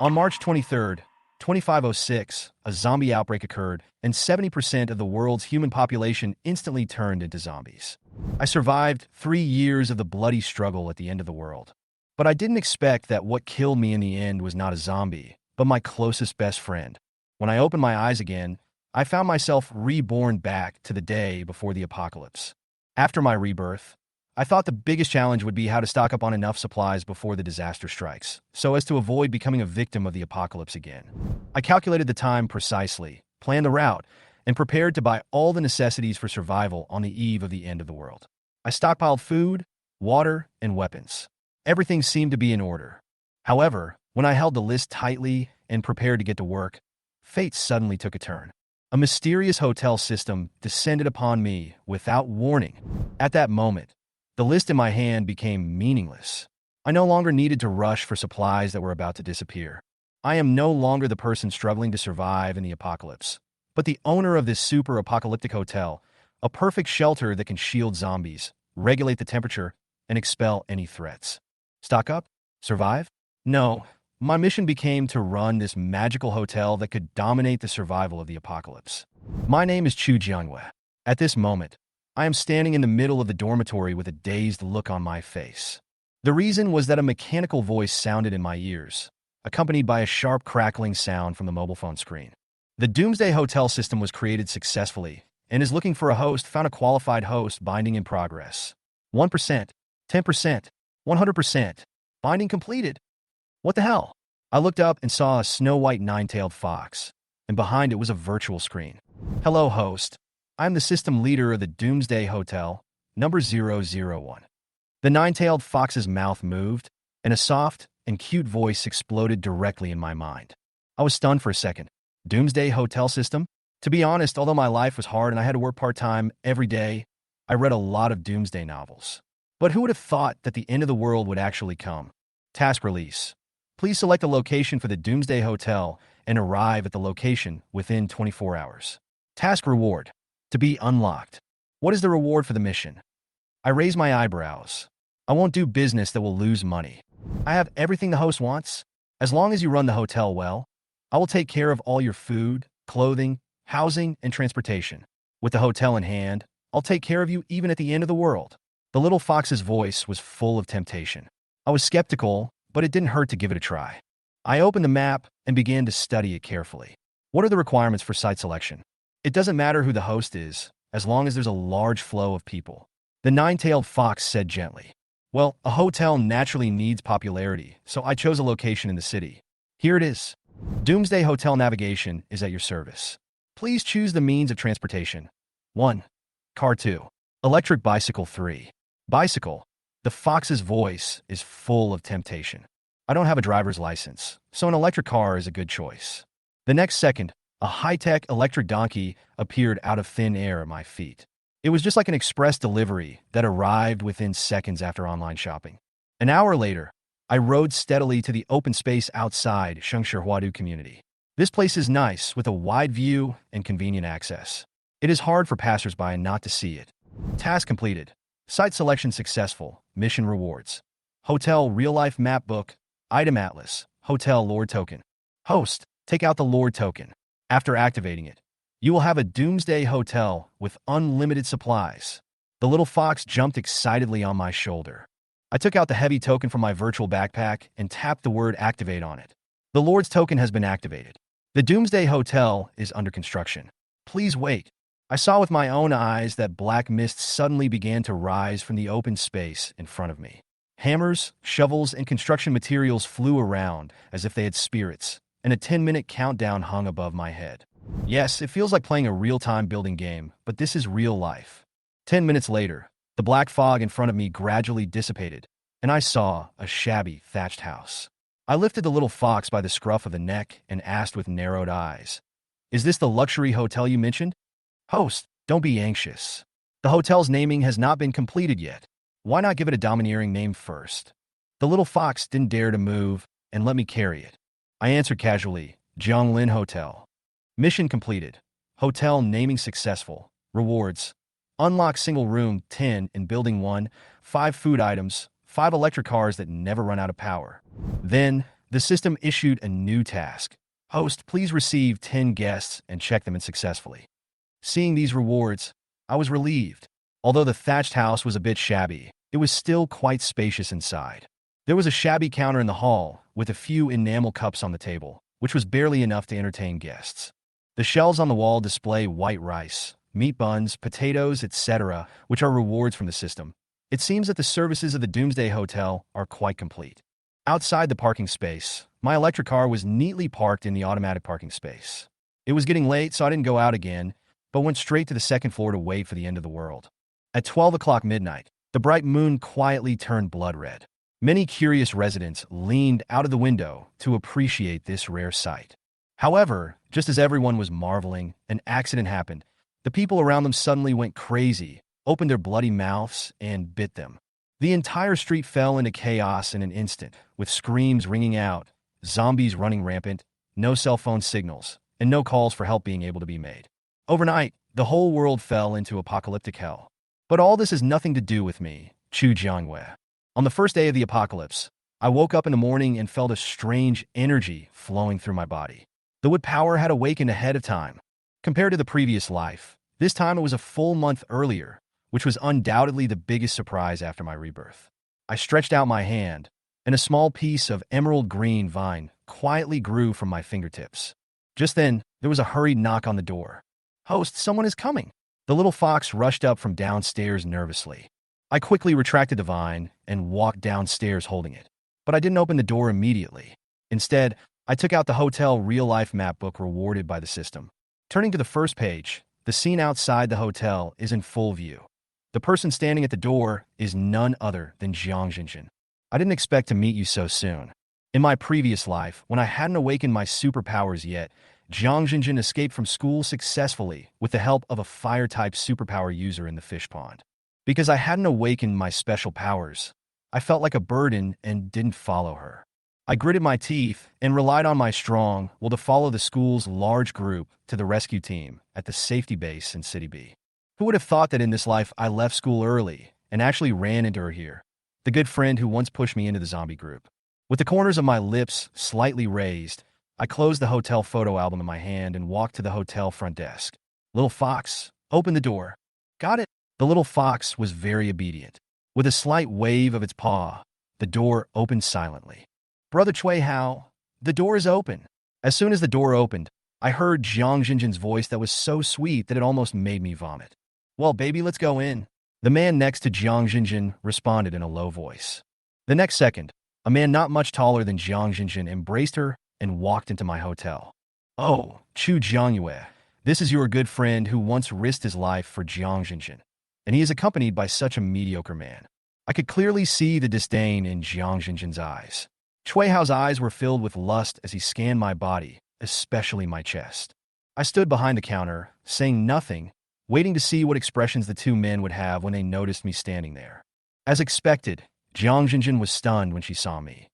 On March 23rd, 2506, a zombie outbreak occurred, and 70% of the world's human population instantly turned into zombies. I survived 3 years of the bloody struggle at the end of the world. But I didn't expect that what killed me in the end was not a zombie, but my closest best friend. When I opened my eyes again, I found myself reborn back to the day before the apocalypse. After my rebirth, I thought the biggest challenge would be how to stock up on enough supplies before the disaster strikes, so as to avoid becoming a victim of the apocalypse again. I calculated the time precisely, planned the route, and prepared to buy all the necessities for survival on the eve of the end of the world. I stockpiled food, water, and weapons. Everything seemed to be in order. However, when I held the list tightly and prepared to get to work, fate suddenly took a turn. A mysterious hotel system descended upon me without warning. At that moment, the list in my hand became meaningless. I no longer needed to rush for supplies that were about to disappear. I am no longer the person struggling to survive in the apocalypse, but the owner of this super-apocalyptic hotel, a perfect shelter that can shield zombies, regulate the temperature, and expel any threats. Stock up? Survive? No. My mission became to run this magical hotel that could dominate the survival of the apocalypse. My name is Chu Jianhua. At this moment, I am standing in the middle of the dormitory with a dazed look on my face. The reason was that a mechanical voice sounded in my ears, accompanied by a sharp crackling sound from the mobile phone screen. The Doomsday Hotel system was created successfully and is looking for a host. Found a qualified host. Binding in progress. 1%, 10%, 100%. Binding completed. What the hell? I looked up and saw a snow-white nine-tailed fox, and behind it was a virtual screen. Hello, host. I'm the system leader of the Doomsday Hotel, number 001. The nine-tailed fox's mouth moved, and a soft and cute voice exploded directly in my mind. I was stunned for a second. Doomsday Hotel System? To be honest, although my life was hard and I had to work part-time every day, I read a lot of Doomsday novels. But who would have thought that the end of the world would actually come? Task release. Please select a location for the Doomsday Hotel and arrive at the location within 24 hours. Task reward. To be unlocked. What is the reward for the mission? I raise my eyebrows. I won't do business that will lose money. I have everything the host wants. As long as you run the hotel well, I will take care of all your food, clothing, housing, and transportation. With the hotel in hand, I'll take care of you even at the end of the world. The little fox's voice was full of temptation. I was skeptical, but it didn't hurt to give it a try. I opened the map and began to study it carefully. What are the requirements for site selection? It doesn't matter who the host is, as long as there's a large flow of people. The nine-tailed fox said gently. Well, a hotel naturally needs popularity, so I chose a location in the city. Here it is. Doomsday Hotel navigation is at your service. Please choose the means of transportation. 1. Car. 2. Electric bicycle. 3. Bicycle. The fox's voice is full of temptation. I don't have a driver's license, so an electric car is a good choice. The next second, a high-tech electric donkey appeared out of thin air at my feet. It was just like an express delivery that arrived within seconds after online shopping. An hour later, I rode steadily to the open space outside Shengshihuadu community. This place is nice, with a wide view and convenient access. It is hard for passersby not to see it. Task completed. Site selection successful. Mission rewards. Hotel real-life map book. Item atlas. Hotel Lord token. Host, take out the Lord token. After activating it, you will have a Doomsday Hotel with unlimited supplies. The little fox jumped excitedly on my shoulder. I took out the heavy token from my virtual backpack and tapped the word activate on it. The Lord's token has been activated. The Doomsday Hotel is under construction. Please wait. I saw with my own eyes that black mist suddenly began to rise from the open space in front of me. Hammers, shovels, and construction materials flew around as if they had spirits, and a 10-minute countdown hung above my head. Yes, it feels like playing a real-time building game, but this is real life. 10 minutes later, the black fog in front of me gradually dissipated, and I saw a shabby, thatched house. I lifted the little fox by the scruff of the neck and asked with narrowed eyes, "Is this the luxury hotel you mentioned?" Host, don't be anxious. The hotel's naming has not been completed yet. Why not give it a domineering name first? The little fox didn't dare to move and let me carry it. I answered casually, Zhonglin Hotel. Mission completed. Hotel naming successful. Rewards. Unlock single room 10 in building 1, 5 food items, 5 electric cars that never run out of power. Then, The system issued a new task. Host, please receive 10 guests and check them in successfully. Seeing these rewards, I was relieved. Although the thatched house was a bit shabby, it was still quite spacious inside. There was a shabby counter in the hall, with a few enamel cups on the table, which was barely enough to entertain guests. The shelves on the wall display white rice, meat buns, potatoes, etc., which are rewards from the system. It seems that the services of the Doomsday Hotel are quite complete. Outside the parking space, my electric car was neatly parked in the automatic parking space. It was getting late, so I didn't go out again, but went straight to the second floor to wait for the end of the world. At 12 o'clock midnight, the bright moon quietly turned blood red. Many curious residents leaned out of the window to appreciate this rare sight. However, just as everyone was marveling, an accident happened. The people around them suddenly went crazy, opened their bloody mouths, and bit them. The entire street fell into chaos in an instant, with screams ringing out, zombies running rampant, no cell phone signals, and no calls for help being able to be made. Overnight, the whole world fell into apocalyptic hell. But all this has nothing to do with me, Chu Jiangwei. On the first day of the apocalypse, I woke up in the morning and felt a strange energy flowing through my body. The wood power had awakened ahead of time. Compared to the previous life, this time it was a full month earlier, which was undoubtedly the biggest surprise after my rebirth. I stretched out my hand, and a small piece of emerald green vine quietly grew from my fingertips. Just then, there was a hurried knock on the door. "Host, someone is coming." The little fox rushed up from downstairs nervously. I quickly retracted the vine and walked downstairs holding it. But I didn't open the door immediately. Instead, I took out the hotel real-life map book rewarded by the system. Turning to the first page, the scene outside the hotel is in full view. The person standing at the door is none other than Jiang Jinjin. I didn't expect to meet you so soon. In my previous life, when I hadn't awakened my superpowers yet, Jiang Jinjin escaped from school successfully with the help of a fire-type superpower user in the fish pond. Because I hadn't awakened my special powers, I felt like a burden and didn't follow her. I gritted my teeth and relied on my strong will to follow the school's large group to the rescue team at the safety base in City B. Who would have thought that in this life I left school early and actually ran into her here, the good friend who once pushed me into the zombie group. With the corners of my lips slightly raised, I closed the hotel photo album in my hand and walked to the hotel front desk. "Little fox, open the door." "Got it." The little fox was very obedient. With a slight wave of its paw, the door opened silently. "Brother Chui Hao, the door is open." As soon as the door opened, I heard Jiang Jinjin's voice that was so sweet that it almost made me vomit. "Well, baby, let's go in." The man next to Jiang Jinjin responded in a low voice. The next second, a man not much taller than Jiang Jinjin embraced her and walked into my hotel. "Oh, Chu Jiangyue, this is your good friend who once risked his life for Jiang Jinjin, and he is accompanied by such a mediocre man." I could clearly see the disdain in Jiang Jinjin's eyes. Chui Hao's eyes were filled with lust as he scanned my body, especially my chest. I stood behind the counter, saying nothing, waiting to see what expressions the two men would have when they noticed me standing there. As expected, Jiang Jinjin was stunned when she saw me.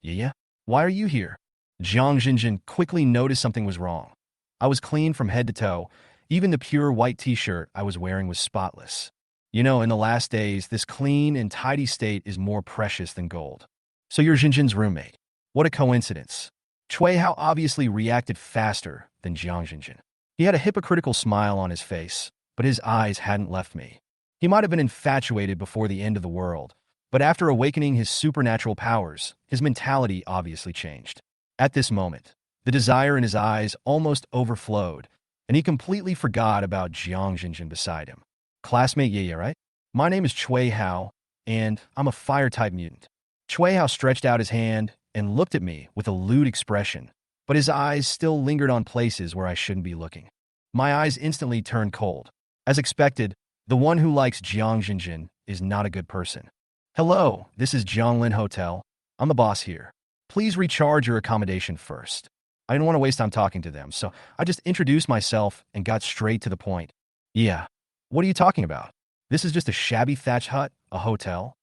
"Yeah? Why are you here?" Jiang Jinjin quickly noticed something was wrong. I was clean from head to toe. Even the pure white t-shirt I was wearing was spotless. You know, in the last days, this clean and tidy state is more precious than gold. "So you're Jinjin's roommate. What a coincidence." Chui Hao obviously reacted faster than Jiang Jinjin. He had a hypocritical smile on his face, but his eyes hadn't left me. He might have been infatuated before the end of the world, but after awakening his supernatural powers, his mentality obviously changed. At this moment, the desire in his eyes almost overflowed, and he completely forgot about Jiang Jinjin beside him. "Classmate, yeah, right? My name is Chui Hao, and I'm a fire-type mutant." Chui Hao stretched out his hand and looked at me with a lewd expression, but his eyes still lingered on places where I shouldn't be looking. My eyes instantly turned cold. As expected, the one who likes Jiang Jinjin is not a good person. "Hello, this is Jianglin Hotel. I'm the boss here. Please recharge your accommodation first." I didn't want to waste time talking to them, so I just introduced myself and got straight to the point. "Yeah, what are you talking about? This is just a shabby thatch hut, a hotel?"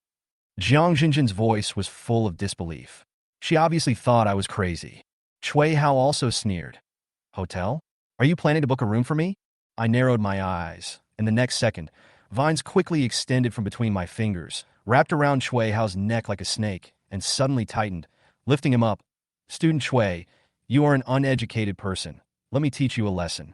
Jiang Jinjin's voice was full of disbelief. She obviously thought I was crazy. Chui Hao also sneered. "Hotel? Are you planning to book a room for me?" I narrowed my eyes, and the next second, vines quickly extended from between my fingers, wrapped around Chui Hao's neck like a snake, and suddenly tightened, lifting him up, Student Chui, you are an uneducated person. Let me teach you a lesson.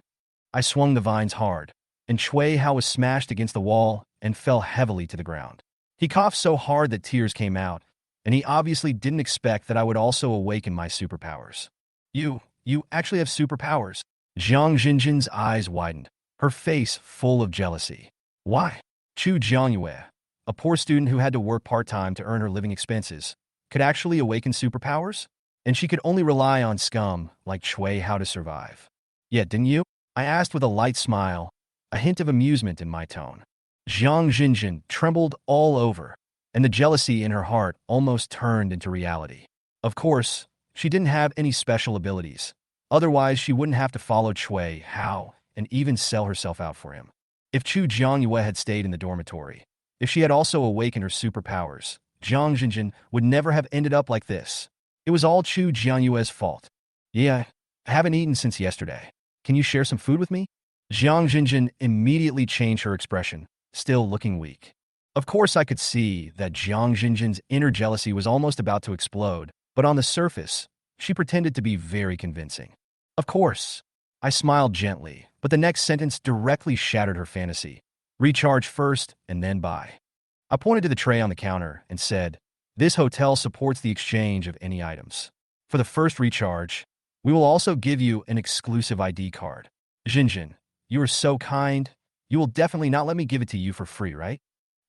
I swung the vines hard, and Chui Hao was smashed against the wall and fell heavily to the ground. He coughed so hard that tears came out, and he obviously didn't expect that I would also awaken my superpowers. You actually have superpowers. Jiang Jinjin's eyes widened, her face full of jealousy. Why? Chu Jiangyue, a poor student who had to work part-time to earn her living expenses, could actually awaken superpowers? And she could only rely on scum like Chui Hao to survive. Yeah, didn't you? I asked with a light smile, a hint of amusement in my tone. Jiang Jinjin trembled all over, and the jealousy in her heart almost turned into reality. Of course, she didn't have any special abilities. Otherwise, she wouldn't have to follow Chui Hao and even sell herself out for him. If Chu Jiangyue had stayed in the dormitory, if she had also awakened her superpowers, Jiang Jinjin would never have ended up like this. It was all Chu Jianyue's fault. Yeah, I haven't eaten since yesterday. Can you share some food with me? Jiang Jinjin immediately changed her expression, still looking weak. Of course, I could see that Jiang Jinjin's inner jealousy was almost about to explode, but on the surface, she pretended to be very convincing. Of course. I smiled gently, but the next sentence directly shattered her fantasy. Recharge first, and then buy. I pointed to the tray on the counter and said, this hotel supports the exchange of any items. For the first recharge, we will also give you an exclusive ID card. Jinjin, you are so kind. You will definitely not let me give it to you for free, right?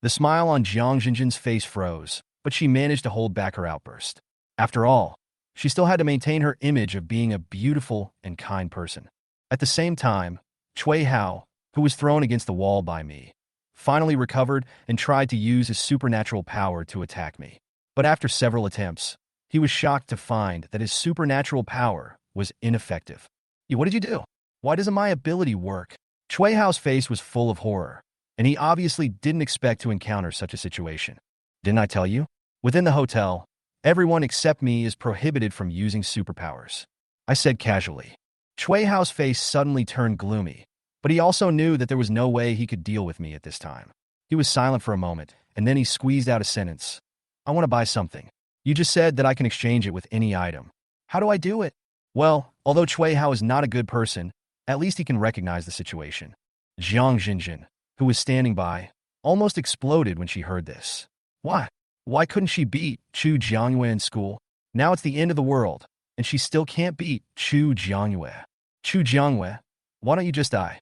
The smile on Jiang Jinjin's face froze, but she managed to hold back her outburst. After all, she still had to maintain her image of being a beautiful and kind person. At the same time, Chui Hao, who was thrown against the wall by me, finally recovered and tried to use his supernatural power to attack me. But after several attempts, he was shocked to find that his supernatural power was ineffective. What did you do? Why doesn't my ability work? Chui Hao's face was full of horror, and he obviously didn't expect to encounter such a situation. Didn't I tell you? Within the hotel, everyone except me is prohibited from using superpowers. I said casually. Chui Hao's face suddenly turned gloomy, but he also knew that there was no way he could deal with me at this time. He was silent for a moment, and then he squeezed out a sentence. I want to buy something. You just said that I can exchange it with any item. How do I do it? Well, although Chui Hao is not a good person, at least he can recognize the situation. Jiang Jinjin, who was standing by, almost exploded when she heard this. Why? Why couldn't she beat Chu Jiangyue in school? Now it's the end of the world, and she still can't beat Chu Jiangyue. Chu Jiangyue, why don't you just die?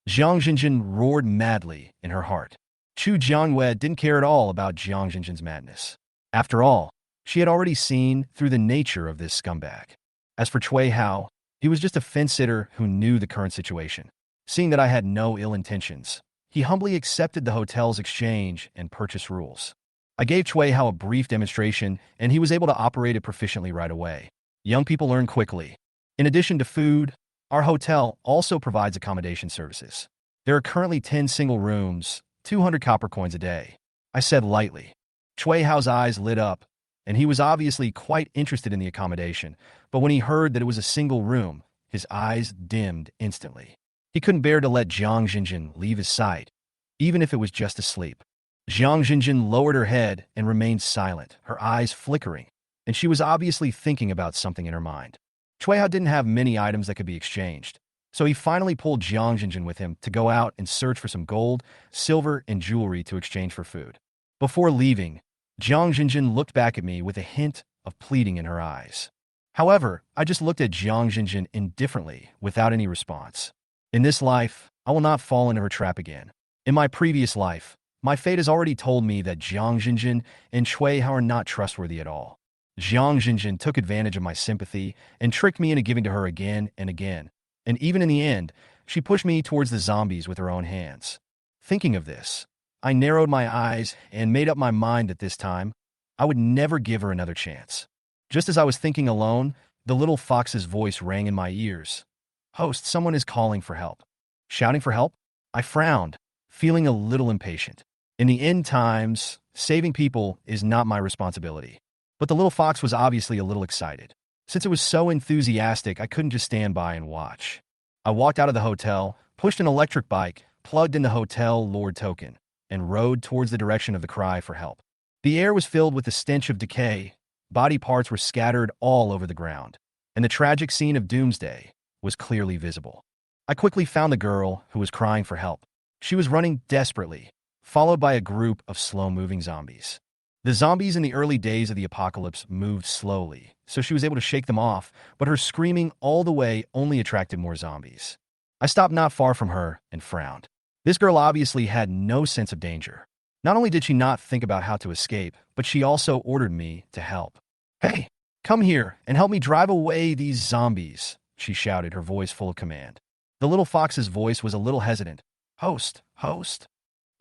Jiang Jinjin roared madly in her heart. Chu Jiangyue didn't care at all about Jiang Jinjin's madness. After all, she had already seen through the nature of this scumbag. As for Chui Hao, he was just a fence-sitter who knew the current situation. Seeing that I had no ill intentions, he humbly accepted the hotel's exchange and purchase rules. I gave Chui Hao a brief demonstration, and he was able to operate it proficiently right away. Young people learn quickly. In addition to food, our hotel also provides accommodation services. There are currently 10 single rooms, 200 copper coins a day. I said lightly. Chui Hao's eyes lit up, and he was obviously quite interested in the accommodation, but when he heard that it was a single room, his eyes dimmed instantly. He couldn't bear to let Jiang Jinjin leave his sight, even if it was just to sleep. Jiang Jinjin lowered her head and remained silent, her eyes flickering, and she was obviously thinking about something in her mind. Chui Hao didn't have many items that could be exchanged, so he finally pulled Jiang Jinjin with him to go out and search for some gold, silver, and jewelry to exchange for food. Before leaving, Jiang Jinjin looked back at me with a hint of pleading in her eyes. However, I just looked at Jiang Jinjin indifferently, without any response. In this life, I will not fall into her trap again. In my previous life, my fate has already told me that Jiang Jinjin and Chui Hao are not trustworthy at all. Jiang Jinjin took advantage of my sympathy and tricked me into giving to her again and again, and even in the end, she pushed me towards the zombies with her own hands. Thinking of this, I narrowed my eyes and made up my mind that this time, I would never give her another chance. Just as I was thinking alone, the little fox's voice rang in my ears. Host, someone is calling for help. Shouting for help? I frowned, feeling a little impatient. In the end times, saving people is not my responsibility. But the little fox was obviously a little excited. Since it was so enthusiastic, I couldn't just stand by and watch. I walked out of the hotel, pushed an electric bike, plugged in the hotel Lord token, and rode towards the direction of the cry for help. The air was filled with the stench of decay, Body parts were scattered all over the ground, and the tragic scene of doomsday was clearly visible. I quickly found the girl who was crying for help. She was running desperately, followed by a group of slow-moving zombies. The zombies in the early days of the apocalypse moved slowly, so she was able to shake them off, but her screaming all the way only attracted more zombies. I stopped not far from her and frowned. This girl obviously had no sense of danger. Not only did she not think about how to escape, but she also ordered me to help. "Hey, come here and help me drive away these zombies," she shouted, her voice full of command. The little fox's voice was a little hesitant. Host.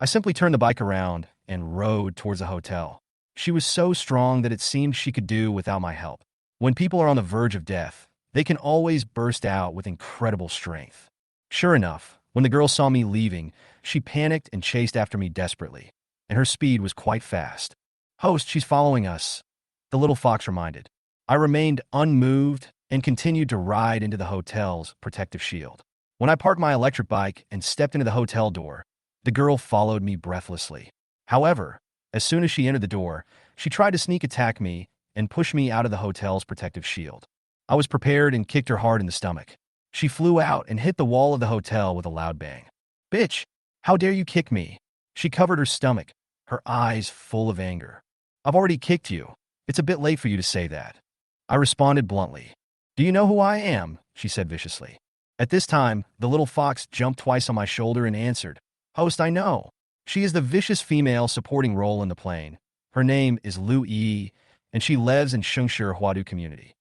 I simply turned the bike around and rode towards the hotel. She was so strong that it seemed she could do without my help. When people are on the verge of death, they can always burst out with incredible strength. Sure enough, when the girl saw me leaving, she panicked and chased after me desperately, and her speed was quite fast. "Host, she's following us," the little fox reminded. I remained unmoved and continued to ride into the hotel's protective shield. When I parked my electric bike and stepped into the hotel door, the girl followed me breathlessly. However, as soon as she entered the door, she tried to sneak attack me and push me out of the hotel's protective shield. I was prepared and kicked her hard in the stomach. She flew out and hit the wall of the hotel with a loud bang. "Bitch, how dare you kick me?" She covered her stomach, her eyes full of anger. "I've already kicked you. It's a bit late for you to say that." I responded bluntly. "Do you know who I am?" she said viciously. At this time, the little fox jumped twice on my shoulder and answered, "Host, I know. She is the vicious female supporting role in the plane. Her name is Lu Yi, and she lives in Shengshi Huadu community."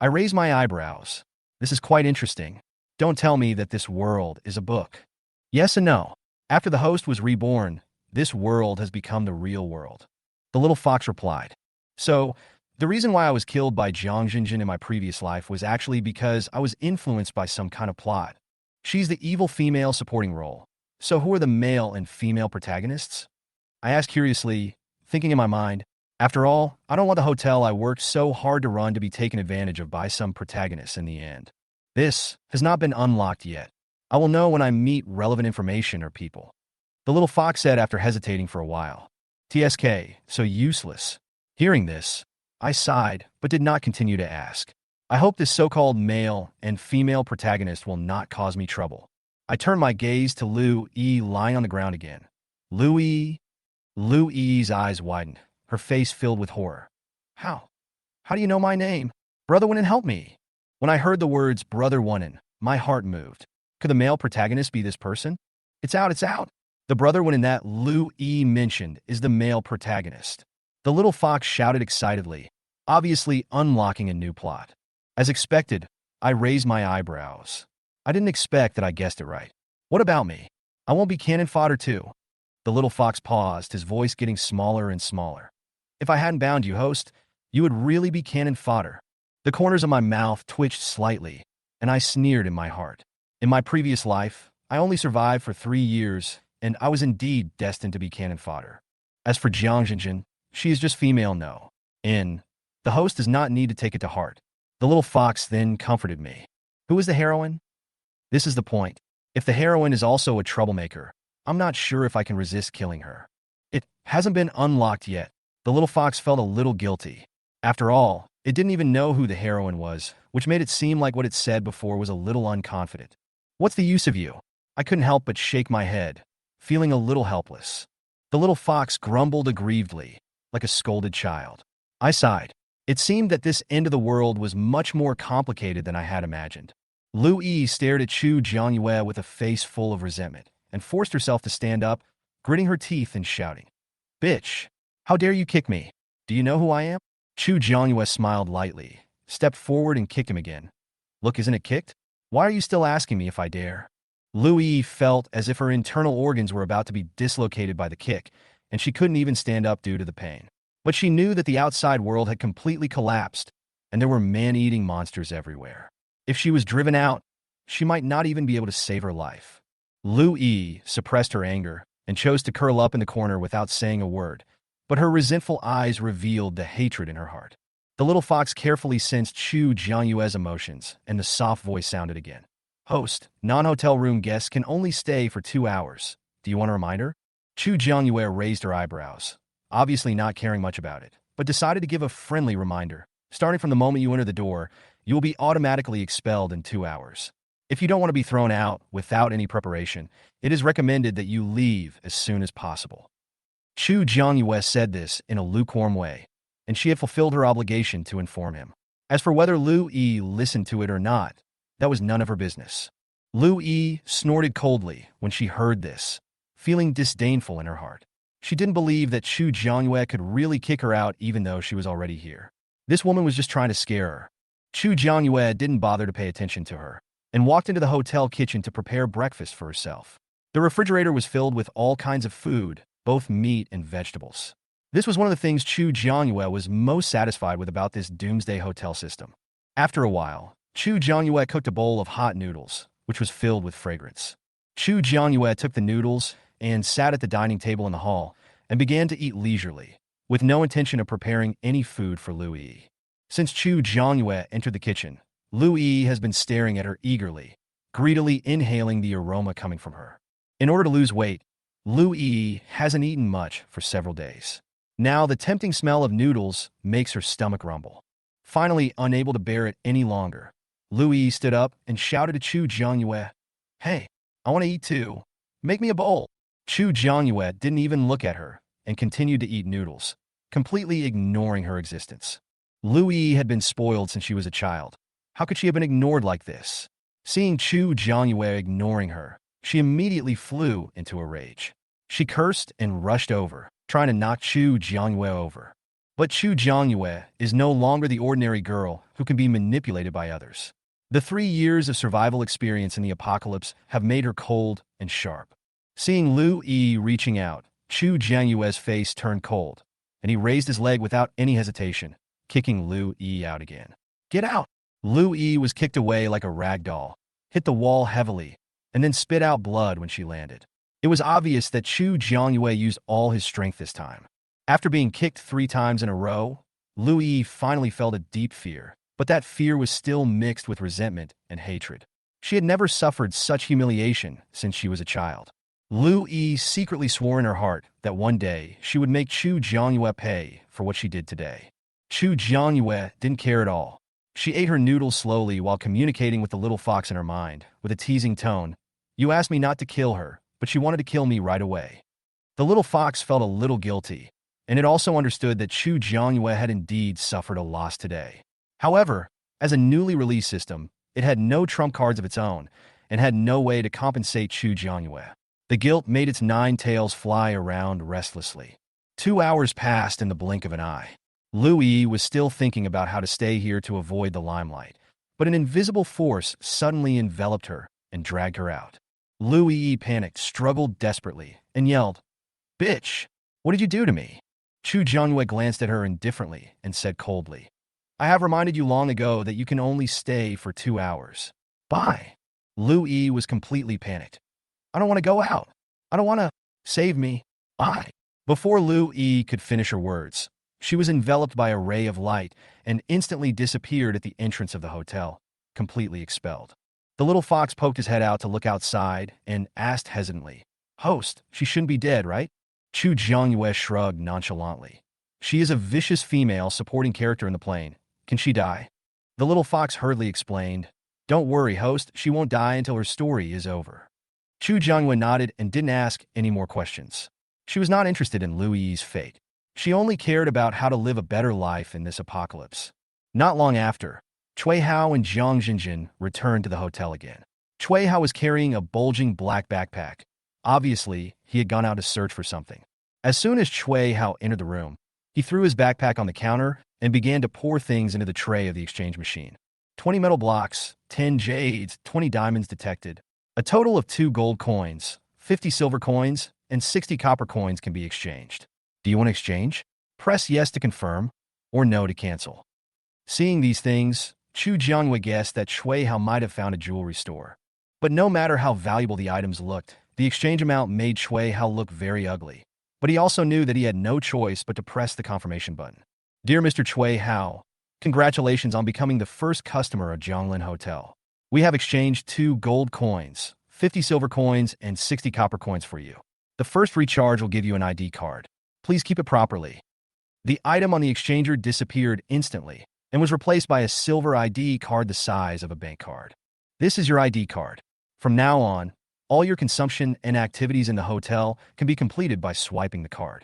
I raised my eyebrows. This is quite interesting. Don't tell me that this world is a book. Yes and no. After the host was reborn, this world has become the real world. The little fox replied. So, the reason why I was killed by Jiang Jinjin in my previous life was actually because I was influenced by some kind of plot. She's the evil female supporting role. So who are the male and female protagonists? I asked curiously, thinking in my mind, after all, I don't want the hotel I worked so hard to run to be taken advantage of by some protagonists in the end. This has not been unlocked yet. I will know when I meet relevant information or people. The little fox said after hesitating for a while. TSK, so useless. Hearing this, I sighed, but did not continue to ask. I hope this so-called male and female protagonist will not cause me trouble. I turned my gaze to Lu Yi lying on the ground again. Lu Yi's eyes widened, her face filled with horror. How? How do you know my name? Brother Wonen, help me. When I heard the words Brother Wonen, my heart moved. Could the male protagonist be this person? It's out. The Brother Wonen that Lu Yi mentioned is the male protagonist. The little fox shouted excitedly, obviously unlocking a new plot. As expected, I raised my eyebrows. I didn't expect that I guessed it right. What about me? I won't be cannon fodder too. The little fox paused, his voice getting smaller and smaller. If I hadn't bound you, host, you would really be cannon fodder. The corners of my mouth twitched slightly, and I sneered in my heart. In my previous life, I only survived for 3 years, and I was indeed destined to be cannon fodder. As for Jiang Jinjin, she is just female no. The host does not need to take it to heart. The little fox then comforted me. Who is the heroine? This is the point. If the heroine is also a troublemaker, I'm not sure if I can resist killing her. It hasn't been unlocked yet. The little fox felt a little guilty. After all, it didn't even know who the heroine was, which made it seem like what it said before was a little unconfident. What's the use of you? I couldn't help but shake my head, feeling a little helpless. The little fox grumbled aggrievedly, like a scolded child. I sighed. It seemed that this end of the world was much more complicated than I had imagined. Lu Yi stared at Chu Jiangyue with a face full of resentment and forced herself to stand up, gritting her teeth and shouting, "Bitch, how dare you kick me? Do you know who I am?" Chu Jiangyue smiled lightly, stepped forward and kicked him again. Look, isn't it kicked? Why are you still asking me if I dare? Lu Yi felt as if her internal organs were about to be dislocated by the kick, and she couldn't even stand up due to the pain. But she knew that the outside world had completely collapsed, and there were man-eating monsters everywhere. If she was driven out, she might not even be able to save her life. Lu Yi suppressed her anger and chose to curl up in the corner without saying a word, but her resentful eyes revealed the hatred in her heart. The little fox carefully sensed Chu Jiangyue's emotions, and the soft voice sounded again. Host, non-hotel room guests can only stay for 2 hours. Do you want a reminder? Chu Jiangyue raised her eyebrows, obviously not caring much about it. but decided to give a friendly reminder. Starting from the moment you enter the door, you will be automatically expelled in 2 hours. If you don't want to be thrown out without any preparation, it is recommended that you leave as soon as possible. Chu Jiangyue said this in a lukewarm way, and she had fulfilled her obligation to inform him. As for whether Lu Yi listened to it or not, that was none of her business. Lu Yi snorted coldly when she heard this, feeling disdainful in her heart. She didn't believe that Chu Jiangyue could really kick her out even though she was already here. This woman was just trying to scare her. Chu Jiangyue didn't bother to pay attention to her and walked into the hotel kitchen to prepare breakfast for herself. The refrigerator was filled with all kinds of food, both meat and vegetables. This was one of the things Chu Jiangyue was most satisfied with about this doomsday hotel system. After a while, Chu Jiangyue cooked a bowl of hot noodles, which was filled with fragrance. Chu Jiangyue took the noodles and sat at the dining table in the hall and began to eat leisurely, with no intention of preparing any food for Lu Yi. Since Chu Jiangyue entered the kitchen, Lu Yi has been staring at her eagerly, greedily inhaling the aroma coming from her. In order to lose weight, Lu Yi hasn't eaten much for several days. Now the tempting smell of noodles makes her stomach rumble. Finally, unable to bear it any longer, Lu Yi stood up and shouted to Chu Jiangyue, "Hey, I want to eat too. Make me a bowl." Chu Jiangyue didn't even look at her and continued to eat noodles, completely ignoring her existence. Lu Yi had been spoiled since she was a child. How could she have been ignored like this? Seeing Chu Jiangyue ignoring her, she immediately flew into a rage. She cursed and rushed over, trying to knock Chu Jiangyue over. But Chu Jiangyue is no longer the ordinary girl who can be manipulated by others. The 3 years of survival experience in the apocalypse have made her cold and sharp. Seeing Lu Yi reaching out, Chu Jiangyue's face turned cold, and he raised his leg without any hesitation, kicking Lu Yi out again. "Get out!" Lu Yi was kicked away like a rag doll, hit the wall heavily, and then spit out blood when she landed. It was obvious that Chu Jiangyue used all his strength this time. After being kicked 3 times in a row, Lu Yi finally felt a deep fear, but that fear was still mixed with resentment and hatred. She had never suffered such humiliation since she was a child. Lu Yi secretly swore in her heart that one day she would make Chu Jiangyue pay for what she did today. Chu Jiangyue didn't care at all. She ate her noodles slowly while communicating with the little fox in her mind, with a teasing tone. "You asked me not to kill her, but she wanted to kill me right away." The little fox felt a little guilty, and it also understood that Chu Jiangyue had indeed suffered a loss today. However, as a newly released system, it had no trump cards of its own, and had no way to compensate Chu Jiangyue. The guilt made its 9 tails fly around restlessly. 2 hours passed in the blink of an eye. Lu Yi was still thinking about how to stay here to avoid the limelight, but an invisible force suddenly enveloped her and dragged her out. Lu Yi panicked, struggled desperately, and yelled, "Bitch, what did you do to me?" Chu Jiangyue glanced at her indifferently and said coldly, "I have reminded you long ago that you can only stay for 2 hours. Bye." Lu Yi was completely panicked. "I don't want to go out. I don't want to. Save me. Bye." Before Lu Yi could finish her words, she was enveloped by a ray of light and instantly disappeared at the entrance of the hotel, completely expelled. The little fox poked his head out to look outside and asked hesitantly, "Host, she shouldn't be dead, right?" Chu Jiangyue shrugged nonchalantly. "She is a vicious female supporting character in the plane. Can she die?" The little fox hurriedly explained, "Don't worry, host, she won't die until her story is over." Chu Jiangyue nodded and didn't ask any more questions. She was not interested in Lu Yi's fate. She only cared about how to live a better life in this apocalypse. Not long after, Cui Hao and Jiang Jinjin returned to the hotel again. Cui Hao was carrying a bulging black backpack. Obviously, he had gone out to search for something. As soon as Cui Hao entered the room, he threw his backpack on the counter and began to pour things into the tray of the exchange machine. 20 metal blocks, 10 jades, 20 diamonds detected. A total of 2 gold coins, 50 silver coins, and 60 copper coins can be exchanged. Do you want to exchange? Press yes to confirm, or no to cancel. Seeing these things, Chu Jiangyue guessed that Cui Hao might have found a jewelry store. But no matter how valuable the items looked, the exchange amount made Cui Hao look very ugly. But he also knew that he had no choice but to press the confirmation button. "Dear Mr. Cui Hao, congratulations on becoming the first customer of Zhonglin Hotel. We have exchanged 2 gold coins, 50 silver coins, and 60 copper coins for you. The first recharge will give you an ID card. Please keep it properly." The item on the exchanger disappeared instantly and was replaced by a silver ID card the size of a bank card. This is your ID card. From now on, all your consumption and activities in the hotel can be completed by swiping the card.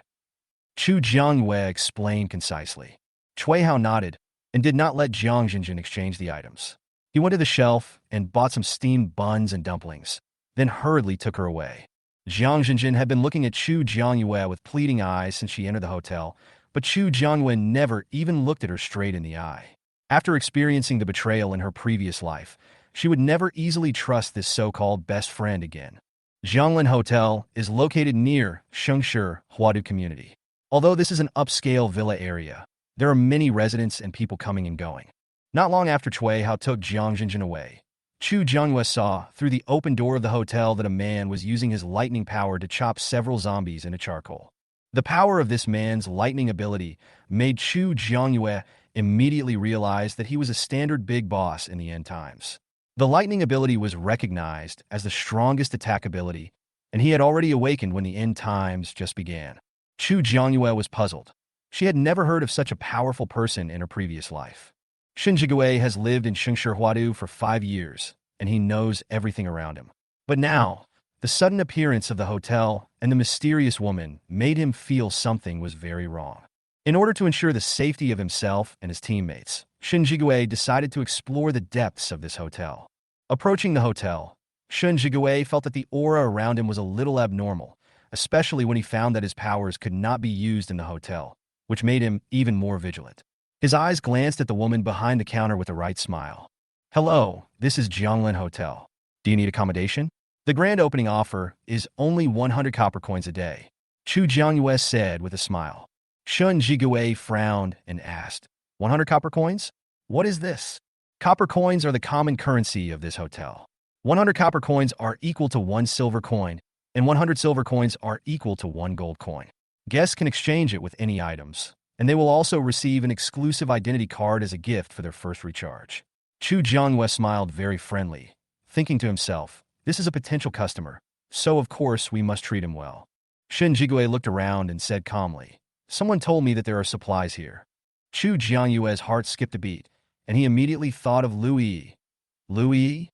Chu Jiangyue explained concisely. Cui Hao nodded and did not let Jiang Jinjin exchange the items. He went to the shelf and bought some steamed buns and dumplings, then hurriedly took her away. Jiang Jinjin had been looking at Chu Jiangyue with pleading eyes since she entered the hotel, but Chu Jiangyue never even looked at her straight in the eye. After experiencing the betrayal in her previous life, she would never easily trust this so-called best friend again. Jianglin Hotel is located near Shengshi Huadu community. Although this is an upscale villa area, there are many residents and people coming and going. Not long after Cui Hao took Jiang Jinjin away, Chu Jiangyue saw through the open door of the hotel that a man was using his lightning power to chop several zombies into charcoal. The power of this man's lightning ability made Chu Jiangyue immediately realize that he was a standard big boss in the end times. The lightning ability was recognized as the strongest attack ability, and he had already awakened when the end times just began. Chu Jiangyue was puzzled. She had never heard of such a powerful person in her previous life. Shen Jigui has lived in Shengshi Huadu for 5 years, and he knows everything around him. But now, the sudden appearance of the hotel and the mysterious woman made him feel something was very wrong. In order to ensure the safety of himself and his teammates, Shen Jigui decided to explore the depths of this hotel. Approaching the hotel, Shen Jigui felt that the aura around him was a little abnormal, especially when he found that his powers could not be used in the hotel, which made him even more vigilant. His eyes glanced at the woman behind the counter with a wry smile. "Hello, this is Jianglin Hotel. Do you need accommodation? The grand opening offer is only 100 copper coins a day," Chu Jiangyue said with a smile. Shen Jigui frowned and asked, 100 copper coins? What is this? Copper coins are the common currency of this hotel. 100 copper coins are equal to 1 silver coin, and 100 silver coins are equal to 1 gold coin. Guests can exchange it with any items, and they will also receive an exclusive identity card as a gift for their first recharge. Chu Jiangyue smiled very friendly, thinking to himself, this is a potential customer, so of course we must treat him well. Shen Jigui looked around and said calmly, someone told me that there are supplies here. Chu Jiangyue's heart skipped a beat, and he immediately thought of Lu Yi. Lu Yi?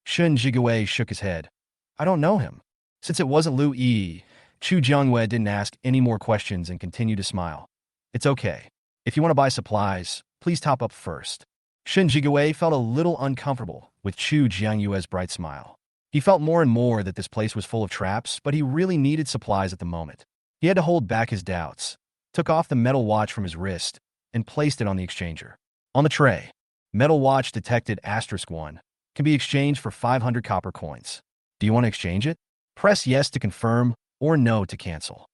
Shen Jigui shook his head. I don't know him. Since it wasn't Lu Yi, Chu Jiangyue didn't ask any more questions and continued to smile. It's okay. If you want to buy supplies, please top up first. Shen Jigui felt a little uncomfortable with Chu Jiangyue's bright smile. He felt more and more that this place was full of traps, but he really needed supplies at the moment. He had to hold back his doubts, took off the metal watch from his wrist, and placed it on the exchanger. On the tray, metal watch detected *1 can be exchanged for 500 copper coins. Do you want to exchange it? Press yes to confirm or no to cancel.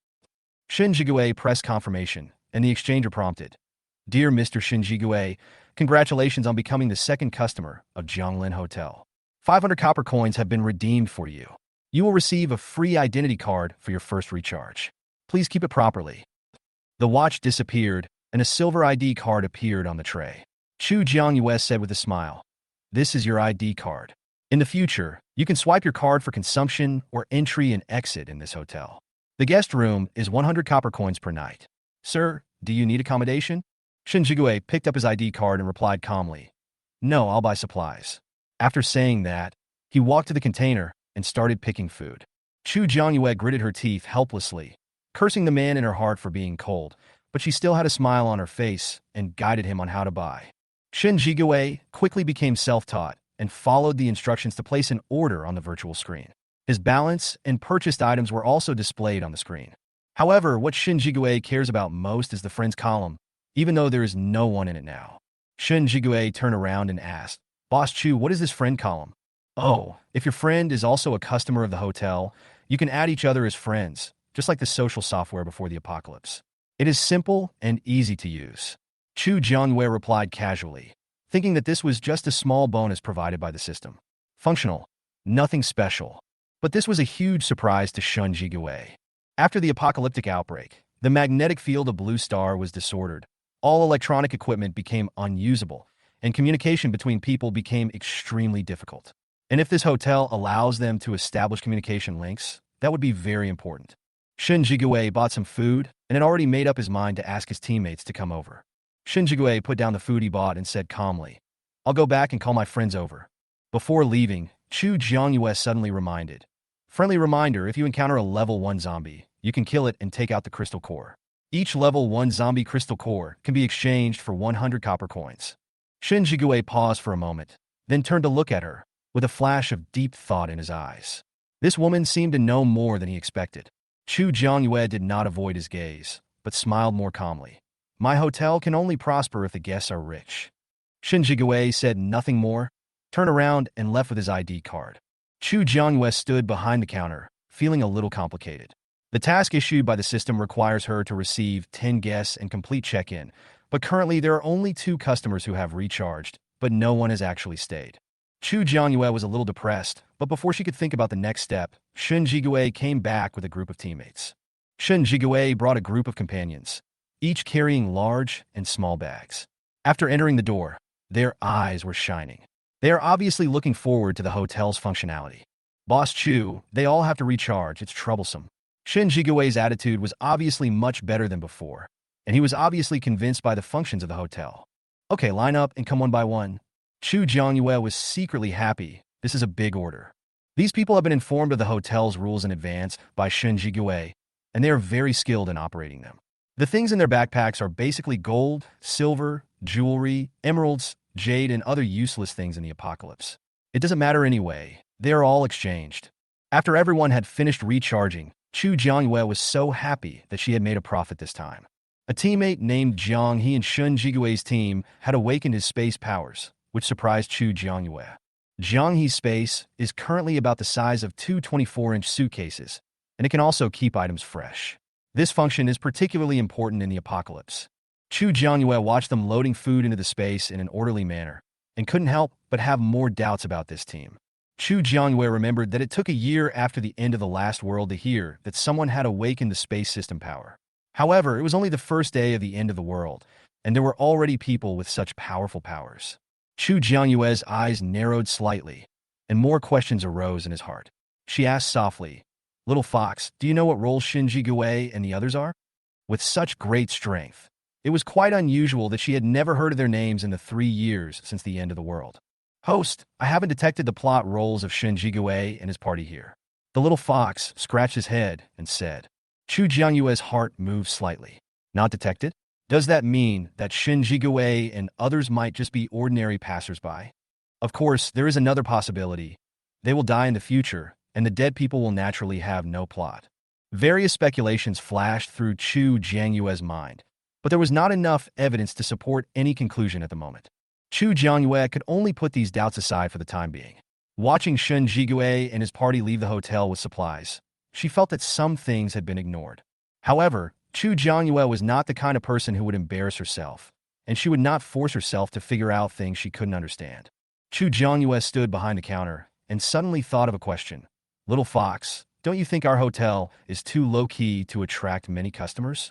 Shen Jigui pressed confirmation, and the exchanger prompted, Dear Mr. Shen Jigui, congratulations on becoming the second customer of Jianglin Hotel. 500 copper coins have been redeemed for you. You will receive a free identity card for your first recharge. Please keep it properly. The watch disappeared, and a silver ID card appeared on the tray. Chu Jiangyue said with a smile, This is your ID card. In the future, you can swipe your card for consumption or entry and exit in this hotel. The guest room is 100 copper coins per night. Sir, do you need accommodation? Shen Jigui picked up his ID card and replied calmly, No, I'll buy supplies. After saying that, he walked to the container and started picking food. Chu Jiangyue gritted her teeth helplessly, cursing the man in her heart for being cold, but she still had a smile on her face and guided him on how to buy. Shen Jigui quickly became self-taught and followed the instructions to place an order on the virtual screen. His balance and purchased items were also displayed on the screen. However, what Shen Jigui cares about most is the friends column, even though there is no one in it now. Shen Jigui turned around and asked, Boss Chu, what is this friend column? Oh, if your friend is also a customer of the hotel, you can add each other as friends, just like the social software before the apocalypse. It is simple and easy to use. Chu Jiangyue replied casually, thinking that this was just a small bonus provided by the system. Functional, nothing special. But this was a huge surprise to Shen Jigui. After the apocalyptic outbreak, the magnetic field of Blue Star was disordered, all electronic equipment became unusable, and communication between people became extremely difficult. And if this hotel allows them to establish communication links, that would be very important. Shin Jigue bought some food and had already made up his mind to ask his teammates to come over. Shin Jigue put down the food he bought and said calmly, "I'll go back and call my friends over." Before leaving, Chu Jiangyue suddenly reminded, "Friendly reminder, if you encounter a level 1 zombie, you can kill it and take out the crystal core. Each level 1 zombie crystal core can be exchanged for 100 copper coins." Shin Jigue paused for a moment, then turned to look at her, with a flash of deep thought in his eyes. This woman seemed to know more than he expected. Chu Jiangyue did not avoid his gaze, but smiled more calmly. "My hotel can only prosper if the guests are rich." Shin Jigue said nothing more, turned around and left with his ID card. Chu Jiangyue stood behind the counter, feeling a little complicated. The task issued by the system requires her to receive 10 guests and complete check-in, but currently there are only 2 customers who have recharged, but no one has actually stayed. Chu Jiangyue was a little depressed, but before she could think about the next step, Shin Jigue came back with a group of teammates. Shin Jigue brought a group of companions, each carrying large and small bags. After entering the door, their eyes were shining. They are obviously looking forward to the hotel's functionality. "Boss Chu, they all have to recharge, it's troublesome." Shin Jigue's attitude was obviously much better than before, and he was obviously convinced by the functions of the hotel. "Okay, line up and come one by one." Chu Jiangyue was secretly happy. This is a big order. These people have been informed of the hotel's rules in advance by Shin Jigue, and they are very skilled in operating them. The things in their backpacks are basically gold, silver, jewelry, emeralds, jade, and other useless things in the apocalypse. It doesn't matter anyway. They are all exchanged. After everyone had finished recharging, Chu Jiangyue was so happy that she had made a profit this time. A teammate named Jiang He and Shin Jigue's team had awakened his space powers, which surprised Chu Jiangyue. Jiang He's space is currently about the size of 2 24-inch suitcases, and it can also keep items fresh. This function is particularly important in the apocalypse. Chu Jiangyue watched them loading food into the space in an orderly manner, and couldn't help but have more doubts about this team. Chu Jiangyue remembered that it took a year after the end of the last world to hear that someone had awakened the space system power. However, it was only the first day of the end of the world, and there were already people with such powerful powers. Chu Jiangyue's eyes narrowed slightly, and more questions arose in his heart. She asked softly, "Little Fox, do you know what role Shin Jigue and the others are?" With such great strength, it was quite unusual that she had never heard of their names in the 3 years since the end of the world. "Host, I haven't detected the plot roles of Shin Jigue and his party here." The little fox scratched his head and said. Chu Jiangyue's heart moved slightly. "Not detected? Does that mean that Shin Jigue and others might just be ordinary passersby?" "Of course, there is another possibility. They will die in the future, and the dead people will naturally have no plot." Various speculations flashed through Chu Jiangyue's mind, but there was not enough evidence to support any conclusion at the moment. Chu Jiangyue could only put these doubts aside for the time being. Watching Shin Jigue and his party leave the hotel with supplies, she felt that some things had been ignored. However, Chu Jiangyue was not the kind of person who would embarrass herself, and she would not force herself to figure out things she couldn't understand. Chu Jiangyue stood behind the counter and suddenly thought of a question. "Little Fox, don't you think our hotel is too low-key to attract many customers?"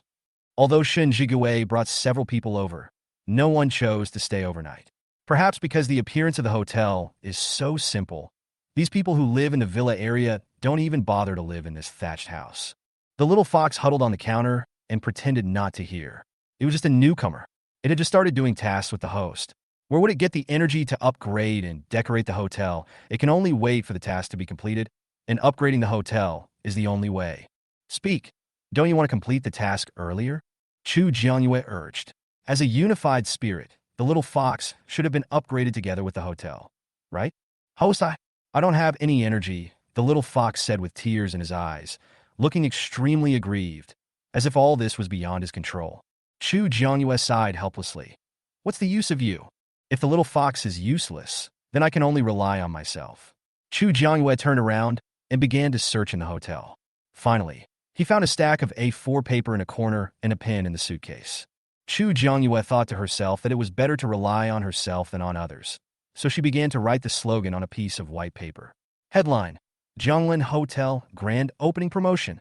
Although Shin Jigue brought several people over, no one chose to stay overnight. Perhaps because the appearance of the hotel is so simple, these people who live in the villa area don't even bother to live in this thatched house. The little fox huddled on the counter and pretended not to hear. It was just a newcomer. It had just started doing tasks with the host. Where would it get the energy to upgrade and decorate the hotel? It can only wait for the task to be completed, and upgrading the hotel is the only way. "Speak. Don't you want to complete the task earlier?" Chu Jiangyue urged. As a unified spirit, the little fox should have been upgraded together with the hotel, right? "Host, I don't have any energy," the little fox said with tears in his eyes, looking extremely aggrieved, as if all this was beyond his control. Chu Jiangyue sighed helplessly. "What's the use of you? If the little fox is useless, then I can only rely on myself." Chu Jiangyue turned around and began to search in the hotel. Finally, he found a stack of A4 paper in a corner and a pen in the suitcase. Chu Jiangyue thought to herself that it was better to rely on herself than on others, so she began to write the slogan on a piece of white paper. Headline: Zhonglin Hotel Grand Opening Promotion.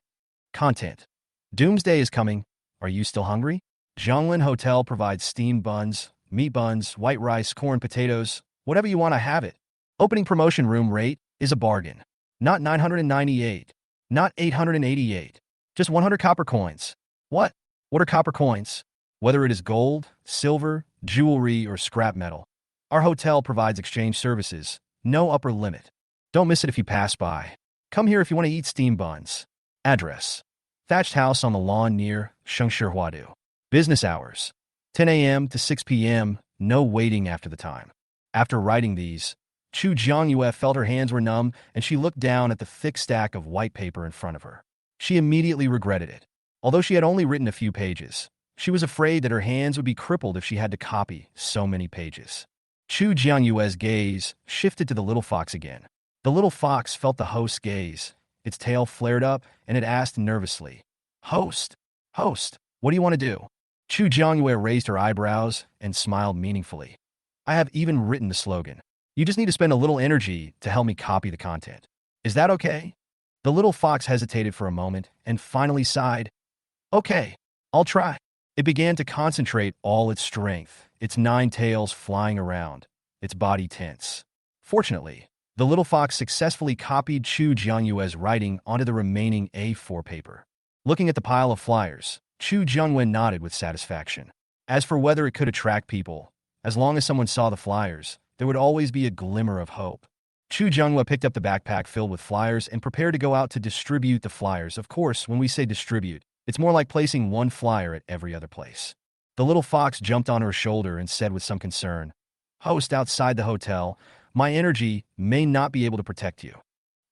Content: Doomsday is coming. Are you still hungry? Zhonglin Hotel provides steamed buns, meat buns, white rice, corn, potatoes, whatever you want to have it. Opening promotion room rate is a bargain. Not 998. Not 888. Just 100 copper coins. What? What are copper coins? Whether it is gold, silver, jewelry, or scrap metal, our hotel provides exchange services. No upper limit. Don't miss it if you pass by. Come here if you want to eat steam buns. Address: thatched house on the lawn near Shengshihua. Business hours: 10 a.m. to 6 p.m. No waiting after the time. After writing these, Chu Jiangyue felt her hands were numb, and she looked down at the thick stack of white paper in front of her. She immediately regretted it. Although she had only written a few pages, she was afraid that her hands would be crippled if she had to copy so many pages. Chu Jiangyue's gaze shifted to the little fox again. The little fox felt the host's gaze. Its tail flared up, and it asked nervously, "Host, host, what do you want to do?" Chu Jiangyue raised her eyebrows and smiled meaningfully. "I have even written the slogan. You just need to spend a little energy to help me copy the content. Is that okay?" The little fox hesitated for a moment and finally sighed. "Okay, I'll try." It began to concentrate all its strength, its 9 tails flying around, its body tense. Fortunately, the little fox successfully copied Chu Jiangyue's writing onto the remaining A4 paper. Looking at the pile of flyers, Chu Jiangyue nodded with satisfaction. As for whether it could attract people, as long as someone saw the flyers, there would always be a glimmer of hope. Chu Jiangyue picked up the backpack filled with flyers and prepared to go out to distribute the flyers. Of course, when we say distribute, it's more like placing one flyer at every other place. The little fox jumped on her shoulder and said with some concern, "Host outside the hotel, my energy may not be able to protect you."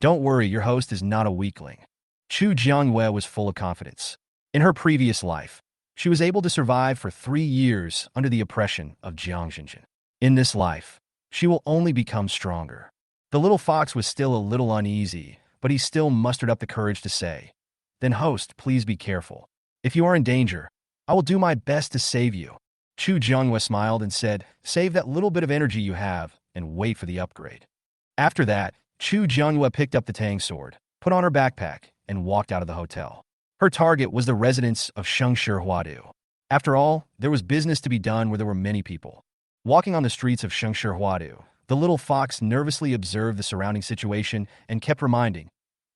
"Don't worry, your host is not a weakling." Chu Jiangyue was full of confidence. In her previous life, she was able to survive for 3 years under the oppression of Jiangxinjin. In this life, she will only become stronger. The little fox was still a little uneasy, but he still mustered up the courage to say, "Then host, please be careful. If you are in danger, I will do my best to save you." Chu Jiangyue smiled and said, "Save that little bit of energy you have and wait for the upgrade." After that, Chu Jiangyue picked up the Tang sword, put on her backpack, and walked out of the hotel. Her target was the residents of Shengshihua. After all, there was business to be done where there were many people. Walking on the streets of Shengshihua, the little fox nervously observed the surrounding situation and kept reminding,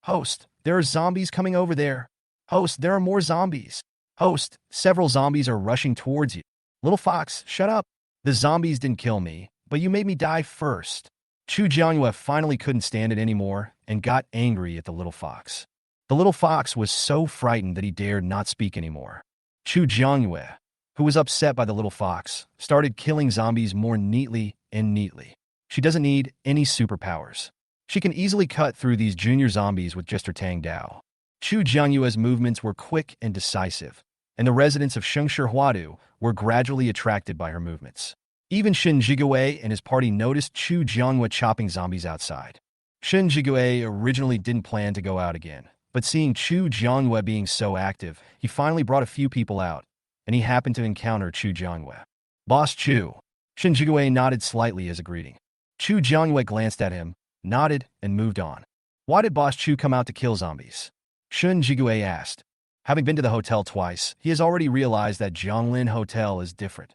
"Host, there are zombies coming over there. Host, there are more zombies. Host, several zombies are rushing towards you." "Little fox, shut up. The zombies didn't kill me, but you made me die first." Chu Jiangyue finally couldn't stand it anymore and got angry at the little fox. The little fox was so frightened that he dared not speak anymore. Chu Jiangyue, who was upset by the little fox, started killing zombies more neatly and neatly. She doesn't need any superpowers. She can easily cut through these junior zombies with just her Tang Dao. Chu Jiangyue's movements were quick and decisive, and the residents of Shengshihua were gradually attracted by her movements. Even Shen Jigue and his party noticed Chu Jiangyue chopping zombies outside. Shen Jigue originally didn't plan to go out again, but seeing Chu Jiangyue being so active, he finally brought a few people out, and he happened to encounter Chu Jiangyue. "Boss Chu." Shen Jigue nodded slightly as a greeting. Chu Jiangyue glanced at him, nodded, and moved on. "Why did Boss Chu come out to kill zombies?" Shen Jigue asked. Having been to the hotel twice, he has already realized that Zhonglin Hotel is different.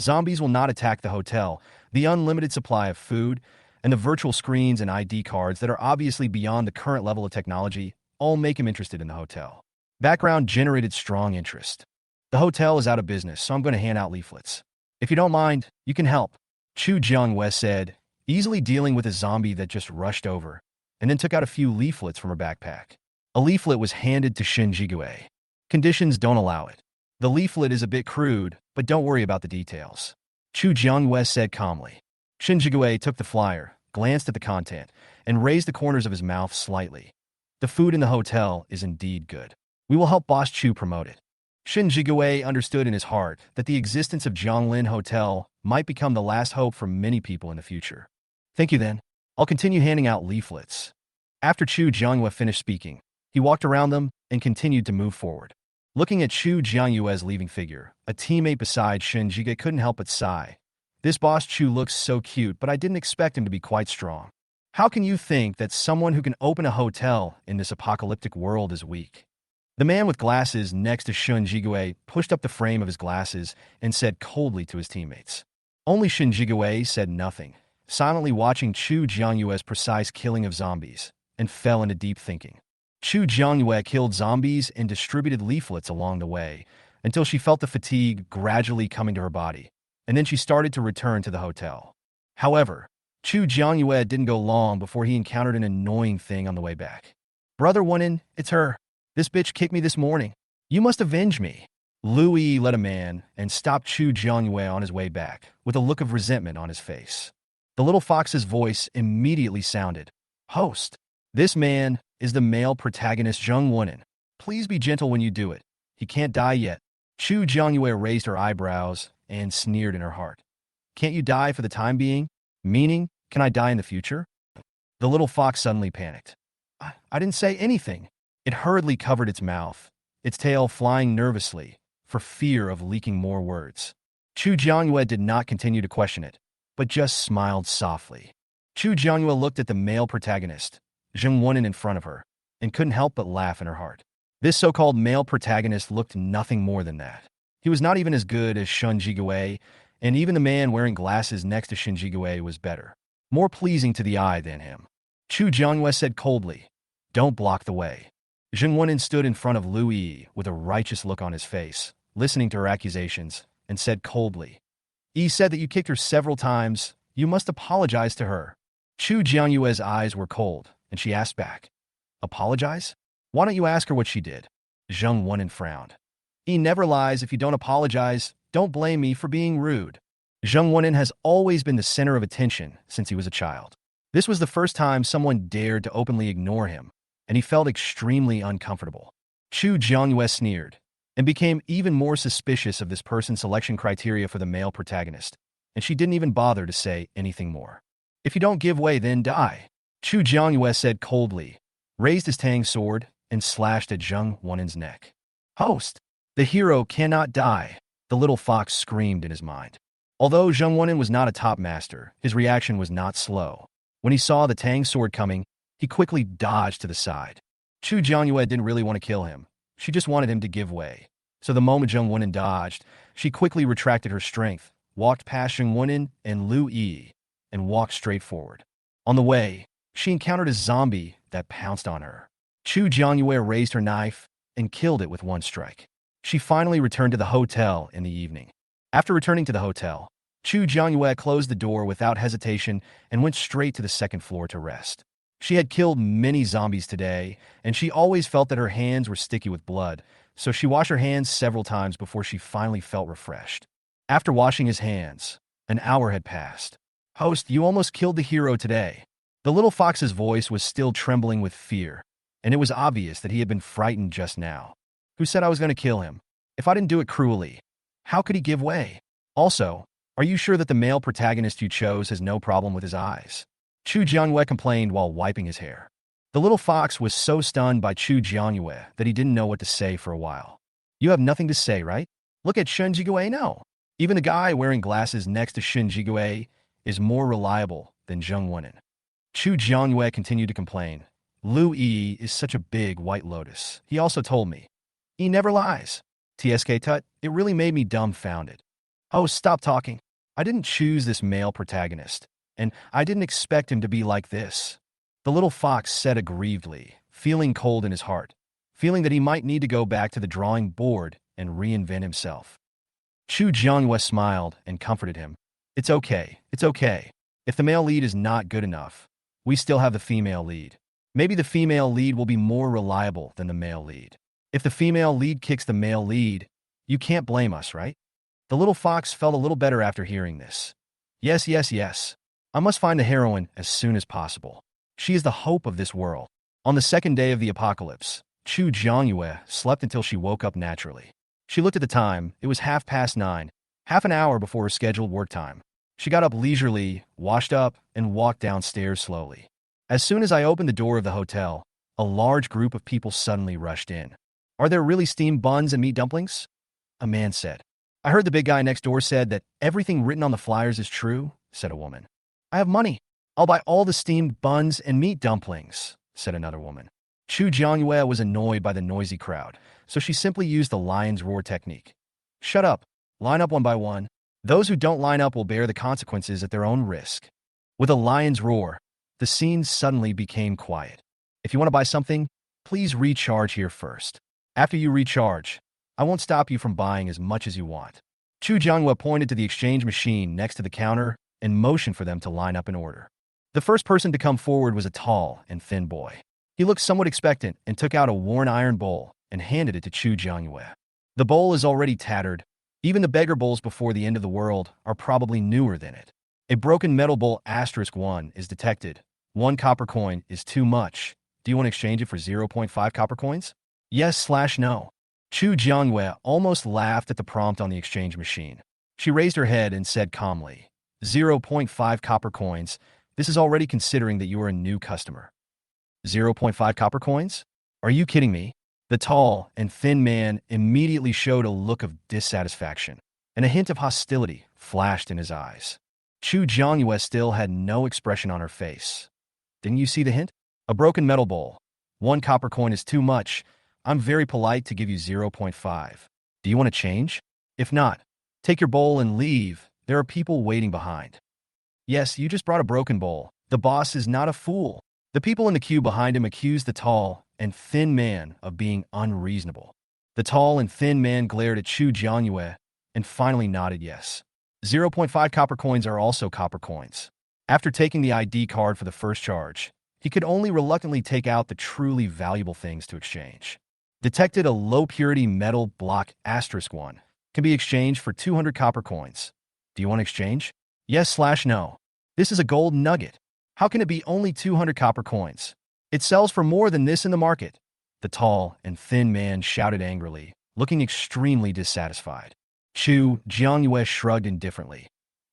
Zombies will not attack the hotel. The unlimited supply of food, and the virtual screens and ID cards that are obviously beyond the current level of technology all make him interested in the hotel. Background generated strong interest. "The hotel is out of business, so I'm going to hand out leaflets. If you don't mind, you can help," Chu Jiangyue said, easily dealing with a zombie that just rushed over, and then took out a few leaflets from her backpack. A leaflet was handed to Shen Jigue. "Conditions don't allow it. The leaflet is a bit crude, but don't worry about the details," Chu Jiangyue said calmly. Shen Jigue took the flyer, glanced at the content, and raised the corners of his mouth slightly. "The food in the hotel is indeed good. We will help Boss Chu promote it." Shen Jigue understood in his heart that the existence of Zhonglin Hotel might become the last hope for many people in the future. "Thank you then. I'll continue handing out leaflets." After Chu Jiangyue finished speaking, he walked around them and continued to move forward. Looking at Chu Jiangyue's leaving figure, a teammate beside Shen Jige couldn't help but sigh. "This Boss Chu looks so cute, but I didn't expect him to be quite strong. How can you think that someone who can open a hotel in this apocalyptic world is weak?" The man with glasses next to Shen Jigue pushed up the frame of his glasses and said coldly to his teammates. Only Shen Jigue said nothing, silently watching Chu Jiangyue's precise killing of zombies, and fell into deep thinking. Chu Jiangyue killed zombies and distributed leaflets along the way until she felt the fatigue gradually coming to her body, and then she started to return to the hotel. However, Chu Jiangyue didn't go long before he encountered an annoying thing on the way back. "Brother Wonin, it's her. This bitch kicked me this morning. You must avenge me." Lu Yi led a man and stopped Chu Jiangyue on his way back, with a look of resentment on his face. The little fox's voice immediately sounded, "Host, this man is the male protagonist Zheng Wunan. Please be gentle when you do it. He can't die yet." Chu Jiangyue raised her eyebrows and sneered in her heart. "Can't you die for the time being? Meaning, can I die in the future?" The little fox suddenly panicked. I didn't say anything." It hurriedly covered its mouth, its tail flying nervously, for fear of leaking more words. Chu Jiangyue did not continue to question it, but just smiled softly. Chu Jiangyue looked at the male protagonist, Zheng Wunan, in front of her, and couldn't help but laugh in her heart. This so-called male protagonist looked nothing more than that. He was not even as good as Shun Jigue, and even the man wearing glasses next to Shin Jigue was better, more pleasing to the eye than him. Chu Jiangyue said coldly, "Don't block the way." Zheng Wunan stood in front of Lu Yi with a righteous look on his face, listening to her accusations, and said coldly, "Yi said that you kicked her several times. You must apologize to her." Chu Jianyue's eyes were cold, and she asked back, "Apologize? Why don't you ask her what she did?" Zheng Wunan frowned. "Yi never lies. If you don't apologize, don't blame me for being rude." Zheng Wunan has always been the center of attention since he was a child. This was the first time someone dared to openly ignore him, and he felt extremely uncomfortable. Chu Jiangyue sneered, and became even more suspicious of this person's selection criteria for the male protagonist, and she didn't even bother to say anything more. "If you don't give way, then die," Chu Jiangyue said coldly, raised his tang sword, and slashed at Zheng Wunan's neck. "Host, the hero cannot die," the little fox screamed in his mind. Although Zheng Wunan was not a top master, his reaction was not slow. When he saw the tang sword coming, he quickly dodged to the side. Chu Jiangyue didn't really want to kill him. She just wanted him to give way. So the moment Zheng Wunan dodged, she quickly retracted her strength, walked past Zheng Wunan and Lu Yi, and walked straight forward. On the way, she encountered a zombie that pounced on her. Chu Jiangyue raised her knife and killed it with one strike. She finally returned to the hotel in the evening. After returning to the hotel, Chu Jiangyue closed the door without hesitation and went straight to the second floor to rest. She had killed many zombies today, and she always felt that her hands were sticky with blood, so she washed her hands several times before she finally felt refreshed. After washing his hands, an hour had passed. "Host, you almost killed the hero today." The little fox's voice was still trembling with fear, and it was obvious that he had been frightened just now. "Who said I was going to kill him? If I didn't do it cruelly, how could he give way? Also, are you sure that the male protagonist you chose has no problem with his eyes?" Chu Jiangyue complained while wiping his hair. The little fox was so stunned by Chu Jiangyue that he didn't know what to say for a while. "You have nothing to say, right? Look at Shin Jigue now. Even the guy wearing glasses next to Shin Jigue is more reliable than Zheng Wunan." Chu Jiangyue continued to complain. "Lu Yi is such a big white lotus. He also told me. He never lies. TSK Tut, it really made me dumbfounded. Oh, stop talking. I didn't choose this male protagonist, and I didn't expect him to be like this." The little fox said aggrievedly, feeling cold in his heart, feeling that he might need to go back to the drawing board and reinvent himself. Chu Jiangyue smiled and comforted him. It's okay. If the male lead is not good enough, we still have the female lead. Maybe the female lead will be more reliable than the male lead. If the female lead kicks the male lead, you can't blame us, right?" The little fox felt a little better after hearing this. Yes. I must find the heroine as soon as possible. She is the hope of this world." On the second day of the apocalypse, Chu Jiangyue slept until she woke up naturally. She looked at the time. It was 9:30, half an hour before her scheduled work time. She got up leisurely, washed up, and walked downstairs slowly. As soon as I opened the door of the hotel, a large group of people suddenly rushed in. "Are there really steamed buns and meat dumplings?" a man said. "I heard the big guy next door said that everything written on the flyers is true," said a woman. "I have money. I'll buy all the steamed buns and meat dumplings," said another woman. Chu Jiangyue was annoyed by the noisy crowd, so she simply used the lion's roar technique. "Shut up. Line up one by one. Those who don't line up will bear the consequences at their own risk." With a lion's roar, the scene suddenly became quiet. "If you want to buy something, Please recharge here first. After you recharge, I won't stop you from buying as much as you want. Chu Jianghua pointed to the exchange machine next to the counter and motioned for them to line up in order. The first person to come forward was a tall and thin boy. He looked somewhat expectant and took out a worn iron bowl and handed it to Chu Jianghua. The bowl is already tattered. Even the beggar bowls before the end of the world are probably newer than it. A broken metal bowl *1 is detected. 1 copper coin is too much. Do you want to exchange it for 0.5 copper coins? Yes/no. Chu Jianghua almost laughed at the prompt on the exchange machine. She raised her head and said calmly, 0.5 copper coins. This is already considering that you are a new customer. 0.5 copper coins? Are you kidding me? The tall and thin man immediately showed a look of dissatisfaction, and a hint of hostility flashed in his eyes. Chu Jianghua still had no expression on her face. Didn't you see the hint? A broken metal bowl. 1 copper coin is too much. I'm very polite to give you 0.5. Do you want to change? If not, take your bowl and leave. There are people waiting behind. Yes, you just brought a broken bowl. The boss is not a fool. The people in the queue behind him accused the tall and thin man of being unreasonable. The tall and thin man glared at Chu Jianghua and finally nodded yes. 0.5 copper coins are also copper coins. After taking the ID card for the first charge, he could only reluctantly take out the truly valuable things to exchange. Detected a low-purity metal block *1 can be exchanged for 200 copper coins. Do you want to exchange? Yes/no. This is a gold nugget. How can it be only 200 copper coins? It sells for more than this in the market. The tall and thin man shouted angrily, looking extremely dissatisfied. Chu Jianghua shrugged indifferently.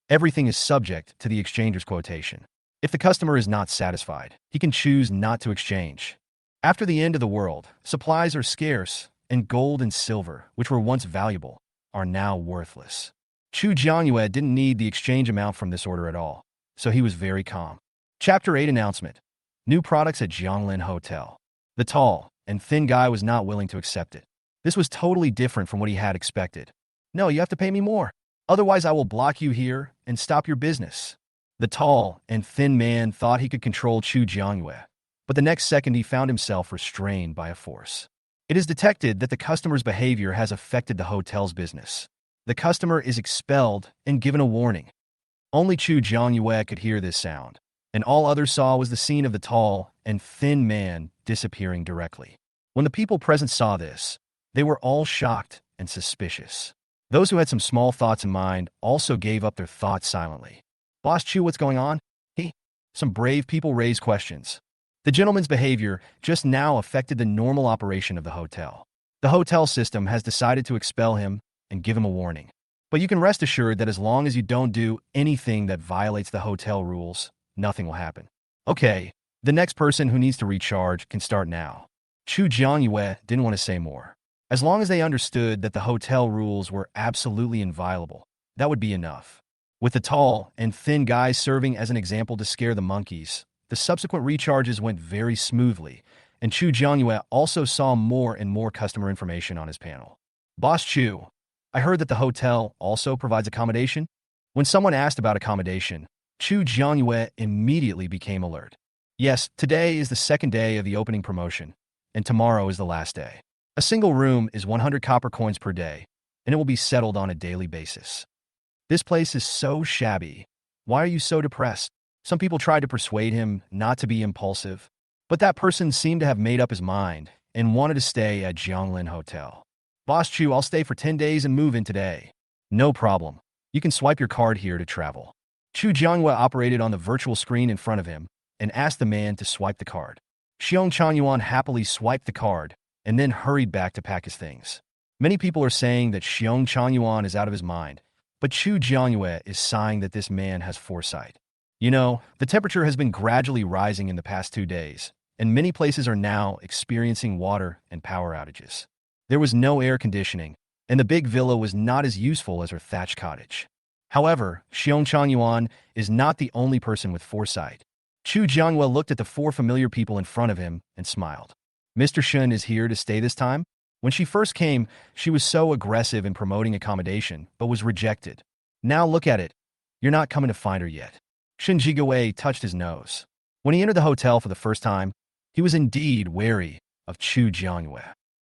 Everything is subject to the exchanger's quotation. If the customer is not satisfied, he can choose not to exchange. After the end of the world, supplies are scarce, and gold and silver, which were once valuable, are now worthless. Chu Jianghua didn't need the exchange amount from this order at all, so he was very calm. Chapter 8 Announcement. New products at Jianglin Hotel. The tall and thin guy was not willing to accept it. This was totally different from what he had expected. No, you have to pay me more. Otherwise, I will block you here and stop your business. The tall and thin man thought he could control Chu Jianghua, but the next second he found himself restrained by a force. It is detected that the customer's behavior has affected the hotel's business. The customer is expelled and given a warning. Only Chu Jianghua could hear this sound, and all others saw was the scene of the tall and thin man disappearing directly. When the people present saw this, they were all shocked and suspicious. Those who had some small thoughts in mind also gave up their thoughts silently. Boss Chu, what's going on? Some brave people raised questions. The gentleman's behavior just now affected the normal operation of the hotel. The hotel system has decided to expel him and give him a warning. But you can rest assured that as long as you don't do anything that violates the hotel rules, nothing will happen. Okay, the next person who needs to recharge can start now. Chu Jianghua didn't want to say more. As long as they understood that the hotel rules were absolutely inviolable, that would be enough. With the tall and thin guys serving as an example to scare the monkeys, the subsequent recharges went very smoothly, and Chu Jianghua also saw more and more customer information on his panel. Boss Chu, I heard that the hotel also provides accommodation. When someone asked about accommodation, Chu Jianghua immediately became alert. Yes, today is the second day of the opening promotion, and tomorrow is the last day. A single room is 100 copper coins per day, and it will be settled on a daily basis. This place is so shabby. Why are you so depressed? Some people tried to persuade him not to be impulsive, but that person seemed to have made up his mind and wanted to stay at Jianglin Hotel. Boss Chu, I'll stay for 10 days and move in today. No problem. You can swipe your card here to travel. Chu Jianghua operated on the virtual screen in front of him and asked the man to swipe the card. Xiong Changyuan happily swiped the card and then hurried back to pack his things. Many people are saying that Xiong Changyuan is out of his mind, but Chu Jianghua is sighing that this man has foresight. You know, the temperature has been gradually rising in the past 2 days, and many places are now experiencing water and power outages. There was no air conditioning, and the big villa was not as useful as her thatched cottage. However, Xiong Changyuan is not the only person with foresight. Chu Jianghua looked at the 4 familiar people in front of him and smiled. Mr. Shun is here to stay this time? When she first came, she was so aggressive in promoting accommodation, but was rejected. Now look at it. You're not coming to find her yet. Shin Jigawei touched his nose. When he entered the hotel for the first time, he was indeed wary of Chu Jiangyue.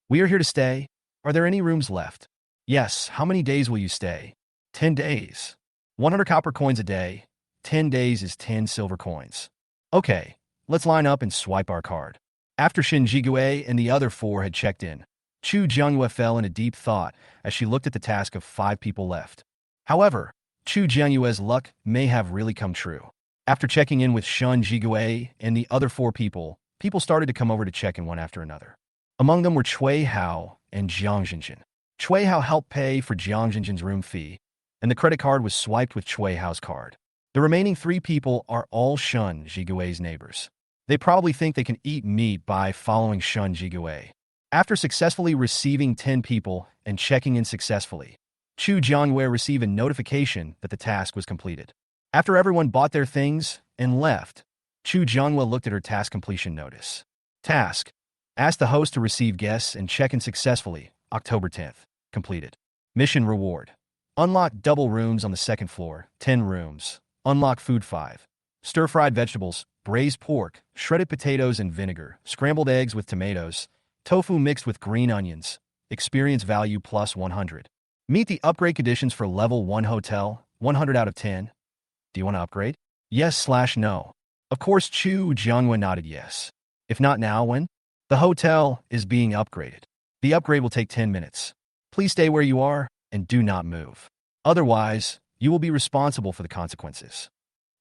We are here to stay. Are there any rooms left? Yes. How many days will you stay? 10 days. 100 copper coins a day. 10 days is 10 silver coins. Okay, let's line up and swipe our card. After Shin Jigue and the other 4 had checked in, Chu Jiangyue fell into deep thought as she looked at the task of 5 people left. However, Chu Jianyue's luck may have really come true. After checking in with Shun Jigue and the other 4 people, people started to come over to check in one after another. Among them were Cui Hao and Jiang Jinjin. Cui Hao helped pay for Jiang Jinjin's room fee, and the credit card was swiped with Cui Hao's card. The remaining 3 people are all Shun Jigue's neighbors. They probably think they can eat meat by following Shun Jigue. After successfully receiving 10 people and checking in successfully, Chu Jiangyue received a notification that the task was completed. After everyone bought their things and left, Chu Jiangyue looked at her task completion notice. Task: ask the host to receive guests and check in successfully, October 10th. Completed. Mission reward: unlock double rooms on the 2nd floor, 10 rooms. Unlock food 5. Stir-fried vegetables, braised pork, shredded potatoes and vinegar, scrambled eggs with tomatoes, tofu mixed with green onions. Experience value plus 100. Meet the upgrade conditions for level 1 hotel, 100 out of 10. Do you want to upgrade? Yes/no. Of course, Chu Jiangyue nodded yes. If not now, when? The hotel is being upgraded. The upgrade will take 10 minutes. Please stay where you are and do not move. Otherwise, you will be responsible for the consequences.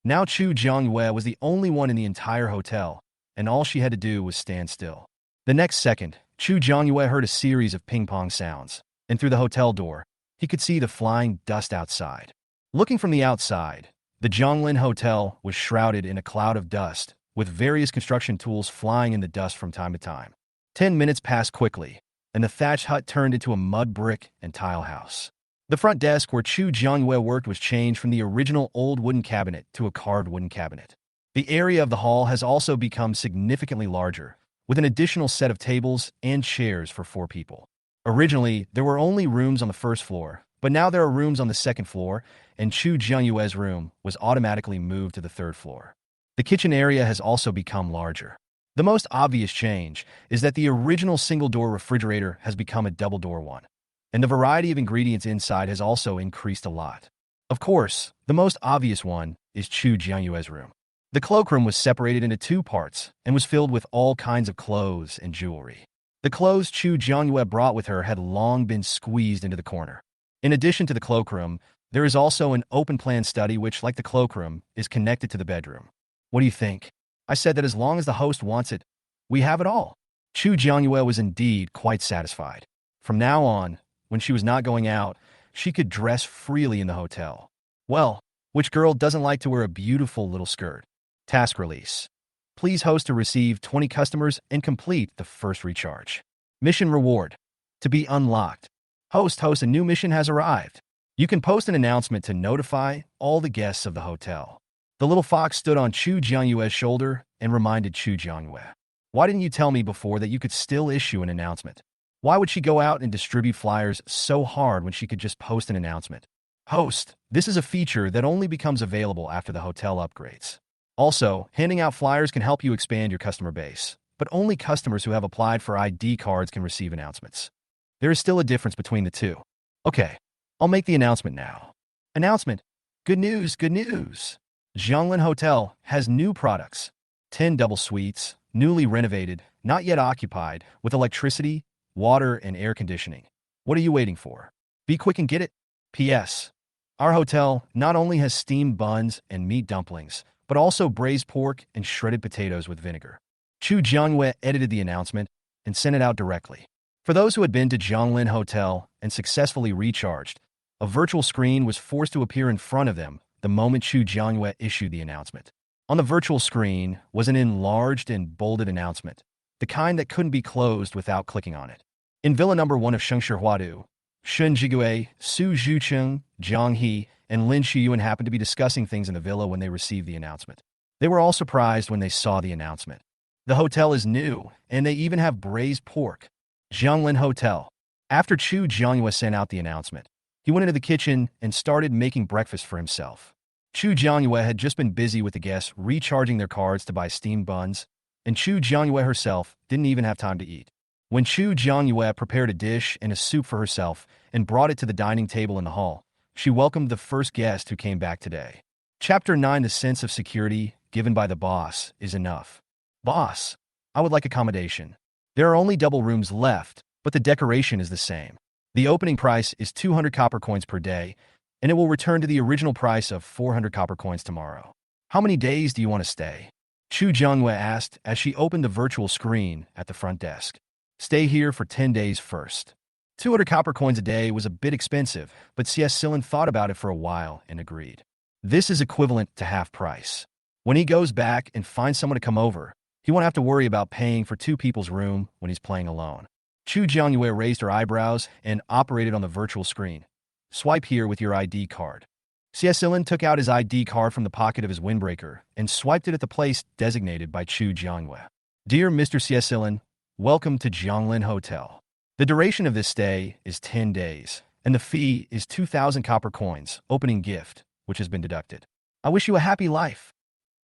Now Chu Jiangyue was the only one in the entire hotel, and all she had to do was stand still. The next second, Chu Jiangyue heard a series of ping-pong sounds, and through the hotel door, he could see the flying dust outside. Looking from the outside, the Zhonglin Hotel was shrouded in a cloud of dust, with various construction tools flying in the dust from time to time. 10 minutes passed quickly, and the thatched hut turned into a mud brick and tile house. The front desk where Chu Jiangyue worked was changed from the original old wooden cabinet to a carved wooden cabinet. The area of the hall has also become significantly larger, with an additional set of tables and chairs for 4 people. Originally, there were only rooms on the 1st floor, but now there are rooms on the 2nd floor, and Chu Jianyue's room was automatically moved to the 3rd floor. The kitchen area has also become larger. The most obvious change is that the original single-door refrigerator has become a double-door one, and the variety of ingredients inside has also increased a lot. Of course, the most obvious one is Chu Jianyue's room. The cloakroom was separated into 2 parts and was filled with all kinds of clothes and jewelry. The clothes Chu Jiangyue brought with her had long been squeezed into the corner. In addition to the cloakroom, there is also an open-plan study which, like the cloakroom, is connected to the bedroom. What do you think? I said that as long as the host wants it, we have it all. Chu Jiangyue was indeed quite satisfied. From now on, when she was not going out, she could dress freely in the hotel. Well, which girl doesn't like to wear a beautiful little skirt? Task release. Please host to receive 20 customers and complete the first recharge. Mission reward: to be unlocked. Host, a new mission has arrived. You can post an announcement to notify all the guests of the hotel. The little fox stood on Chu Jianyue's shoulder and reminded Chu Jiangyue. Why didn't you tell me before that you could still issue an announcement? Why would she go out and distribute flyers so hard when she could just post an announcement? Host, this is a feature that only becomes available after the hotel upgrades. Also, handing out flyers can help you expand your customer base, but only customers who have applied for ID cards can receive announcements. There is still a difference between the two. Okay, I'll make the announcement now. Announcement: good news, good news. Zhonglin Hotel has new products. 10 double suites, newly renovated, not yet occupied, with electricity, water, and air conditioning. What are you waiting for? Be quick and get it. P.S. Our hotel not only has steamed buns and meat dumplings, but also braised pork and shredded potatoes with vinegar. Chu Jiangyue edited the announcement and sent it out directly. For those who had been to Zhonglin Hotel and successfully recharged, a virtual screen was forced to appear in front of them the moment Chu Jiangyue issued the announcement. On the virtual screen was an enlarged and bolded announcement, the kind that couldn't be closed without clicking on it. In Villa Number 1 of Shengshihuadu, Shun Jigue, Su Zhucheng, Zhang He, and Lin Shiyuan happened to be discussing things in the villa when they received the announcement. They were all surprised when they saw the announcement. The hotel is new, and they even have braised pork. Zhonglin Hotel. After Chu Jiangyue sent out the announcement, he went into the kitchen and started making breakfast for himself. Chu Jiangyue had just been busy with the guests recharging their cards to buy steamed buns, and Chu Jiangyue herself didn't even have time to eat. When Chu Jiangyue prepared a dish and a soup for herself and brought it to the dining table in the hall, she welcomed the first guest who came back today. Chapter 9. The sense of security given by the boss is enough. Boss, I would like accommodation. There are only double rooms left, but the decoration is the same. The opening price is 200 copper coins per day, and it will return to the original price of 400 copper coins tomorrow. How many days do you want to stay? Chu Jiangyue asked as she opened the virtual screen at the front desk. Stay here for 10 days first. 200 copper coins a day was a bit expensive, but CS Silin thought about it for a while and agreed. This is equivalent to half price. When he goes back and finds someone to come over, he won't have to worry about paying for two people's room when he's playing alone. Chu Jiangyue raised her eyebrows and operated on the virtual screen. Swipe here with your ID card. CS Silin took out his ID card from the pocket of his windbreaker and swiped it at the place designated by Chu Jiangyue. Dear Mr. CS Silin, welcome to Jianglin Hotel. The duration of this stay is 10 days, and the fee is 2,000 copper coins, opening gift, which has been deducted. I wish you a happy life.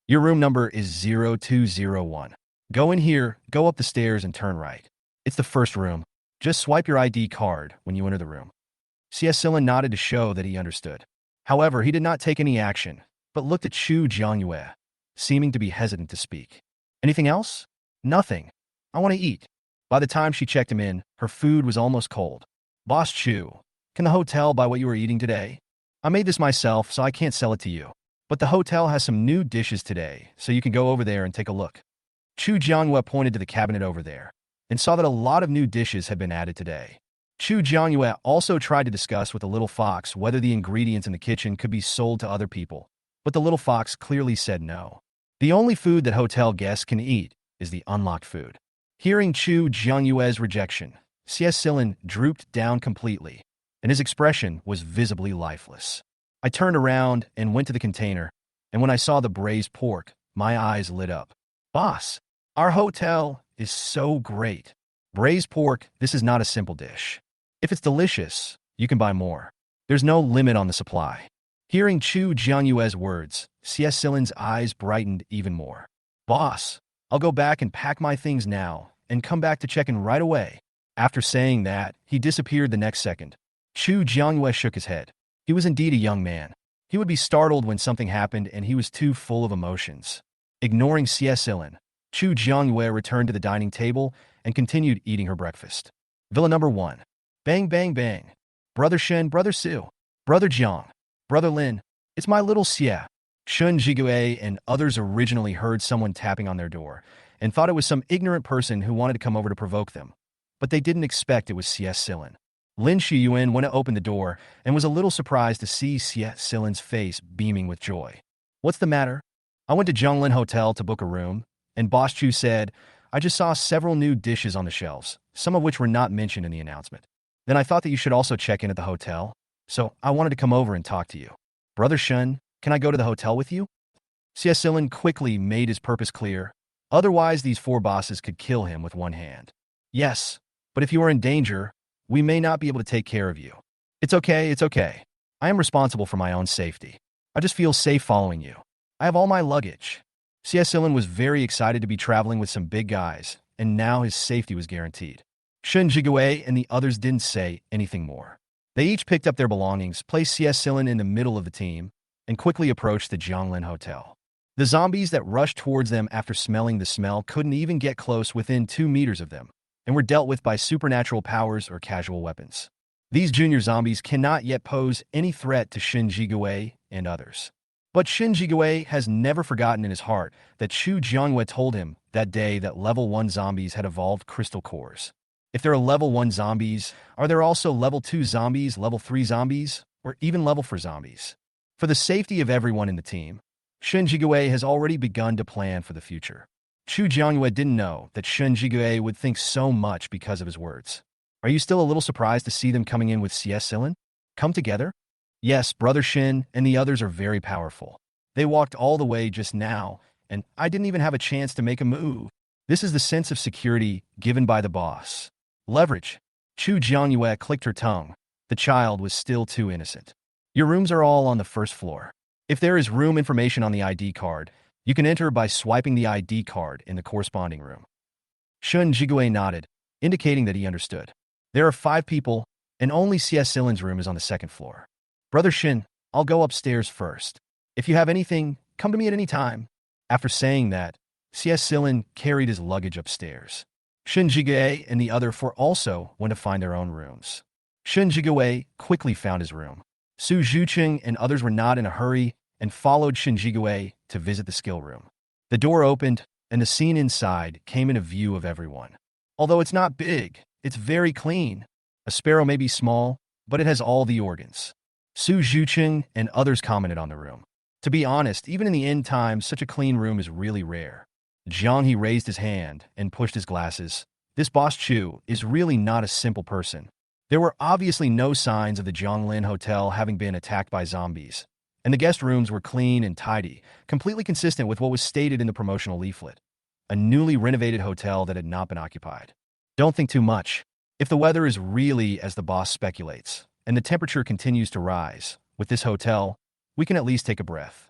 Your room number is 0201. Go in here, go up the stairs, and turn right. It's the first room. Just swipe your ID card when you enter the room. CS Silin nodded to show that he understood. However, he did not take any action, but looked at Chu Jiangyue, seeming to be hesitant to speak. Anything else? Nothing. I want to eat. By the time she checked him in, her food was almost cold. Boss Chu, can the hotel buy what you are eating today? I made this myself, so I can't sell it to you. But the hotel has some new dishes today, so you can go over there and take a look. Chu Jiangyue pointed to the cabinet over there and saw that a lot of new dishes had been added today. Chu Jiangyue also tried to discuss with the little fox whether the ingredients in the kitchen could be sold to other people, but the little fox clearly said no. The only food that hotel guests can eat is the unlocked food. Hearing Chu Jiangyue's rejection, CS Silin drooped down completely, and his expression was visibly lifeless. I turned around and went to the container, and when I saw the braised pork, my eyes lit up. Boss, our hotel is so great. Braised pork, this is not a simple dish. If it's delicious, you can buy more. There's no limit on the supply. Hearing Chu Jiangyue's words, CS Silin's eyes brightened even more. Boss, I'll go back and pack my things now and come back to check in right away. After saying that, he disappeared the next second. Chu Jiangyue shook his head. He was indeed a young man. He would be startled when something happened and he was too full of emotions. Ignoring CS Silin, Chu Jiangyue returned to the dining table and continued eating her breakfast. Villa number 1. Bang, bang, bang. Brother Shen, Brother Su, Brother Jiang, Brother Lin, it's my little Xie. Shun Jigue and others originally heard someone tapping on their door and thought it was some ignorant person who wanted to come over to provoke them, but they didn't expect it was CS Silin. Lin Shiyuan went to open the door and was a little surprised to see CS Silin's face beaming with joy. What's the matter? I went to Zhonglin Hotel to book a room, and Boss Chu said, I just saw several new dishes on the shelves, some of which were not mentioned in the announcement. Then I thought that you should also check in at the hotel, so I wanted to come over and talk to you. Brother Shun, can I go to the hotel with you? CS Silin quickly made his purpose clear. Otherwise, these 4 bosses could kill him with one hand. Yes, but if you are in danger, we may not be able to take care of you. It's okay, it's okay. I am responsible for my own safety. I just feel safe following you. I have all my luggage. CS Silin was very excited to be traveling with some big guys, and now his safety was guaranteed. Shun Jigue and the others didn't say anything more. They each picked up their belongings, placed CS Silin in the middle of the team, and quickly approached the Zhonglin Hotel. The zombies that rushed towards them after smelling the smell couldn't even get close within 2 meters of them, and were dealt with by supernatural powers or casual weapons. These junior zombies cannot yet pose any threat to Shin Jigue and others. But Shin Jigue has never forgotten in his heart that Chu Jiangyue told him that day that level 1 zombies had evolved crystal cores. If there are level 1 zombies, are there also level 2 zombies, level 3 zombies, or even level 4 zombies? For the safety of everyone in the team, Shin Jigue has already begun to plan for the future. Chu Jiangyue didn't know that Shin Jigue would think so much because of his words. Are you still a little surprised to see them coming in with CS Silin? Come together? Yes, Brother Shin and the others are very powerful. They walked all the way just now, and I didn't even have a chance to make a move. This is the sense of security given by the boss. Leverage. Chu Jiangyue clicked her tongue. The child was still too innocent. Your rooms are all on the first floor. If there is room information on the ID card, You can enter by swiping the ID card in the corresponding room. Shun Jigue nodded, indicating that he understood. There are 5 people, and only CS Silin's room is on the 2nd floor. Brother Shin, I'll go upstairs first. If you have anything, come to me at any time. After saying that, CS Silin carried his luggage upstairs. Shun Jigue and the other 4 also went to find their own rooms. Shun Jigue quickly found his room. Su Zhuqing and others were not in a hurry and followed Shun Jigue to visit the skill room. The door opened, and the scene inside came into view of everyone. Although it's not big, it's very clean. A sparrow may be small, but it has all the organs. Su Zhuqing and others commented on the room. To be honest, even in the end times, such a clean room is really rare. Jiang He raised his hand and pushed his glasses. This boss Chu is really not a simple person. There were obviously no signs of the Zhonglin Hotel having been attacked by zombies, and the guest rooms were clean and tidy, completely consistent with what was stated in the promotional leaflet. A newly renovated hotel that had not been occupied. Don't think too much. If the weather is really as the boss speculates, and the temperature continues to rise, with this hotel, we can at least take a breath.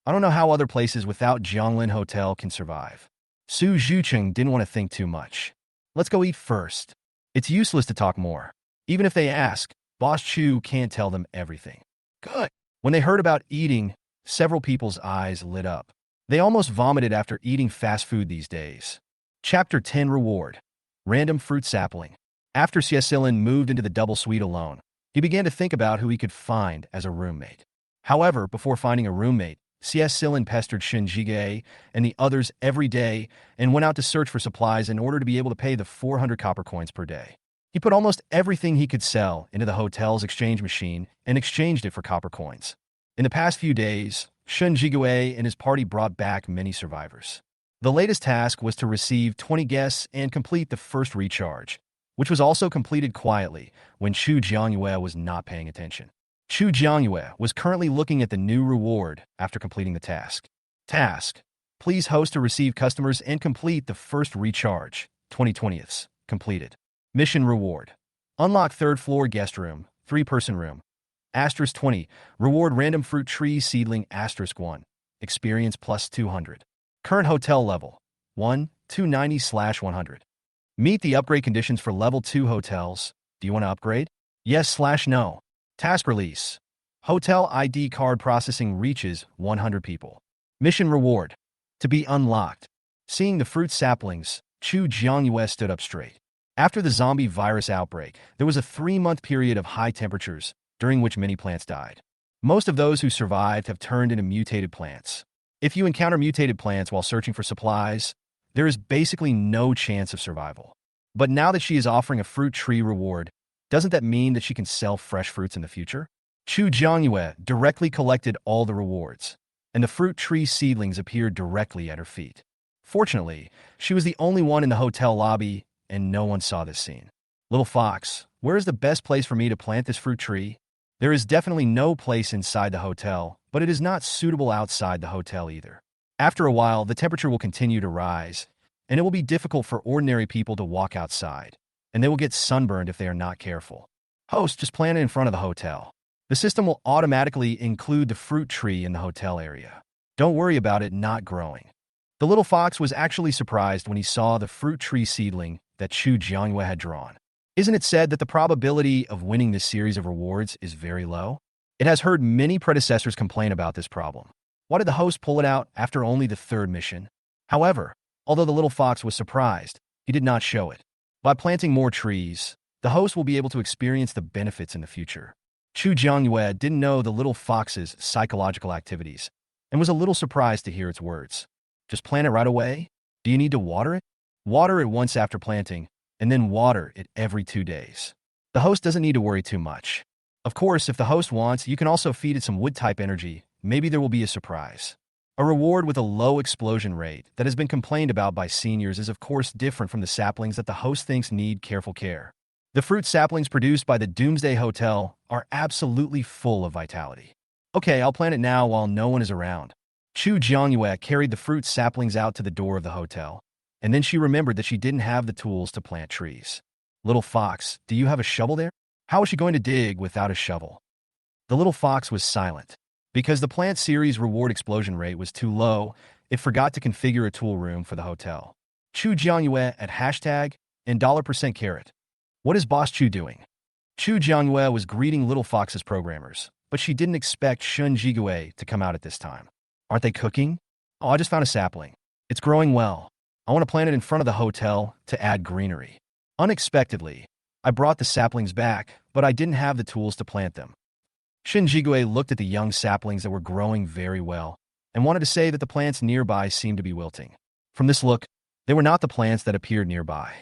I don't know how other places without Zhonglin Hotel can survive. Su Zhuqing didn't want to think too much. Let's go eat first. It's useless to talk more. Even if they ask, Boss Chu can't tell them everything. Good. When they heard about eating, several people's eyes lit up. They almost vomited after eating fast food these days. Chapter 10 Reward. Random Fruit Sapling. After Xiesilin moved into the double suite alone, he began to think about who he could find as a roommate. However, before finding a roommate, Xiesilin pestered Shin Jige and the others every day and went out to search for supplies in order to be able to pay the 400 copper coins per day. He put almost everything he could sell into the hotel's exchange machine and exchanged it for copper coins. In the past few days, Shun Jigue and his party brought back many survivors. The latest task was to receive 20 guests and complete the first recharge, which was also completed quietly when Chu Jiangyue was not paying attention. Chu Jiangyue was currently looking at the new reward after completing the task. Task: please host to receive customers and complete the first recharge, 20/20ths, completed. Mission reward: unlock 3rd floor guest room, 3-person room. Asterisk 20, reward random fruit tree seedling asterisk 1, experience plus 200. Current hotel level, 1, 290/100. Meet the upgrade conditions for level 2 hotels. Do you want to upgrade? Yes/no. Task release: hotel ID card processing reaches 100 people. Mission reward: to be unlocked. Seeing the fruit saplings, Chu Jiangyue stood up straight. After the zombie virus outbreak, there was a 3-month period of high temperatures, during which many plants died. Most of those who survived have turned into mutated plants. If you encounter mutated plants while searching for supplies, there is basically no chance of survival. But now that she is offering a fruit tree reward, doesn't that mean that she can sell fresh fruits in the future? Chu Jiangyue directly collected all the rewards, and the fruit tree seedlings appeared directly at her feet. Fortunately, she was the only one in the hotel lobby, and no one saw this scene. Little Fox, where is the best place for me to plant this fruit tree? There is definitely no place inside the hotel, but it is not suitable outside the hotel either. After a while, the temperature will continue to rise, and it will be difficult for ordinary people to walk outside, and they will get sunburned if they are not careful. Host, just plant it in front of the hotel. The system will automatically include the fruit tree in the hotel area. Don't worry about it not growing. The little fox was actually surprised when he saw the fruit tree seedling that Chu Jiangyue had drawn. Isn't it said that the probability of winning this series of rewards is very low? It has heard many predecessors complain about this problem. Why did the host pull it out after only the 3rd mission? However, although the little fox was surprised, he did not show it. By planting more trees, the host will be able to experience the benefits in the future. Chu Jiangyue didn't know the little fox's psychological activities and was a little surprised to hear its words. Just plant it right away? Do you need to water it? Water it once after planting, and then water it every 2 days. The host doesn't need to worry too much. Of course, if the host wants, you can also feed it some wood-type energy. Maybe there will be a surprise. A reward with a low explosion rate that has been complained about by seniors is of course different from the saplings that the host thinks need careful care. The fruit saplings produced by the Doomsday Hotel are absolutely full of vitality. Okay, I'll plant it now while no one is around. Chu Jiangyue carried the fruit saplings out to the door of the hotel, and then she remembered that she didn't have the tools to plant trees. Little fox, do you have a shovel there? How is she going to dig without a shovel? The little fox was silent. Because the plant series reward explosion rate was too low, It forgot to configure a tool room for the hotel. Chu Jiangyue at hashtag and $%carrot. What is Boss Chu doing? Chu Jiangyue was greeting Little Fox's programmers, but she didn't expect Shun Jigue to come out at this time. Aren't they cooking? Oh, I just found a sapling. It's growing well. I want to plant it in front of the hotel to add greenery. Unexpectedly, I brought the saplings back, but I didn't have the tools to plant them. Shun Jigue looked at the young saplings that were growing very well and wanted to say that the plants nearby seemed to be wilting. From this look, they were not the plants that appeared nearby.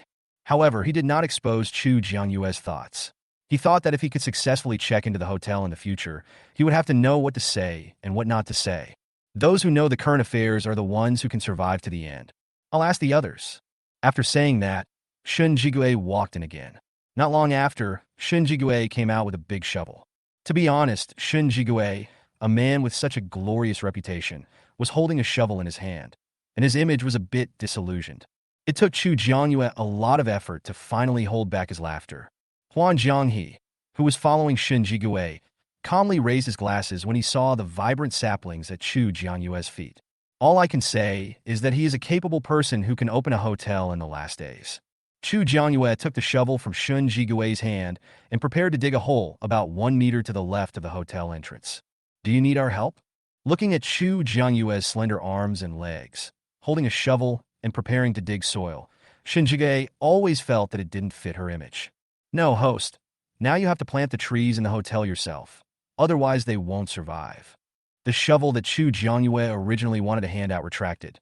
However, he did not expose Chu Jianyue's thoughts. He thought that if he could successfully check into the hotel in the future, he would have to know what to say and what not to say. Those who know the current affairs are the ones who can survive to the end. I'll ask the others. After saying that, Shun Jigue walked in again. Not long after, Shun Jigue came out with a big shovel. To be honest, Shun Jigue, a man with such a glorious reputation, was holding a shovel in his hand, and his image was a bit disillusioned. It took Chu Jiangyue a lot of effort to finally hold back his laughter. Huan Jianghe, who was following Shun Jigue, calmly raised his glasses when he saw the vibrant saplings at Chu Jianyue's feet. All I can say is that he is a capable person who can open a hotel in the last days. Chu Jianyue took the shovel from Shun Jigue's hand and prepared to dig a hole about 1 meter to the left of the hotel entrance. Do you need our help? Looking at Chu Jianyue's slender arms and legs, holding a shovel and preparing to dig soil, Shun Jigue always felt that it didn't fit her image. No, host. Now you have to plant the trees in the hotel yourself. Otherwise, they won't survive. The shovel that Chu Jianyue originally wanted to hand out retracted.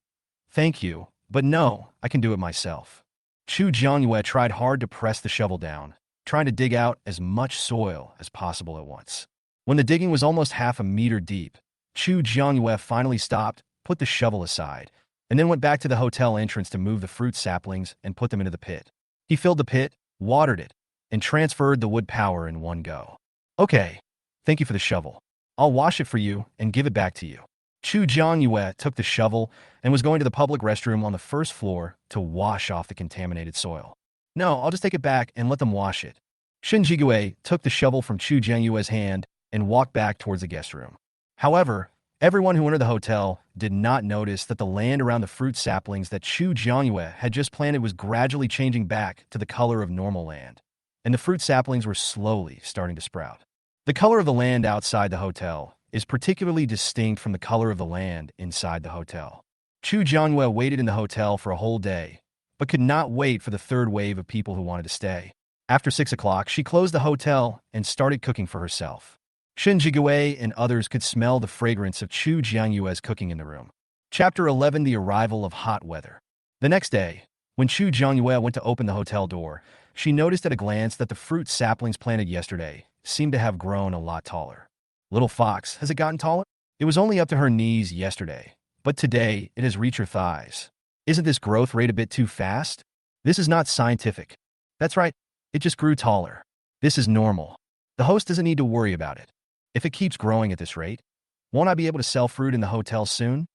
Thank you, but no, I can do it myself. Chu Jianyue tried hard to press the shovel down, trying to dig out as much soil as possible at once. When the digging was almost half a meter deep, Chu Jianyue finally stopped, put the shovel aside, and then went back to the hotel entrance to move the fruit saplings and put them into the pit. He filled the pit, watered it, and transferred the wood power in one go. Okay, thank you for the shovel. I'll wash it for you and give it back to you. Chu Jianyue took the shovel and was going to the public restroom on the first floor to wash off the contaminated soil. No, I'll just take it back and let them wash it. Shun Jigue took the shovel from Chu Jianyue's hand and walked back towards the guest room. However, everyone who entered the hotel did not notice that the land around the fruit saplings that Chu Jianyue had just planted was gradually changing back to the color of normal land, and the fruit saplings were slowly starting to sprout. The color of the land outside the hotel is particularly distinct from the color of the land inside the hotel. Chu Jianyue waited in the hotel for a whole day, but could not wait for the third wave of people who wanted to stay. After 6 o'clock, she closed the hotel and started cooking for herself. Shun Jigue and others could smell the fragrance of Chu Jianyue's cooking in the room. Chapter 11: The Arrival of Hot Weather. The next day, when Chu Jianyue went to open the hotel door, she noticed at a glance that the fruit saplings planted yesterday seemed to have grown a lot taller. Little Fox, has it gotten taller? It was only up to her knees yesterday, but today it has reached her thighs. Isn't this growth rate a bit too fast? This is not scientific. That's right, it just grew taller. This is normal. The host doesn't need to worry about it. If it keeps growing at this rate, won't I be able to sell fruit in the hotel soon?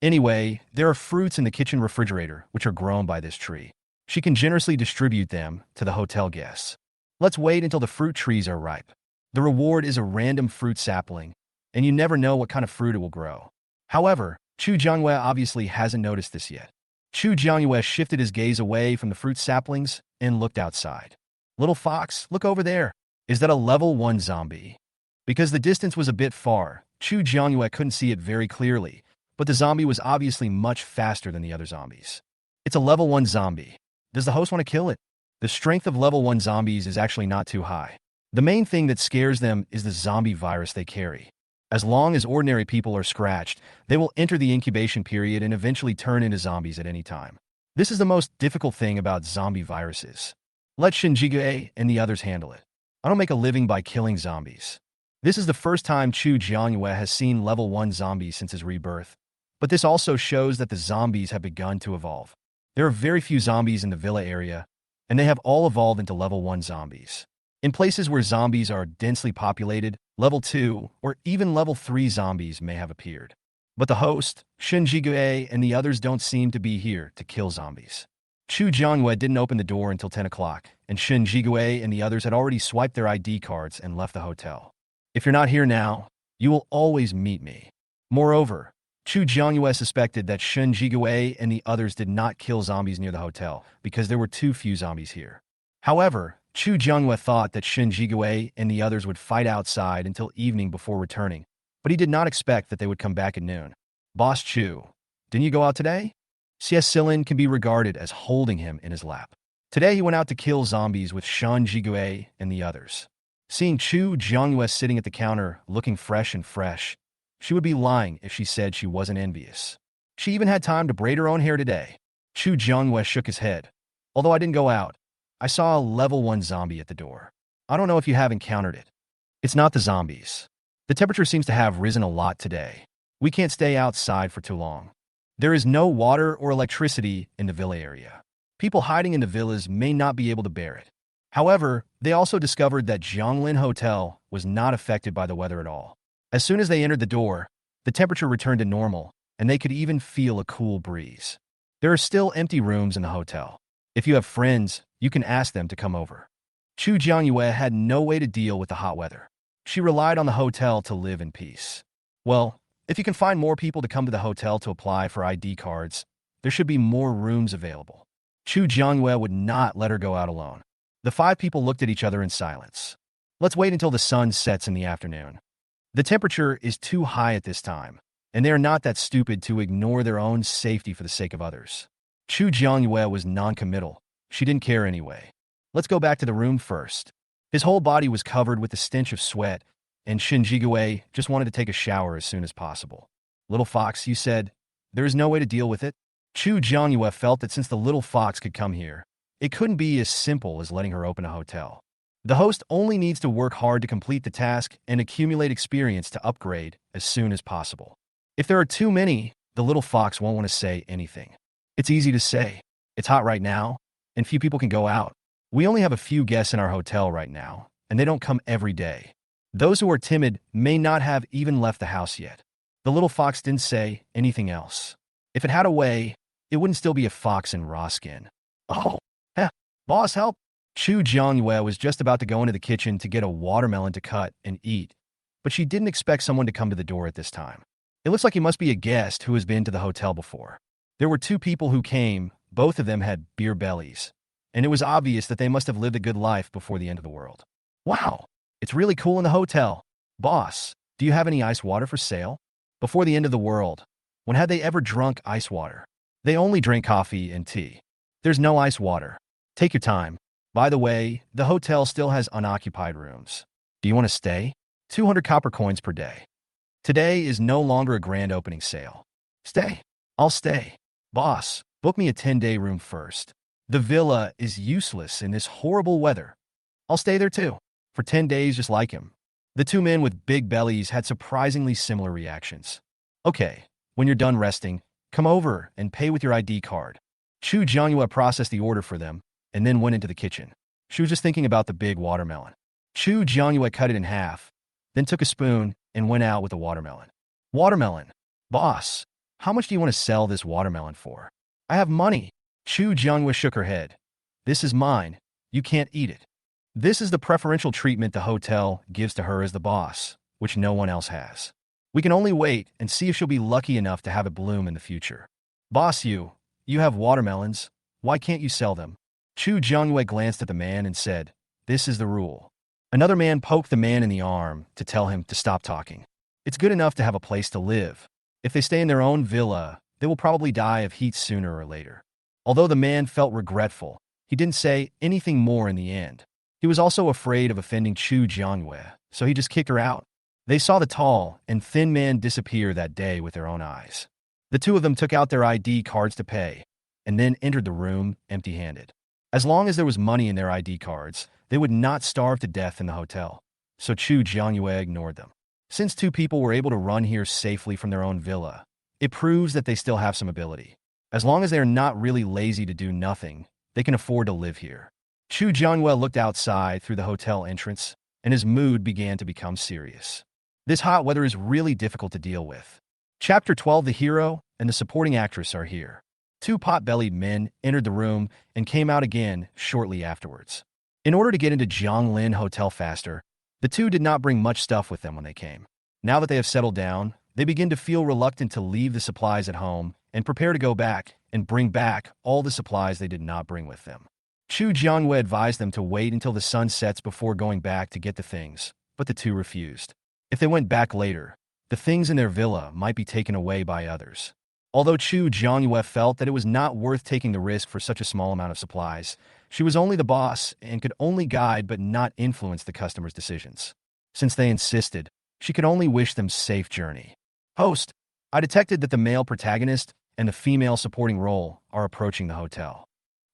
Anyway, there are fruits in the kitchen refrigerator which are grown by this tree. She can generously distribute them to the hotel guests. Let's wait until the fruit trees are ripe. The reward is a random fruit sapling, and you never know what kind of fruit it will grow. However, Chu Jianyue obviously hasn't noticed this yet. Chu Jianyue shifted his gaze away from the fruit saplings and looked outside. Little Fox, look over there. Is that a level 1 zombie? Because the distance was a bit far, Chu Jianyue couldn't see it very clearly, but the zombie was obviously much faster than the other zombies. It's a level 1 zombie. Does the host want to kill it? The strength of level 1 zombies is actually not too high. The main thing that scares them is the zombie virus they carry. As long as ordinary people are scratched, they will enter the incubation period and eventually turn into zombies at any time. This is the most difficult thing about zombie viruses. Let Shun Jigue and the others handle it. I don't make a living by killing zombies. This is the first time Chu Jianyue has seen level 1 zombies since his rebirth, but this also shows that the zombies have begun to evolve. There are very few zombies in the villa area, and they have all evolved into level 1 zombies. In places where zombies are densely populated, level 2 or even level 3 zombies may have appeared. But the host, Shun Jigue, and the others don't seem to be here to kill zombies. Chu Jianyue didn't open the door until 10 o'clock, and Shun Jigue and the others had already swiped their ID cards and left the hotel. If you're not here now, you will always meet me. Moreover, Chu Jiangyue suspected that Shun Jigue and the others did not kill zombies near the hotel because there were too few zombies here. However, Chu Jiangyue thought that Shun Jigue and the others would fight outside until evening before returning, but he did not expect that they would come back at noon. Boss Chu, didn't you go out today? Xie Silin can be regarded as holding him in his lap. Today he went out to kill zombies with Shun Jigue and the others. Seeing Chu Jiangyue sitting at the counter looking fresh, she would be lying if she said she wasn't envious. She even had time to braid her own hair today. Chu Jiangyue shook his head. Although I didn't go out, I saw a level 1 zombie at the door. I don't know if you have encountered it. It's not the zombies. The temperature seems to have risen a lot today. We can't stay outside for too long. There is no water or electricity in the villa area. People hiding in the villas may not be able to bear it. However, they also discovered that Zhonglin Hotel was not affected by the weather at all. As soon as they entered the door, the temperature returned to normal, and they could even feel a cool breeze. There are still empty rooms in the hotel. If you have friends, you can ask them to come over. Chu Jiangyue had no way to deal with the hot weather. She relied on the hotel to live in peace. Well, if you can find more people to come to the hotel to apply for ID cards, there should be more rooms available. Chu Jiangyue would not let her go out alone. The 5 people looked at each other in silence. Let's wait until the sun sets in the afternoon. The temperature is too high at this time, and they are not that stupid to ignore their own safety for the sake of others. Chu Jiangyue was non-committal. She didn't care anyway. Let's go back to the room first. His whole body was covered with the stench of sweat, and Shin Jigue just wanted to take a shower as soon as possible. Little fox, you said, there is no way to deal with it? Chu Jiangyue felt that since the little fox could come here, it couldn't be as simple as letting her open a hotel. The host only needs to work hard to complete the task and accumulate experience to upgrade as soon as possible. If there are too many, the little fox won't want to say anything. It's easy to say. It's hot right now, and few people can go out. We only have a few guests in our hotel right now, and they don't come every day. Those who are timid may not have even left the house yet. The little fox didn't say anything else. If it had a way, it wouldn't still be a fox in raw skin. Oh, boss, help! Chu Jiangyue was just about to go into the kitchen to get a watermelon to cut and eat, but she didn't expect someone to come to the door at this time. It looks like he must be a guest who has been to the hotel before. There were 2 people who came, both of them had beer bellies, and it was obvious that they must have lived a good life before the end of the world. Wow, it's really cool in the hotel. Boss, do you have any ice water for sale? Before the end of the world, when had they ever drunk ice water? They only drink coffee and tea. There's no ice water. Take your time. By the way, the hotel still has unoccupied rooms. Do you want to stay? 200 copper coins per day. Today is no longer a grand opening sale. Stay. I'll stay. Boss, book me a 10-day room first. The villa is useless in this horrible weather. I'll stay there too. For 10 days just like him. The 2 men with big bellies had surprisingly similar reactions. Okay, when you're done resting, come over and pay with your ID card. Chu Jiangyue processed the order for them, and then went into the kitchen. She was just thinking about the big watermelon. Chu Jiangyue cut it in half, then took a spoon and went out with the watermelon. Watermelon. Boss, how much do you want to sell this watermelon for? I have money. Chu Jiangyue shook her head. This is mine. You can't eat it. This is the preferential treatment the hotel gives to her as the boss, which no one else has. We can only wait and see if she'll be lucky enough to have it bloom in the future. Boss, you have watermelons. Why can't you sell them? Chu Jiangyue glanced at the man and said, this is the rule. Another man poked the man in the arm to tell him to stop talking. It's good enough to have a place to live. If they stay in their own villa, they will probably die of heat sooner or later. Although the man felt regretful, he didn't say anything more in the end. He was also afraid of offending Chu Jiangyue, so he just kicked her out. They saw the tall and thin man disappear that day with their own eyes. The 2 of them took out their ID cards to pay, and then entered the room empty-handed. As long as there was money in their ID cards, they would not starve to death in the hotel, so Chu Jiangyue ignored them. Since 2 people were able to run here safely from their own villa, it proves that they still have some ability. As long as they are not really lazy to do nothing, they can afford to live here. Chu Jiangyue looked outside through the hotel entrance, and his mood began to become serious. This hot weather is really difficult to deal with. Chapter 12, the hero and the supporting actress are here. 2 pot-bellied men entered the room and came out again shortly afterwards. In order to get into Zhonglin Hotel faster, the 2 did not bring much stuff with them when they came. Now that they have settled down, They begin to feel reluctant to leave the supplies at home and prepare to go back and bring back all the supplies they did not bring with them. Chu Jiangyue advised them to wait until the sun sets before going back to get the things, but the two refused. If they went back later, the things in their villa might be taken away by others. Although Chu Jiangyue felt that it was not worth taking the risk for such a small amount of supplies, she was only the boss and could only guide but not influence the customers' decisions. Since they insisted, she could only wish them safe journey. Host, I detected that the male protagonist and the female supporting role are approaching the hotel.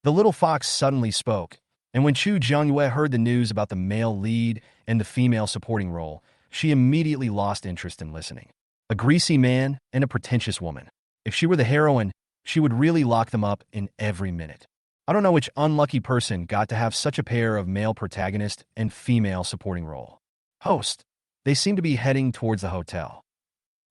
The little fox suddenly spoke, and when Chu Jiangyue heard the news about the male lead and the female supporting role, she immediately lost interest in listening. A greasy man and a pretentious woman. If she were the heroine, she would really lock them up in every minute. I don't know which unlucky person got to have such a pair of male protagonist and female supporting role. Host, they seem to be heading towards the hotel.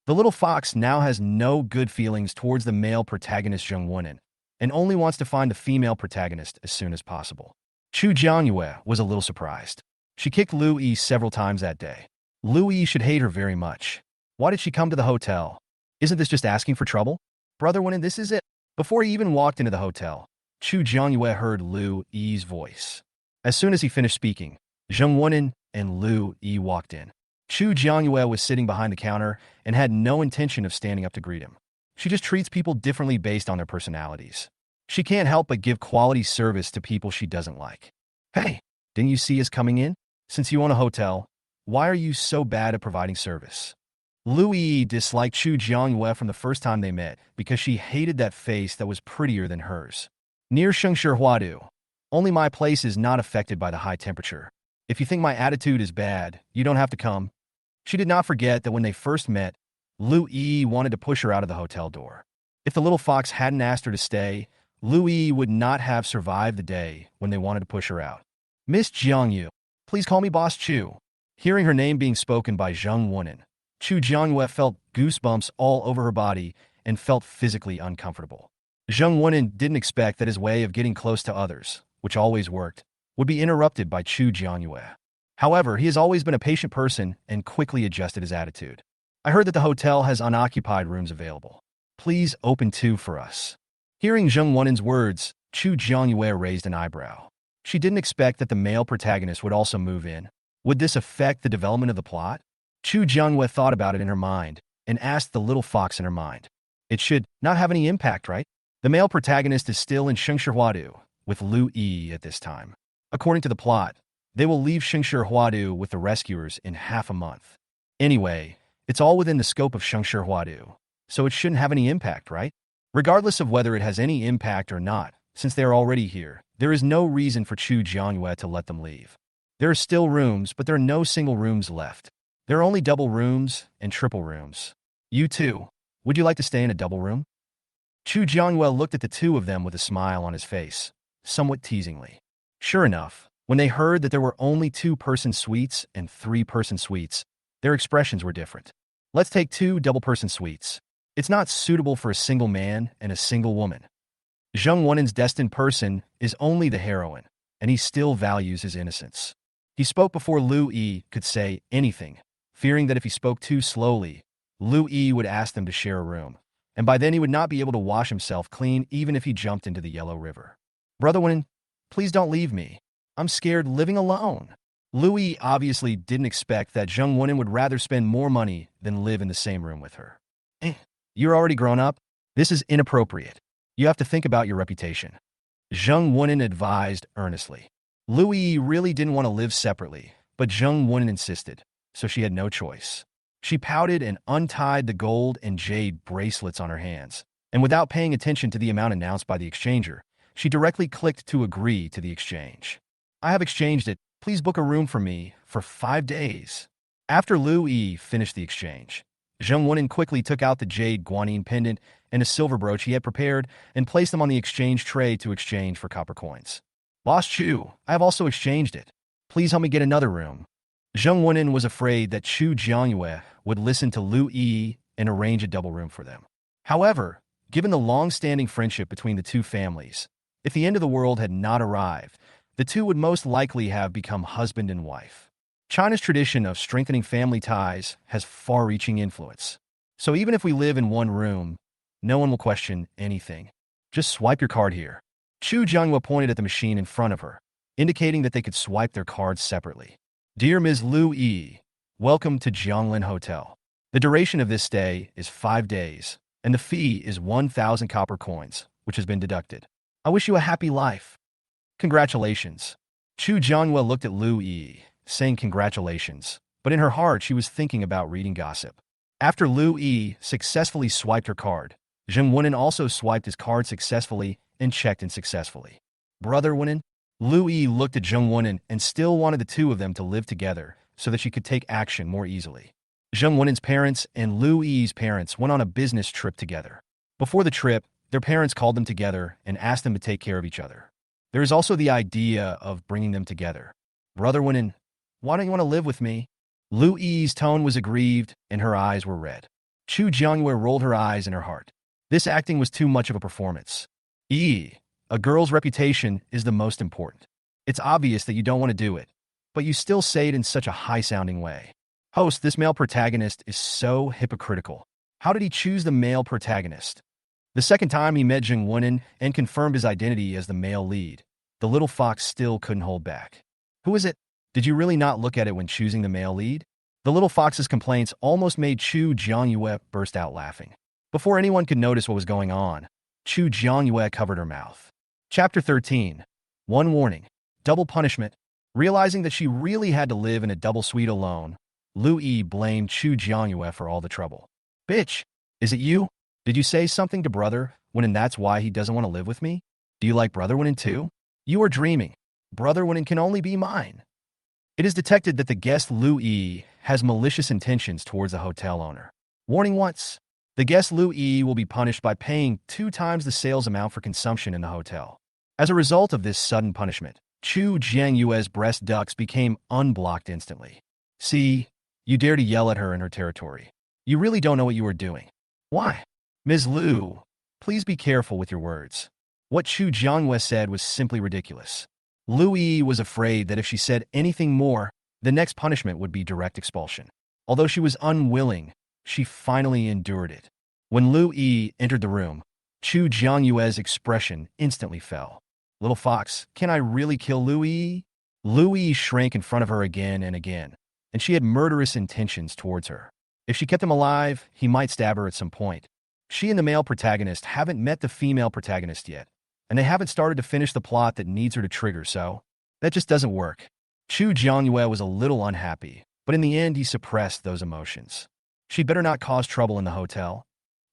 The little fox now has no good feelings towards the male protagonist Zheng Wunen, and only wants to find the female protagonist as soon as possible. Chu Jiangyue was a little surprised. She kicked Lu Yi several times that day. Lu Yi should hate her very much. Why did she come to the hotel? Isn't this just asking for trouble? Brother Wunen, this is it. Before he even walked into the hotel, Chu Jiangyue heard Lu Yi's voice. As soon as he finished speaking, Zheng Wunen and Lu Yi walked in. Chu Jiangyue was sitting behind the counter and had no intention of standing up to greet him. She just treats people differently based on their personalities. She can't help but give quality service to people she doesn't like. Hey, didn't you see us coming in? Since you own a hotel, why are you so bad at providing service? Lu Yi disliked Chu Jiangyue from the first time they met because she hated that face that was prettier than hers. Near Shengshi Huadu, only my place is not affected by the high temperature. If you think my attitude is bad, you don't have to come. She did not forget that when they first met, Lu Yi wanted to push her out of the hotel door. If the little fox hadn't asked her to stay, Lu Yi would not have survived the day when they wanted to push her out. Miss Jiangyu, please call me Boss Chu. Hearing her name being spoken by Zheng Wunen, Chu Jiangyue felt goosebumps all over her body and felt physically uncomfortable. Zheng Wunen didn't expect that his way of getting close to others, which always worked, would be interrupted by Chu Jiangyue. However, he has always been a patient person and quickly adjusted his attitude. I heard that the hotel has unoccupied rooms available. Please open 2 for us. Hearing Zheng Wunen's words, Chu Jiangyue raised an eyebrow. She didn't expect that the male protagonist would also move in. Would this affect the development of the plot? Chu Jiangyue thought about it in her mind and asked the little fox in her mind. It should not have any impact, right? The male protagonist is still in Shengshi Huadu with Lu Yi at this time. According to the plot, they will leave Shengshi Huadu with the rescuers in half a month. Anyway, it's all within the scope of Shengshi Huadu, so it shouldn't have any impact, right? Regardless of whether it has any impact or not, since they are already here, there is no reason for Chu Jiangyue to let them leave. There are still rooms, but there are no single rooms left. There are only double rooms and triple rooms. You too. Would you like to stay in a double room? Chu Jiangyue looked at the two of them with a smile on his face, somewhat teasingly. Sure enough, when they heard that there were only 2-person suites and 3-person suites, their expressions were different. Let's take 2 double-person suites. It's not suitable for a single man and a single woman. Zheng Wunen's destined person is only the heroine, and he still values his innocence. He spoke before Lu Yi could say anything, fearing that if he spoke too slowly, Lu Yi would ask them to share a room, and by then he would not be able to wash himself clean even if he jumped into the Yellow River. Brother Wunen, please don't leave me. I'm scared living alone. Lu Yi obviously didn't expect that Zheng Wunen would rather spend more money than live in the same room with her. You're already grown up? This is inappropriate. You have to think about your reputation. Zheng Wunen advised earnestly. Lu Yi really didn't want to live separately, but Zheng Wunen insisted, so she had no choice. She pouted and untied the gold and jade bracelets on her hands, and without paying attention to the amount announced by the exchanger, she directly clicked to agree to the exchange. I have exchanged it. Please book a room for me for 5 days. After Lu Yi finished the exchange, Zheng Wunen quickly took out the jade guanyin pendant and a silver brooch he had prepared and placed them on the exchange tray to exchange for copper coins. Boss Chu, I have also exchanged it. Please help me get another room. Zheng Wunen was afraid that Chu Jiangyue would listen to Lu Yi and arrange a double room for them. However, given the long-standing friendship between the two families, if the end of the world had not arrived, the two would most likely have become husband and wife. China's tradition of strengthening family ties has far-reaching influence. So even if we live in one room, no one will question anything. Just swipe your card here. Chu Jianghua pointed at the machine in front of her, indicating that they could swipe their cards separately. Dear Ms. Lu Yi, welcome to Jianglin Hotel. The duration of this stay is 5 days, and the fee is 1,000 copper coins, which has been deducted. I wish you a happy life. Congratulations. Chu Jianghua looked at Lu Yi, saying congratulations, but in her heart she was thinking about reading gossip. After Lu Yi successfully swiped her card, Zheng Wenin also swiped his card successfully and checked in successfully. Brother Wenin? Lu Yi looked at Zheng Wenin and still wanted the two of them to live together so that she could take action more easily. Zheng Wenin's parents and Lu Yi's parents went on a business trip together. Before the trip, their parents called them together and asked them to take care of each other. There is also the idea of bringing them together. Brother Wenin, why don't you want to live with me? Lu Yi's tone was aggrieved and her eyes were red. Chu Jianghua rolled her eyes in her heart. This acting was too much of a performance. A girl's reputation is the most important. It's obvious that you don't want to do it, but you still say it in such a high-sounding way. Host, this male protagonist is so hypocritical. How did he choose the male protagonist? The second time he met Zheng Wenin and confirmed his identity as the male lead, the little fox still couldn't hold back. Who is it? Did you really not look at it when choosing the male lead? The little fox's complaints almost made Chu Jianghua burst out laughing. Before anyone could notice what was going on, Chu Jianghua covered her mouth. Chapter 13. One warning. Double punishment. Realizing that she really had to live in a double suite alone, Lu Yi blamed Chu Jianghua for all the trouble. Bitch, is it you? Did you say something to Brother Wenin that's why he doesn't want to live with me? Do you like Brother Wenin too? You are dreaming. Brother Wenin can only be mine. It is detected that the guest Lu Yi has malicious intentions towards the hotel owner. Warning once. The guest Lu Yi will be punished by paying 2 times the sales amount for consumption in the hotel. As a result of this sudden punishment, Chu Jianghua's breast ducts became unblocked instantly. See, you dare to yell at her in her territory. You really don't know what you are doing. Why? Ms. Lu, please be careful with your words. What Chu Jianghua said was simply ridiculous. Lu Yi was afraid that if she said anything more, the next punishment would be direct expulsion. Although she was unwilling, she finally endured it. When Lu Yi entered the room, Chu Jianghua's expression instantly fell. Little fox, can I really kill Lu Yi? Lu Yi shrank in front of her again and again, and she had murderous intentions towards her. If she kept him alive, he might stab her at some point. She and the male protagonist haven't met the female protagonist yet, and they haven't started to finish the plot that needs her to trigger, so that just doesn't work. Chu Jianghua was a little unhappy, but in the end he suppressed those emotions. She'd better not cause trouble in the hotel.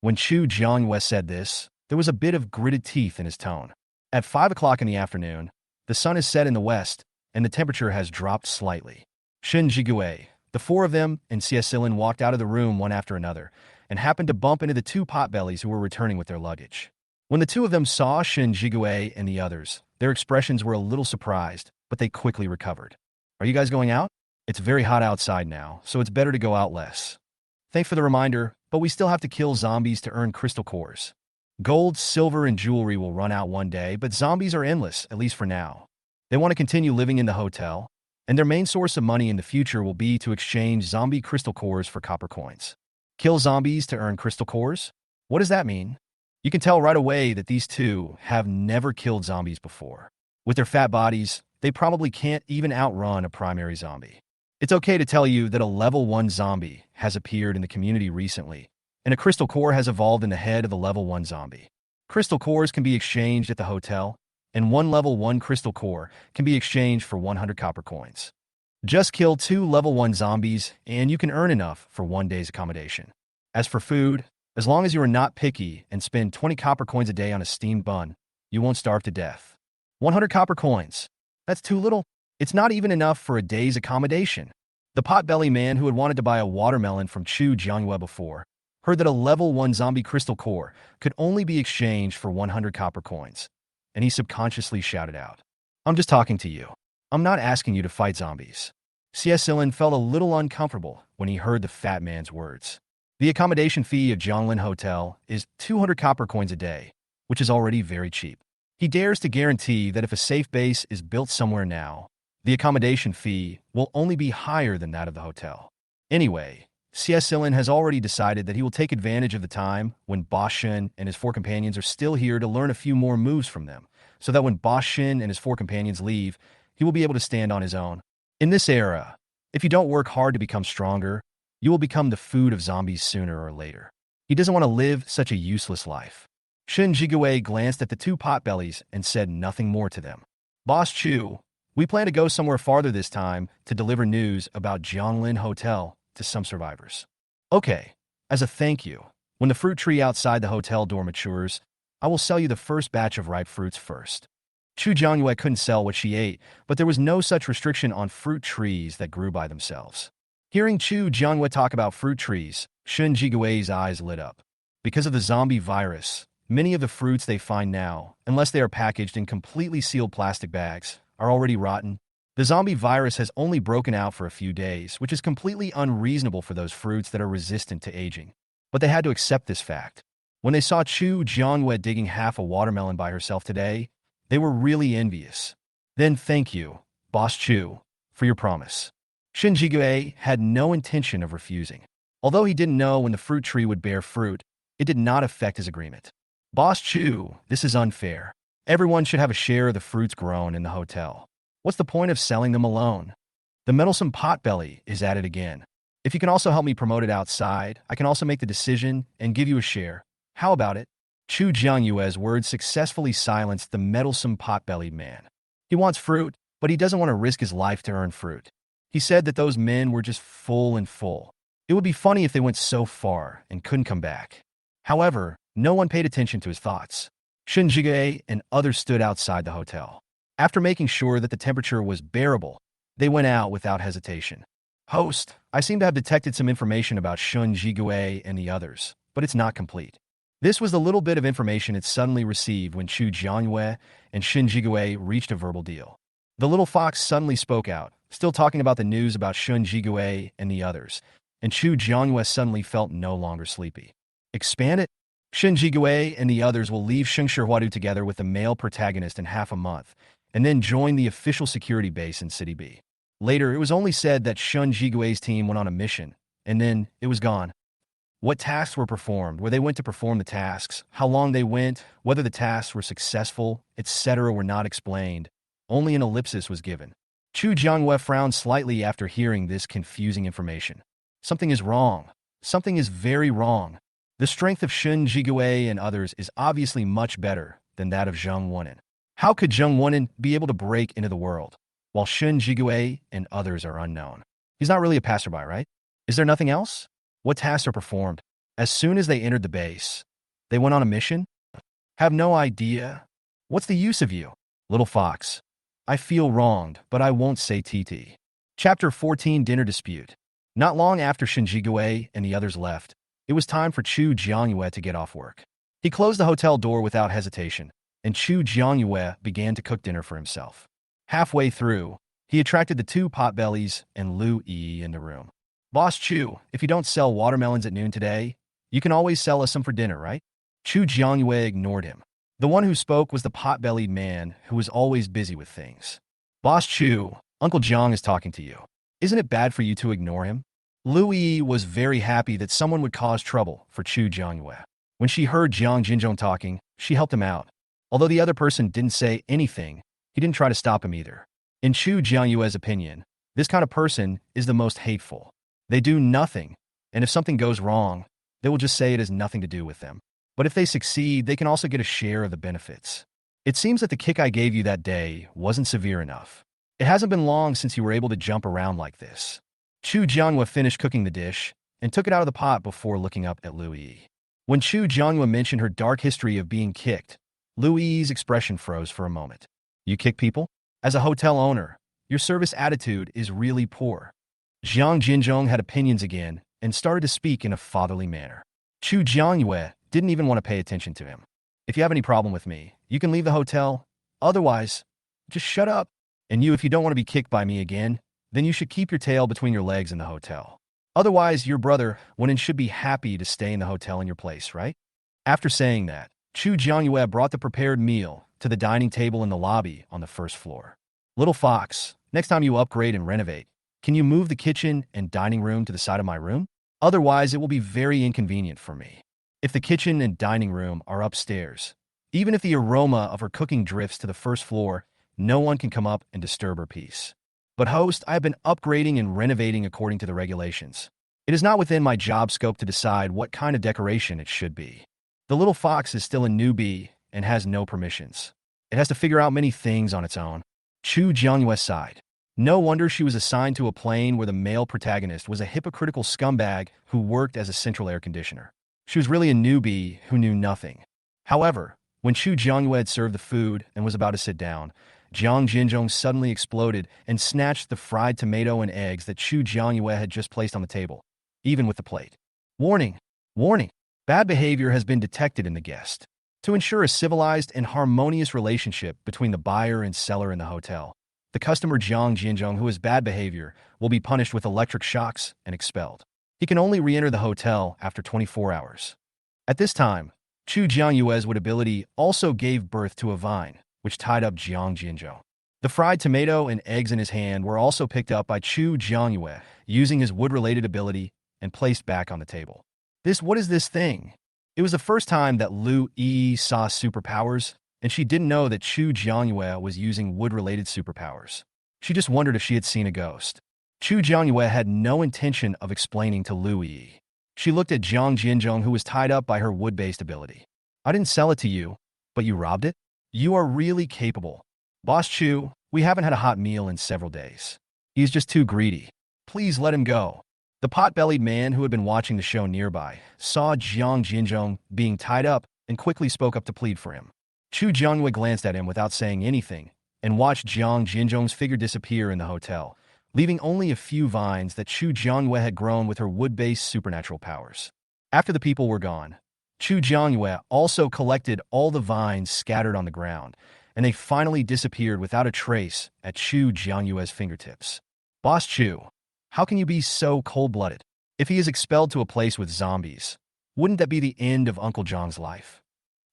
When Chu Jianghua said this, there was a bit of gritted teeth in his tone. At 5 o'clock in the afternoon, the sun is set in the west, and the temperature has dropped slightly. Shen Jigue, the 4 of them, and Xie walked out of the room one after another, and happened to bump into the 2 potbellies who were returning with their luggage. When the 2 of them saw Shen Jigue and the others, their expressions were a little surprised, but they quickly recovered. Are you guys going out? It's very hot outside now, so it's better to go out less. Thanks for the reminder, but we still have to kill zombies to earn crystal cores. Gold, silver, and jewelry will run out one day, but zombies are endless, at least for now. They want to continue living in the hotel, and their main source of money in the future will be to exchange zombie crystal cores for copper coins. Kill zombies to earn crystal cores? What does that mean? You can tell right away that these 2 have never killed zombies before. With their fat bodies, they probably can't even outrun a primary zombie. It's okay to tell you that a level 1 zombie has appeared in the community recently, and a crystal core has evolved in the head of the level 1 zombie. Crystal cores can be exchanged at the hotel, and 1 level 1 crystal core can be exchanged for 100 copper coins. Just kill 2 level 1 zombies, and you can earn enough for 1 day's accommodation. As for food, as long as you are not picky and spend 20 copper coins a day on a steamed bun, you won't starve to death. 100 copper coins. That's too little. It's not even enough for a day's accommodation. The potbelly man who had wanted to buy a watermelon from Chu Jianghua before heard that a level 1 zombie crystal core could only be exchanged for 100 copper coins, and he subconsciously shouted out, I'm just talking to you. I'm not asking you to fight zombies. Xie felt a little uncomfortable when he heard the fat man's words. The accommodation fee of Jianglin Hotel is 200 copper coins a day, which is already very cheap. He dares to guarantee that if a safe base is built somewhere now, the accommodation fee will only be higher than that of the hotel. Anyway, Ciesilin has already decided that he will take advantage of the time when Boss Shen and his four companions are still here to learn a few more moves from them, so that when Boss Shen and his four companions leave, he will be able to stand on his own. In this era, if you don't work hard to become stronger, you will become the food of zombies sooner or later. He doesn't want to live such a useless life. Shen Jigue glanced at the two potbellies and said nothing more to them. Boss Chu, we plan to go somewhere farther this time to deliver news about Jianglin Hotel to some survivors. Okay, as a thank you, when the fruit tree outside the hotel door matures, I will sell you the first batch of ripe fruits first. Chu Jiangyue couldn't sell what she ate, but there was no such restriction on fruit trees that grew by themselves. Hearing Chu Jiangyue talk about fruit trees, Shen Jigui's eyes lit up. Because of the zombie virus, many of the fruits they find now, unless they are packaged in completely sealed plastic bags, are already rotten. The zombie virus has only broken out for a few days, which is completely unreasonable for those fruits that are resistant to aging. But they had to accept this fact. When they saw Chu Jiangyue digging half a watermelon by herself today, they were really envious. Then thank you, Boss Chu, for your promise. Shen Jigue had no intention of refusing. Although he didn't know when the fruit tree would bear fruit, it did not affect his agreement. Boss Chu, this is unfair. Everyone should have a share of the fruits grown in the hotel. What's the point of selling them alone? The meddlesome potbelly is at it again. If you can also help me promote it outside, I can also make the decision and give you a share. How about it? Chu Jiangyue's words successfully silenced the meddlesome pot-bellied man. He wants fruit, but he doesn't want to risk his life to earn fruit. He said that those men were just full and full. It would be funny if they went so far and couldn't come back. However, no one paid attention to his thoughts. Shen Jige and others stood outside the hotel. After making sure that the temperature was bearable, they went out without hesitation. Host, I seem to have detected some information about Shen Jigue and the others, but it's not complete. This was the little bit of information it suddenly received when Chu Jiangyue and Shen Jigue reached a verbal deal. The little fox suddenly spoke out, still talking about the news about Shen Jigue and the others, and Chu Jiangyue suddenly felt no longer sleepy. Expand it? Shen Jigue and the others will leave Shengshi together with the male protagonist in half a month, and then join the official security base in City B. Later, it was only said that Shen Jigue's team went on a mission, and then it was gone. What tasks were performed, where they went to perform the tasks, how long they went, whether the tasks were successful, etc. were not explained. Only an ellipsis was given. Chu Jiangyue frowned slightly after hearing this confusing information. Something is wrong. Something is very wrong. The strength of Shen Jigue and others is obviously much better than that of Zheng Wenin. How could Zheng Wenin be able to break into the world, while Shen Jigue and others are unknown? He's not really a passerby, right? Is there nothing else? What tasks are performed? As soon as they entered the base, they went on a mission? Have no idea. What's the use of you? Little fox. I feel wronged, but I won't say TT. Chapter 14 Dinner Dispute. Not long after Shen Jigue and the others left, it was time for Chu Jiangyue to get off work. He closed the hotel door without hesitation, and Chu Jiangyue began to cook dinner for himself. Halfway through, he attracted the two potbellies and Lu Yi in the room. Boss Chu, if you don't sell watermelons at noon today, you can always sell us some for dinner, right? Chu Jiangyue ignored him. The one who spoke was the pot-bellied man who was always busy with things. Boss Chu, Uncle Jiang is talking to you. Isn't it bad for you to ignore him? Lu Yi was very happy that someone would cause trouble for Chu Jiangyue. When she heard Jiang Jinzhong talking, she helped him out. Although the other person didn't say anything, he didn't try to stop him either. In Chu Jiangyue's opinion, this kind of person is the most hateful. They do nothing, and if something goes wrong, they will just say it has nothing to do with them. But if they succeed, they can also get a share of the benefits. It seems that the kick I gave you that day wasn't severe enough. It hasn't been long since you were able to jump around like this. Chu Jiangyue finished cooking the dish and took it out of the pot before looking up at Lu Yi. When Chu Jiangyue mentioned her dark history of being kicked, Lu Yi's expression froze for a moment. You kick people? As a hotel owner, your service attitude is really poor. Jiang Jinzhong had opinions again and started to speak in a fatherly manner. Chu Jiangyue didn't even want to pay attention to him. If you have any problem with me, you can leave the hotel. Otherwise, just shut up. And you, if you don't want to be kicked by me again, then you should keep your tail between your legs in the hotel. Otherwise, your brother, Wenin, should be happy to stay in the hotel in your place, right? After saying that, Chu Jiangyue brought the prepared meal to the dining table in the lobby on the first floor. Little fox, next time you upgrade and renovate, can you move the kitchen and dining room to the side of my room? Otherwise, it will be very inconvenient for me. If the kitchen and dining room are upstairs, even if the aroma of her cooking drifts to the first floor, no one can come up and disturb her peace. But host, I have been upgrading and renovating according to the regulations. It is not within my job scope to decide what kind of decoration it should be. The little fox is still a newbie and has no permissions. It has to figure out many things on its own. Chu Jiangyue sighed. No wonder she was assigned to a plane where the male protagonist was a hypocritical scumbag who worked as a central air conditioner. She was really a newbie who knew nothing. However, when Chu Jiangyue had served the food and was about to sit down, Jiang Jinzhong suddenly exploded and snatched the fried tomato and eggs that Chu Jiangyue had just placed on the table, even with the plate. Warning! Warning! Bad behavior has been detected in the guest. To ensure a civilized and harmonious relationship between the buyer and seller in the hotel, the customer Jiang Jinzhong, who has bad behavior, will be punished with electric shocks and expelled. He can only re-enter the hotel after 24 hours. At this time, Chu Jiangyue's ability also gave birth to a vine, which tied up Jiang Jinzhong. The fried tomato and eggs in his hand were also picked up by Chu Jiangyue, using his wood-related ability, and placed back on the table. What is this thing? It was the first time that Lu Yi saw superpowers, and she didn't know that Chu Jiangyue was using wood-related superpowers. She just wondered if she had seen a ghost. Chu Jiangyue had no intention of explaining to Lu Yi. She looked at Jiang Jinzhong, who was tied up by her wood-based ability. I didn't sell it to you, but you robbed it? You are really capable. Boss Chu, we haven't had a hot meal in several days. He's just too greedy. Please let him go. The pot-bellied man who had been watching the show nearby saw Jiang Jinzhong being tied up and quickly spoke up to plead for him. Chu Jiangyue glanced at him without saying anything and watched Jiang Jinzhong's figure disappear in the hotel, leaving only a few vines that Chu Jiangyue had grown with her wood-based supernatural powers. After the people were gone, Chu Jiangyue also collected all the vines scattered on the ground, and they finally disappeared without a trace at Chu Jiangyue's fingertips. Boss Chu, how can you be so cold-blooded? If he is expelled to a place with zombies, wouldn't that be the end of Uncle Zhang's life?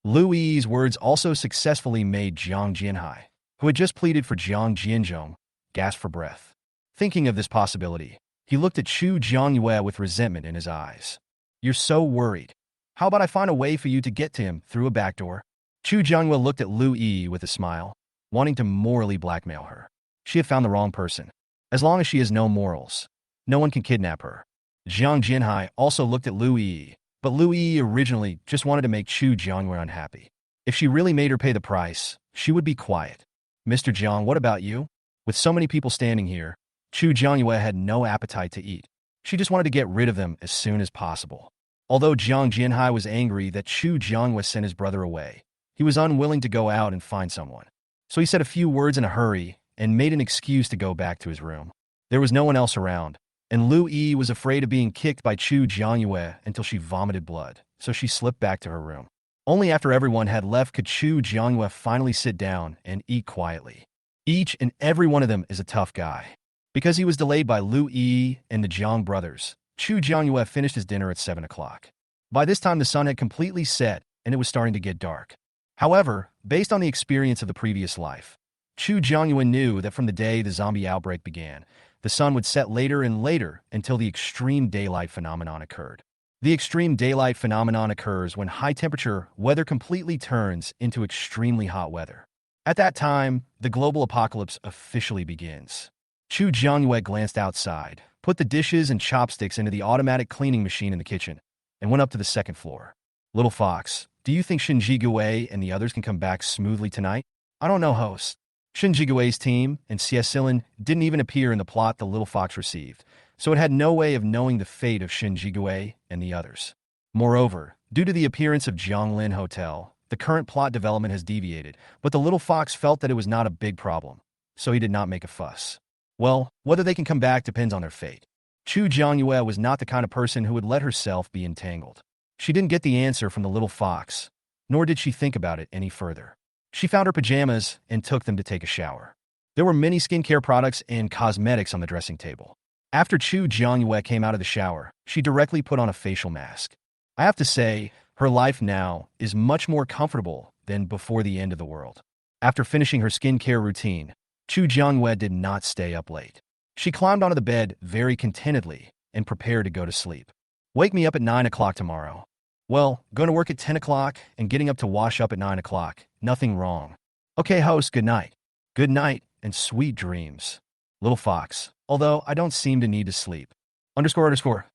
Lu Yi's words also successfully made Jiang Jinhai, who had just pleaded for Jiang Jinzhong, gasp for breath. Thinking of this possibility, he looked at Chu Jiangyue with resentment in his eyes. You're so worried. How about I find a way for you to get to him through a back door? Chu Jiangyue looked at Lu Yi with a smile, wanting to morally blackmail her. She had found the wrong person. As long as she has no morals, no one can kidnap her. Jiang Jinhai also looked at Lu Yi, but Lu Yi originally just wanted to make Chu Jiangyue unhappy. If she really made her pay the price, she would be quiet. Mr. Jiang, what about you? With so many people standing here, Chu Jiangyue had no appetite to eat. She just wanted to get rid of them as soon as possible. Although Jiang Jinhai was angry that Chu Jiangyue sent his brother away, he was unwilling to go out and find someone. So he said a few words in a hurry and made an excuse to go back to his room. There was no one else around, and Lu Yi was afraid of being kicked by Chu Jiangyue until she vomited blood, so she slipped back to her room. Only after everyone had left could Chu Jiangyue finally sit down and eat quietly. Each and every one of them is a tough guy. Because he was delayed by Lu Yi and the Jiang brothers, Chu Jiangyue finished his dinner at 7 o'clock. By this time, the sun had completely set, and it was starting to get dark. However, based on the experience of the previous life, Chu Jiangyue knew that from the day the zombie outbreak began, the sun would set later and later until the extreme daylight phenomenon occurred. The extreme daylight phenomenon occurs when high-temperature weather completely turns into extremely hot weather. At that time, the global apocalypse officially begins. Chu Jiangyue glanced outside, put the dishes and chopsticks into the automatic cleaning machine in the kitchen, and went up to the second floor. Little Fox, do you think Shinjiguei and the others can come back smoothly tonight? I don't know, host. Shinjiguei's team and Xiesilin didn't even appear in the plot the Little Fox received, so it had no way of knowing the fate of Shinjiguei and the others. Moreover, due to the appearance of Jianglin Hotel, the current plot development has deviated, but the Little Fox felt that it was not a big problem, so he did not make a fuss. Well, whether they can come back depends on their fate. Chu Jiangyue was not the kind of person who would let herself be entangled. She didn't get the answer from the Little Fox, nor did she think about it any further. She found her pajamas and took them to take a shower. There were many skincare products and cosmetics on the dressing table. After Chu Jiangyue came out of the shower, she directly put on a facial mask. I have to say, her life now is much more comfortable than before the end of the world. After finishing her skincare routine, Chu Jiangyue did not stay up late. She climbed onto the bed very contentedly and prepared to go to sleep. Wake me up at 9 o'clock tomorrow. Well, going to work at 10 o'clock and getting up to wash up at 9 o'clock. Nothing wrong. Okay, host, good night. Good night and sweet dreams. Little Fox, although I don't seem to need to sleep. Underscore underscore.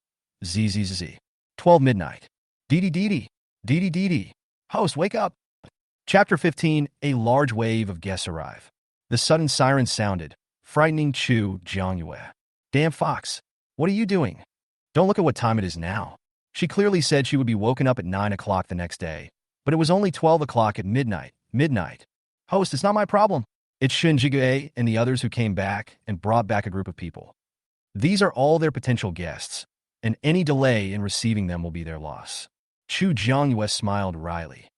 ZZZ. 12 midnight. Dee dee. Host, wake up. Chapter 15. A large wave of guests arrive. The sudden siren sounded, frightening Chu Jiangyue. Damn Fox, what are you doing? Don't look at what time it is now. She clearly said she would be woken up at 9 o'clock the next day, but it was only 12 o'clock at midnight. Host, it's not my problem. It's Shinjige and the others who came back and brought back a group of people. These are all their potential guests, and any delay in receiving them will be their loss. Chu Jiangyue smiled wryly.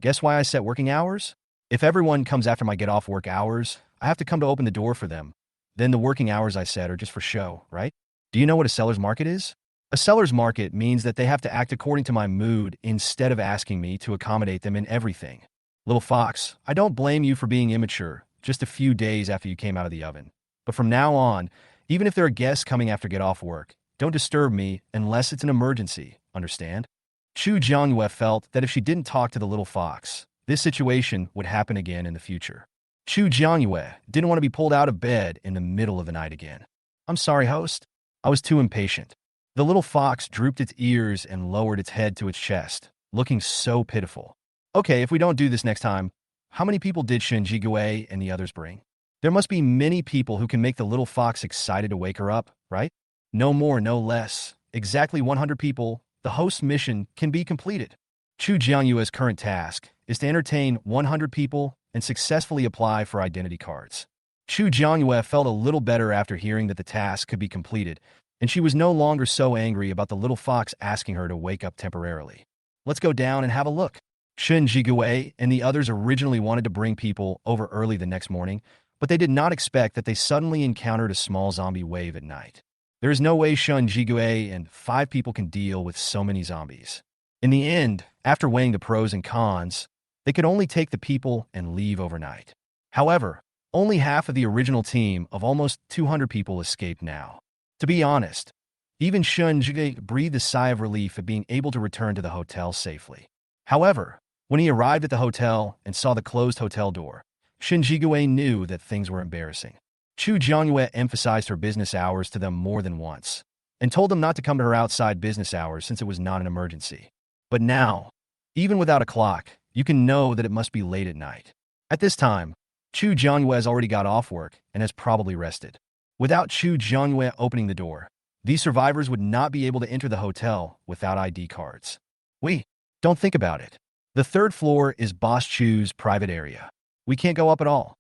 Guess why I set working hours? If everyone comes after my get-off work hours, I have to come to open the door for them. Then the working hours I set are just for show, right? Do you know what a seller's market is? A seller's market means that they have to act according to my mood instead of asking me to accommodate them in everything. Little Fox, I don't blame you for being immature just a few days after you came out of the oven. But from now on, even if there are guests coming after get off work, don't disturb me unless it's an emergency, understand? Chu Jiangyue felt that if she didn't talk to the little fox, this situation would happen again in the future. Chu Jiangyue didn't want to be pulled out of bed in the middle of the night again. I'm sorry, host. I was too impatient. The little fox drooped its ears and lowered its head to its chest, looking so pitiful. Okay, if we don't do this next time, how many people did Shinjigue and the others bring? There must be many people who can make the little fox excited to wake her up, right? No more, no less. Exactly 100 people, the host's mission can be completed. Chu Jiangyue's current task is to entertain 100 people and successfully apply for identity cards. Chu Jiangyue felt a little better after hearing that the task could be completed, and she was no longer so angry about the little fox asking her to wake up temporarily. Let's go down and have a look. Shinjigue and the others originally wanted to bring people over early the next morning, but they did not expect that they suddenly encountered a small zombie wave at night. There is no way Shinjigue and 5 people can deal with so many zombies. In the end, after weighing the pros and cons, they could only take the people and leave overnight. However, only half of the original team of almost 200 people escaped now. To be honest, even Shinjigue breathed a sigh of relief at being able to return to the hotel safely. However, when he arrived at the hotel and saw the closed hotel door, Shinjigue knew that things were embarrassing. Chu Jiangyue emphasized her business hours to them more than once, and told them not to come to her outside business hours since it was not an emergency. But now, even without a clock, you can know that it must be late at night. At this time, Chu Jiangyue has already got off work and has probably rested. Without Chu Jiangyue opening the door, these survivors would not be able to enter the hotel without ID cards. Don't think about it. The 3rd floor is Boss Chu's private area. We can't go up at all.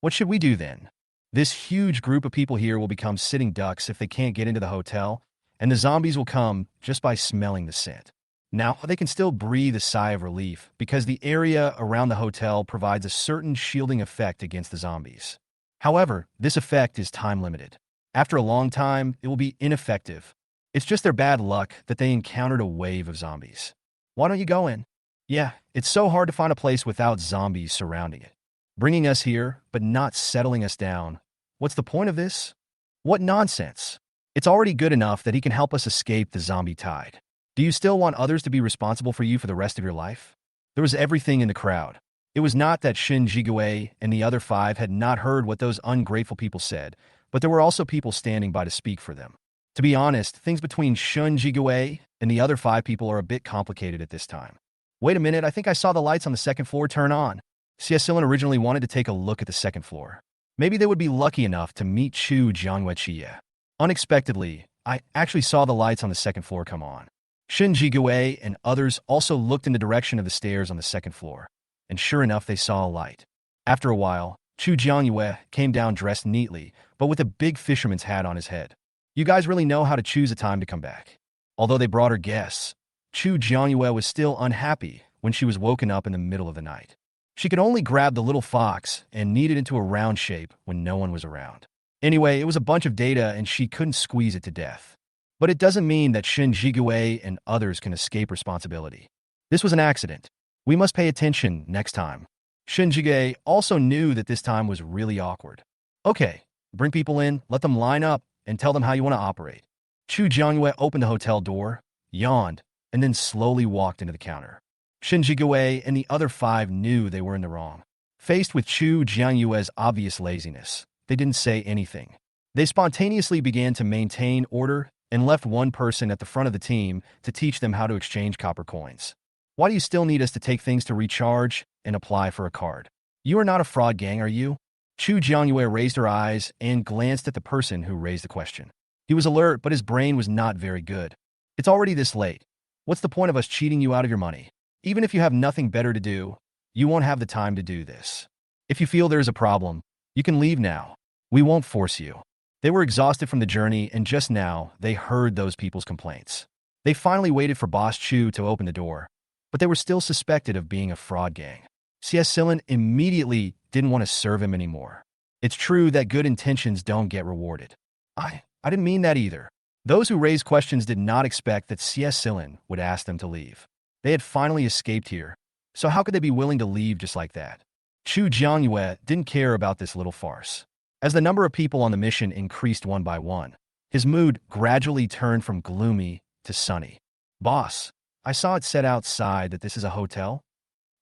What should we do then? This huge group of people here will become sitting ducks if they can't get into the hotel, and the zombies will come just by smelling the scent. Now, they can still breathe a sigh of relief because the area around the hotel provides a certain shielding effect against the zombies. However, this effect is time-limited. After a long time, it will be ineffective. It's just their bad luck that they encountered a wave of zombies. Why don't you go in? Yeah, it's so hard to find a place without zombies surrounding it. Bringing us here, but not settling us down. What's the point of this? What nonsense. It's already good enough that he can help us escape the zombie tide. Do you still want others to be responsible for you for the rest of your life? There was everything in the crowd. It was not that Shinjigue and the other 5 had not heard what those ungrateful people said, but there were also people standing by to speak for them. To be honest, things between Shinjigue and the other 5 people are a bit complicated at this time. Wait a minute, I think I saw the lights on the 2nd floor turn on. Ciesilin originally wanted to take a look at the 2nd floor. Maybe they would be lucky enough to meet Chu Jiangyue. Unexpectedly, I actually saw the lights on the 2nd floor come on. Shinjigue and others also looked in the direction of the stairs on the 2nd floor, and sure enough they saw a light. After a while, Chu Jiangyue came down dressed neatly, but with a big fisherman's hat on his head. You guys really know how to choose a time to come back. Although they brought her guests, Chu Jiangyue was still unhappy when she was woken up in the middle of the night. She could only grab the little fox and knead it into a round shape when no one was around. Anyway, it was a bunch of data and she couldn't squeeze it to death. But it doesn't mean that Shinjigue and others can escape responsibility. This was an accident. We must pay attention next time. Shinjigue also knew that this time was really awkward. Okay, bring people in, let them line up, and tell them how you want to operate. Chu Jiangyue opened the hotel door, yawned, and then slowly walked into the counter. Shin Jigue and the other 5 knew they were in the wrong. Faced with Chu Jianyue's obvious laziness, they didn't say anything. They spontaneously began to maintain order and left one person at the front of the team to teach them how to exchange copper coins. Why do you still need us to take things to recharge and apply for a card? You are not a fraud gang, are you? Chu Jianyue raised her eyes and glanced at the person who raised the question. He was alert, but his brain was not very good. It's already this late. What's the point of us cheating you out of your money? Even if you have nothing better to do, you won't have the time to do this. If you feel there's a problem, you can leave now. We won't force you. They were exhausted from the journey, and just now, they heard those people's complaints. They finally waited for Boss Chu to open the door, but they were still suspected of being a fraud gang. C.S. Sillen immediately didn't want to serve him anymore. It's true that good intentions don't get rewarded. I didn't mean that either. Those who raised questions did not expect that C.S. Sillen would ask them to leave. They had finally escaped here, so how could they be willing to leave just like that? Chu Jianyue didn't care about this little farce. As the number of people on the mission increased one by one, his mood gradually turned from gloomy to sunny. Boss, I saw it said outside that this is a hotel.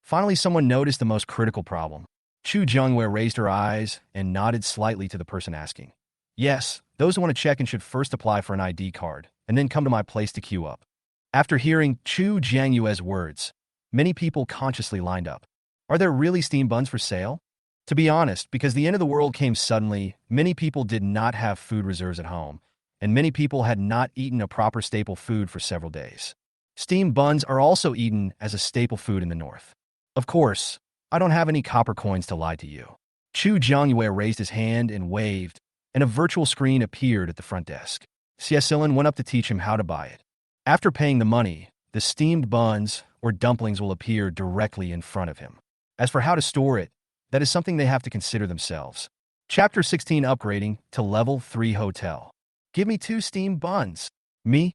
Finally, someone noticed the most critical problem. Chu Jianyue raised her eyes and nodded slightly to the person asking. Yes, those who want to check in should first apply for an ID card, and then come to my place to queue up. After hearing Chu Jianyue's words, many people consciously lined up. Are there really steamed buns for sale? To be honest, because the end of the world came suddenly, many people did not have food reserves at home, and many people had not eaten a proper staple food for several days. Steamed buns are also eaten as a staple food in the north. Of course, I don't have any copper coins to lie to you. Chu Jianyue raised his hand and waved, and a virtual screen appeared at the front desk. C.S. Sillen went up to teach him how to buy it. After paying the money, the steamed buns or dumplings will appear directly in front of him. As for how to store it, that is something they have to consider themselves. Chapter 16, Upgrading to Level 3 Hotel. Give me 2 steamed buns. Me.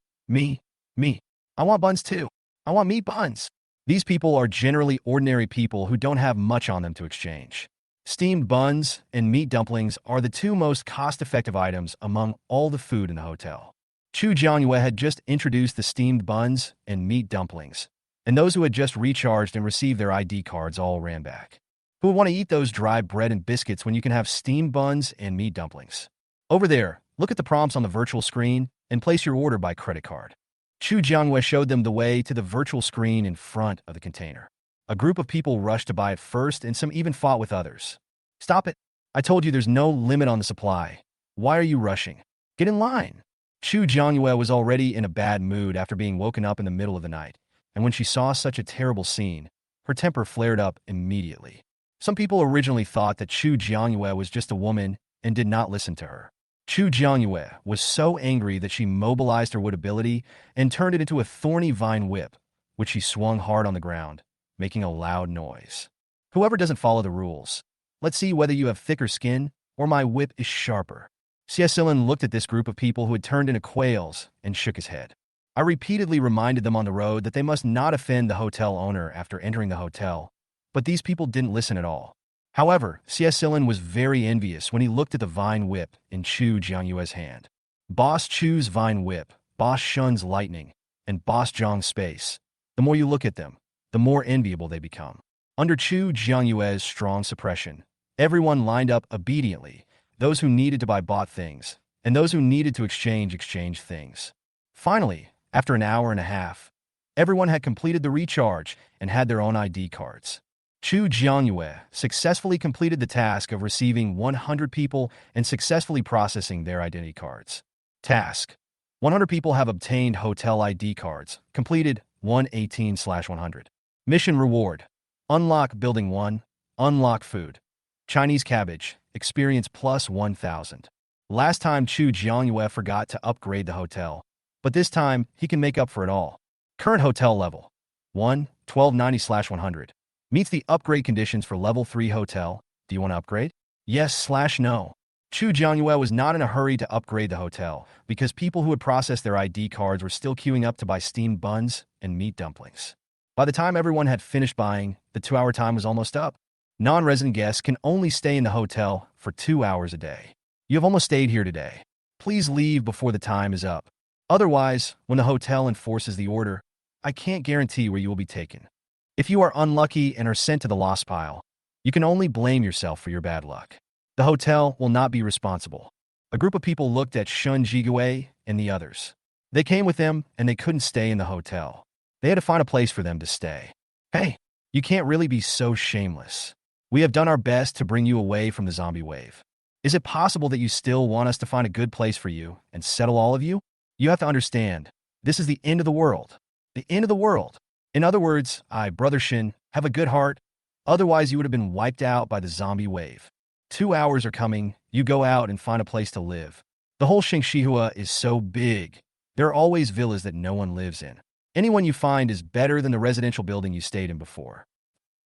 I want buns too. I want meat buns. These people are generally ordinary people who don't have much on them to exchange. Steamed buns and meat dumplings are the 2 most cost-effective items among all the food in the hotel. Chu Jianyue had just introduced the steamed buns and meat dumplings, and those who had just recharged and received their ID cards all ran back. Who would want to eat those dry bread and biscuits when you can have steamed buns and meat dumplings? Over there, look at the prompts on the virtual screen and place your order by credit card. Chu Jianyue showed them the way to the virtual screen in front of the container. A group of people rushed to buy it first, and some even fought with others. Stop it. I told you there's no limit on the supply. Why are you rushing? Get in line. Chu Jianyue was already in a bad mood after being woken up in the middle of the night, and when she saw such a terrible scene, her temper flared up immediately. Some people originally thought that Chu Jianyue was just a woman and did not listen to her. Chu Jianyue was so angry that she mobilized her wood ability and turned it into a thorny vine whip, which she swung hard on the ground, making a loud noise. Whoever doesn't follow the rules, let's see whether you have thicker skin or my whip is sharper. C.S. Sillen looked at this group of people who had turned into quails and shook his head. I repeatedly reminded them on the road that they must not offend the hotel owner after entering the hotel, but these people didn't listen at all. However, C.S. Sillen was very envious when he looked at the vine whip in Chu Jianyue's hand. Boss Chu's vine whip, Boss Shun's lightning, and Boss Zhang's space. The more you look at them, the more enviable they become. Under Chu Jianyue's strong suppression, everyone lined up obediently, those who needed to buy bought things, and those who needed to exchange things. Finally, after an hour and a half, everyone had completed the recharge and had their own ID cards. Chu Jianyue successfully completed the task of receiving 100 people and successfully processing their identity cards. Task: 100 people have obtained hotel ID cards. Completed 118/100. Mission reward: unlock building 1, unlock food. Chinese cabbage, experience plus 1,000. Last time Chu Jianyue forgot to upgrade the hotel, but this time he can make up for it all. Current hotel level: 1, 1290/100. Meets the upgrade conditions for level 3 hotel. Do you want to upgrade? Yes/no. Chu Jianyue was not in a hurry to upgrade the hotel because people who had processed their ID cards were still queuing up to buy steamed buns and meat dumplings. By the time everyone had finished buying, the 2-hour time was almost up. Non-resident guests can only stay in the hotel for 2 hours a day. You have almost stayed here today. Please leave before the time is up. Otherwise, when the hotel enforces the order, I can't guarantee where you will be taken. If you are unlucky and are sent to the lost pile, you can only blame yourself for your bad luck. The hotel will not be responsible. A group of people looked at Shun Jigue and the others. They came with them, and they couldn't stay in the hotel. They had to find a place for them to stay. Hey, you can't really be so shameless. We have done our best to bring you away from the zombie wave. Is it possible that you still want us to find a good place for you and settle all of you? You have to understand, this is the end of the world. The end of the world. In other words, Brother Shin, have a good heart. Otherwise, you would have been wiped out by the zombie wave. 2 hours are coming. You go out and find a place to live. The whole Shihua is so big. There are always villas that no one lives in. Anyone you find is better than the residential building you stayed in before.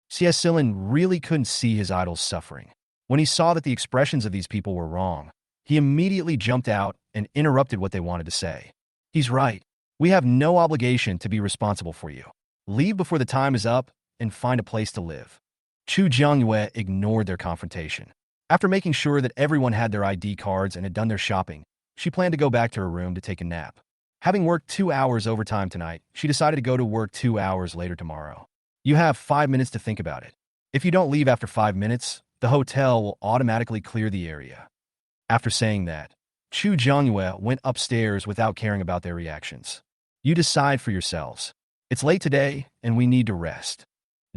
C.S. Sillen really couldn't see his idols suffering. When he saw that the expressions of these people were wrong, he immediately jumped out and interrupted what they wanted to say. He's right. We have no obligation to be responsible for you. Leave before the time is up and find a place to live. Chu Jiangyue ignored their confrontation. After making sure that everyone had their ID cards and had done their shopping, she planned to go back to her room to take a nap. Having worked 2 hours overtime tonight, she decided to go to work 2 hours later tomorrow. You have 5 minutes to think about it. If you don't leave after 5 minutes, the hotel will automatically clear the area. After saying that, Chu Jiangyue went upstairs without caring about their reactions. You decide for yourselves. It's late today, and we need to rest.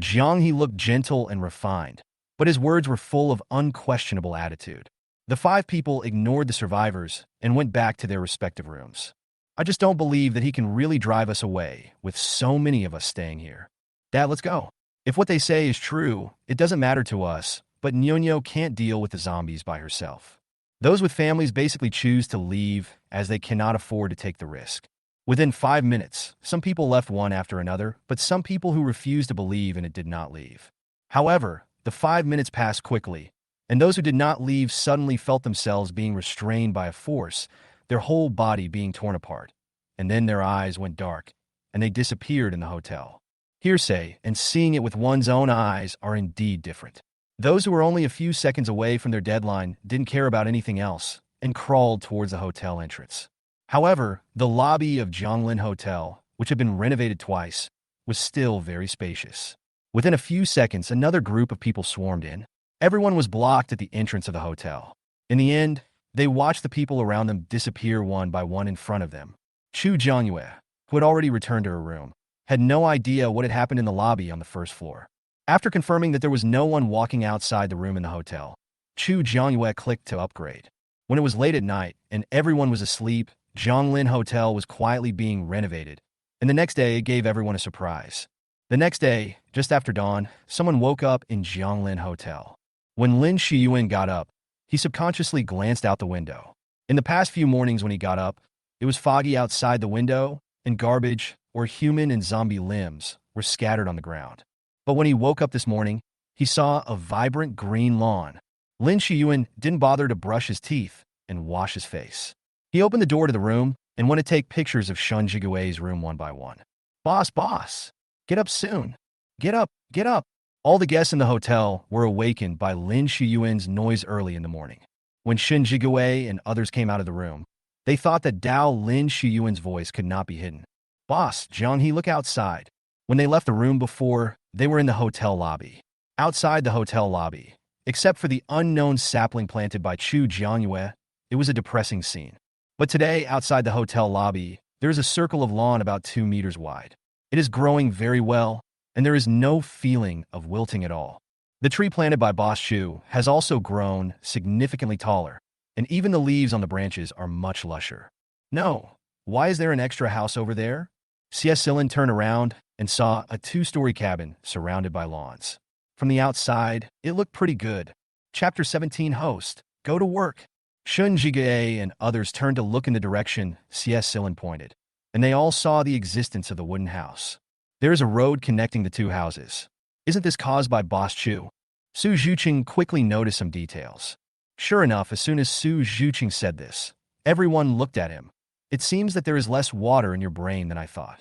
Jiang He looked gentle and refined, but his words were full of unquestionable attitude. The 5 people ignored the survivors and went back to their respective rooms. I just don't believe that he can really drive us away with so many of us staying here. Dad, let's go. If what they say is true, it doesn't matter to us, but Nyonyo can't deal with the zombies by herself. Those with families basically choose to leave as they cannot afford to take the risk. Within 5 minutes, some people left one after another, but some people who refused to believe in it did not leave. However, the 5 minutes passed quickly, and those who did not leave suddenly felt themselves being restrained by a force, their whole body being torn apart. And then their eyes went dark, and they disappeared in the hotel. Hearsay and seeing it with one's own eyes are indeed different. Those who were only a few seconds away from their deadline didn't care about anything else and crawled towards the hotel entrance. However, the lobby of Zhonglin Hotel, which had been renovated twice, was still very spacious. Within a few seconds, another group of people swarmed in. Everyone was blocked at the entrance of the hotel. In the end, they watched the people around them disappear one by one in front of them. Chu Jiangyue, who had already returned to her room, had no idea what had happened in the lobby on the first floor. After confirming that there was no one walking outside the room in the hotel, Chu Jiangyue clicked to upgrade. When it was late at night and everyone was asleep, Zhonglin Hotel was quietly being renovated, and the next day it gave everyone a surprise. The next day, just after dawn, someone woke up in Zhonglin Hotel. When Lin Shiyuan got up, he subconsciously glanced out the window. In the past few mornings when he got up, it was foggy outside the window, and garbage, or human and zombie limbs, were scattered on the ground. But when he woke up this morning, he saw a vibrant green lawn. Lin Shiyuan didn't bother to brush his teeth and wash his face. He opened the door to the room and went to take pictures of Shun Jigue's room one by one. Boss, get up soon. Get up. All the guests in the hotel were awakened by Lin Shiyuan's noise early in the morning. When Shun Jigue and others came out of the room, they thought that Dao Lin Shiyuan's voice could not be hidden. Boss, Jiang He, look outside. When they left the room before, they were in the hotel lobby. Outside the hotel lobby, except for the unknown sapling planted by Chu Jiangyue, it was a depressing scene. But today, outside the hotel lobby, there is a circle of lawn about 2 meters wide. It is growing very well, and there is no feeling of wilting at all. The tree planted by Boss Chu has also grown significantly taller, and even the leaves on the branches are much lusher. No, why is there an extra house over there? C.S. Sillen turned around and saw a 2-story cabin surrounded by lawns. From the outside, it looked pretty good. Chapter 17 Host, go to work. Shun Jige and others turned to look in the direction C.S. Sillen pointed, and they all saw the existence of the wooden house. There is a road connecting the 2 houses. Isn't this caused by Boss Chu? Su Zhuqing quickly noticed some details. Sure enough, as soon as Su Zhuqing said this, everyone looked at him. It seems that there is less water in your brain than I thought.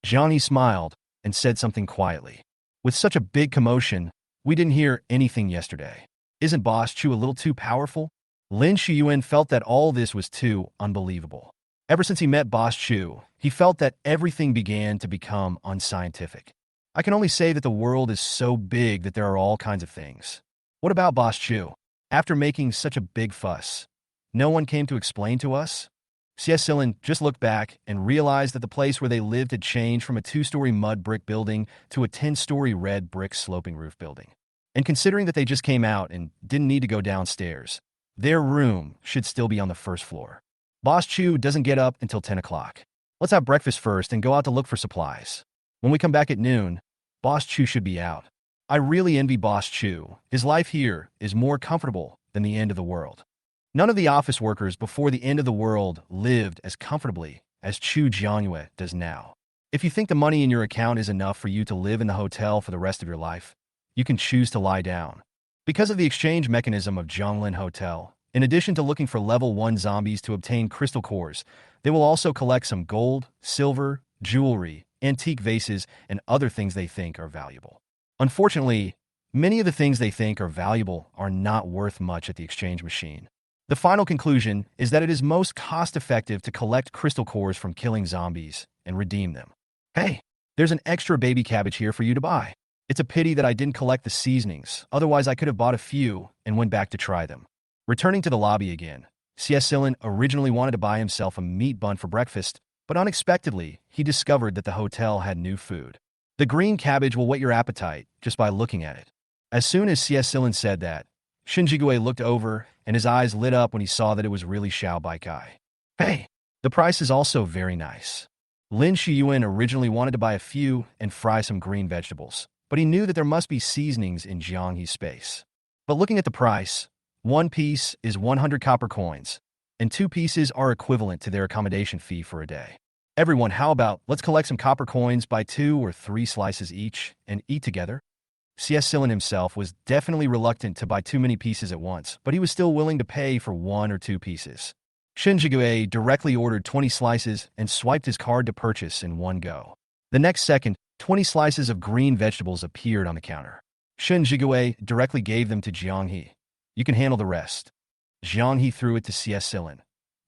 Johnny smiled and said something quietly. With such a big commotion, we didn't hear anything yesterday. Isn't Boss Chu a little too powerful? Lin Shiyuan felt that all this was too unbelievable. Ever since he met Boss Chu, he felt that everything began to become unscientific. I can only say that the world is so big that there are all kinds of things. What about Boss Chu? After making such a big fuss, no one came to explain to us? Cecilin just looked back and realized that the place where they lived had changed from a 2-story mud brick building to a 10-story red brick sloping roof building. And considering that they just came out and didn't need to go downstairs, their room should still be on the first floor. Boss Chu doesn't get up until 10 o'clock. Let's have breakfast first and go out to look for supplies. When we come back at noon, Boss Chu should be out. I really envy Boss Chu. His life here is more comfortable than the end of the world. None of the office workers before the end of the world lived as comfortably as Chu Jiangyue does now. If you think the money in your account is enough for you to live in the hotel for the rest of your life, you can choose to lie down. Because of the exchange mechanism of Zhonglin Hotel, in addition to looking for level 1 zombies to obtain crystal cores, they will also collect some gold, silver, jewelry, antique vases, and other things they think are valuable. Unfortunately, many of the things they think are valuable are not worth much at the exchange machine. The final conclusion is that it is most cost-effective to collect crystal cores from killing zombies and redeem them. Hey, there's an extra baby cabbage here for you to buy. It's a pity that I didn't collect the seasonings, otherwise I could have bought a few and went back to try them. Returning to the lobby again, Cecilin originally wanted to buy himself a meat bun for breakfast, but unexpectedly, he discovered that the hotel had new food. The green cabbage will whet your appetite just by looking at it. As soon as Cecilin said that, Shinjigue looked over and his eyes lit up when he saw that it was really Xiao Baikai. Hey, the price is also very nice. Lin Shiyuan originally wanted to buy a few and fry some green vegetables, but he knew that there must be seasonings in Jianghe's space. But looking at the price, 1 piece is 100 copper coins, and 2 pieces are equivalent to their accommodation fee for a day. Everyone, how about let's collect some copper coins, buy 2 or 3 slices each, and eat together? Cecilin himself was definitely reluctant to buy too many pieces at once, but he was still willing to pay for 1 or 2 pieces. Shinjigue directly ordered 20 slices and swiped his card to purchase in one go. The next second, 20 slices of green vegetables appeared on the counter. Shinjigue directly gave them to Jianghe. You can handle the rest. Jianghe threw it to Cecilin.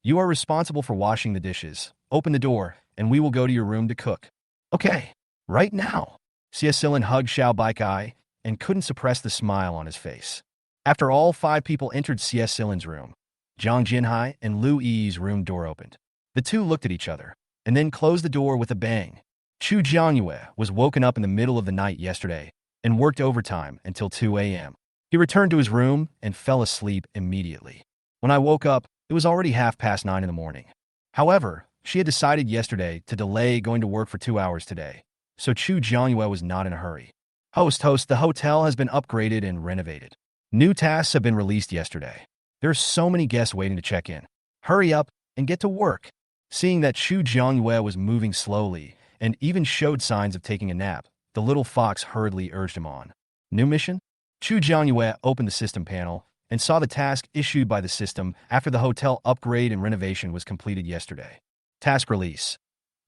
You are responsible for washing the dishes. Open the door, and we will go to your room to cook. Okay, right now. Cecilin hugged Xiao Baikai and couldn't suppress the smile on his face. After all 5 people entered Cecilin's room, Zhang Jinhai and Lu Yi's room door opened. The two looked at each other, and then closed the door with a bang. Chu Jiangyue was woken up in the middle of the night yesterday and worked overtime until 2 a.m. He returned to his room and fell asleep immediately. When I woke up, it was already 9:30 in the morning. However, she had decided yesterday to delay going to work for 2 hours today, so Chu Jiangyue was not in a hurry. Host, the hotel has been upgraded and renovated. New tasks have been released yesterday. There are so many guests waiting to check in. Hurry up and get to work. Seeing that Chu Jiangyue was moving slowly and even showed signs of taking a nap, the little fox hurriedly urged him on. New mission? Chu Jiangyue opened the system panel and saw the task issued by the system after the hotel upgrade and renovation was completed yesterday. Task release.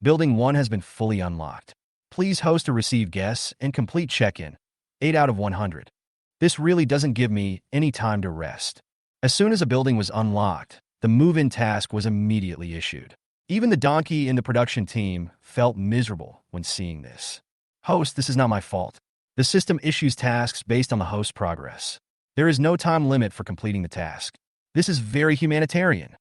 Building 1 has been fully unlocked. Please host or receive guests and complete check-in. 8 out of 100. This really doesn't give me any time to rest. As soon as a building was unlocked, the move-in task was immediately issued. Even the donkey in the production team felt miserable when seeing this. Host, this is not my fault. The system issues tasks based on the host's progress. There is no time limit for completing the task. This is very humanitarian.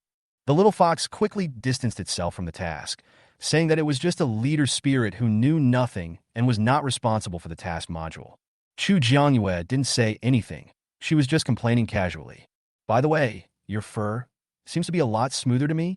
The little fox quickly distanced itself from the task, saying that it was just a leader spirit who knew nothing and was not responsible for the task module. Chu Jiangyue didn't say anything. She was just complaining casually. By the way, your fur seems to be a lot smoother to me.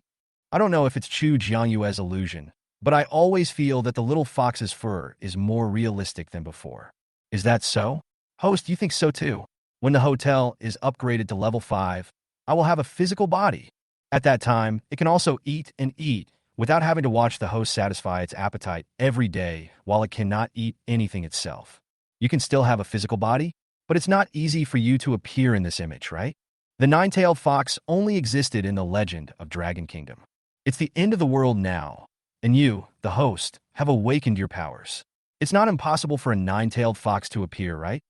I don't know if it's Chu Jiangyue's illusion, but I always feel that the little fox's fur is more realistic than before. Is that so? Host, you think so too? When the hotel is upgraded to level 5, I will have a physical body. At that time, it can also eat and eat without having to watch the host satisfy its appetite every day while it cannot eat anything itself. You can still have a physical body, but it's not easy for you to appear in this image, right? The nine-tailed fox only existed in the legend of Dragon Kingdom. It's the end of the world now, and you, the host, have awakened your powers. It's not impossible for a nine-tailed fox to appear, right?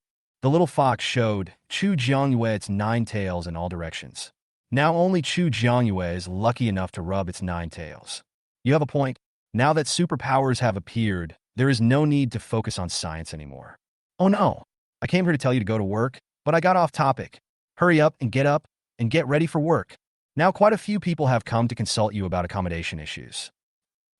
The little fox showed Chu Jiangyue its 9 tails in all directions. Now only Chu Jiangyue is lucky enough to rub its nine tails. You have a point. Now that superpowers have appeared, there is no need to focus on science anymore. Oh no, I came here to tell you to go to work, but I got off topic. Hurry up and get ready for work. Now quite a few people have come to consult you about accommodation issues.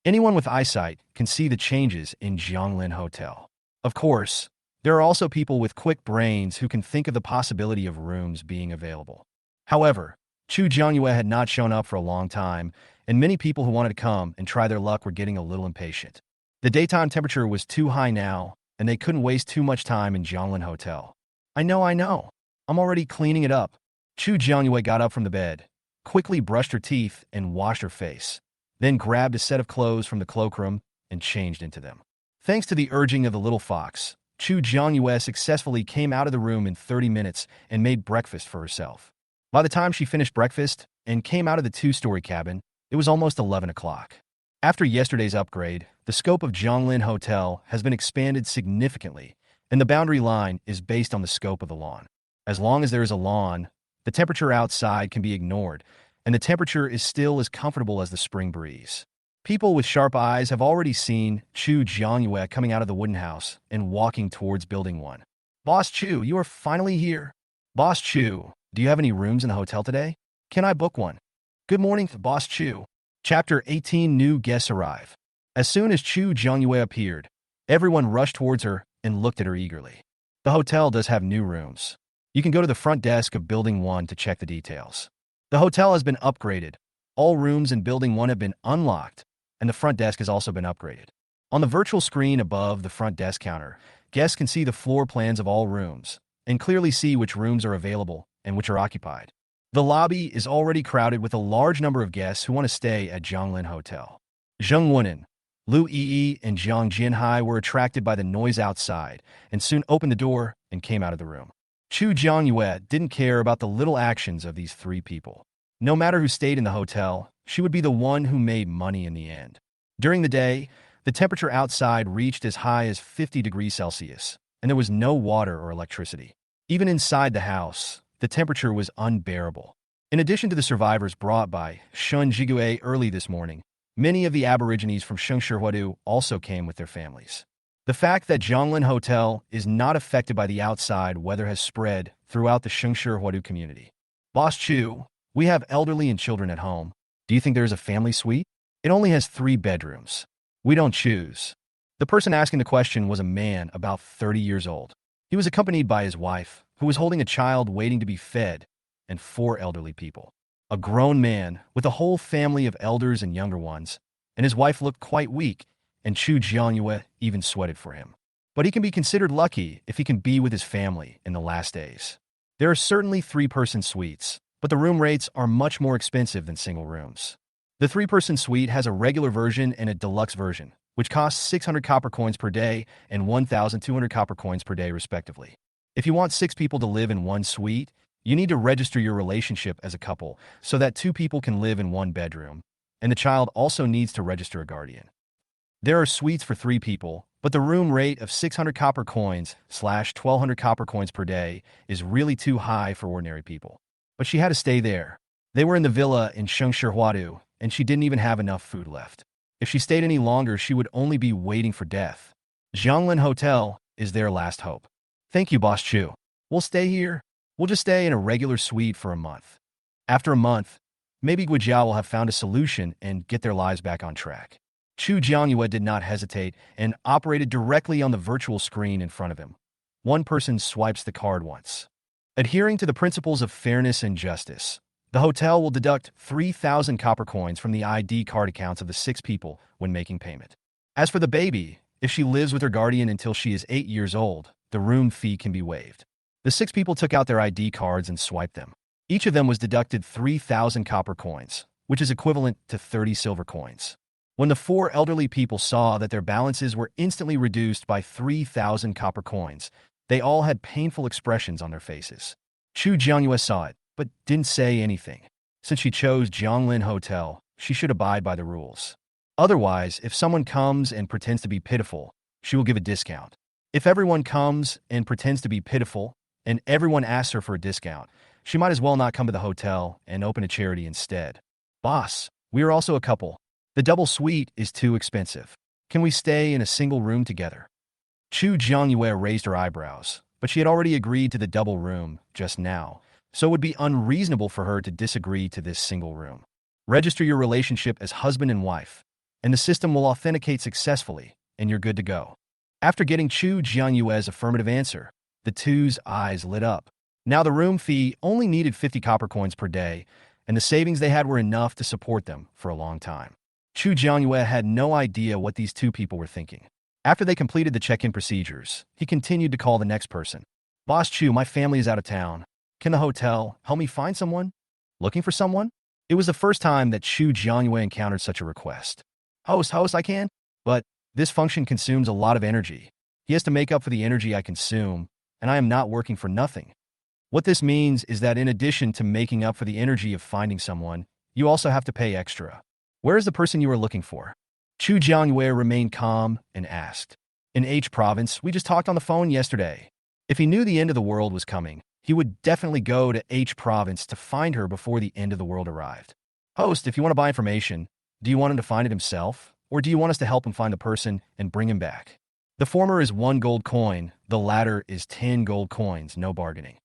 Anyone with eyesight can see the changes in Zhonglin Hotel. Of course, there are also people with quick brains who can think of the possibility of rooms being available. However, Chu Jiangyue had not shown up for a long time, and many people who wanted to come and try their luck were getting a little impatient. The daytime temperature was too high now, and they couldn't waste too much time in Zhonglin Hotel. I know. I'm already cleaning it up. Chu Jiangyue got up from the bed, quickly brushed her teeth and washed her face, then grabbed a set of clothes from the cloakroom and changed into them. Thanks to the urging of the little fox, Chu Jiangyue successfully came out of the room in 30 minutes and made breakfast for herself. By the time she finished breakfast and came out of the two-story cabin, it was almost 11 o'clock. After yesterday's upgrade, the scope of Zhonglin Hotel has been expanded significantly, and the boundary line is based on the scope of the lawn. As long as there is a lawn, the temperature outside can be ignored, and the temperature is still as comfortable as the spring breeze. People with sharp eyes have already seen Chu Jiangyue coming out of the wooden house and walking towards Building 1. Boss Chu, you are finally here. Boss Chu, do you have any rooms in the hotel today? Can I book one? Good morning, Boss Chu. Chapter 18. New guests arrive. As soon as Chu Jiangyue appeared, everyone rushed towards her and looked at her eagerly. The hotel does have new rooms. You can go to the front desk of Building 1 to check the details. The hotel has been upgraded. All rooms in Building 1 have been unlocked, and the front desk has also been upgraded. On the virtual screen above the front desk counter, guests can see the floor plans of all rooms and clearly see which rooms are available and which are occupied. The lobby is already crowded with a large number of guests who want to stay at Zhonglin Hotel. Zheng Wunan, Lu Yi, and Jiang Jinhai were attracted by the noise outside and soon opened the door and came out of the room. Chu Jiangyue didn't care about the little actions of these three people. No matter who stayed in the hotel, she would be the one who made money in the end. During the day, the temperature outside reached as high as 50 degrees Celsius, and there was no water or electricity. Even inside the house, the temperature was unbearable. In addition to the survivors brought by Shun Jigue early this morning, many of the Aborigines from Shengshihua also came with their families. The fact that Zhonglin Hotel is not affected by the outside weather has spread throughout the Shengshihua community. Boss Chu, we have elderly and children at home. Do you think there is a family suite? It only has 3 bedrooms. We don't choose. The person asking the question was a man about 30 years old. He was accompanied by his wife, who was holding a child waiting to be fed, and 4 elderly people. A grown man with a whole family of elders and younger ones, and his wife looked quite weak, and Chu Jiangyue even sweated for him. But he can be considered lucky if he can be with his family in the last days. There are certainly 3-person suites, but the room rates are much more expensive than single rooms. The 3-person suite has a regular version and a deluxe version, which costs 600 copper coins per day and 1,200 copper coins per day respectively. If you want 6 people to live in one suite, you need to register your relationship as a couple so that 2 people can live in one bedroom, and the child also needs to register a guardian. There are suites for 3 people, but the room rate of 600 copper coins / 1,200 copper coins per day is really too high for ordinary people. But she had to stay there. They were in the villa in Shengshihua, and she didn't even have enough food left. If she stayed any longer, she would only be waiting for death. Zhonglin Hotel is their last hope. Thank you, Boss Chu. We'll stay here. We'll just stay in a regular suite for a month. After a month, maybe Guijiao will have found a solution and get their lives back on track. Chu Jiangyue did not hesitate and operated directly on the virtual screen in front of him. One person swipes the card once. Adhering to the principles of fairness and justice, the hotel will deduct 3,000 copper coins from the ID card accounts of the 6 people when making payment. As for the baby, if she lives with her guardian until she is 8 years old, the room fee can be waived. The 6 people took out their ID cards and swiped them. Each of them was deducted 3,000 copper coins, which is equivalent to 30 silver coins. When the 4 elderly people saw that their balances were instantly reduced by 3,000 copper coins, they all had painful expressions on their faces. Chu Jiangyue saw it, but didn't say anything. Since she chose Zhonglin Hotel, she should abide by the rules. Otherwise, if someone comes and pretends to be pitiful, she will give a discount. If everyone comes and pretends to be pitiful, and everyone asks her for a discount, she might as well not come to the hotel and open a charity instead. Boss, we are also a couple. The double suite is too expensive. Can we stay in a single room together? Chu Jiangyue raised her eyebrows, but she had already agreed to the double room just now, so it would be unreasonable for her to disagree to this single room. Register your relationship as husband and wife, and the system will authenticate successfully, and you're good to go. After getting Chu Jianyue's affirmative answer, the two's eyes lit up. Now the room fee only needed 50 copper coins per day, and the savings they had were enough to support them for a long time. Chu Jianyue had no idea what these two people were thinking. After they completed the check-in procedures, he continued to call the next person. Boss Chu, my family is out of town. Can the hotel help me find someone? Looking for someone? It was the first time that Chu Jianyue encountered such a request. Host, I can, but this function consumes a lot of energy. He has to make up for the energy I consume, and I am not working for nothing. What this means is that in addition to making up for the energy of finding someone, you also have to pay extra. Where is the person you are looking for? Chu Jianyue remained calm and asked. In H province, we just talked on the phone yesterday. If he knew the end of the world was coming, he would definitely go to H province to find her before the end of the world arrived. Host, if you want to buy information, do you want him to find it himself, or do you want us to help him find the person and bring him back? The former is 1 gold coin, the latter is 10 gold coins, no bargaining.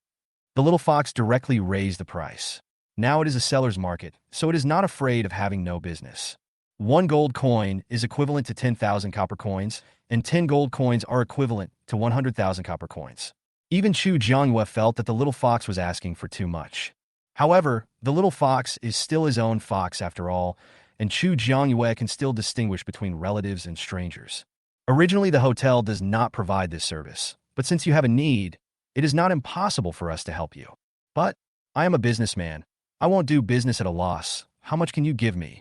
The little fox directly raised the price. Now it is a seller's market, so it is not afraid of having no business. 1 gold coin is equivalent to 10,000 copper coins, and 10 gold coins are equivalent to 100,000 copper coins. Even Chu Jianyue felt that the little fox was asking for too much. However, the little fox is still his own fox after all, and Chu Jianyue can still distinguish between relatives and strangers. Originally, the hotel does not provide this service, but since you have a need, it is not impossible for us to help you. But I am a businessman. I won't do business at a loss. How much can you give me?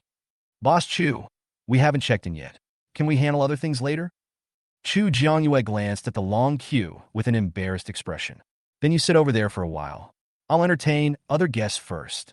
Boss Chu, we haven't checked in yet. Can we handle other things later? Chu Jianyue glanced at the long queue with an embarrassed expression. Then you sit over there for a while. I'll entertain other guests first.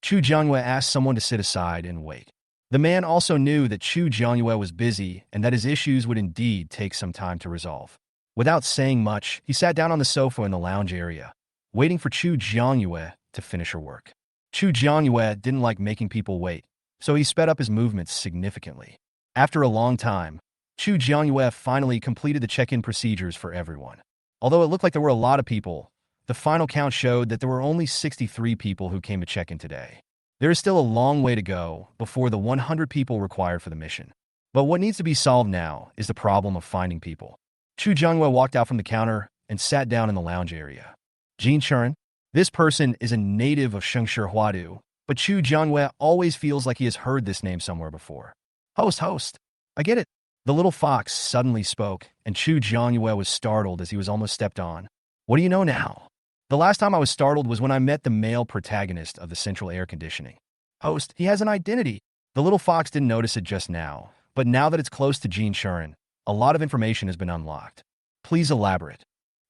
Chu Jianyue asked someone to sit aside and wait. The man also knew that Chu Jianyue was busy and that his issues would indeed take some time to resolve. Without saying much, he sat down on the sofa in the lounge area, waiting for Chu Jianyue to finish her work. Chu Jianyue didn't like making people wait, so he sped up his movements significantly. After a long time, Chu Jianyue finally completed the check-in procedures for everyone. Although it looked like there were a lot of people, the final count showed that there were only 63 people who came to check in today. There is still a long way to go before the 100 people required for the mission. But what needs to be solved now is the problem of finding people. Chu Jianyue walked out from the counter and sat down in the lounge area. Jin Churen, this person is a native of Shengshi Huadu, but Chu Jianyue always feels like he has heard this name somewhere before. Host, I get it. The little fox suddenly spoke, and Chu Jianyue was startled as he was almost stepped on. What do you know now? The last time I was startled was when I met the male protagonist of the central air conditioning. Host, he has an identity. The little fox didn't notice it just now, but now that it's close to Jin Churen, a lot of information has been unlocked. Please elaborate.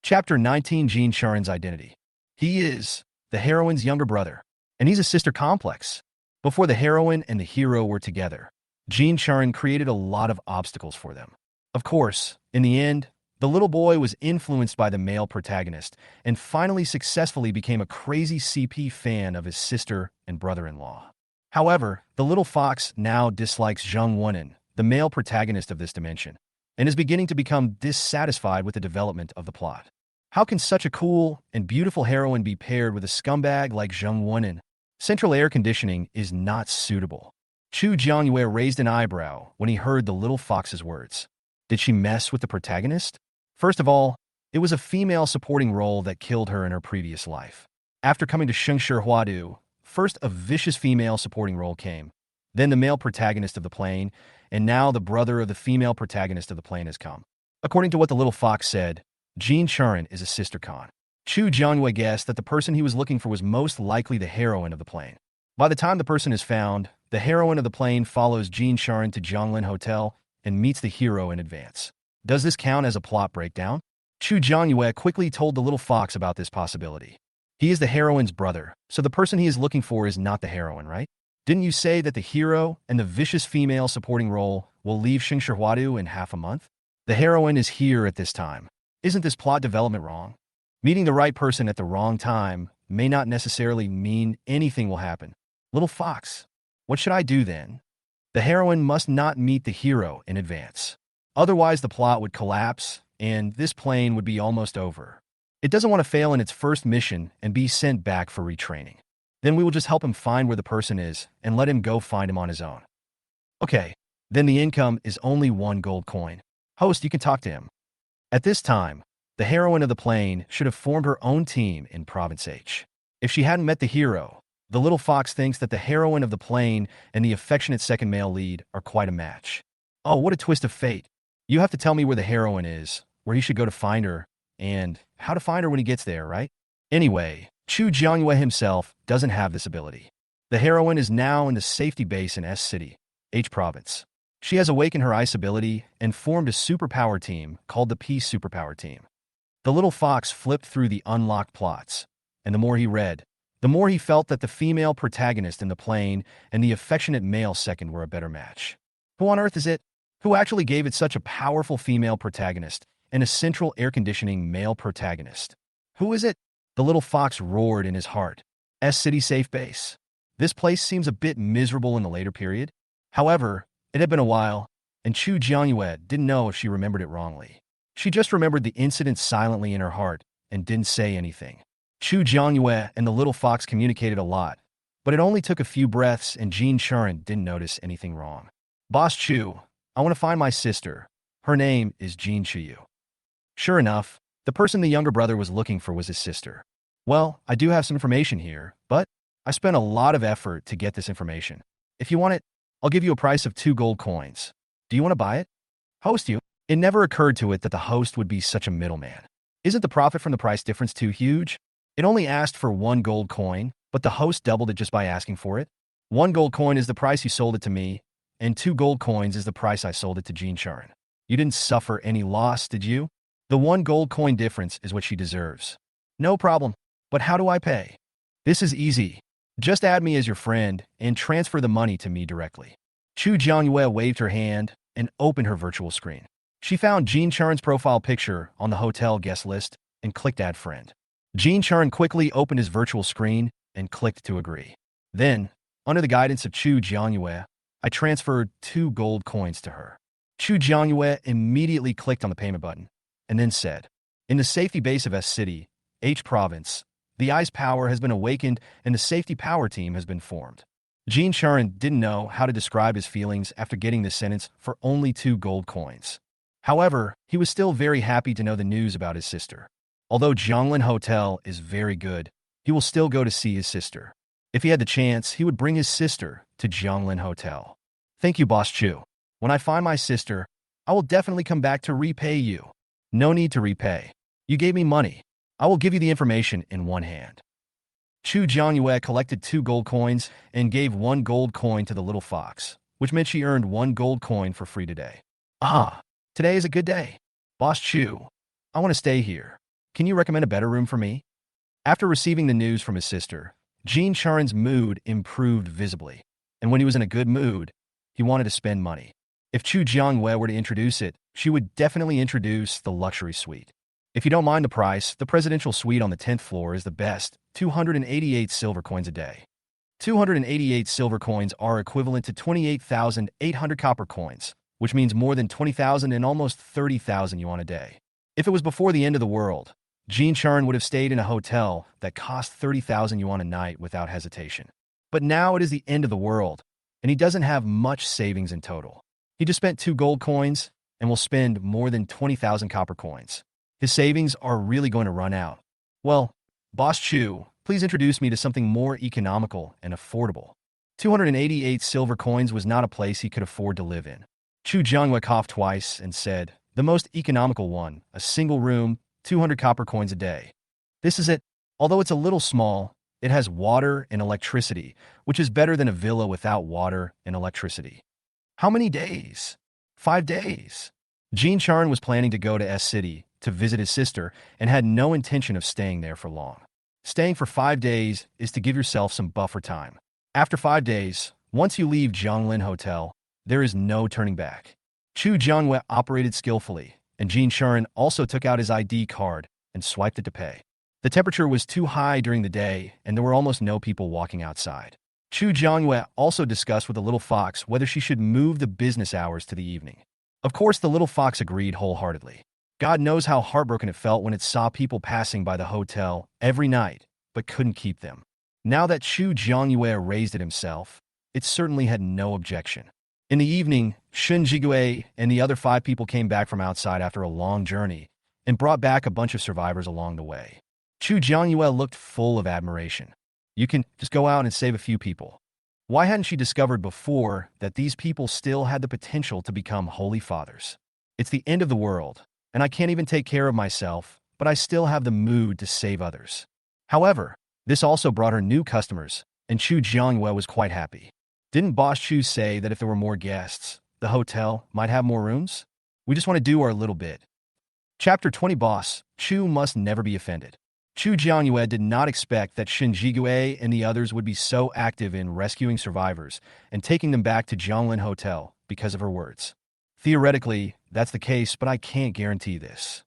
Chapter 19, Jin Churen's identity. He is the heroine's younger brother, and he's a sister complex. Before the heroine and the hero were together, Jin Churen created a lot of obstacles for them. Of course, in the end, the little boy was influenced by the male protagonist and finally successfully became a crazy CP fan of his sister and brother-in-law. However, the little fox now dislikes Zheng Wenin, the male protagonist of this dimension, and is beginning to become dissatisfied with the development of the plot. How can such a cool and beautiful heroine be paired with a scumbag like Zheng Wenin? Central air conditioning is not suitable. Chu Jianyue raised an eyebrow when he heard the little fox's words. Did she mess with the protagonist? First of all, it was a female supporting role that killed her in her previous life. After coming to Shengshi Huadu, first a vicious female supporting role came, then the male protagonist of the plane, and now the brother of the female protagonist of the plane has come. According to what the little fox said, Jin Churen is a sister con. Chu Jianyue guessed that the person he was looking for was most likely the heroine of the plane. By the time the person is found, the heroine of the plane follows Jin Churen to Zhonglin Hotel and meets the hero in advance. Does this count as a plot breakdown? Chu Jianyue quickly told the little fox about this possibility. He is the heroine's brother, so the person he is looking for is not the heroine, right? Didn't you say that the hero and the vicious female supporting role will leave Shengshi Huadu in half a month? The heroine is here at this time. Isn't this plot development wrong? Meeting the right person at the wrong time may not necessarily mean anything will happen. Little Fox, what should I do then? The heroine must not meet the hero in advance. Otherwise, the plot would collapse, and this plane would be almost over. It doesn't want to fail in its first mission and be sent back for retraining. Then we will just help him find where the person is and let him go find him on his own. Okay, then the income is only 1 gold coin. Host, you can talk to him. At this time, the heroine of the plane should have formed her own team in Province H. If she hadn't met the hero, the little fox thinks that the heroine of the plane and the affectionate second male lead are quite a match. Oh, what a twist of fate. You have to tell me where the heroine is, where he should go to find her, and how to find her when he gets there, right? Anyway, Chu Jiangyue himself doesn't have this ability. The heroine is now in the safety base in S City, H Province. She has awakened her ice ability and formed a superpower team called the Peace Superpower Team. The little fox flipped through the unlocked plots, and the more he read, the more he felt that the female protagonist in the plane and the affectionate male second were a better match. Who on earth is it? Who actually gave it such a powerful female protagonist and a central air conditioning male protagonist? Who is it? The little fox roared in his heart. S City Safe Base. This place seems a bit miserable in the later period. However, it had been a while, and Chu Jiangyue didn't know if she remembered it wrongly. She just remembered the incident silently in her heart and didn't say anything. Chu Jiangyue and the little fox communicated a lot, but it only took a few breaths and Jean Churin didn't notice anything wrong. Boss Chu, I want to find my sister. Her name is Jean Chuyu. Sure enough, the person the younger brother was looking for was his sister. Well, I do have some information here, but I spent a lot of effort to get this information. If you want it, I'll give you a price of 2 gold coins. Do you want to buy it? Host you. It never occurred to it that the host would be such a middleman. Isn't the profit from the price difference too huge? It only asked for 1 gold coin, but the host doubled it just by asking for it. 1 gold coin is the price you sold it to me, and 2 gold coins is the price I sold it to Jean Churin. You didn't suffer any loss, did you? The 1 gold coin difference is what she deserves. No problem, but how do I pay? This is easy. Just add me as your friend and transfer the money to me directly. Chu Jiangyue waved her hand and opened her virtual screen. She found Jean Churin's profile picture on the hotel guest list and clicked Add Friend. Jean Churin quickly opened his virtual screen and clicked to agree. Then, under the guidance of Chu Jiangyue, I transferred 2 gold coins to her. Chu Jiangyue immediately clicked on the payment button and then said, in the safety base of S City, H Province, the ice power has been awakened and the safety power team has been formed. Jean Churin didn't know how to describe his feelings after getting this sentence for only 2 gold coins. However, he was still very happy to know the news about his sister. Although Zhonglin Hotel is very good, he will still go to see his sister. If he had the chance, he would bring his sister to Zhonglin Hotel. Thank you, Boss Chu. When I find my sister, I will definitely come back to repay you. No need to repay. You gave me money. I will give you the information in one hand. Chu Jiangyue collected 2 gold coins and gave 1 gold coin to the little fox, which meant she earned 1 gold coin for free today. Ah, today is a good day. Boss Chu, I want to stay here. Can you recommend a better room for me? After receiving the news from his sister, Jean Churin's mood improved visibly, and when he was in a good mood, he wanted to spend money. If Chu Jiangyue were to introduce it, she would definitely introduce the luxury suite. If you don't mind the price, the presidential suite on the 10th floor is the best, 288 silver coins a day. 288 silver coins are equivalent to 28,800 copper coins, which means more than 20,000 and almost 30,000 yuan a day. If it was before the end of the world, Jean Churin would have stayed in a hotel that cost 30,000 yuan a night without hesitation. But now it is the end of the world, and he doesn't have much savings in total. He just spent 2 gold coins and will spend more than 20,000 copper coins. His savings are really going to run out. Well, Boss Chu, please introduce me to something more economical and affordable. 288 silver coins was not a place he could afford to live in. Chu Jiangyue coughed twice and said, the most economical one, a single room, 200 copper coins a day. This is it. Although it's a little small, it has water and electricity, which is better than a villa without water and electricity. How many days? 5 days. Jean Churin was planning to go to S City to visit his sister and had no intention of staying there for long. Staying for 5 days is to give yourself some buffer time. After 5 days, once you leave Zhonglin Hotel, there is no turning back. Chu Jiangyue operated skillfully, and Jean Churin also took out his ID card and swiped it to pay. The temperature was too high during the day, and there were almost no people walking outside. Chu Jiangyue also discussed with the little fox whether she should move the business hours to the evening. Of course, the little fox agreed wholeheartedly. God knows how heartbroken it felt when it saw people passing by the hotel every night, but couldn't keep them. Now that Chu Jiangyue raised it himself, it certainly had no objection. In the evening, Shun Jigue and the other 5 people came back from outside after a long journey and brought back a bunch of survivors along the way. Chu Jiangyue looked full of admiration. You can just go out and save a few people. Why hadn't she discovered before that these people still had the potential to become holy fathers? It's the end of the world, and I can't even take care of myself, but I still have the mood to save others. However, this also brought her new customers, and Chu Jiangyue was quite happy. Didn't Boss Chu say that if there were more guests, the hotel might have more rooms? We just want to do our little bit. Chapter 20 Boss Chu must never be offended. Chu Jiangyue did not expect that Shin Jigue and the others would be so active in rescuing survivors and taking them back to Zhonglin Hotel because of her words. Theoretically, that's the case, but I can't guarantee this.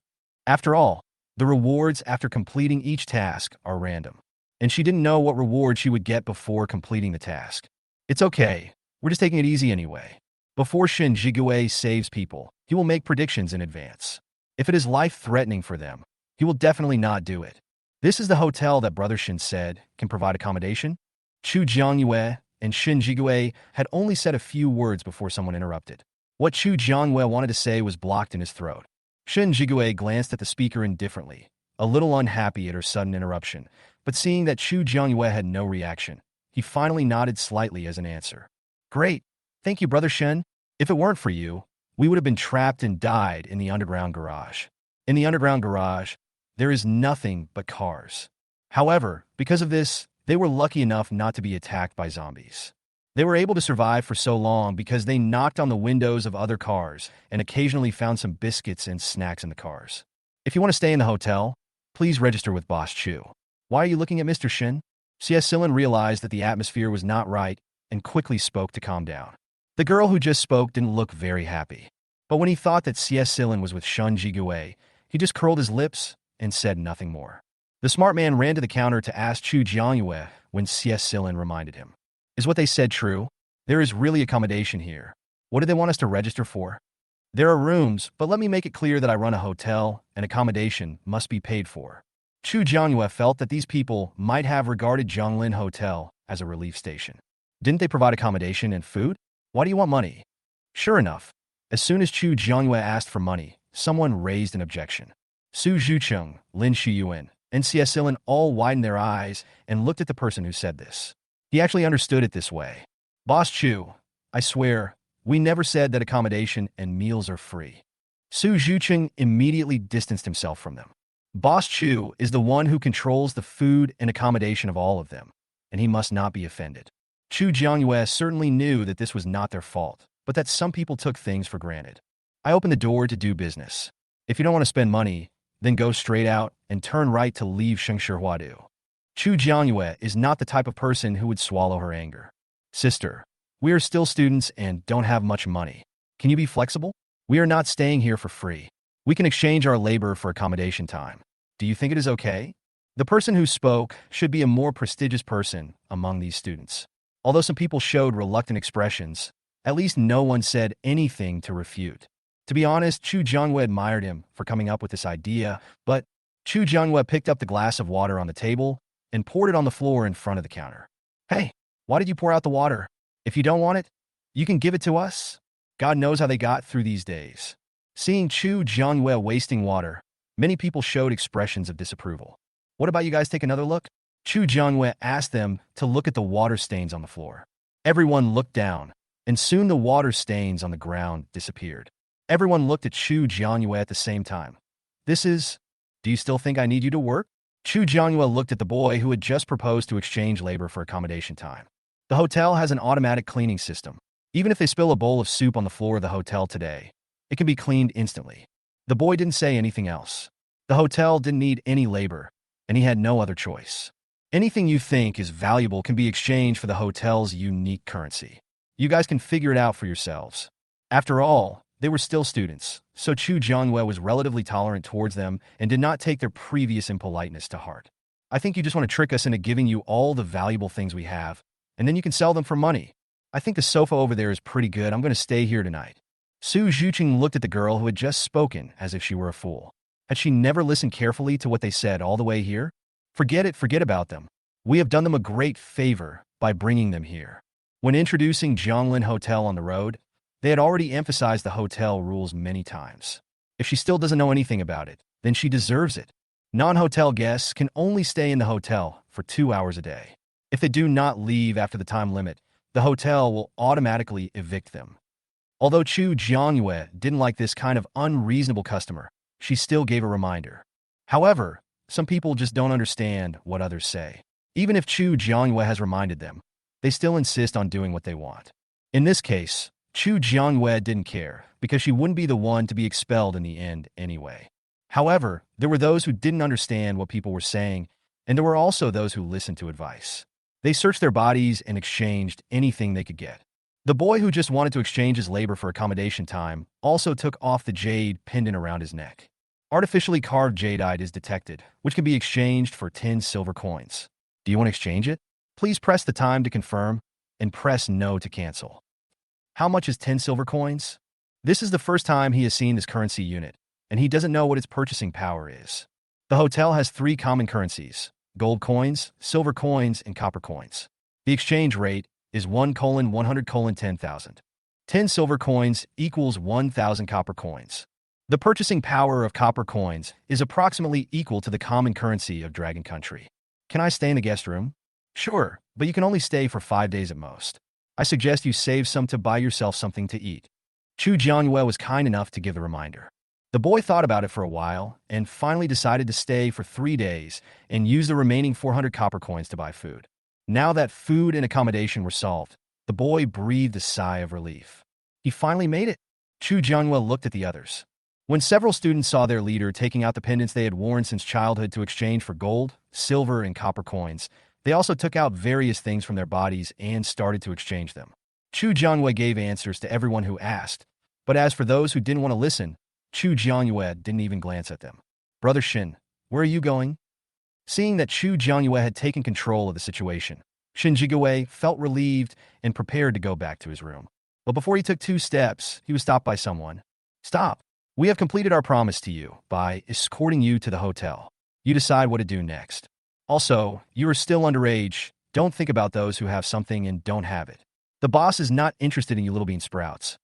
After all, the rewards after completing each task are random, and she didn't know what reward she would get before completing the task. It's okay, we're just taking it easy anyway. Before Shin Jigue saves people, he will make predictions in advance. If it is life-threatening for them, he will definitely not do it. This is the hotel that Brother Shin said can provide accommodation. Chu Jiangyue and Shin Jigue had only said a few words before someone interrupted. What Chu Jiangyue wanted to say was blocked in his throat. Shin Jigue glanced at the speaker indifferently, a little unhappy at her sudden interruption, but seeing that Chu Jiangyue had no reaction, he finally nodded slightly as an answer. Great. Thank you, Brother Shin. If it weren't for you, we would have been trapped and died in the underground garage. In the underground garage, there is nothing but cars. However, because of this, they were lucky enough not to be attacked by zombies. They were able to survive for so long because they knocked on the windows of other cars and occasionally found some biscuits and snacks in the cars. If you want to stay in the hotel, please register with Boss Chu. Why are you looking at Mr. Shin? Silin realized that the atmosphere was not right and quickly spoke to calm down. The girl who just spoke didn't look very happy. But when he thought that Silin was with Shun Jigue, he just curled his lips and said nothing more. The smart man ran to the counter to ask Chu Jiangyue when Silin reminded him. Is what they said true? There is really accommodation here. What do they want us to register for? There are rooms, but let me make it clear that I run a hotel and accommodation must be paid for. Chu Jiangyue felt that these people might have regarded Zhonglin Hotel as a relief station. Didn't they provide accommodation and food? Why do you want money? Sure enough, as soon as Chu Jiangyue asked for money, someone raised an objection. Su Zhucheng, Lin Shiyuan, and Silin all widened their eyes and looked at the person who said this. He actually understood it this way. Boss Chu, I swear, we never said that accommodation and meals are free. Su Zhucheng immediately distanced himself from them. Boss Chu is the one who controls the food and accommodation of all of them, and he must not be offended. Chu Jiangyue certainly knew that this was not their fault, but that some people took things for granted. I opened the door to do business. If you don't want to spend money, then go straight out and turn right to leave Shengshihua. Chu Jiangyue is not the type of person who would swallow her anger. Sister, we are still students and don't have much money. Can you be flexible? We are not staying here for free. We can exchange our labor for accommodation time. Do you think it is okay? The person who spoke should be a more prestigious person among these students. Although some people showed reluctant expressions, at least no one said anything to refute. To be honest, Chu Jiangyue admired him for coming up with this idea, but Chu Jiangyue picked up the glass of water on the table and poured it on the floor in front of the counter. Hey, why did you pour out the water? If you don't want it, you can give it to us. God knows how they got through these days. Seeing Chu Jiangyue wasting water, many people showed expressions of disapproval. What about you guys take another look? Chu Jiangyue asked them to look at the water stains on the floor. Everyone looked down, and soon the water stains on the ground disappeared. Everyone looked at Chu Jiangyue at the same time. Do you still think I need you to work? Chu Jiangyue looked at the boy who had just proposed to exchange labor for accommodation time. The hotel has an automatic cleaning system. Even if they spill a bowl of soup on the floor of the hotel today, it can be cleaned instantly. The boy didn't say anything else. The hotel didn't need any labor, and he had no other choice. Anything you think is valuable can be exchanged for the hotel's unique currency. You guys can figure it out for yourselves. After all, they were still students, so Chu Jiangyue was relatively tolerant towards them and did not take their previous impoliteness to heart. I think you just want to trick us into giving you all the valuable things we have, and then you can sell them for money. I think the sofa over there is pretty good. I'm going to stay here tonight. Su Zhuqing looked at the girl who had just spoken as if she were a fool. Had she never listened carefully to what they said all the way here? Forget about them. We have done them a great favor by bringing them here. When introducing Zhonglin Hotel on the road, they had already emphasized the hotel rules many times. If she still doesn't know anything about it, then she deserves it. Non-hotel guests can only stay in the hotel for 2 hours a day. If they do not leave after the time limit, the hotel will automatically evict them. Although Chu Jiangyue didn't like this kind of unreasonable customer, she still gave a reminder. However, some people just don't understand what others say. Even if Chu Jiangyue has reminded them, they still insist on doing what they want. In this case, Chu Jiangyue didn't care because she wouldn't be the one to be expelled in the end anyway. However, there were those who didn't understand what people were saying, and there were also those who listened to advice. They searched their bodies and exchanged anything they could get. The boy who just wanted to exchange his labor for accommodation time also took off the jade pendant around his neck. Artificially carved jadeite is detected, which can be exchanged for 10 silver coins. Do you want to exchange it? Please press the time to confirm and press no to cancel. How much is 10 silver coins? This is the first time he has seen this currency unit, and he doesn't know what its purchasing power is. The hotel has 3 common currencies: gold coins, silver coins, and copper coins. The exchange rate is 1:100:10,000. 10 silver coins equals 1,000 copper coins. The purchasing power of copper coins is approximately equal to the common currency of Dragon Country. Can I stay in the guest room? Sure, but you can only stay for 5 days at most. I suggest you save some to buy yourself something to eat. Chu Jiangyue was kind enough to give the reminder. The boy thought about it for a while and finally decided to stay for 3 days and use the remaining 400 copper coins to buy food. Now that food and accommodation were solved, the boy breathed a sigh of relief. He finally made it. Chu Jiangyue looked at the others. When several students saw their leader taking out the pendants they had worn since childhood to exchange for gold, silver, and copper coins, they also took out various things from their bodies and started to exchange them. Chu Jiangyue gave answers to everyone who asked, but as for those who didn't want to listen, Chu Jiangyue didn't even glance at them. Brother Shin, where are you going? Seeing that Chu Jiangyue had taken control of the situation, Shin Jigue felt relieved and prepared to go back to his room. But before he took 2 steps, he was stopped by someone. Stop. We have completed our promise to you by escorting you to the hotel. You decide what to do next. Also, you are still underage. Don't think about those who have something and don't have it. The boss is not interested in you little bean sprouts.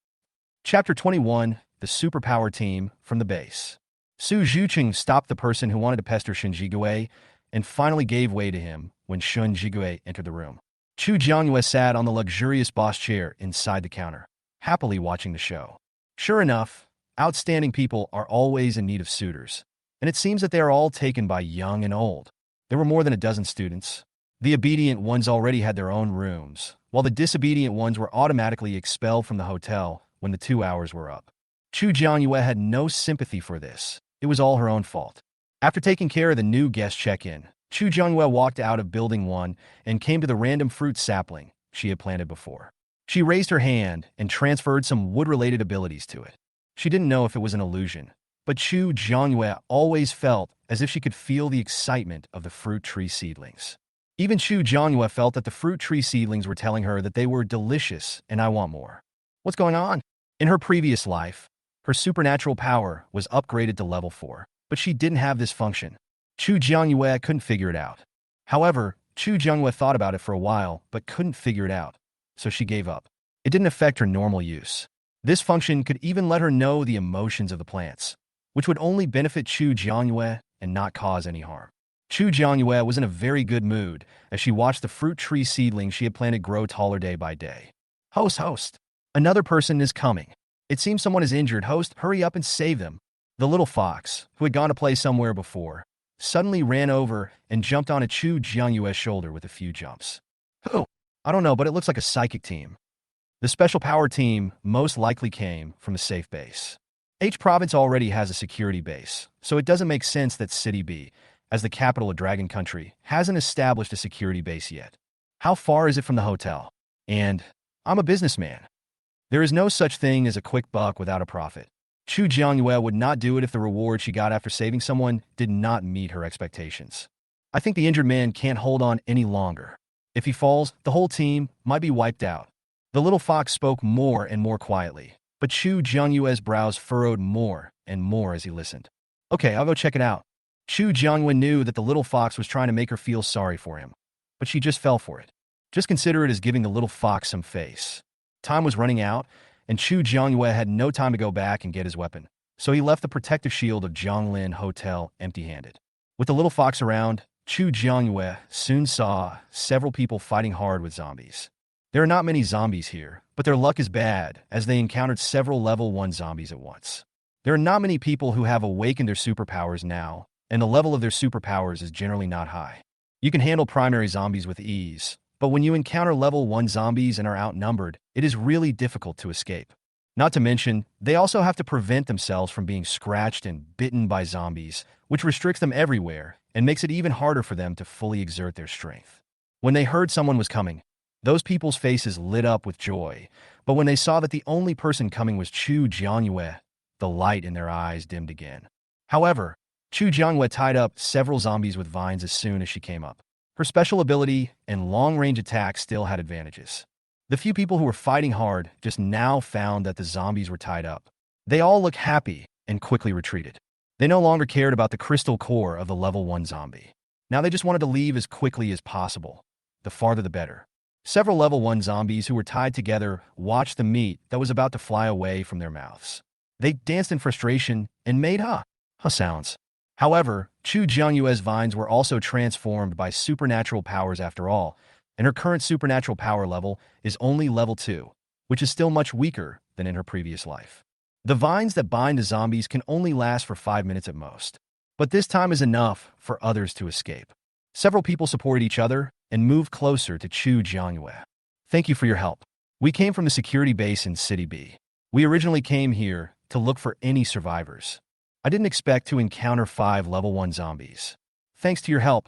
Chapter 21, The Superpower Team from the Base. Su Zhuqing stopped the person who wanted to pester Shin Jigue and finally gave way to him when Shin Jigue entered the room. Chu Jiangyue sat on the luxurious boss chair inside the counter, happily watching the show. Sure enough, outstanding people are always in need of suitors, and it seems that they are all taken by young and old. There were more than a dozen students. The obedient ones already had their own rooms, while the disobedient ones were automatically expelled from the hotel when the 2 hours were up. Chu Jiangyue had no sympathy for this. It was all her own fault. After taking care of the new guest check-in, Chu Jiangyue walked out of Building 1 and came to the random fruit sapling she had planted before. She raised her hand and transferred some wood-related abilities to it. She didn't know if it was an illusion, but Chu Jiangyue always felt as if she could feel the excitement of the fruit tree seedlings. Even Chu Jiangyue felt that the fruit tree seedlings were telling her that they were delicious and I want more. What's going on? In her previous life, her supernatural power was upgraded to level 4, but she didn't have this function. Chu Jiangyue couldn't figure it out. However, Chu Jiangyue thought about it for a while but couldn't figure it out, so she gave up. It didn't affect her normal use. This function could even let her know the emotions of the plants, which would only benefit Chu Jiangyue and not cause any harm. Chu Jiangyue was in a very good mood as she watched the fruit tree seedlings she had planted grow taller day by day. Host! Another person is coming. It seems someone is injured. Host, hurry up and save them. The little fox, who had gone to play somewhere before, suddenly ran over and jumped on a Chu Jiangyue's shoulder with a few jumps. Who? I don't know, but it looks like a psychic team. The special power team most likely came from the safe base. H province already has a security base, so it doesn't make sense that City B, as the capital of Dragon Country, hasn't established a security base yet. How far is it from the hotel? And I'm a businessman. There is no such thing as a quick buck without a profit. Chu Jiangyue would not do it if the reward she got after saving someone did not meet her expectations. I think the injured man can't hold on any longer. If he falls, the whole team might be wiped out. The little fox spoke more and more quietly, but Chu Jiangyue's brows furrowed more and more as he listened. Okay, I'll go check it out. Chu Jiangyue knew that the little fox was trying to make her feel sorry for him, but she just fell for it. Just consider it as giving the little fox some face. Time was running out, and Chu Jiangyue had no time to go back and get his weapon, so he left the protective shield of Zhonglin Hotel empty-handed. With the little fox around, Chu Jiangyue soon saw several people fighting hard with zombies. There are not many zombies here, but their luck is bad as they encountered several level 1 zombies at once. There are not many people who have awakened their superpowers now, and the level of their superpowers is generally not high. You can handle primary zombies with ease, but when you encounter level 1 zombies and are outnumbered, it is really difficult to escape. Not to mention, they also have to prevent themselves from being scratched and bitten by zombies, which restricts them everywhere and makes it even harder for them to fully exert their strength. When they heard someone was coming, those people's faces lit up with joy, but when they saw that the only person coming was Chu Jiangyue, the light in their eyes dimmed again. However, Chu Jiangyue tied up several zombies with vines as soon as she came up. Her special ability and long-range attack still had advantages. The few people who were fighting hard just now found that the zombies were tied up. They all looked happy and quickly retreated. They no longer cared about the crystal core of the level 1 zombie. Now they just wanted to leave as quickly as possible. The farther the better. Several level 1 zombies who were tied together watched the meat that was about to fly away from their mouths. They danced in frustration and made ha sounds. However, Chu Jiangyue's vines were also transformed by supernatural powers after all, and her current supernatural power level is only level 2, which is still much weaker than in her previous life. The vines that bind the zombies can only last for 5 minutes at most, but this time is enough for others to escape. Several people supported each other and moved closer to Chu Jiangyue. Thank you for your help. We came from the security base in City B. We originally came here to look for any survivors. I didn't expect to encounter 5 level 1 zombies. Thanks to your help,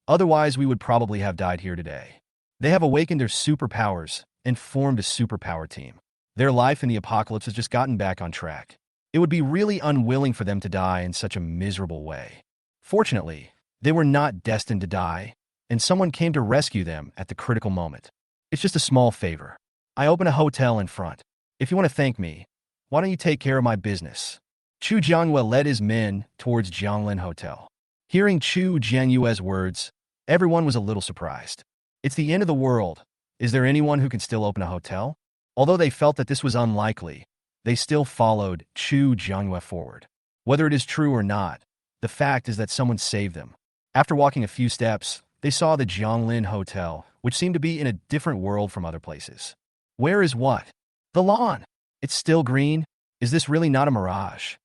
otherwise we would probably have died here today. They have awakened their superpowers and formed a superpower team. Their life in the apocalypse has just gotten back on track. It would be really unwilling for them to die in such a miserable way. Fortunately, they were not destined to die, and someone came to rescue them at the critical moment. It's just a small favor. I open a hotel in front. If you want to thank me, why don't you take care of my business? Chu Jiangyue led his men towards Zhonglin Hotel. Hearing Chu Jianyue's words, everyone was a little surprised. It's the end of the world. Is there anyone who can still open a hotel? Although they felt that this was unlikely, they still followed Chu Jiangyue forward. Whether it is true or not, the fact is that someone saved them. After walking a few steps, they saw the Zhonglin Hotel, which seemed to be in a different world from other places. Where is what? The lawn. It's still green. Is this really not a mirage?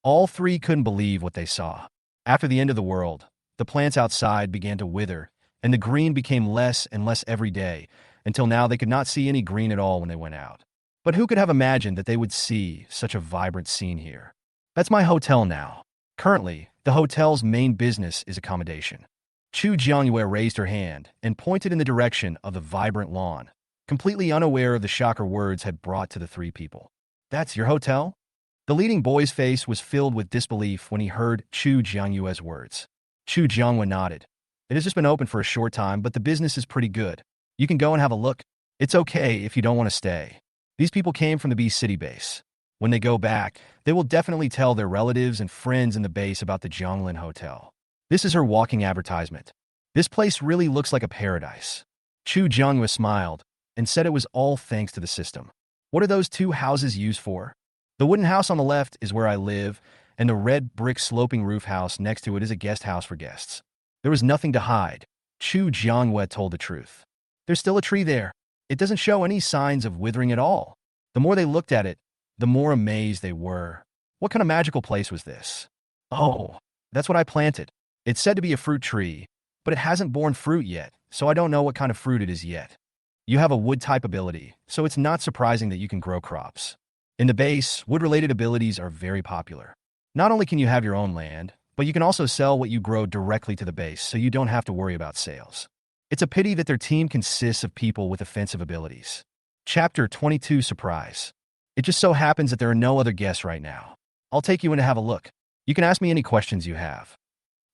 All three couldn't believe what they saw. After the end of the world, the plants outside began to wither, and the green became less and less every day, until now they could not see any green at all when they went out. But who could have imagined that they would see such a vibrant scene here? That's my hotel now. Currently, the hotel's main business is accommodation. Chu Jiangyue raised her hand and pointed in the direction of the vibrant lawn, completely unaware of the shock her words had brought to the three people. That's your hotel? The leading boy's face was filled with disbelief when he heard Chu Jianyue's words. Chu Jiangyue nodded. It has just been open for a short time, but the business is pretty good. You can go and have a look. It's okay if you don't want to stay. These people came from the B City base. When they go back, they will definitely tell their relatives and friends in the base about the Zhonglin Hotel. This is her walking advertisement. This place really looks like a paradise. Chu Jiangyue smiled and said it was all thanks to the system. What are those 2 houses used for? The wooden house on the left is where I live, and the red brick sloping roof house next to it is a guest house for guests. There was nothing to hide. Chu Jiangyue told the truth. There's still a tree there. It doesn't show any signs of withering at all. The more they looked at it, the more amazed they were. What kind of magical place was this? Oh, that's what I planted. It's said to be a fruit tree, but it hasn't borne fruit yet, so I don't know what kind of fruit it is yet. You have a wood-type ability, so it's not surprising that you can grow crops. In the base, wood-related abilities are very popular. Not only can you have your own land, but you can also sell what you grow directly to the base, so you don't have to worry about sales. It's a pity that their team consists of people with offensive abilities. Chapter 22 Surprise. It just so happens that there are no other guests right now. I'll take you in to have a look. You can ask me any questions you have.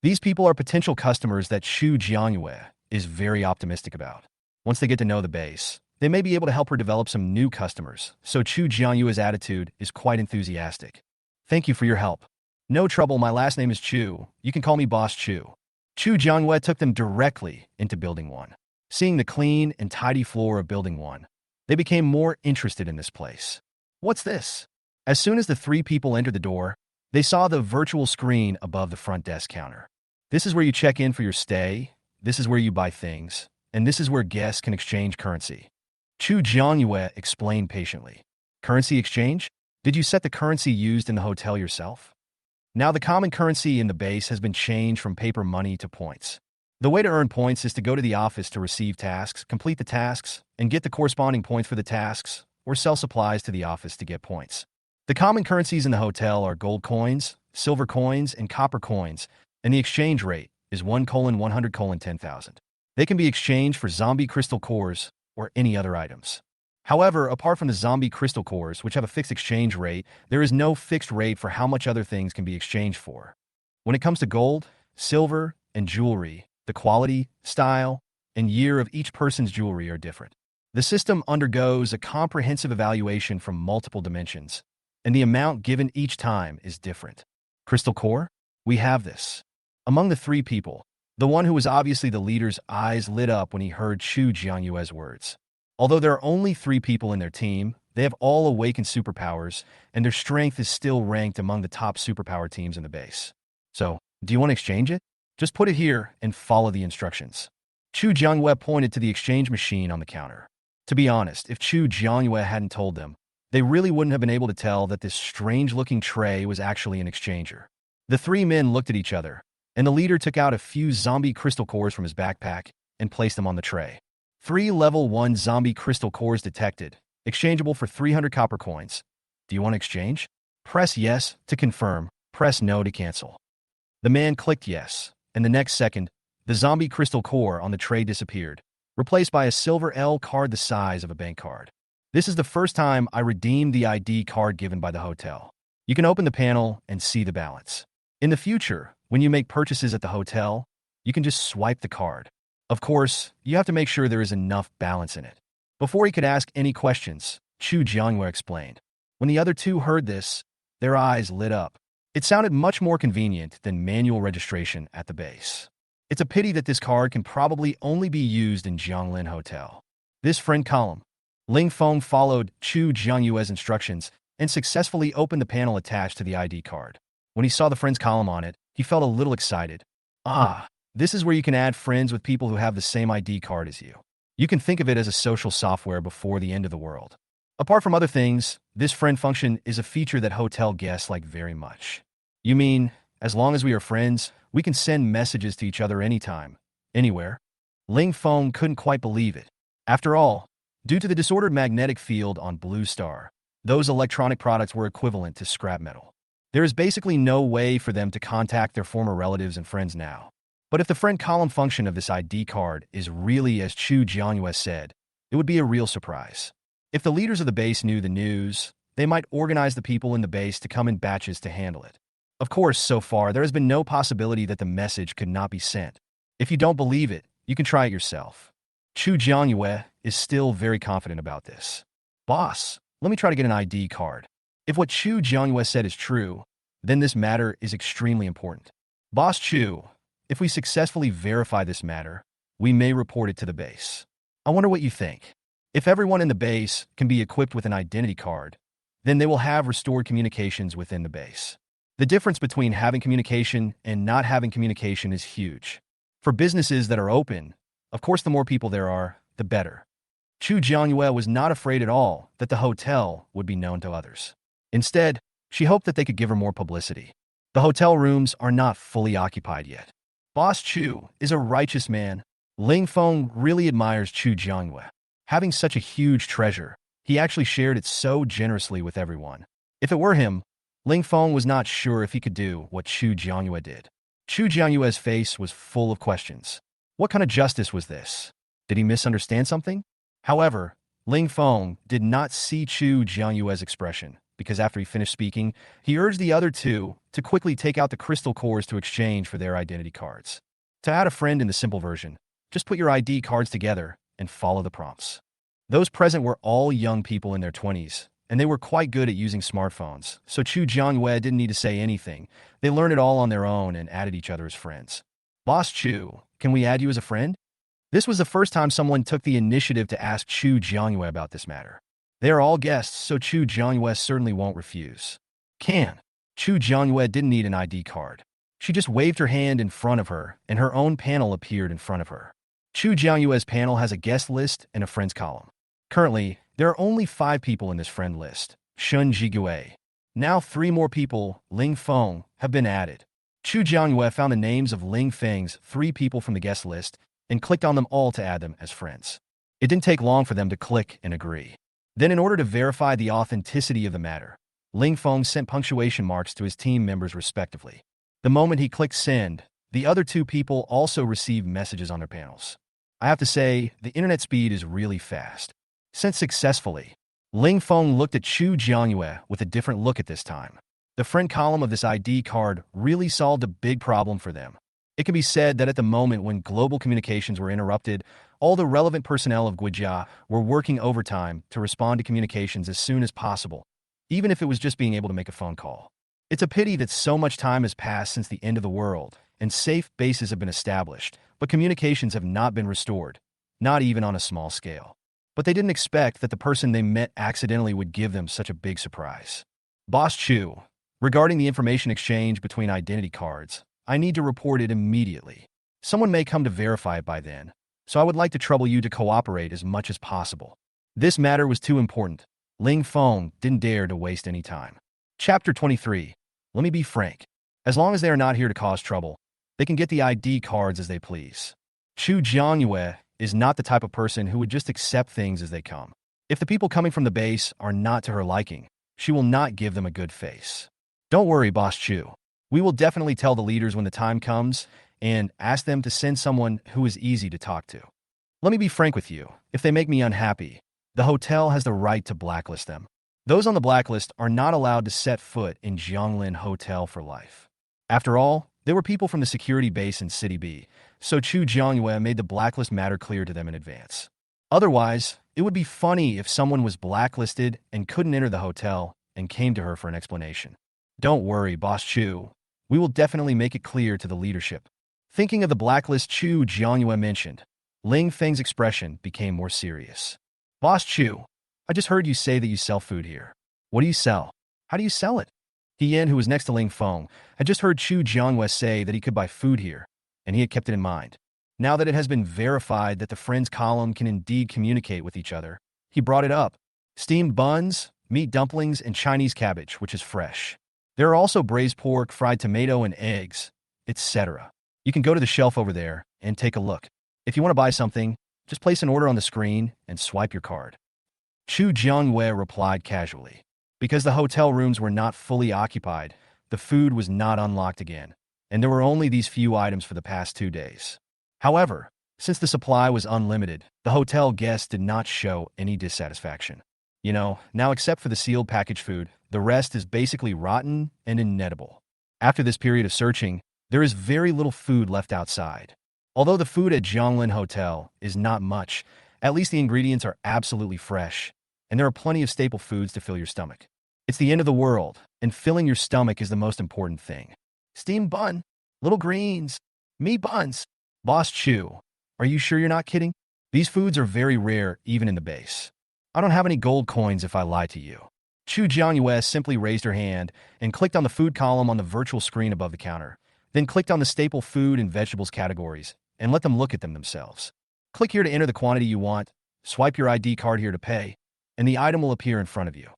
These people are potential customers that Chu Jiangyue is very optimistic about. Once they get to know the base, they may be able to help her develop some new customers, so Chu Jianyue's attitude is quite enthusiastic. Thank you for your help. No trouble, my last name is Chu. You can call me Boss Chu. Chu Jiangyue took them directly into Building 1. Seeing the clean and tidy floor of Building 1, they became more interested in this place. What's this? As soon as the three people entered the door, they saw the virtual screen above the front desk counter. This is where you check in for your stay, this is where you buy things, and this is where guests can exchange currency. Chu Jiangyue explained patiently. Currency exchange? Did you set the currency used in the hotel yourself? Now the common currency in the base has been changed from paper money to points. The way to earn points is to go to the office to receive tasks, complete the tasks, and get the corresponding points for the tasks, or sell supplies to the office to get points. The common currencies in the hotel are gold coins, silver coins, and copper coins, and the exchange rate is 1:100:10,000. They can be exchanged for zombie crystal cores or any other items. However, apart from the zombie crystal cores, which have a fixed exchange rate, there is no fixed rate for how much other things can be exchanged for. When it comes to gold, silver, and jewelry, the quality, style, and year of each person's jewelry are different. The system undergoes a comprehensive evaluation from multiple dimensions, and the amount given each time is different. Crystal core? We have this. Among the three people, the one who was obviously the leader's eyes lit up when he heard Chu Jianyue's words. Although there are only three people in their team, they have all awakened superpowers, and their strength is still ranked among the top superpower teams in the base. So, do you want to exchange it? Just put it here and follow the instructions. Chu Jiangyue pointed to the exchange machine on the counter. To be honest, if Chu Jiangyue hadn't told them, they really wouldn't have been able to tell that this strange-looking tray was actually an exchanger. The three men looked at each other, and the leader took out a few zombie crystal cores from his backpack and placed them on the tray. 3 level 1 zombie crystal cores detected, exchangeable for 300 copper coins. Do you want to exchange? Press yes to confirm, press no to cancel. The man clicked yes, and the next second, the zombie crystal core on the tray disappeared, replaced by a silver L card the size of a bank card. This is the first time I redeemed the ID card given by the hotel. You can open the panel and see the balance. In the future, when you make purchases at the hotel, you can just swipe the card. Of course, you have to make sure there is enough balance in it. Before he could ask any questions, Chu Jiangyue explained. When the other two heard this, their eyes lit up. It sounded much more convenient than manual registration at the base. It's a pity that this card can probably only be used in Jianglin Hotel. This friend column. Ling Feng followed Chu Jianyue's instructions and successfully opened the panel attached to the ID card. When he saw the friends column on it, he felt a little excited. Ah, this is where you can add friends with people who have the same ID card as you. You can think of it as a social software before the end of the world. Apart from other things, this friend function is a feature that hotel guests like very much. You mean, as long as we are friends, we can send messages to each other anytime, anywhere? Ling Feng couldn't quite believe it. After all, due to the disordered magnetic field on Blue Star, those electronic products were equivalent to scrap metal. There is basically no way for them to contact their former relatives and friends now. But if the friend column function of this ID card is really as Chu Jianyue said, it would be a real surprise. If the leaders of the base knew the news, they might organize the people in the base to come in batches to handle it. Of course, so far, there has been no possibility that the message could not be sent. If you don't believe it, you can try it yourself. Chu Jianyue is still very confident about this. Boss, let me try to get an ID card. If what Chu Jianyue said is true, then this matter is extremely important. Boss Chu, if we successfully verify this matter, we may report it to the base. I wonder what you think. If everyone in the base can be equipped with an identity card, then they will have restored communications within the base. The difference between having communication and not having communication is huge. For businesses that are open, of course the more people there are, the better. Chu Jianyue was not afraid at all that the hotel would be known to others. Instead, she hoped that they could give her more publicity. The hotel rooms are not fully occupied yet. Boss Chu is a righteous man. Ling Feng really admires Chu Jianyue. Having such a huge treasure, he actually shared it so generously with everyone. If it were him, Ling Feng was not sure if he could do what Chu Jianyue did. Chu Jianyue's face was full of questions. What kind of justice was this? Did he misunderstand something? However, Ling Feng did not see Chu Jianyue's expression, because after he finished speaking, he urged the other two to quickly take out the crystal cores to exchange for their identity cards. To add a friend in the simple version, just put your ID cards together and follow the prompts. Those present were all young people in their 20s, and they were quite good at using smartphones, so Chu Jianyue didn't need to say anything. They learned it all on their own and added each other as friends. Boss Chu, can we add you as a friend? This was the first time someone took the initiative to ask Chu Jianyue about this matter. They are all guests, so Chu Jianyue certainly won't refuse. Can. Chu Jianyue didn't need an ID card. She just waved her hand in front of her, and her own panel appeared in front of her. Chu Jianyue's panel has a guest list and a friends column. Currently, there are only 5 people in this friend list. Shun Jigue. Now 3 more people, Ling Feng, have been added. Chu Jianyue found the names of Ling Feng's 3 people from the guest list and clicked on them all to add them as friends. It didn't take long for them to click and agree. Then, in order to verify the authenticity of the matter, Ling Feng sent punctuation marks to his team members respectively. The moment he clicked send, the other 2 people also received messages on their panels. I have to say, the internet speed is really fast. Sent successfully, Ling Feng looked at Chu Jianyue with a different look at this time. The friend column of this ID card really solved a big problem for them. It can be said that at the moment when global communications were interrupted, all the relevant personnel of Guijia were working overtime to respond to communications as soon as possible, even if it was just being able to make a phone call. It's a pity that so much time has passed since the end of the world, and safe bases have been established, but communications have not been restored, not even on a small scale. But they didn't expect that the person they met accidentally would give them such a big surprise. Boss Chu, regarding the information exchange between identity cards, I need to report it immediately. Someone may come to verify it by then, so I would like to trouble you to cooperate as much as possible. This matter was too important. Ling Feng didn't dare to waste any time. Chapter 23. Let me be frank. As long as they are not here to cause trouble, they can get the ID cards as they please. Chu Jianyue is not the type of person who would just accept things as they come. If the people coming from the base are not to her liking, she will not give them a good face. Don't worry, Boss Chu. We will definitely tell the leaders when the time comes and ask them to send someone who is easy to talk to. Let me be frank with you. If they make me unhappy, the hotel has the right to blacklist them. Those on the blacklist are not allowed to set foot in Zhonglin Hotel for life. After all, they were people from the security base in City B, so Chu Jianyue made the blacklist matter clear to them in advance. Otherwise, it would be funny if someone was blacklisted and couldn't enter the hotel and came to her for an explanation. Don't worry, Boss Chu. We will definitely make it clear to the leadership. Thinking of the blacklist Chu Jianyue mentioned, Ling Feng's expression became more serious. Boss Chu, I just heard you say that you sell food here. What do you sell? How do you sell it? Tian, who was next to Ling Feng, had just heard Chu Jianyue say that he could buy food here, and he had kept it in mind. Now that it has been verified that the friends column can indeed communicate with each other, he brought it up. Steamed buns, meat dumplings, and Chinese cabbage, which is fresh. There are also braised pork, fried tomato, and eggs, etc. You can go to the shelf over there and take a look. If you want to buy something, just place an order on the screen and swipe your card. Chu Jianyue replied casually. Because the hotel rooms were not fully occupied, the food was not unlocked again, and there were only these few items for the past 2 days. However, since the supply was unlimited, the hotel guests did not show any dissatisfaction. Now except for the sealed packaged food, the rest is basically rotten and inedible. After this period of searching, there is very little food left outside. Although the food at Zhonglin Hotel is not much, at least the ingredients are absolutely fresh, and there are plenty of staple foods to fill your stomach. It's the end of the world, and filling your stomach is the most important thing. Steamed bun, little greens, meat buns. Boss Chu, are you sure you're not kidding? These foods are very rare even in the base. I don't have any gold coins if I lie to you. Chu Jianyue simply raised her hand and clicked on the food column on the virtual screen above the counter, then clicked on the staple food and vegetables categories and let them look at them themselves. Click here to enter the quantity you want, swipe your ID card here to pay, and the item will appear in front of you.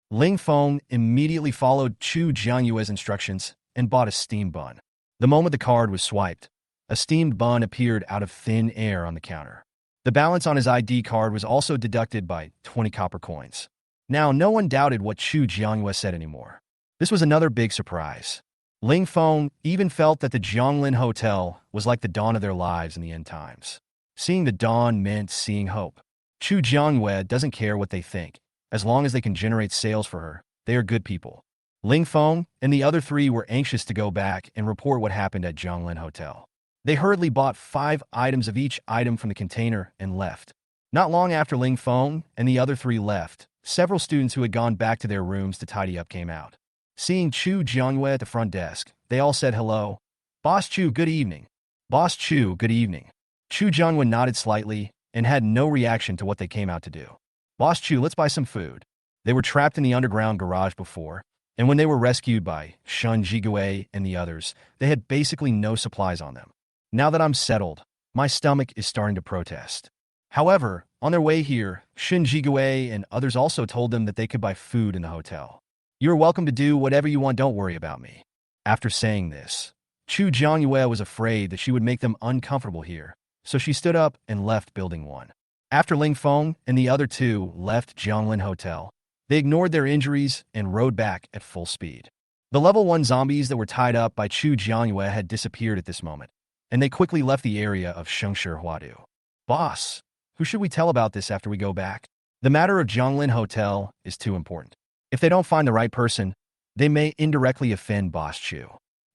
Ling Feng immediately followed Chu Jianyue's instructions and bought a steamed bun. The moment the card was swiped, a steamed bun appeared out of thin air on the counter. The balance on his ID card was also deducted by 20 copper coins. Now, no one doubted what Chu Jianyue said anymore. This was another big surprise. Ling Feng even felt that the Zhonglin Hotel was like the dawn of their lives in the end times. Seeing the dawn meant seeing hope. Chu Jiangyue doesn't care what they think. As long as they can generate sales for her, they are good people. Ling Feng and the other three were anxious to go back and report what happened at Zhonglin Hotel. They hurriedly bought 5 items of each item from the container and left. Not long after Ling Feng and the other three left, several students who had gone back to their rooms to tidy up came out. Seeing Chu Jiangyue at the front desk, they all said hello. Boss Chu, good evening. Boss Chu, good evening. Chu Jiangyue nodded slightly and had no reaction to what they came out to do. Boss Chu, let's buy some food. They were trapped in the underground garage before, and when they were rescued by Shun Jigue and the others, they had basically no supplies on them. Now that I'm settled, my stomach is starting to protest. However, on their way here, Shun Jigue and others also told them that they could buy food in the hotel. You're welcome to do whatever you want, don't worry about me. After saying this, Chu Jiangyue was afraid that she would make them uncomfortable here, so she stood up and left Building 1. After Ling Feng and the other two left Zhonglin Hotel, they ignored their injuries and rode back at full speed. The level 1 zombies that were tied up by Chu Jiangyue had disappeared at this moment, and they quickly left the area of Shengshi Huadu. Boss, who should we tell about this after we go back? The matter of Zhonglin Hotel is too important. If they don't find the right person, they may indirectly offend Boss Chu.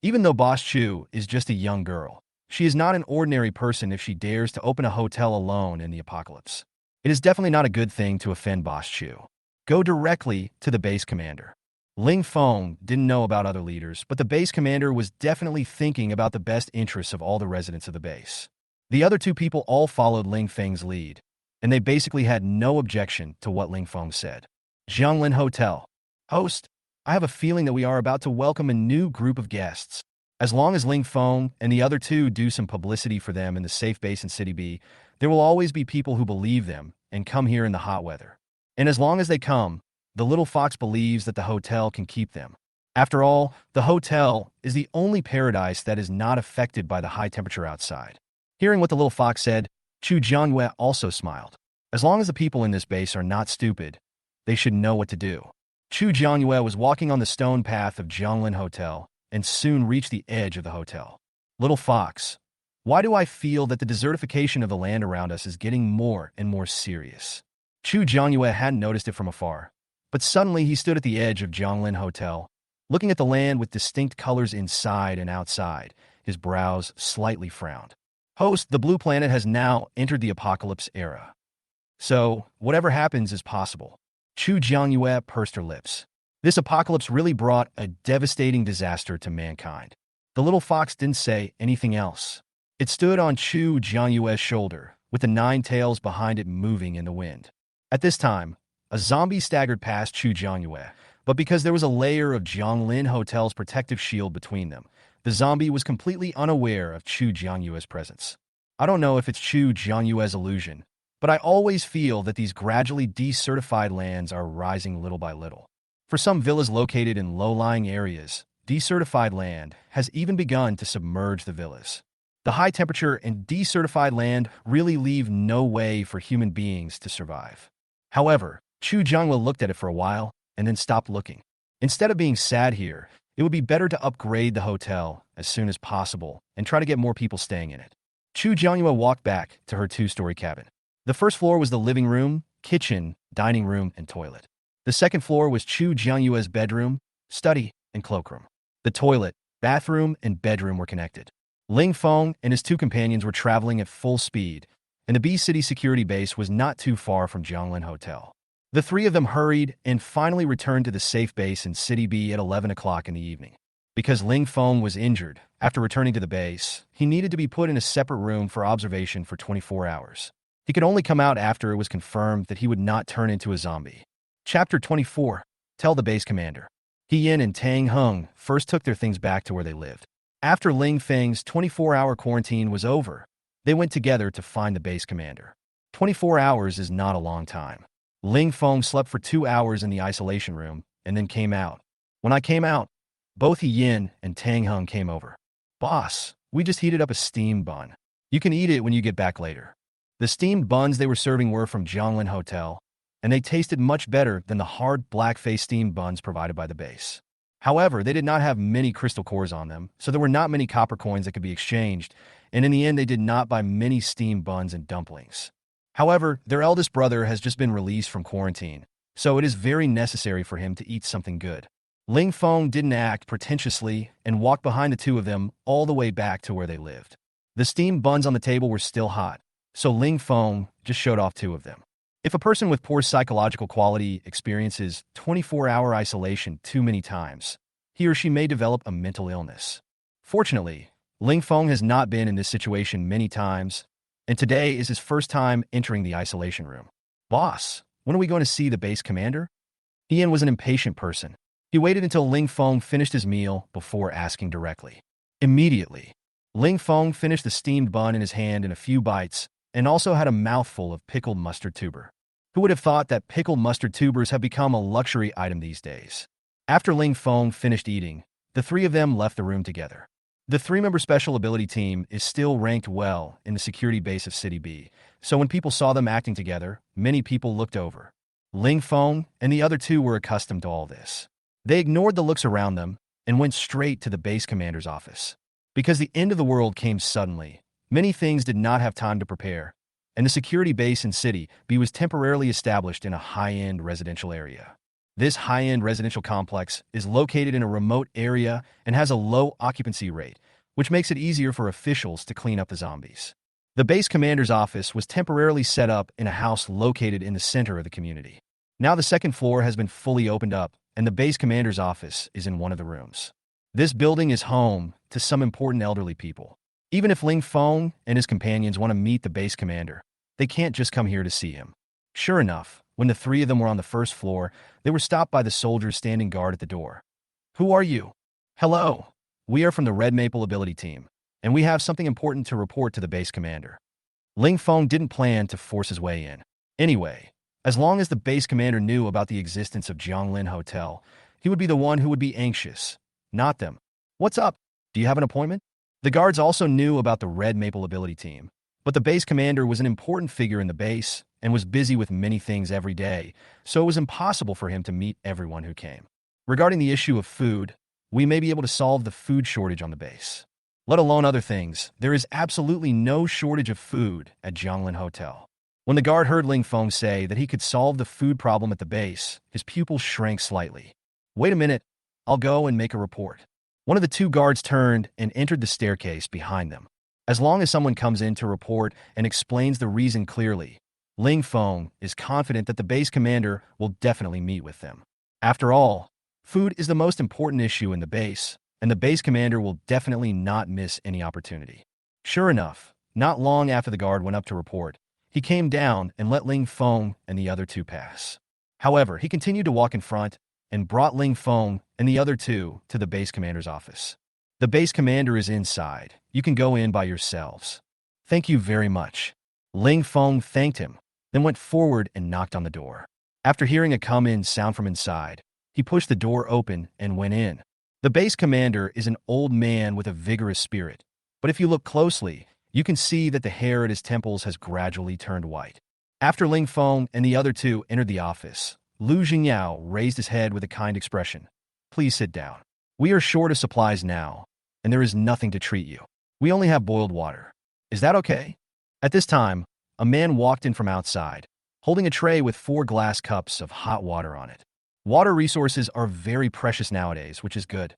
Even though Boss Chu is just a young girl, she is not an ordinary person if she dares to open a hotel alone in the apocalypse. It is definitely not a good thing to offend Boss Chu. Go directly to the base commander. Ling Feng didn't know about other leaders, but the base commander was definitely thinking about the best interests of all the residents of the base. The other two people all followed Ling Feng's lead, and they basically had no objection to what Ling Feng said. Zhonglin Hotel. Host, I have a feeling that we are about to welcome a new group of guests. As long as Ling Feng and the other two do some publicity for them in the safe base in City B, there will always be people who believe them and come here in the hot weather. And as long as they come, the little fox believes that the hotel can keep them. After all, the hotel is the only paradise that is not affected by the high temperature outside. Hearing what the little fox said, Chu Jiangyue also smiled. As long as the people in this base are not stupid, they should know what to do. Chu Jiangyue was walking on the stone path of Zhonglin Hotel and soon reached the edge of the hotel. Little fox, why do I feel that the desertification of the land around us is getting more and more serious? Chu Jiangyue hadn't noticed it from afar, but suddenly he stood at the edge of Zhonglin Hotel, looking at the land with distinct colors inside and outside. His brows slightly frowned. Host, the blue planet has now entered the apocalypse era. So, whatever happens is possible. Chu Jiangyue pursed her lips. This apocalypse really brought a devastating disaster to mankind. The little fox didn't say anything else. It stood on Chu Jiangyue's shoulder, with the 9 tails behind it moving in the wind. At this time, a zombie staggered past Chu Jiangyue, but because there was a layer of Zhonglin Hotel's protective shield between them, the zombie was completely unaware of Chu Jiangyue's presence. I don't know if it's Chu Jiangyue's illusion, but I always feel that these gradually decertified lands are rising little by little. For some villas located in low-lying areas, decertified land has even begun to submerge the villas. The high temperature and decertified land really leave no way for human beings to survive. However, Chu Jiangyue looked at it for a while and then stopped looking. Instead of being sad here, it would be better to upgrade the hotel as soon as possible and try to get more people staying in it. Chu Jiangyue walked back to her 2-story cabin. The first floor was the living room, kitchen, dining room, and toilet. The second floor was Chu Jiangyue's bedroom, study, and cloakroom. The toilet, bathroom, and bedroom were connected. Ling Feng and his 2 companions were traveling at full speed, and the B City security base was not too far from Zhonglin Hotel. The 3 of them hurried and finally returned to the safe base in City B at 11 o'clock in the evening. Because Ling Feng was injured, after returning to the base, he needed to be put in a separate room for observation for 24 hours. He could only come out after it was confirmed that he would not turn into a zombie. Chapter 24. Tell the base commander. He Yin and Tang Hung first took their things back to where they lived. After Ling Feng's 24-hour quarantine was over, they went together to find the base commander. 24 hours is not a long time. Ling Feng slept for 2 hours in the isolation room and then came out. When I came out, both He Yin and Tang Hung came over. Boss, we just heated up a steamed bun. You can eat it when you get back later. The steamed buns they were serving were from Zhonglin Hotel, and they tasted much better than the hard black-faced steamed buns provided by the base. However, they did not have many crystal cores on them, so there were not many copper coins that could be exchanged, and in the end they did not buy many steamed buns and dumplings. However, their eldest brother has just been released from quarantine, so it is very necessary for him to eat something good. Ling Feng didn't act pretentiously and walked behind the two of them all the way back to where they lived. The steamed buns on the table were still hot, so Ling Feng just showed off two of them. If a person with poor psychological quality experiences 24-hour isolation too many times, he or she may develop a mental illness. Fortunately, Ling Feng has not been in this situation many times, and today is his first time entering the isolation room. Boss, when are we going to see the base commander? Ian was an impatient person. He waited until Ling Feng finished his meal before asking directly. Immediately, Ling Feng finished the steamed bun in his hand in a few bites and also had a mouthful of pickled mustard tuber. Who would have thought that pickled mustard tubers have become a luxury item these days? After Ling Feng finished eating, the three of them left the room together. The three-member special ability team is still ranked well in the security base of City B, so when people saw them acting together, many people looked over. Ling Feng and the other two were accustomed to all this. They ignored the looks around them and went straight to the base commander's office. Because the end of the world came suddenly, many things did not have time to prepare, and the security base in City B was temporarily established in a high-end residential area. This high-end residential complex is located in a remote area and has a low occupancy rate, which makes it easier for officials to clean up the zombies. The base commander's office was temporarily set up in a house located in the center of the community. Now the second floor has been fully opened up, and the base commander's office is in one of the rooms. This building is home to some important elderly people. Even if Ling Feng and his companions want to meet the base commander, they can't just come here to see him. Sure enough, when the three of them were on the first floor, they were stopped by the soldiers standing guard at the door. Who are you? Hello. We are from the Red Maple Ability Team, and we have something important to report to the base commander. Ling Feng didn't plan to force his way in. Anyway, as long as the base commander knew about the existence of Jianglin Hotel, he would be the one who would be anxious, not them. What's up? Do you have an appointment? The guards also knew about the Red Maple Ability Team, but the base commander was an important figure in the base and was busy with many things every day, so it was impossible for him to meet everyone who came. Regarding the issue of food, we may be able to solve the food shortage on the base. Let alone other things, there is absolutely no shortage of food at Jianglin Hotel. When the guard heard Ling Feng say that he could solve the food problem at the base, his pupils shrank slightly. Wait a minute, I'll go and make a report. One of the two guards turned and entered the staircase behind them. As long as someone comes in to report and explains the reason clearly, Ling Feng is confident that the base commander will definitely meet with them. After all, food is the most important issue in the base, and the base commander will definitely not miss any opportunity. Sure enough, not long after the guard went up to report, he came down and let Ling Feng and the other two pass. However, he continued to walk in front and brought Ling Feng and the other two to the base commander's office. The base commander is inside. You can go in by yourselves. Thank you very much. Ling Feng thanked him, then went forward and knocked on the door. After hearing a come-in sound from inside, he pushed the door open and went in. The base commander is an old man with a vigorous spirit, but if you look closely, you can see that the hair at his temples has gradually turned white. After Ling Feng and the other two entered the office, Lu Jingyao raised his head with a kind expression. Please sit down. We are short of supplies now, and there is nothing to treat you. We only have boiled water. Is that okay? At this time, a man walked in from outside, holding a tray with 4 glass cups of hot water on it. Water resources are very precious nowadays, which is good.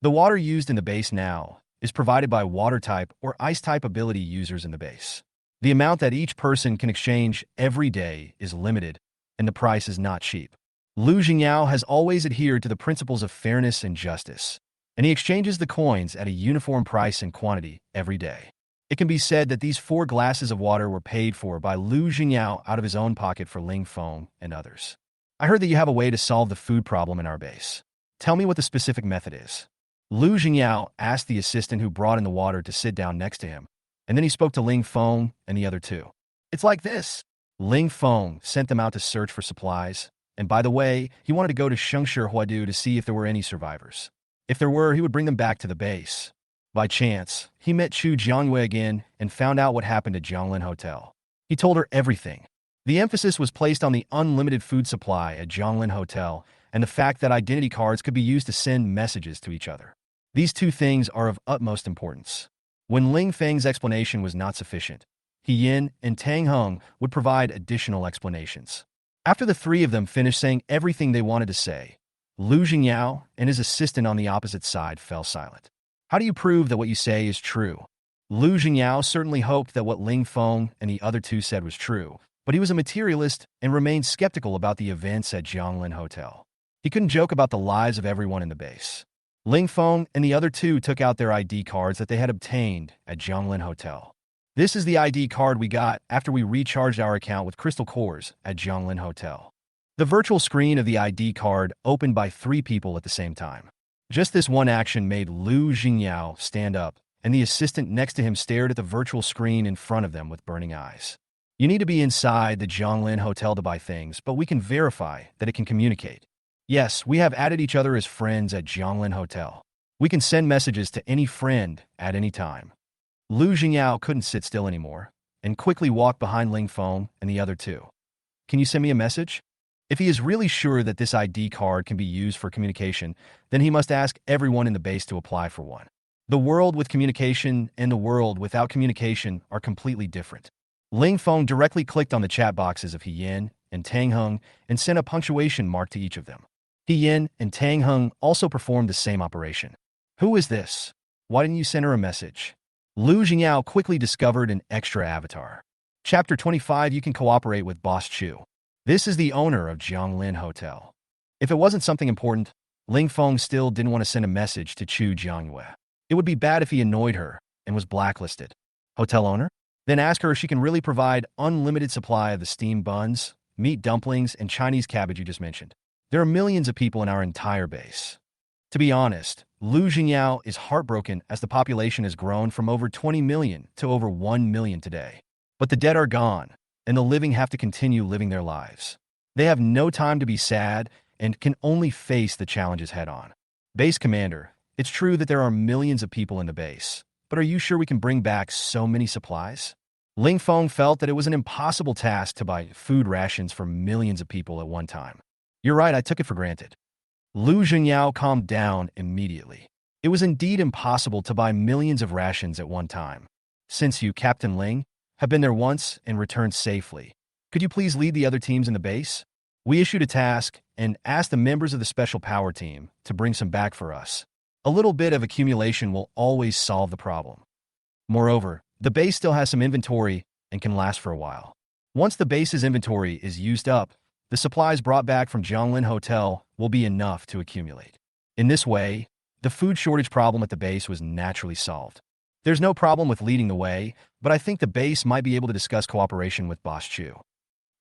The water used in the base now is provided by water-type or ice-type ability users in the base. The amount that each person can exchange every day is limited, and the price is not cheap. Lu Jingyao has always adhered to the principles of fairness and justice, and he exchanges the coins at a uniform price and quantity every day. It can be said that these 4 glasses of water were paid for by Lu Jingyao out of his own pocket for Ling Feng and others. I heard that you have a way to solve the food problem in our base. Tell me what the specific method is. Lu Jingyao asked the assistant who brought in the water to sit down next to him, and then he spoke to Ling Feng and the other two. It's like this. Ling Feng sent them out to search for supplies, and by the way, he wanted to go to Shengshi Huadu to see if there were any survivors. If there were, he would bring them back to the base. By chance, he met Chu Jiangwei again and found out what happened at Jianglin Hotel. He told her everything. The emphasis was placed on the unlimited food supply at Jianglin Hotel and the fact that identity cards could be used to send messages to each other. These two things are of utmost importance. When Ling Feng's explanation was not sufficient, he He Yin and Tang Hung would provide additional explanations. After the three of them finished saying everything they wanted to say, Lu Jingyao and his assistant on the opposite side fell silent. How do you prove that what you say is true? Lu Jingyao certainly hoped that what Ling Feng and the other two said was true, but he was a materialist and remained skeptical about the events at Jianglin Hotel. He couldn't joke about the lives of everyone in the base. Ling Feng and the other two took out their ID cards that they had obtained at Jianglin Hotel. This is the ID card we got after we recharged our account with crystal cores at Jianglin Hotel. The virtual screen of the ID card opened by three people at the same time. Just this one action made Lu Jingyao stand up, and the assistant next to him stared at the virtual screen in front of them with burning eyes. You need to be inside the Jianglin Hotel to buy things, but we can verify that it can communicate. Yes, we have added each other as friends at Jianglin Hotel. We can send messages to any friend at any time. Lu Jingyao couldn't sit still anymore, and quickly walked behind Ling Feng and the other two. Can you send me a message? If he is really sure that this ID card can be used for communication, then he must ask everyone in the base to apply for one. The world with communication and the world without communication are completely different. Ling Feng directly clicked on the chat boxes of He Yin and Tang Hung and sent a punctuation mark to each of them. He Yin and Tang Hung also performed the same operation. Who is this? Why didn't you send her a message? Lu Jingyao quickly discovered an extra avatar. Chapter 25. You can cooperate with Boss Chu. This is the owner of Jianglin Hotel. If it wasn't something important, Ling Feng still didn't want to send a message to Chu Jiangyue. It would be bad if he annoyed her and was blacklisted. Hotel owner? Then ask her if she can really provide unlimited supply of the steamed buns, meat dumplings, and Chinese cabbage you just mentioned. There are millions of people in our entire base. To be honest, Lu Jingyao is heartbroken as the population has grown from over 20 million to over 1 million today. But the dead are gone, and the living have to continue living their lives. They have no time to be sad and can only face the challenges head-on. Base Commander, it's true that there are millions of people in the base, but are you sure we can bring back so many supplies? Ling Feng felt that it was an impossible task to buy food rations for millions of people at one time. You're right, I took it for granted. Lu Jingyao calmed down immediately. It was indeed impossible to buy millions of rations at one time. Since you, Captain Ling, have been there once and returned safely, could you please lead the other teams in the base? We issued a task and asked the members of the Special Power Team to bring some back for us. A little bit of accumulation will always solve the problem. Moreover, the base still has some inventory and can last for a while. Once the base's inventory is used up, the supplies brought back from Jianglin Hotel will be enough to accumulate. In this way, the food shortage problem at the base was naturally solved. There's no problem with leading the way, but I think the base might be able to discuss cooperation with Boss Chu.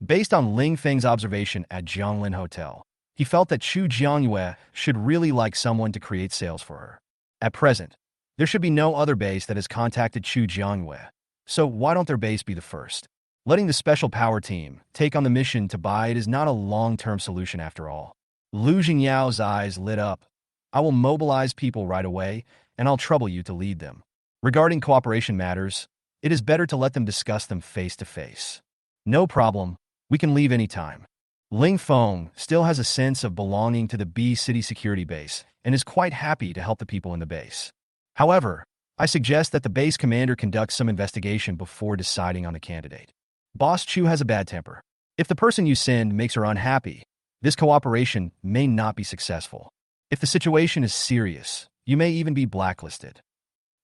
Based on Ling Feng's observation at Jianglin Hotel, he felt that Chu Jiangyue should really like someone to create sales for her. At present, there should be no other base that has contacted Chu Jiangyue, so why don't their base be the first? Letting the Special Power Team take on the mission to buy it is not a long-term solution after all. Lu Jingyao's eyes lit up. I will mobilize people right away, and I'll trouble you to lead them. Regarding cooperation matters, it is better to let them discuss them face to face. No problem, we can leave any time. Ling Feng still has a sense of belonging to the B City security base and is quite happy to help the people in the base. However, I suggest that the base commander conducts some investigation before deciding on a candidate. Boss Chu has a bad temper. If the person you send makes her unhappy, this cooperation may not be successful. If the situation is serious, you may even be blacklisted.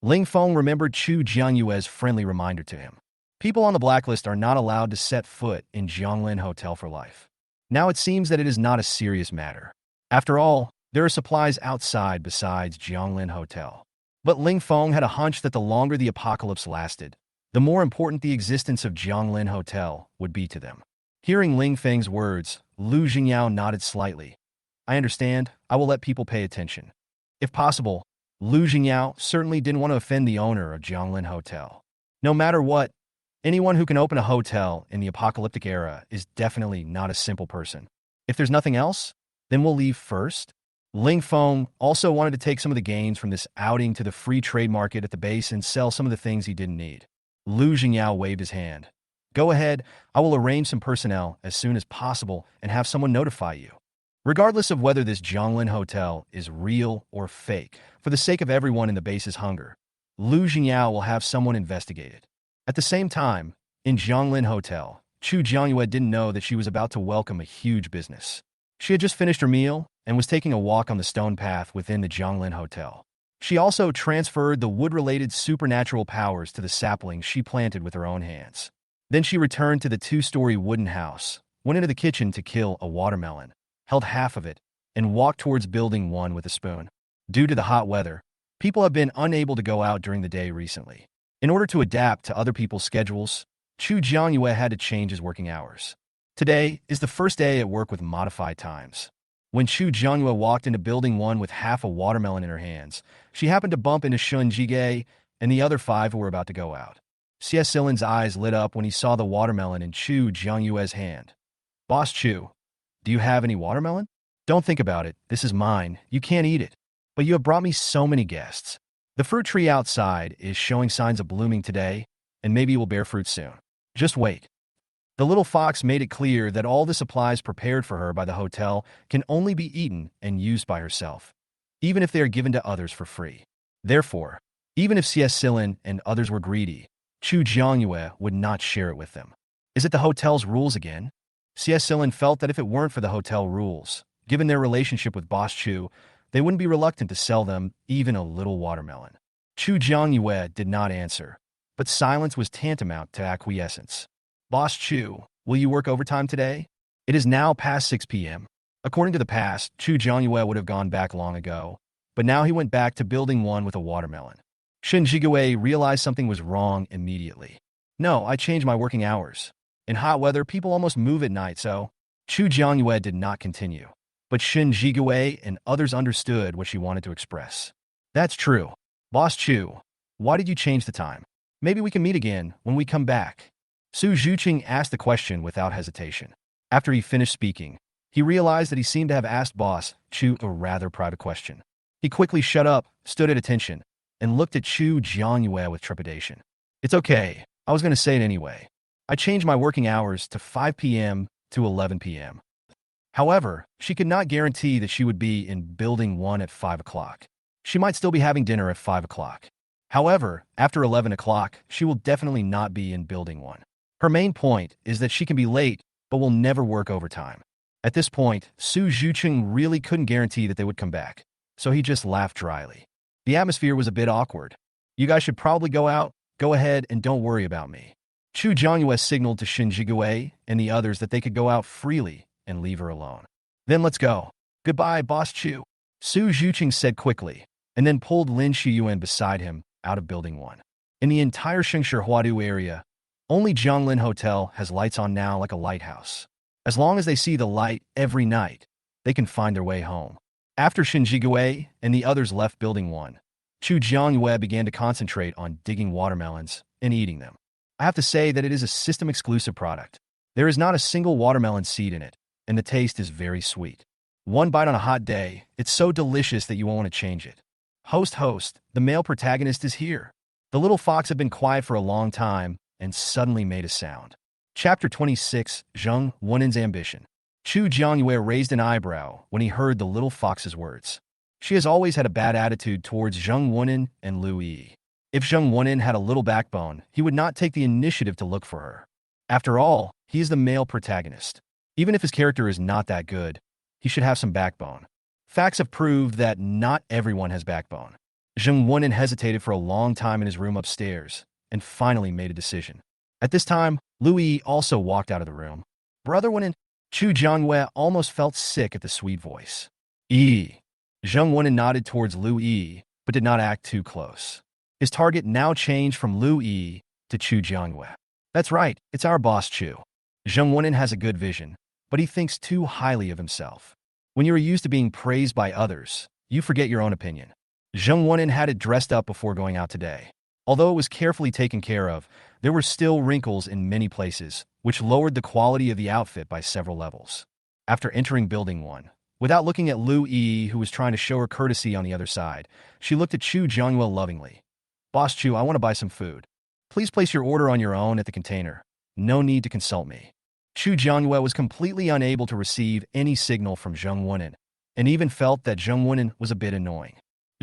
Ling Feng remembered Chu Jiangyue's friendly reminder to him. People on the blacklist are not allowed to set foot in Jianglin Hotel for life. Now it seems that it is not a serious matter. After all, there are supplies outside besides Jianglin Hotel. But Ling Feng had a hunch that the longer the apocalypse lasted, the more important the existence of Jianglin Hotel would be to them. Hearing Ling Feng's words, Lu Jingyao nodded slightly. I understand, I will let people pay attention. If possible, Lu Jingyao certainly didn't want to offend the owner of Jianglin Hotel. No matter what, anyone who can open a hotel in the apocalyptic era is definitely not a simple person. If there's nothing else, then we'll leave first. Ling Feng also wanted to take some of the gains from this outing to the free trade market at the base and sell some of the things he didn't need. Lu Jingyao waved his hand. Go ahead, I will arrange some personnel as soon as possible and have someone notify you. Regardless of whether this Jianglin Hotel is real or fake, for the sake of everyone in the base's hunger, Lu Jingyao will have someone investigate it. At the same time, In Zhonglin Hotel, Chu Jiangyue didn't know that she was about to welcome a huge business. She had just finished her meal and was taking a walk on the stone path within the Zhonglin Hotel. She also transferred the wood-related supernatural powers to the saplings she planted with her own hands. Then she returned to the two-story wooden house, went into the kitchen to kill a watermelon, held half of it, and walked towards building 1 with a spoon. Due to the hot weather, people have been unable to go out during the day recently. In order to adapt to other people's schedules, Chu Jiangyue had to change his working hours. Today is the first day at work with modified times. When Chu Jiangyue walked into building 1 with half a watermelon in her hands, she happened to bump into Shun Jige and the other 5 who were about to go out. C.S. Silin's eyes lit up when he saw the watermelon in Chu Jiangyue's hand. "Boss Chu, do you have any watermelon?" "Don't think about it. This is mine. You can't eat it. But you have brought me so many guests. The fruit tree outside is showing signs of blooming today, and maybe it will bear fruit soon. Just wait." The little fox made it clear that all the supplies prepared for her by the hotel can only be eaten and used by herself, even if they are given to others for free. Therefore, even if C.S. Silin and others were greedy, Chu Jiangyue would not share it with them. Is it the hotel's rules again? C.S. Silin felt that if it weren't for the hotel rules, given their relationship with Boss Chu, they wouldn't be reluctant to sell them even a little watermelon. Chu Jiangyue did not answer, but silence was tantamount to acquiescence. "Boss Chu, will you work overtime today? It is now past 6 p.m. According to the past, Chu Jiangyue would have gone back long ago, but now he went back to building 1 with a watermelon. Shin Jigue realized something was wrong immediately. "No, I changed my working hours. In hot weather, people almost move at night, so..." Chu Jiangyue did not continue, but Shin Jigue and others understood what she wanted to express. "That's true. Boss Chu, why did you change the time? Maybe we can meet again when we come back." Su Zhuqing asked the question without hesitation. After he finished speaking, he realized that he seemed to have asked Boss Chu a rather private question. He quickly shut up, stood at attention, and looked at Chu Jiangyue with trepidation. "It's okay. I was going to say it anyway. I changed my working hours to 5 p.m. to 11 p.m. However, she could not guarantee that she would be in Building 1 at 5 o'clock. She might still be having dinner at 5 o'clock. However, after 11 o'clock, she will definitely not be in Building 1. Her main point is that she can be late, but will never work overtime." At this point, Su Zhuqing really couldn't guarantee that they would come back, so he just laughed dryly. The atmosphere was a bit awkward. "You guys should probably go out. Go ahead and don't worry about me." Chu Jiangyue signaled to Shin Jigue and the others that they could go out freely and leave her alone. "Then let's go. Goodbye, Boss Chu," Su Zhuqing said quickly, and then pulled Lin Shiyuan beside him out of Building 1. In the entire Shengshi area, only Zhonglin Hotel has lights on now like a lighthouse. As long as they see the light every night, they can find their way home. After Shin Jigue and the others left Building 1, Chu Jiangyue began to concentrate on digging watermelons and eating them. I have to say that it is a system-exclusive product. There is not a single watermelon seed in it, and the taste is very sweet. One bite on a hot day, it's so delicious that you won't want to change it. Host, the male protagonist is here. The little fox had been quiet for a long time and suddenly made a sound. Chapter 26, Zheng Wunin's Ambition. Chu Jiangyue raised an eyebrow when he heard the little fox's words. She has always had a bad attitude towards Zheng Wunin and Lu Yi. If Zheng Wunin had a little backbone, he would not take the initiative to look for her. After all, he is the male protagonist. Even if his character is not that good, he should have some backbone. Facts have proved that not everyone has backbone. Zheng Wunin hesitated for a long time in his room upstairs, and finally made a decision. At this time, Lu Yi also walked out of the room. "Brother Wunin," Chu Jiangyue almost felt sick at the sweet voice. Zheng Wunin nodded towards Lu Yi, but did not act too close. His target now changed from Lu Yi to Chu Jiangyue. "That's right, it's our boss Chu. Zheng Wunin has a good vision, but he thinks too highly of himself. When you are used to being praised by others, you forget your own opinion." Zheng Wunin had it dressed up before going out today. Although it was carefully taken care of, there were still wrinkles in many places, which lowered the quality of the outfit by several levels. After entering Building 1, without looking at Lu Yi, who was trying to show her courtesy on the other side, she looked at Chu Jiangyue lovingly. "Boss Chu, I want to buy some food. Please place your order on your own at the container. No need to consult me." Chu Jiangyue was completely unable to receive any signal from Zheng Wunin, and even felt that Zheng Wunin was a bit annoying.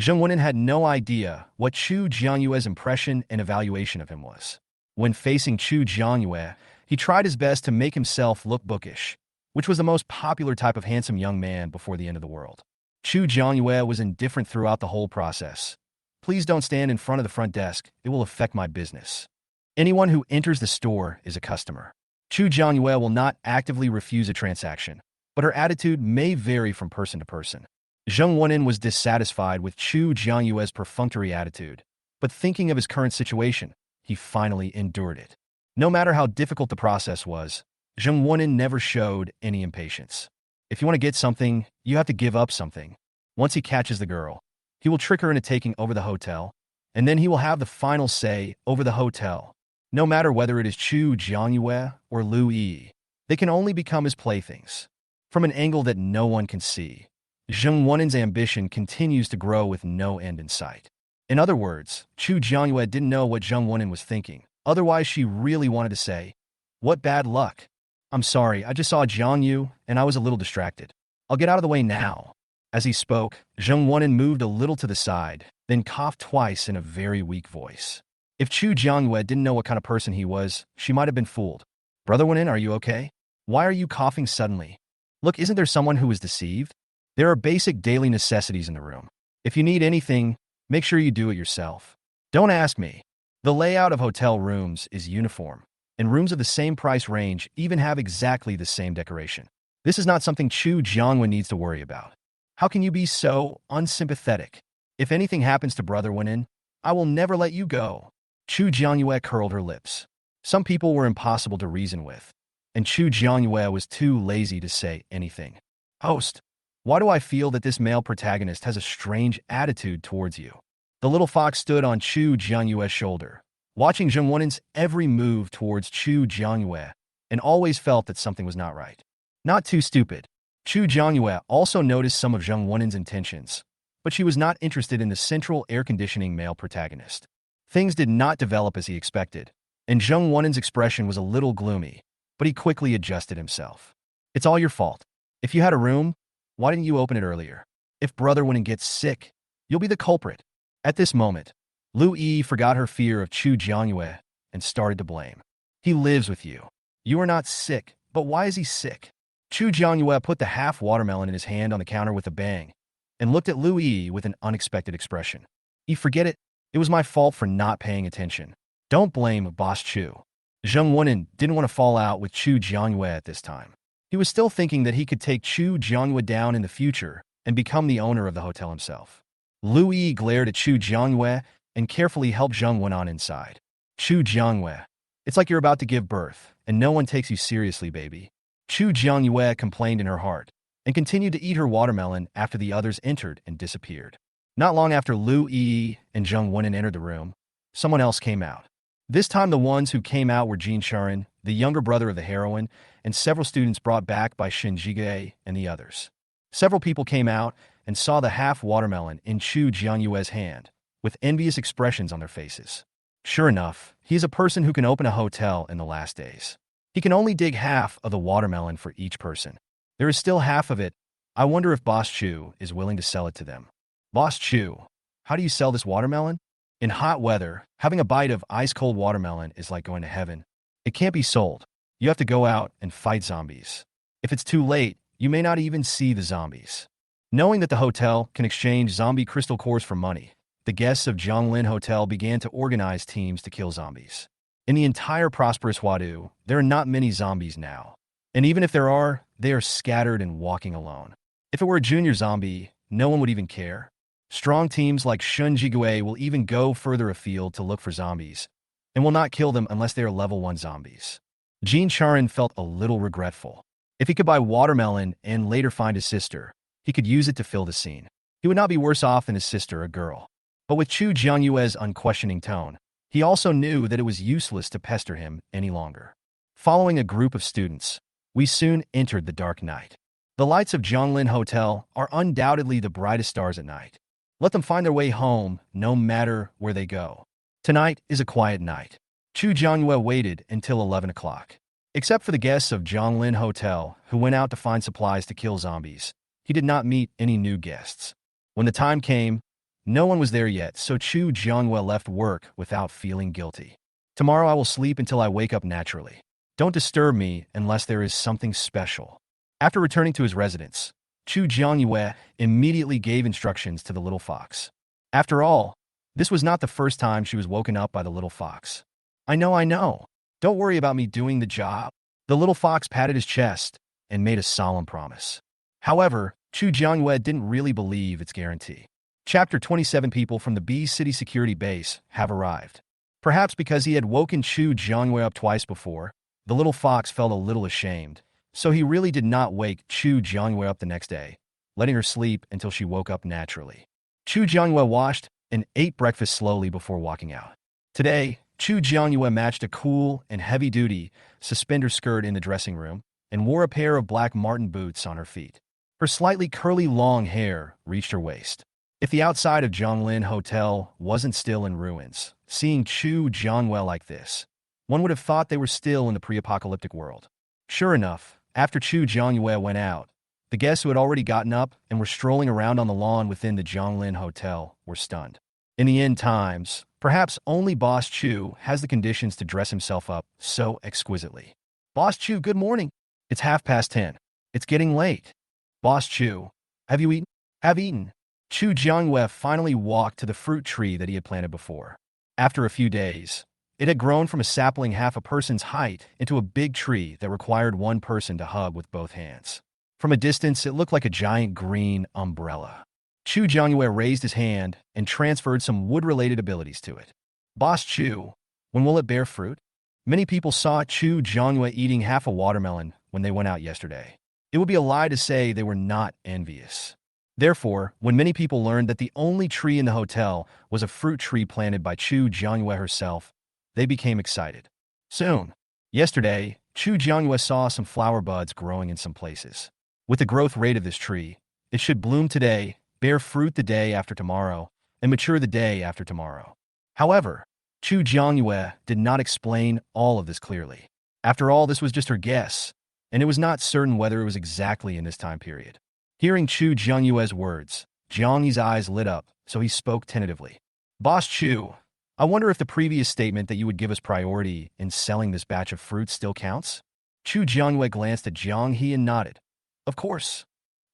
Zheng Wunin had no idea what Chu Jiangyue's impression and evaluation of him was. When facing Chu Jiangyue, he tried his best to make himself look bookish, which was the most popular type of handsome young man before the end of the world. Chu Jiangyue was indifferent throughout the whole process. Please don't stand in front of the front desk. It will affect my business. Anyone who enters the store is a customer. Chu Jiangyue will not actively refuse a transaction, but her attitude may vary from person to person. Zheng Wenin was dissatisfied with Chu Jiangyue's perfunctory attitude, but thinking of his current situation, he finally endured it. No matter how difficult the process was, Zheng Wenin never showed any impatience. If you want to get something, you have to give up something. Once he catches the girl, he will trick her into taking over the hotel, and then he will have the final say over the hotel. No matter whether it is Chu Jiangyue or Lu Yi, they can only become his playthings. From an angle that no one can see, Zheng Wenin's ambition continues to grow with no end in sight. In other words, Chu Jiangyue didn't know what Zheng Wenin was thinking. Otherwise, she really wanted to say, "What bad luck. I'm sorry, I just saw Jiang Yu, and I was a little distracted. I'll get out of the way now." As he spoke, Zheng Wenin moved a little to the side, then coughed twice in a very weak voice. If Chu Jiangyue didn't know what kind of person he was, she might have been fooled. "Brother Wenin, are you okay? Why are you coughing suddenly? Look, isn't there someone who was deceived? There are basic daily necessities in the room. If you need anything, make sure you do it yourself. Don't ask me." The layout of hotel rooms is uniform, and rooms of the same price range even have exactly the same decoration. This is not something Chu Jiangyue needs to worry about. How can you be so unsympathetic? If anything happens to Brother Wenin, I will never let you go. Chu Jiangyue curled her lips. Some people were impossible to reason with, and Chu Jiangyue was too lazy to say anything. "Host, why do I feel that this male protagonist has a strange attitude towards you?" The little fox stood on Chu Jiangyue's shoulder, watching Zheng Wenin's every move towards Chu Jiangyue, and always felt that something was not right. Not too stupid. Chu Jiangyue also noticed some of Zheng Wenin's intentions, but she was not interested in the central air-conditioning male protagonist. Things did not develop as he expected, and Zheng Wenin's expression was a little gloomy, but he quickly adjusted himself. "It's all your fault. If you had a room, why didn't you open it earlier? If Brother Wenin gets sick, you'll be the culprit." At this moment, Lu Yi forgot her fear of Chu Jiangyue and started to blame. "He lives with you. You are not sick, but why is he sick?" Chu Jiangyue put the half watermelon in his hand on the counter with a bang and looked at Lu Yi with an unexpected expression. "You forget it? It was my fault for not paying attention. Don't blame Boss Chu." Zheng Wenin didn't want to fall out with Chu Jiangyue at this time. He was still thinking that he could take Chu Jiangyue down in the future and become the owner of the hotel himself. Lu Yi glared at Chu Jiangyue and carefully helped Zheng Wenin inside. "Chu Jiangyue, it's like you're about to give birth, and no one takes you seriously, baby." Chu Jiangyue complained in her heart and continued to eat her watermelon after the others entered and disappeared. Not long after Lu Yi and Zheng Wenin entered the room, someone else came out. This time the ones who came out were Jin Charon, the younger brother of the heroine, and several students brought back by Shin Jige and the others. Several people came out and saw the half watermelon in Chu Jiangyue's hand, with envious expressions on their faces. Sure enough, he is a person who can open a hotel in the last days. He can only dig half of the watermelon for each person. There is still half of it. I wonder if Boss Chu is willing to sell it to them. "Boss Chu, how do you sell this watermelon?" In hot weather, having a bite of ice-cold watermelon is like going to heaven. It can't be sold. You have to go out and fight zombies. If it's too late, you may not even see the zombies. Knowing that the hotel can exchange zombie crystal cores for money, the guests of Zhonglin Hotel began to organize teams to kill zombies. In the entire prosperous Huadu, there are not many zombies now. And even if there are, they are scattered and walking alone. If it were a junior zombie, no one would even care. Strong teams like Shun Jigue will even go further afield to look for zombies, and will not kill them unless they are level 1 zombies. Jin Charon felt a little regretful. If he could buy watermelon and later find his sister, he could use it to fill the scene. He would not be worse off than his sister, a girl. But with Chu Jiangyue's unquestioning tone, he also knew that it was useless to pester him any longer. Following a group of students, we soon entered the dark night. The lights of Zhonglin Hotel are undoubtedly the brightest stars at night. Let them find their way home, no matter where they go. Tonight is a quiet night. Chu Jiangyue waited until 11 o'clock. Except for the guests of Zhonglin Hotel, who went out to find supplies to kill zombies, he did not meet any new guests. When the time came, no one was there yet, so Chu Jiangyue left work without feeling guilty. Tomorrow I will sleep until I wake up naturally. Don't disturb me unless there is something special. After returning to his residence, Chu Jiangyue immediately gave instructions to the little fox. After all, this was not the first time she was woken up by the little fox. I know. Don't worry about me doing the job. The little fox patted his chest and made a solemn promise. However, Chu Jiangyue didn't really believe its guarantee. Chapter 27 People from the B City security base have arrived. Perhaps because he had woken Chu Jiangyue up twice before, the little fox felt a little ashamed, so he really did not wake Chu Jiangyue up the next day, letting her sleep until she woke up naturally. Chu Jiangyue washed and ate breakfast slowly before walking out. Today, Chu Jiangyue matched a cool and heavy-duty suspender skirt in the dressing room and wore a pair of black marten boots on her feet. Her slightly curly long hair reached her waist. If the outside of Zhonglin Hotel wasn't still in ruins, seeing Chu Jiangyue like this, one would have thought they were still in the pre-apocalyptic world. Sure enough, after Chu Jiangyue went out, the guests who had already gotten up and were strolling around on the lawn within the Zhonglin Hotel were stunned. In the end times, perhaps only Boss Chu has the conditions to dress himself up so exquisitely. Boss Chu, good morning. It's 10:30. It's getting late. Boss Chu, have you eaten? Have eaten. Chu Jiangyue finally walked to the fruit tree that he had planted before. After a few days, it had grown from a sapling half a person's height into a big tree that required one person to hug with both hands. From a distance, it looked like a giant green umbrella. Chu Jiangyue raised his hand and transferred some wood-related abilities to it. Boss Chu, when will it bear fruit? Many people saw Chu Jiangyue eating half a watermelon when they went out yesterday. It would be a lie to say they were not envious. Therefore, when many people learned that the only tree in the hotel was a fruit tree planted by Chu Jiangyue herself, they became excited. Soon, yesterday, Chu Jiangyue saw some flower buds growing in some places. With the growth rate of this tree, it should bloom today, bear fruit the day after tomorrow, and mature the day after tomorrow. However, Chu Jiangyue did not explain all of this clearly. After all, this was just her guess, and it was not certain whether it was exactly in this time period. Hearing Chu Jiangyue's words, Jiangyi's eyes lit up, so he spoke tentatively. Boss Chu, I wonder if the previous statement that you would give us priority in selling this batch of fruit still counts? Chu Jiangyue glanced at Jiang He and nodded. Of course.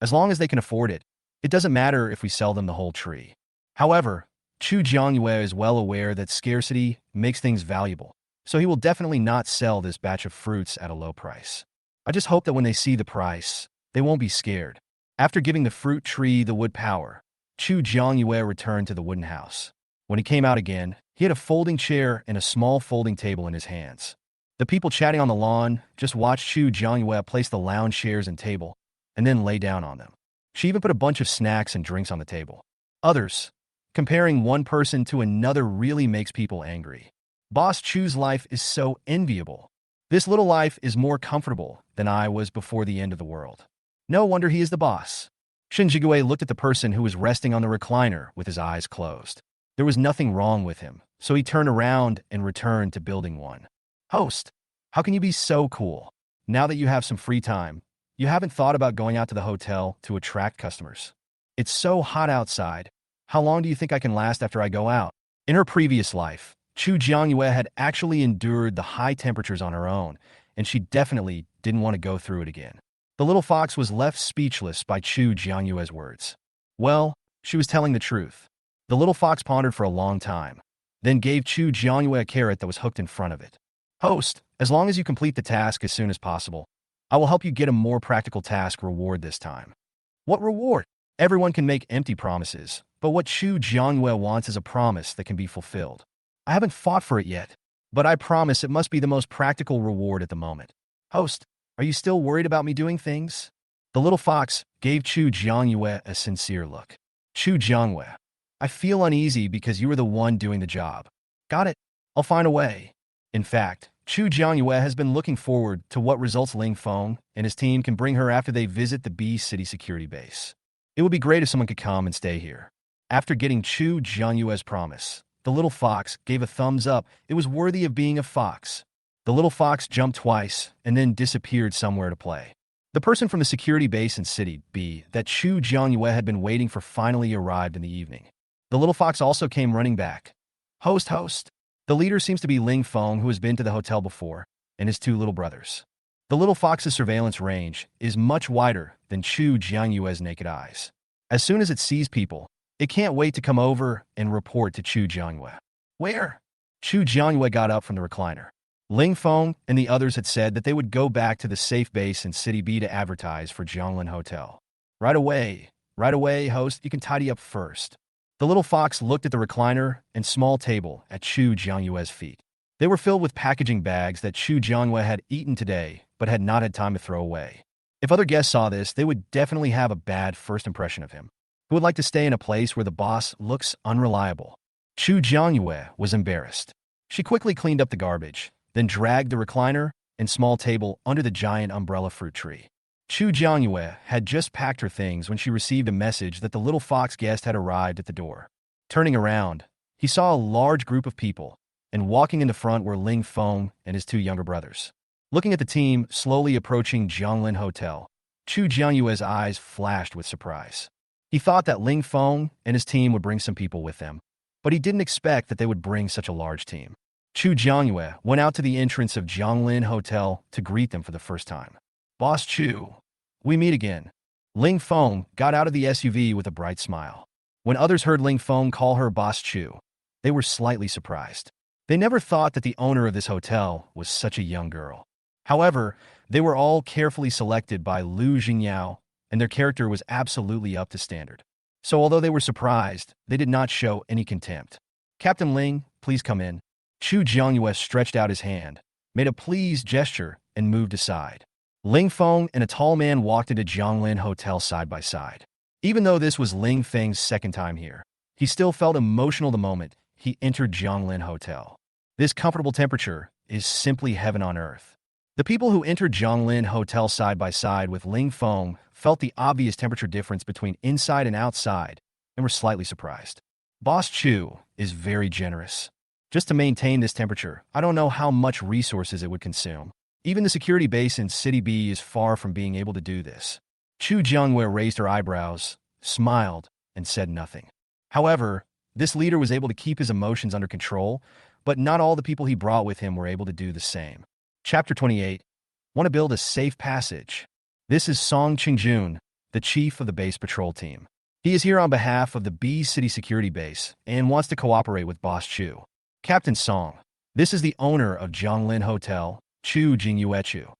As long as they can afford it, it doesn't matter if we sell them the whole tree. However, Chu Jiangyue is well aware that scarcity makes things valuable, so he will definitely not sell this batch of fruits at a low price. I just hope that when they see the price, they won't be scared. After giving the fruit tree the wood power, Chu Jiangyue returned to the wooden house. When he came out again, he had a folding chair and a small folding table in his hands. The people chatting on the lawn just watched Chu Jiangyue place the lounge chairs and table, and then lay down on them. She even put a bunch of snacks and drinks on the table. Others, comparing one person to another really makes people angry. Boss Chu's life is so enviable. This little life is more comfortable than I was before the end of the world. No wonder he is the boss. Shen Jigui looked at the person who was resting on the recliner with his eyes closed. There was nothing wrong with him, so he turned around and returned to building one. Host, how can you be so cool? Now that you have some free time, you haven't thought about going out to the hotel to attract customers. It's so hot outside. How long do you think I can last after I go out? In her previous life, Chu Jiangyue had actually endured the high temperatures on her own, and she definitely didn't want to go through it again. The little fox was left speechless by Chu Jiangyue's words. Well, she was telling the truth. The little fox pondered for a long time, then gave Chu Jiangyue a carrot that was hooked in front of it. Host, as long as you complete the task as soon as possible, I will help you get a more practical task reward this time. What reward? Everyone can make empty promises, but what Chu Jiangyue wants is a promise that can be fulfilled. I haven't fought for it yet, but I promise it must be the most practical reward at the moment. Host, are you still worried about me doing things? The little fox gave Chu Jiangyue a sincere look. Chu Jiangyue, I feel uneasy because you are the one doing the job. Got it. I'll find a way. In fact, Chu Jiangyue has been looking forward to what results Ling Feng and his team can bring her after they visit the B City security base. It would be great if someone could come and stay here. After getting Chu Jiangyue's promise, the little fox gave a thumbs up. It was worthy of being a fox. The little fox jumped twice and then disappeared somewhere to play. The person from the security base in City B that Chu Jiangyue had been waiting for finally arrived in the evening. The little fox also came running back. Host. The leader seems to be Ling Feng, who has been to the hotel before, and his two little brothers. The little fox's surveillance range is much wider than Chu Jianyue's naked eyes. As soon as it sees people, it can't wait to come over and report to Chu Jianyue. Where? Chu Jianyue got up from the recliner. Ling Feng and the others had said that they would go back to the safe base in City B to advertise for Zhonglin Hotel. Right away, host, you can tidy up first. The little fox looked at the recliner and small table at Chu Jianyue's feet. They were filled with packaging bags that Chu Jianyue had eaten today, but had not had time to throw away. If other guests saw this, they would definitely have a bad first impression of him. Who would like to stay in a place where the boss looks unreliable? Chu Jianyue was embarrassed. She quickly cleaned up the garbage, then dragged the recliner and small table under the giant umbrella fruit tree. Chu Jianyue had just packed her things when she received a message that the little fox guest had arrived at the door. Turning around, he saw a large group of people, and walking in the front were Ling Feng and his two younger brothers. Looking at the team slowly approaching Zhonglin Hotel, Chu Jianyue's eyes flashed with surprise. He thought that Ling Feng and his team would bring some people with them, but he didn't expect that they would bring such a large team. Chu Jianyue went out to the entrance of Zhonglin Hotel to greet them for the first time. Boss Chu, we meet again. Ling Feng got out of the SUV with a bright smile. When others heard Ling Feng call her Boss Chu, they were slightly surprised. They never thought that the owner of this hotel was such a young girl. However, they were all carefully selected by Lu Jingyao, and their character was absolutely up to standard. So although they were surprised, they did not show any contempt. Captain Ling, please come in. Chu Jianyue stretched out his hand, made a pleased gesture, and moved aside. Ling Feng and a tall man walked into Zhonglin Hotel side by side. Even though this was Ling Feng's second time here, he still felt emotional the moment he entered Zhonglin Hotel. This comfortable temperature is simply heaven on earth. The people who entered Zhonglin Hotel side by side with Ling Feng felt the obvious temperature difference between inside and outside and were slightly surprised. Boss Chu is very generous. Just to maintain this temperature, I don't know how much resources it would consume. Even the security base in City B is far from being able to do this. Chu Jianyue raised her eyebrows, smiled, and said nothing. However, this leader was able to keep his emotions under control, but not all the people he brought with him were able to do the same. Chapter 28. Want to build a safe passage? This is Song Qingjun, the chief of the base patrol team. He is here on behalf of the B City security base and wants to cooperate with Boss Chu. Captain Song, this is the owner of Zhonglin Hotel, Chu Jingyue.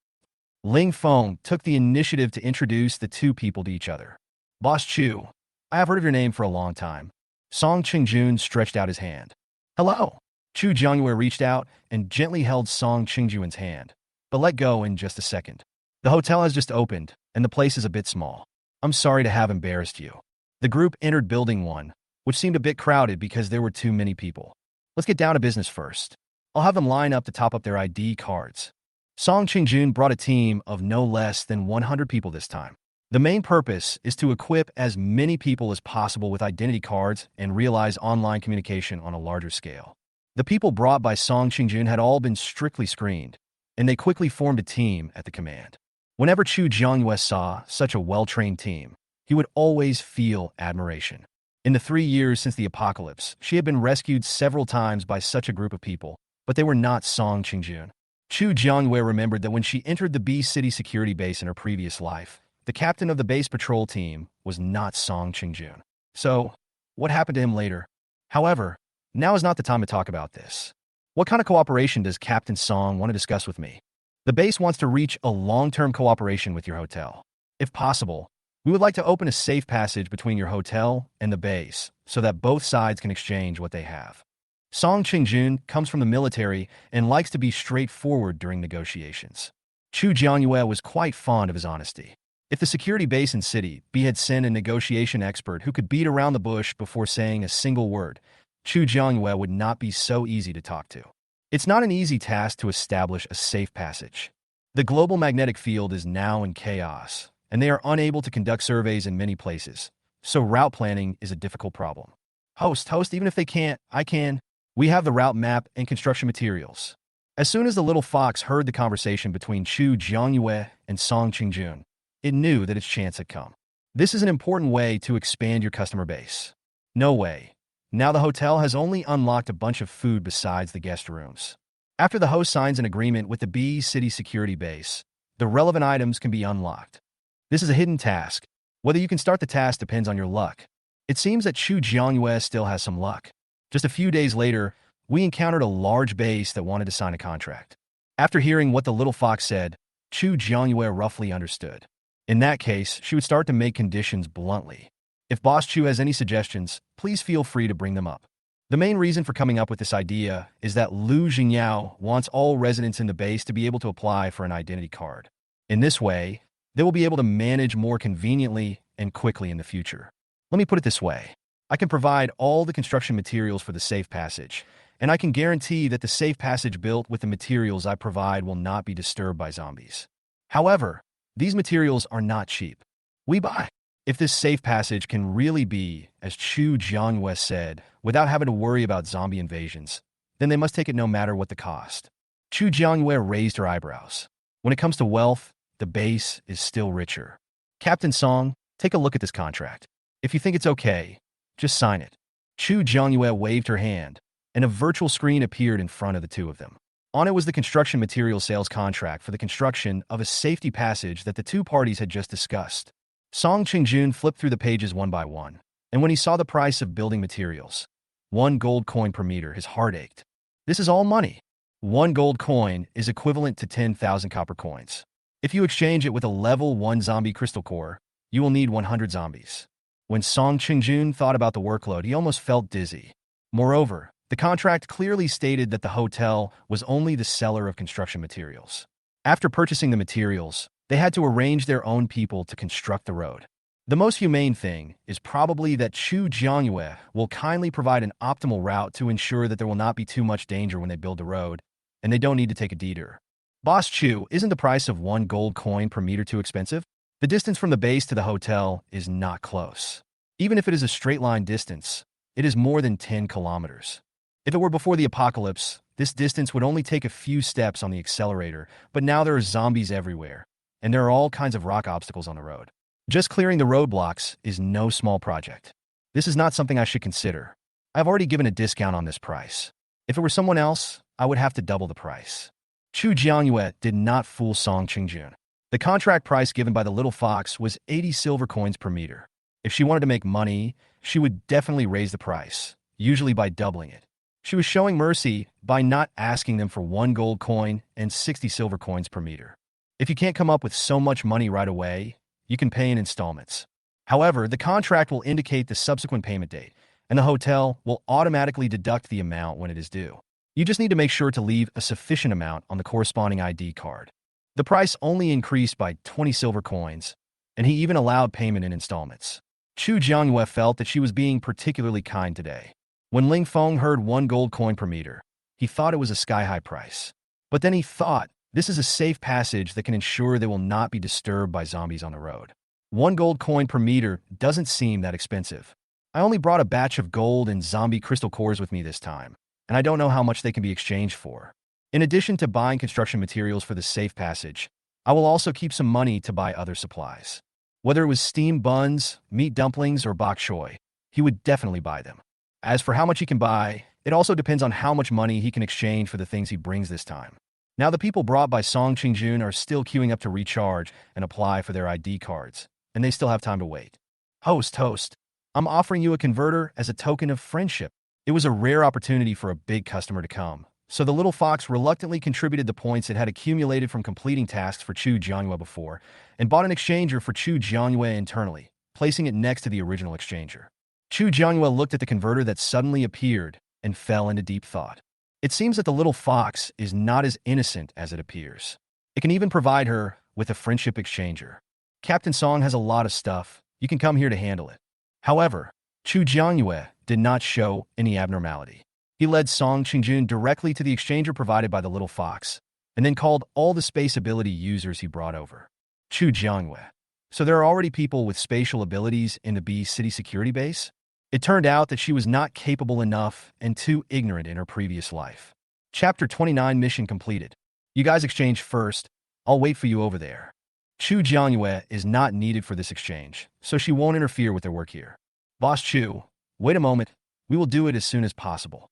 Ling Feng took the initiative to introduce the two people to each other. Boss Chu, I have heard of your name for a long time. Song Qingjun stretched out his hand. Hello. Chu Jianyue reached out and gently held Song Qingjun's hand, but let go in just a second. The hotel has just opened, and the place is a bit small. I'm sorry to have embarrassed you. The group entered Building 1, which seemed a bit crowded because there were too many people. Let's get down to business first. I'll have them line up to top up their ID cards. Song Qingjun brought a team of no less than 100 people this time. The main purpose is to equip as many people as possible with identity cards and realize online communication on a larger scale. The people brought by Song Qingjun had all been strictly screened, and they quickly formed a team at the command. Whenever Chu Jianyue saw such a well-trained team, he would always feel admiration. In the 3 years since the apocalypse, she had been rescued several times by such a group of people, but they were not Song Qingjun. Chu Jianyue remembered that when she entered the B City security base in her previous life, the captain of the base patrol team was not Song Qingjun. So, what happened to him later? However, now is not the time to talk about this. What kind of cooperation does Captain Song want to discuss with me? The base wants to reach a long-term cooperation with your hotel. If possible, we would like to open a safe passage between your hotel and the base so that both sides can exchange what they have. Song Qingjun comes from the military and likes to be straightforward during negotiations. Chu Jianyue was quite fond of his honesty. If the security base in City B had sent a negotiation expert who could beat around the bush before saying a single word, Chu Jianyue would not be so easy to talk to. It's not an easy task to establish a safe passage. The global magnetic field is now in chaos, and they are unable to conduct surveys in many places, so route planning is a difficult problem. Host, even if they can't, I can. We have the route map and construction materials. As soon as the little fox heard the conversation between Chu Jianyue and Song Qingjun, it knew that its chance had come. This is an important way to expand your customer base. No way. Now the hotel has only unlocked a bunch of food besides the guest rooms. After the host signs an agreement with the B City security base, the relevant items can be unlocked. This is a hidden task. Whether you can start the task depends on your luck. It seems that Chu Jiangyue still has some luck. Just a few days later, we encountered a large base that wanted to sign a contract. After hearing what the little fox said, Chu Jiangyue roughly understood. In that case, she would start to make conditions bluntly. If Boss Chu has any suggestions, please feel free to bring them up. The main reason for coming up with this idea is that Lu Jingyao wants all residents in the base to be able to apply for an identity card. In this way, they will be able to manage more conveniently and quickly in the future. Let me put it this way. I can provide all the construction materials for the safe passage, and I can guarantee that the safe passage built with the materials I provide will not be disturbed by zombies. However, these materials are not cheap. We buy. If this safe passage can really be, as Chu Jiangyue said, without having to worry about zombie invasions, then they must take it no matter what the cost. Chu Jiangyue raised her eyebrows. When it comes to wealth, the base is still richer. Captain Song, take a look at this contract. If you think it's okay, just sign it. Chu Jiangyue waved her hand, and a virtual screen appeared in front of the two of them. On it was the construction material sales contract for the construction of a safety passage that the two parties had just discussed. Song Qingjun flipped through the pages one by one, and when he saw the price of building materials, 1 gold coin per meter, his heart ached. This is all money. 1 gold coin is equivalent to 10,000 copper coins. If you exchange it with a level 1 zombie crystal core, you will need 100 zombies. When Song Qingjun thought about the workload, he almost felt dizzy. Moreover, the contract clearly stated that the hotel was only the seller of construction materials. After purchasing the materials, they had to arrange their own people to construct the road. The most humane thing is probably that Chu Jiangyue will kindly provide an optimal route to ensure that there will not be too much danger when they build the road, and they don't need to take a detour. Boss Chu, isn't the price of 1 gold coin per meter too expensive? The distance from the base to the hotel is not close. Even if it is a straight line distance, it is more than 10 kilometers. If it were before the apocalypse, this distance would only take a few steps on the accelerator, but now there are zombies everywhere, and there are all kinds of rock obstacles on the road. Just clearing the roadblocks is no small project. This is not something I should consider. I've already given a discount on this price. If it were someone else, I would have to double the price. Chu Jiangyue did not fool Song Qingjun. The contract price given by the little fox was 80 silver coins per meter. If she wanted to make money, she would definitely raise the price, usually by doubling it. She was showing mercy by not asking them for 1 gold coin and 60 silver coins per meter. If you can't come up with so much money right away, you can pay in installments. However, the contract will indicate the subsequent payment date, and the hotel will automatically deduct the amount when it is due. You just need to make sure to leave a sufficient amount on the corresponding ID card. The price only increased by 20 silver coins, and he even allowed payment in installments. Chu Jiangyue felt that she was being particularly kind today. When Ling Feng heard 1 gold coin per meter, he thought it was a sky-high price. But then he thought, this is a safe passage that can ensure they will not be disturbed by zombies on the road. 1 gold coin per meter doesn't seem that expensive. I only brought a batch of gold and zombie crystal cores with me this time, and I don't know how much they can be exchanged for. In addition to buying construction materials for the safe passage, I will also keep some money to buy other supplies. Whether it was steamed buns, meat dumplings, or bok choy, he would definitely buy them. As for how much he can buy, it also depends on how much money he can exchange for the things he brings this time. Now the people brought by Song Qingjun are still queuing up to recharge and apply for their ID cards, and they still have time to wait. Host, I'm offering you a converter as a token of friendship. It was a rare opportunity for a big customer to come, so the little fox reluctantly contributed the points it had accumulated from completing tasks for Chu Jiangyue before, and bought an exchanger for Chu Jiangyue internally, placing it next to the original exchanger. Chu Jiangyue looked at the converter that suddenly appeared and fell into deep thought. It seems that the little fox is not as innocent as it appears. It can even provide her with a friendship exchanger. Captain Song has a lot of stuff. You can come here to handle it. However, Chu Jiangyue did not show any abnormality. He led Song Qingjun directly to the exchanger provided by the little fox, and then called all the space ability users he brought over. Chu Jiangyue. So there are already people with spatial abilities in the B City security base? It turned out that she was not capable enough and too ignorant in her previous life. Chapter 29 mission completed. You guys exchange first. I'll wait for you over there. Chu Jiangyue is not needed for this exchange, so she won't interfere with their work here. Boss Chu, wait a moment. We will do it as soon as possible.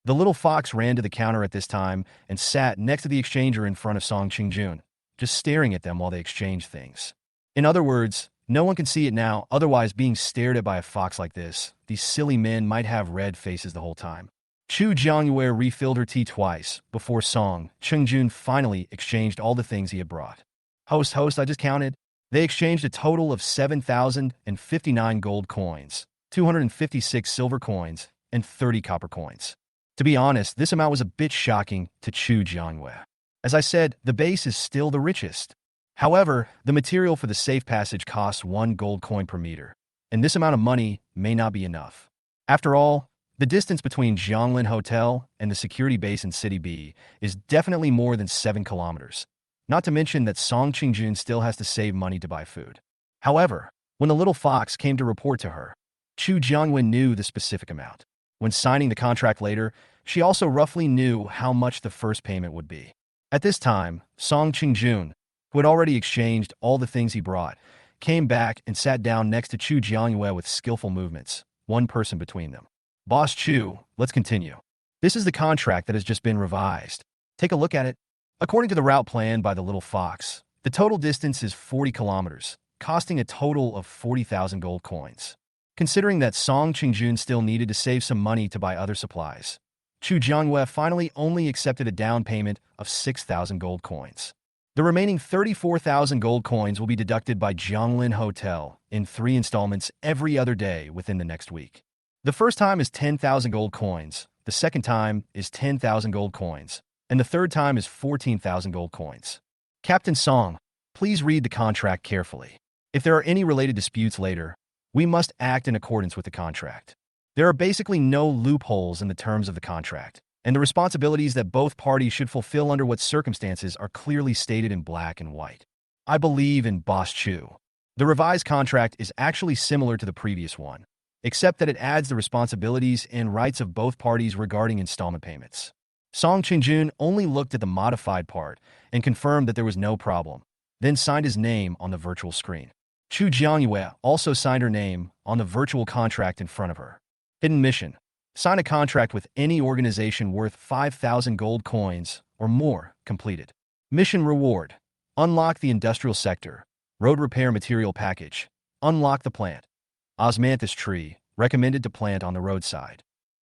The little fox ran to the counter at this time and sat next to the exchanger in front of Song Qingjun, just staring at them while they exchanged things. In other words, no one can see it now, otherwise being stared at by a fox like this, these silly men might have red faces the whole time. Chu Jiangyue refilled her tea twice before Song Qingjun finally exchanged all the things he had brought. Host, I just counted. They exchanged a total of 7,059 gold coins, 256 silver coins, and 30 copper coins. To be honest, this amount was a bit shocking to Chu Jiangyue. As I said, the base is still the richest. However, the material for the safe passage costs 1 gold coin per meter, and this amount of money may not be enough. After all, the distance between Jianglin Hotel and the security base in City B is definitely more than 7 kilometers. Not to mention that Song Qingjun still has to save money to buy food. However, when the little fox came to report to her, Chu Jiangyue knew the specific amount. When signing the contract later, she also roughly knew how much the first payment would be. At this time, Song Qingjun, who had already exchanged all the things he brought, came back and sat down next to Chu Jiangyue with skillful movements, one person between them. Boss Chu, let's continue. This is the contract that has just been revised. Take a look at it. According to the route planned by the little fox, the total distance is 40 kilometers, costing a total of 40,000 gold coins. Considering that Song Qingjun still needed to save some money to buy other supplies, Chu Jiangyue finally only accepted a down payment of 6,000 gold coins. The remaining 34,000 gold coins will be deducted by Jianglin Hotel in 3 installments every other day within the next week. The first time is 10,000 gold coins, the second time is 10,000 gold coins, and the third time is 14,000 gold coins. Captain Song, please read the contract carefully. If there are any related disputes later, we must act in accordance with the contract. There are basically no loopholes in the terms of the contract, and the responsibilities that both parties should fulfill under what circumstances are clearly stated in black and white. I believe in Boss Chu. The revised contract is actually similar to the previous one, except that it adds the responsibilities and rights of both parties regarding installment payments. Song Qingjun only looked at the modified part and confirmed that there was no problem, then signed his name on the virtual screen. Chu Jiangyue also signed her name on the virtual contract in front of her. Hidden mission. Sign a contract with any organization worth 5,000 gold coins or more completed. Mission reward. Unlock the industrial sector. Road repair material package. Unlock the plant. Osmanthus tree, recommended to plant on the roadside.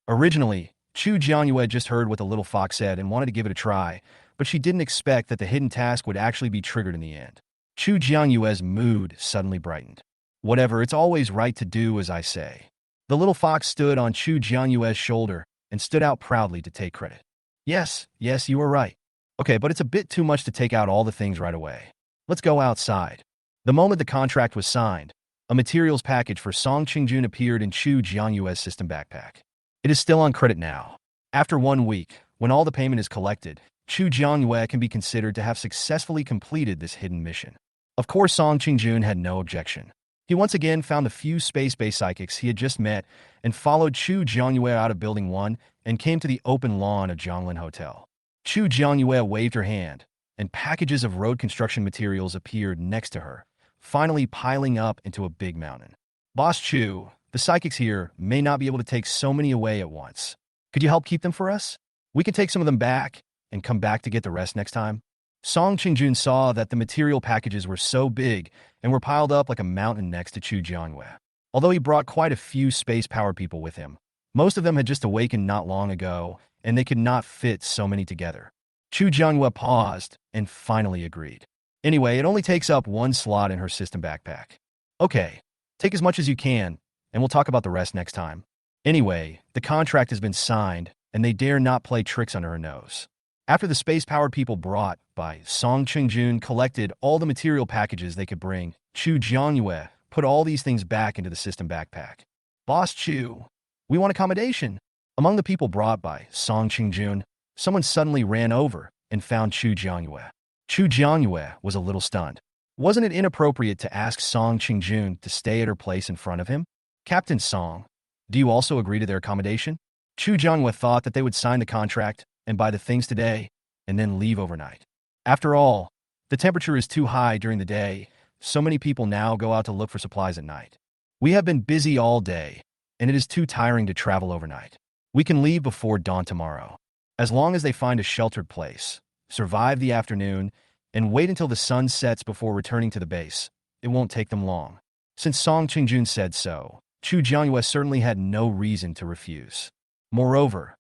Originally, Chu Jiangyue just heard what the little fox said and wanted to give it a try, but she didn't expect that the hidden task would actually be triggered in the end. Chu Jiangyue's mood suddenly brightened. Whatever, it's always right to do as I say. The little fox stood on Chu Jiangyue's shoulder and stood out proudly to take credit. Yes, you were right. Okay, but it's a bit too much to take out all the things right away. Let's go outside. The moment the contract was signed, a materials package for Song Qingjun appeared in Chu Jiangyue's system backpack. It is still on credit now. After 1 week, when all the payment is collected, Chu Jiangyue can be considered to have successfully completed this hidden mission. Of course, Song Qingjun had no objection. He once again found the few space-based psychics he had just met and followed Chu Jiangyue out of Building 1 and came to the open lawn of Jianglin Hotel. Chu Jiangyue waved her hand, and packages of road construction materials appeared next to her, finally piling up into a big mountain. Boss Chu, the psychics here may not be able to take so many away at once. Could you help keep them for us? We can take some of them back and come back to get the rest next time. Song Qingjun saw that the material packages were so big and were piled up like a mountain next to Chu Jiangyue. Although he brought quite a few space-powered people with him, most of them had just awakened not long ago, and they could not fit so many together. Chu Jiangyue paused and finally agreed. Anyway, it only takes up 1 slot in her system backpack. Okay, take as much as you can, and we'll talk about the rest next time. Anyway, the contract has been signed, and they dare not play tricks under her nose. After the space-powered people brought by Song Qingjun collected all the material packages they could bring, Chu Jiangyue put all these things back into the system backpack. Boss Chu, we want accommodation. Among the people brought by Song Qingjun, someone suddenly ran over and found Chu Jiangyue. Chu Jiangyue was a little stunned. Wasn't it inappropriate to ask Song Qingjun to stay at her place in front of him? Captain Song, do you also agree to their accommodation? Chu Jiangyue thought that they would sign the contract and buy the things today, and then leave overnight. After all, the temperature is too high during the day, so many people now go out to look for supplies at night. We have been busy all day, and it is too tiring to travel overnight. We can leave before dawn tomorrow. As long as they find a sheltered place, survive the afternoon, and wait until the sun sets before returning to the base, it won't take them long. Since Song Qingjun said so, Chu Jiangyue certainly had no reason to refuse. Moreover,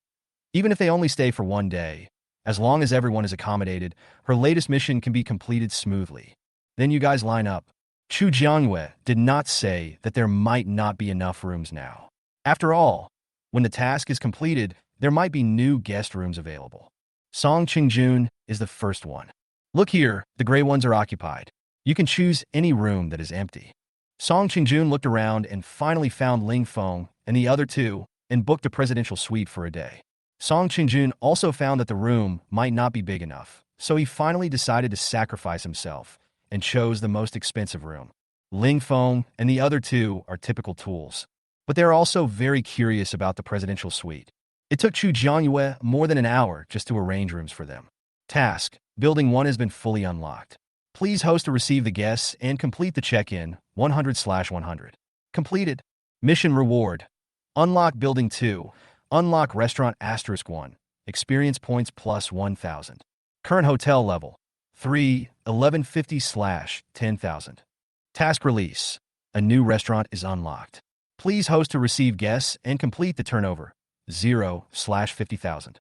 even if they only stay for one day, as long as everyone is accommodated, her latest mission can be completed smoothly. Then you guys line up. Chu Jiangyue did not say that there might not be enough rooms now. After all, when the task is completed, there might be new guest rooms available. Song Qingjun is the first one. Look here, the gray ones are occupied. You can choose any room that is empty. Song Qingjun looked around and finally found Ling Feng and the other two and booked a presidential suite for a day. Song Qingjun also found that the room might not be big enough, so he finally decided to sacrifice himself and chose the most expensive room. Ling Feng and the other two are typical tools, but they are also very curious about the presidential suite. It took Chu Jiangyue more than an hour just to arrange rooms for them. Task: Building 1 has been fully unlocked. Please host to receive the guests and complete the check-in 100/100. Completed. Mission reward: Unlock Building 2. Unlock Restaurant *1. Experience points plus 1,000. Current hotel level 3, 1150/10,000. Task release: A new restaurant is unlocked. Please host to receive guests and complete the turnover 0/50,000.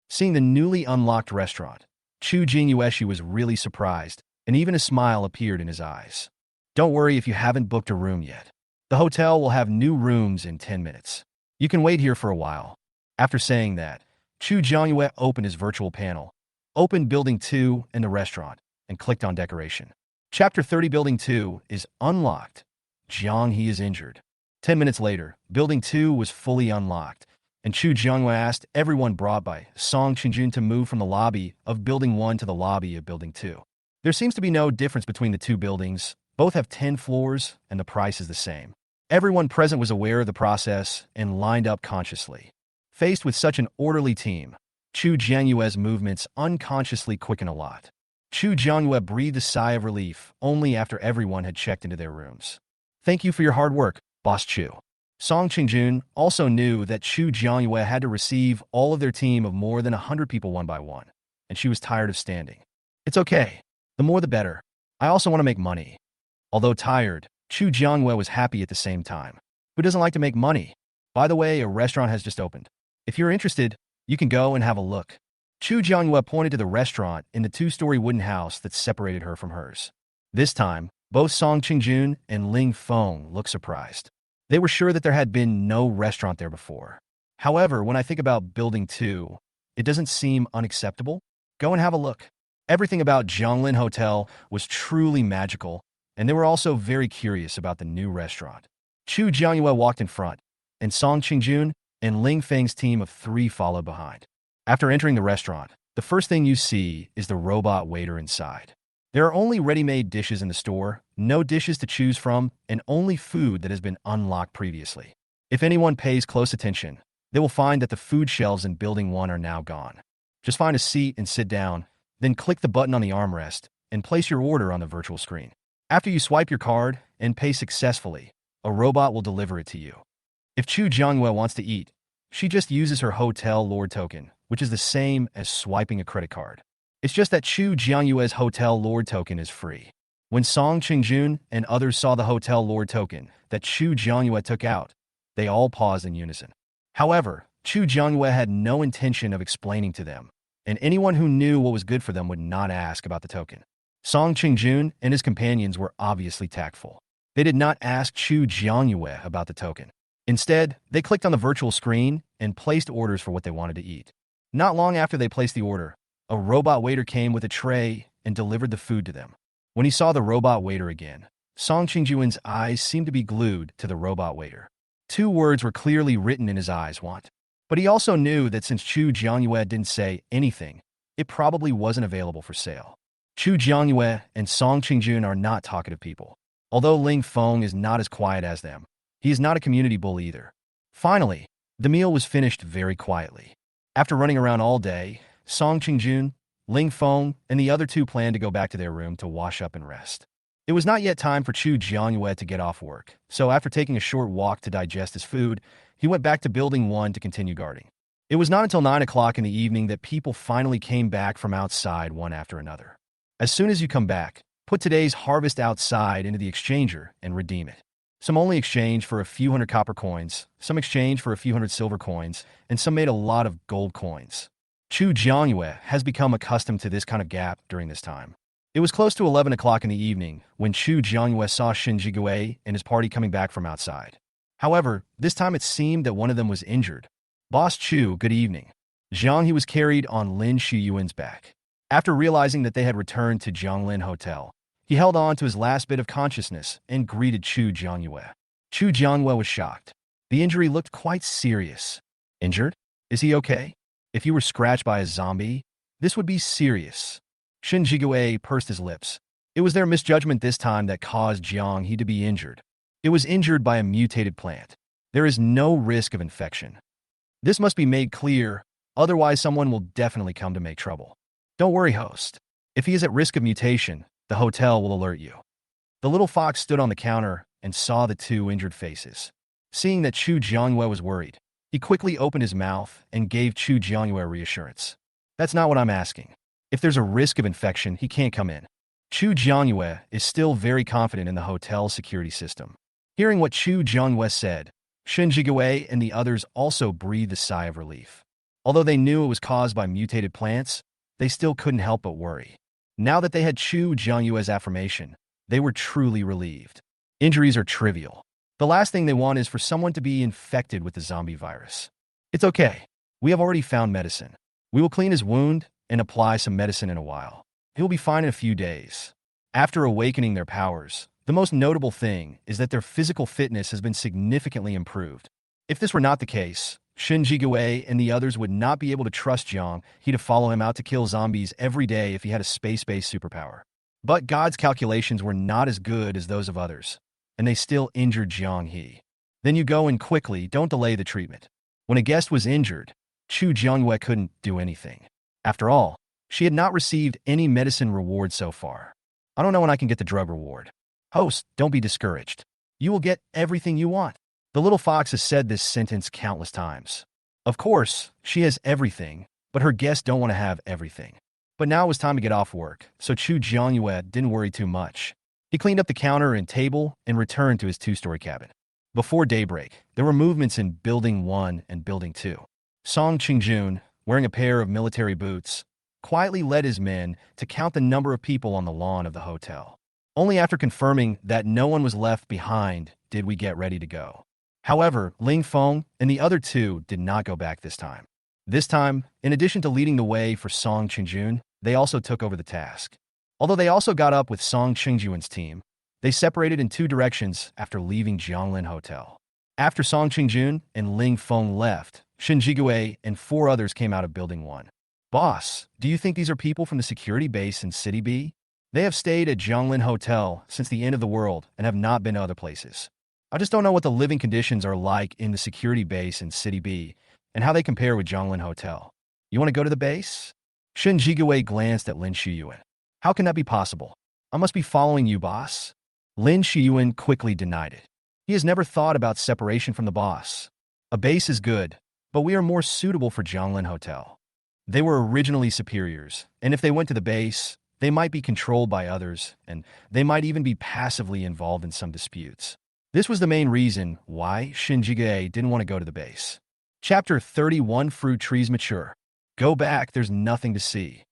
Seeing the newly unlocked restaurant, Chu Jinyueshi was really surprised, and even a smile appeared in his eyes. Don't worry if you haven't booked a room yet. The hotel will have new rooms in 10 minutes. You can wait here for a while. After saying that, Chu Jianyue opened his virtual panel, opened Building 2 and the restaurant, and clicked on Decoration. Chapter 30 Building 2 is unlocked. Jiang He is injured. 10 minutes later, Building 2 was fully unlocked, and Chu Jianyue asked everyone brought by Song Qingjun to move from the lobby of Building 1 to the lobby of Building 2. There seems to be no difference between the two buildings. Both have 10 floors, and the price is the same. Everyone present was aware of the process and lined up consciously. Faced with such an orderly team, Chu Jianyue's movements unconsciously quickened a lot. Chu Jianyue breathed a sigh of relief only after everyone had checked into their rooms. Thank you for your hard work, Boss Chu. Song Qingjun also knew that Chu Jianyue had to receive all of their team of more than 100 people one by one, and she was tired of standing. It's okay. The more the better. I also want to make money. Although tired, Chu Jianyue was happy at the same time. Who doesn't like to make money? By the way, a restaurant has just opened. If you're interested, you can go and have a look. Chu Jianyue pointed to the restaurant in the two-story wooden house that separated her from hers. This time, both Song Qingjun and Ling Feng looked surprised. They were sure that there had been no restaurant there before. However, when I think about Building 2, it doesn't seem unacceptable. Go and have a look. Everything about Zhonglin Hotel was truly magical, and they were also very curious about the new restaurant. Chu Jianyue walked in front, and Song Qingjun and Ling Feng's team of 3 followed behind. After entering the restaurant, the first thing you see is the robot waiter inside. There are only ready-made dishes in the store, no dishes to choose from, and only food that has been unlocked previously. If anyone pays close attention, they will find that the food shelves in Building 1 are now gone. Just find a seat and sit down, then click the button on the armrest and place your order on the virtual screen. After you swipe your card and pay successfully, a robot will deliver it to you. If Chu Jianyue wants to eat, she just uses her Hotel Lord token, which is the same as swiping a credit card. It's just that Chu Jianyue's Hotel Lord token is free. When Song Qingjun and others saw the Hotel Lord token that Chu Jianyue took out, they all paused in unison. However, Chu Jianyue had no intention of explaining to them, and anyone who knew what was good for them would not ask about the token. Song Qingjun and his companions were obviously tactful. They did not ask Chu Jianyue about the token. Instead, they clicked on the virtual screen and placed orders for what they wanted to eat. Not long after they placed the order, a robot waiter came with a tray and delivered the food to them. When he saw the robot waiter again, Song Qingjun's eyes seemed to be glued to the robot waiter. 2 words were clearly written in his eyes: want. But he also knew that since Chu Jianyue didn't say anything, it probably wasn't available for sale. Chu Jianyue and Song Qingjun are not talkative people. Although Ling Feng is not as quiet as them, he is not a community bull either. Finally, the meal was finished very quietly. After running around all day, Song Qingjun, Ling Feng, and the other 2 planned to go back to their room to wash up and rest. It was not yet time for Chu Jiangyue to get off work, so after taking a short walk to digest his food, he went back to Building 1 to continue guarding. It was not until 9 o'clock in the evening that people finally came back from outside one after another. As soon as you come back, put today's harvest outside into the exchanger and redeem it. Some only exchange for a few hundred copper coins, some exchange for a few hundred silver coins, and some made a lot of gold coins. Chu Jiangyue has become accustomed to this kind of gap during this time. It was close to 11 o'clock in the evening when Chu Jiangyue saw Shin Jigue and his party coming back from outside. However, this time it seemed that one of them was injured. Boss Chu, good evening. Jiang He was carried on Lin Shiyuan's back. After realizing that they had returned to Jianglin Hotel, he held on to his last bit of consciousness and greeted Chu Jiangyue. Chu Jiangyue was shocked. The injury looked quite serious. Injured? Is he okay? If he were scratched by a zombie, this would be serious. Shin Jigue pursed his lips. It was their misjudgment this time that caused Jiang He to be injured. It was injured by a mutated plant. There is no risk of infection. This must be made clear, otherwise someone will definitely come to make trouble. Don't worry, host. If he is at risk of mutation, the hotel will alert you. The little fox stood on the counter and saw the two injured faces. Seeing that Chu Jiangyue was worried, he quickly opened his mouth and gave Chu Jiangyue reassurance. That's not what I'm asking. If there's a risk of infection, he can't come in. Chu Jiangyue is still very confident in the hotel's security system. Hearing what Chu Jiangyue said, Shin Jigue and the others also breathed a sigh of relief. Although they knew it was caused by mutated plants, they still couldn't help but worry. Now that they had Chu Jiangyue's affirmation, they were truly relieved. Injuries are trivial. The last thing they want is for someone to be infected with the zombie virus. It's okay. We have already found medicine. We will clean his wound and apply some medicine in a while. He will be fine in a few days. After awakening their powers, the most notable thing is that their physical fitness has been significantly improved. If this were not the case, Shin Jigue and the others would not be able to trust Jiang He to follow him out to kill zombies every day if he had a space-based superpower. But God's calculations were not as good as those of others, and they still injured Jiang He. Then you go in quickly, don't delay the treatment. When a guest was injured, Chu Jiangyue couldn't do anything. After all, she had not received any medicine reward so far. I don't know when I can get the drug reward. Host, don't be discouraged. You will get everything you want. The little fox has said this sentence countless times. Of course, she has everything, but her guests don't want to have everything. But now it was time to get off work, so Chu Jiangyue didn't worry too much. He cleaned up the counter and table and returned to his two-story cabin. Before daybreak, there were movements in Building 1 and Building 2. Song Qingjun, wearing a pair of military boots, quietly led his men to count the number of people on the lawn of the hotel. Only after confirming that no one was left behind did we get ready to go. However, Ling Feng and the other two did not go back this time. This time, in addition to leading the way for Song Qingjun, they also took over the task. Although they also got up with Song Qingjun's team, they separated in two directions after leaving Jianglin Hotel. After Song Qingjun and Ling Feng left, Shin Jigue and 4 others came out of Building 1. Boss, do you think these are people from the security base in City B? They have stayed at Jianglin Hotel since the end of the world and have not been to other places. I just don't know what the living conditions are like in the security base in City B and how they compare with Jianglin Hotel. You want to go to the base? Shin Jigue glanced at Lin Shiyuan. How can that be possible? I must be following you, boss. Lin Shiyuan quickly denied it. He has never thought about separation from the boss. A base is good, but we are more suitable for Jianglin Hotel. They were originally superiors, and if they went to the base, they might be controlled by others, and they might even be passively involved in some disputes. This was the main reason why Shin Jigue didn't want to go to the base. Chapter 31 Fruit Trees Mature. Go back, there's nothing to see.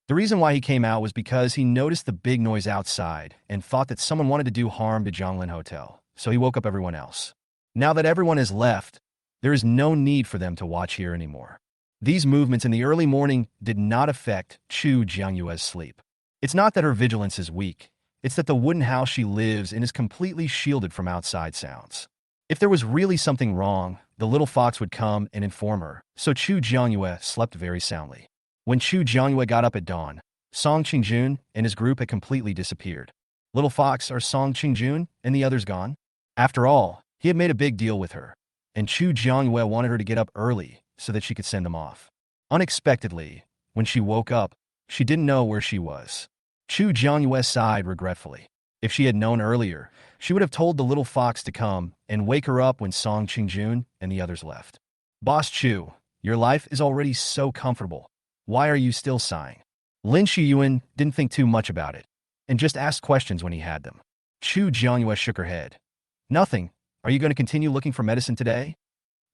The reason why he came out was because he noticed the big noise outside and thought that someone wanted to do harm to Jianglin Hotel, so he woke up everyone else. Now that everyone has left, there is no need for them to watch here anymore. These movements in the early morning did not affect Chu Jiangyue's sleep. It's not that her vigilance is weak, it's that the wooden house she lives in is completely shielded from outside sounds. If there was really something wrong, the little fox would come and inform her, so Chu Jiangyue slept very soundly. When Chu Jiangyue got up at dawn, Song Qingjun and his group had completely disappeared. Little fox, are Song Qingjun and the others gone? After all, he had made a big deal with her, and Chu Jiangyue wanted her to get up early so that she could send them off. Unexpectedly, when she woke up, she didn't know where she was. Chu Jiangyue sighed regretfully. If she had known earlier, she would have told the little fox to come and wake her up when Song Qingjun and the others left. Boss Chu, your life is already so comfortable. Why are you still sighing? Lin Shiyuan didn't think too much about it, and just asked questions when he had them. Chu Jiangyue shook her head. Nothing. Are you going to continue looking for medicine today?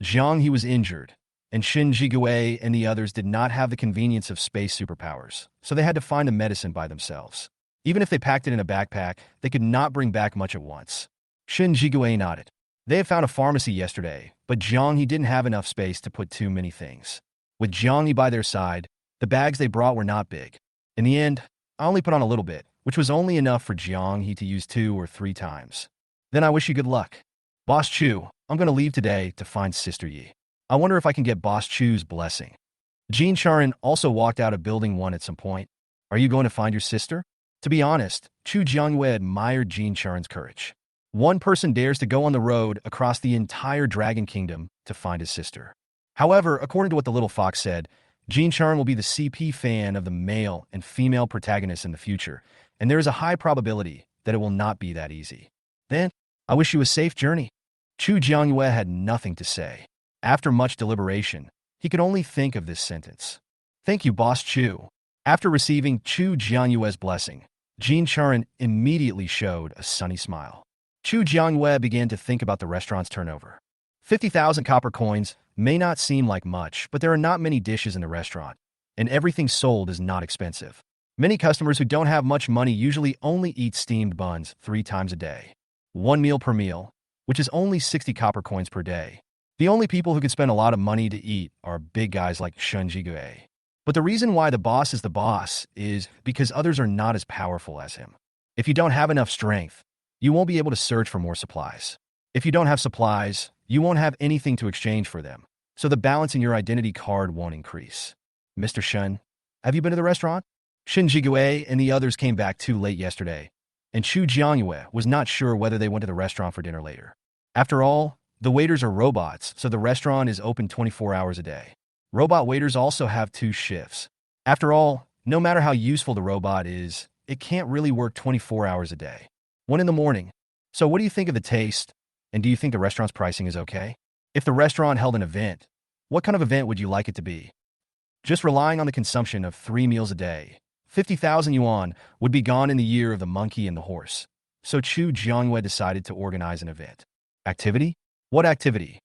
Zhang he was injured, and Shin Jigue and the others did not have the convenience of space superpowers, so they had to find a medicine by themselves. Even if they packed it in a backpack, they could not bring back much at once. Shin Jigue nodded. They had found a pharmacy yesterday, but Zhang he didn't have enough space to put too many things. With Zhang he by their side, the bags they brought were not big. In the end, I only put on a little bit, which was only enough for Jiang He to use 2 or 3 times. Then I wish you good luck. Boss Chu, I'm going to leave today to find Sister Yi. I wonder if I can get Boss Chu's blessing. Jean Charon also walked out of Building 1 at some point. Are you going to find your sister? To be honest, Chu Jiangyue admired Jean Charon's courage. One person dares to go on the road across the entire Dragon Kingdom to find his sister. However, according to what the little fox said, Jean Charon will be the CP fan of the male and female protagonists in the future, and there is a high probability that it will not be that easy. Then, I wish you a safe journey. Chu Jiangyue had nothing to say. After much deliberation, he could only think of this sentence. Thank you, Boss Chu. After receiving Chu Jiangyue's blessing, Jean Charon immediately showed a sunny smile. Chu Jiangyue began to think about the restaurant's turnover. 50,000 copper coins may not seem like much, but there are not many dishes in the restaurant, and everything sold is not expensive. Many customers who don't have much money usually only eat steamed buns 3 times a day. 1 meal per meal, which is only 60 copper coins per day. The only people who can spend a lot of money to eat are big guys like Shen Jigue. But the reason why the boss is the boss is because others are not as powerful as him. If you don't have enough strength, you won't be able to search for more supplies. If you don't have supplies, you won't have anything to exchange for them, so the balance in your identity card won't increase. Mr. Shen, have you been to the restaurant? Shin Jigue and the others came back too late yesterday, and Chu Jiangyue was not sure whether they went to the restaurant for dinner later. After all, the waiters are robots, so the restaurant is open 24 hours a day. Robot waiters also have 2 shifts. After all, no matter how useful the robot is, it can't really work 24 hours a day. 1 in the morning. So what do you think of the taste? And do you think the restaurant's pricing is okay? If the restaurant held an event, what kind of event would you like it to be? Just relying on the consumption of 3 meals a day, 50,000 yuan would be gone in the year of the monkey and the horse. So Chu Jiangyue decided to organize an event. Activity? What activity?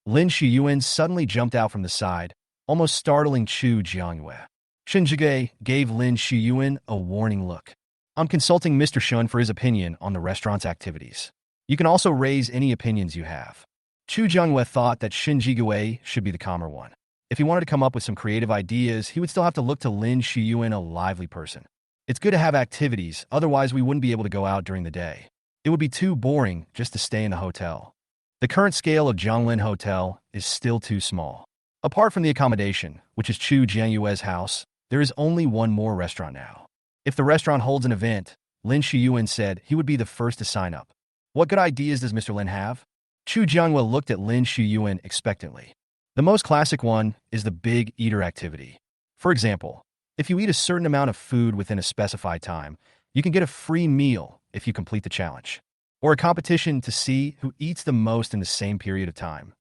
Lin Shiyuan suddenly jumped out from the side, almost startling Chu Jiangyue. Shin Jige gave Lin Shiyuan a warning look. I'm consulting Mr. Shun for his opinion on the restaurant's activities. You can also raise any opinions you have. Chu Jiangyue thought that Shin Jigue should be the calmer one. If he wanted to come up with some creative ideas, he would still have to look to Lin Shiyuan, a lively person. It's good to have activities, otherwise we wouldn't be able to go out during the day. It would be too boring just to stay in the hotel. The current scale of Zhonglin Hotel is still too small. Apart from the accommodation, which is Chu Jianyue's house, there is only one more restaurant now. If the restaurant holds an event, Lin Shiyuan said he would be the first to sign up. What good ideas does Mr. Lin have? Chu Jiangyue looked at Lin Shiyuan expectantly. The most classic one is the big eater activity. For example, if you eat a certain amount of food within a specified time, you can get a free meal if you complete the challenge. Or a competition to see who eats the most in the same period of time.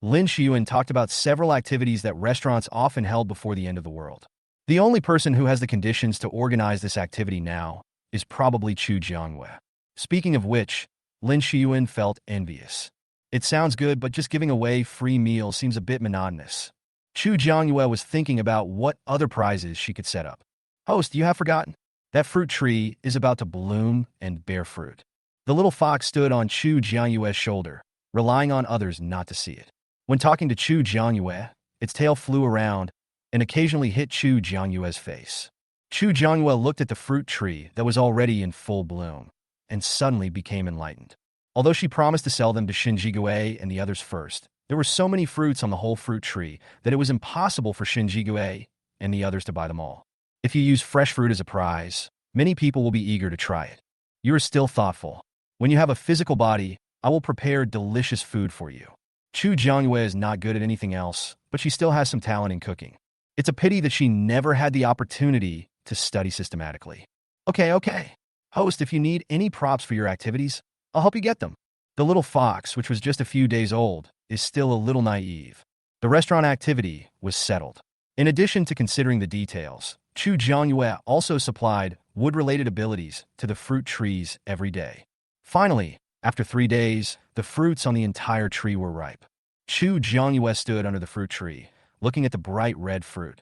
Lin Shiyuan talked about several activities that restaurants often held before the end of the world. The only person who has the conditions to organize this activity now is probably Chu Jiangyue. Speaking of which, Lin Shiyuan felt envious. It sounds good, but just giving away free meals seems a bit monotonous. Chu Jiangyue was thinking about what other prizes she could set up. Host, you have forgotten? That fruit tree is about to bloom and bear fruit. The little fox stood on Chu Jianyue's shoulder, relying on others not to see it. When talking to Chu Jianyue, its tail flew around and occasionally hit Chu Jianyue's face. Chu Jianyue looked at the fruit tree that was already in full bloom and suddenly became enlightened. Although she promised to sell them to Shin Jigue and the others first, there were so many fruits on the whole fruit tree that it was impossible for Shin Jigue and the others to buy them all. If you use fresh fruit as a prize, many people will be eager to try it. You are still thoughtful. When you have a physical body, I will prepare delicious food for you. Chu Jiangyue is not good at anything else, but she still has some talent in cooking. It's a pity that she never had the opportunity to study systematically. Okay. Host, if you need any props for your activities, I'll help you get them. The little fox, which was just a few days old, is still a little naive. The restaurant activity was settled. In addition to considering the details, Chu Jiangyue also supplied wood-related abilities to the fruit trees every day. Finally, after 3 days, the fruits on the entire tree were ripe. Chu Jiangyue stood under the fruit tree, looking at the bright red fruit.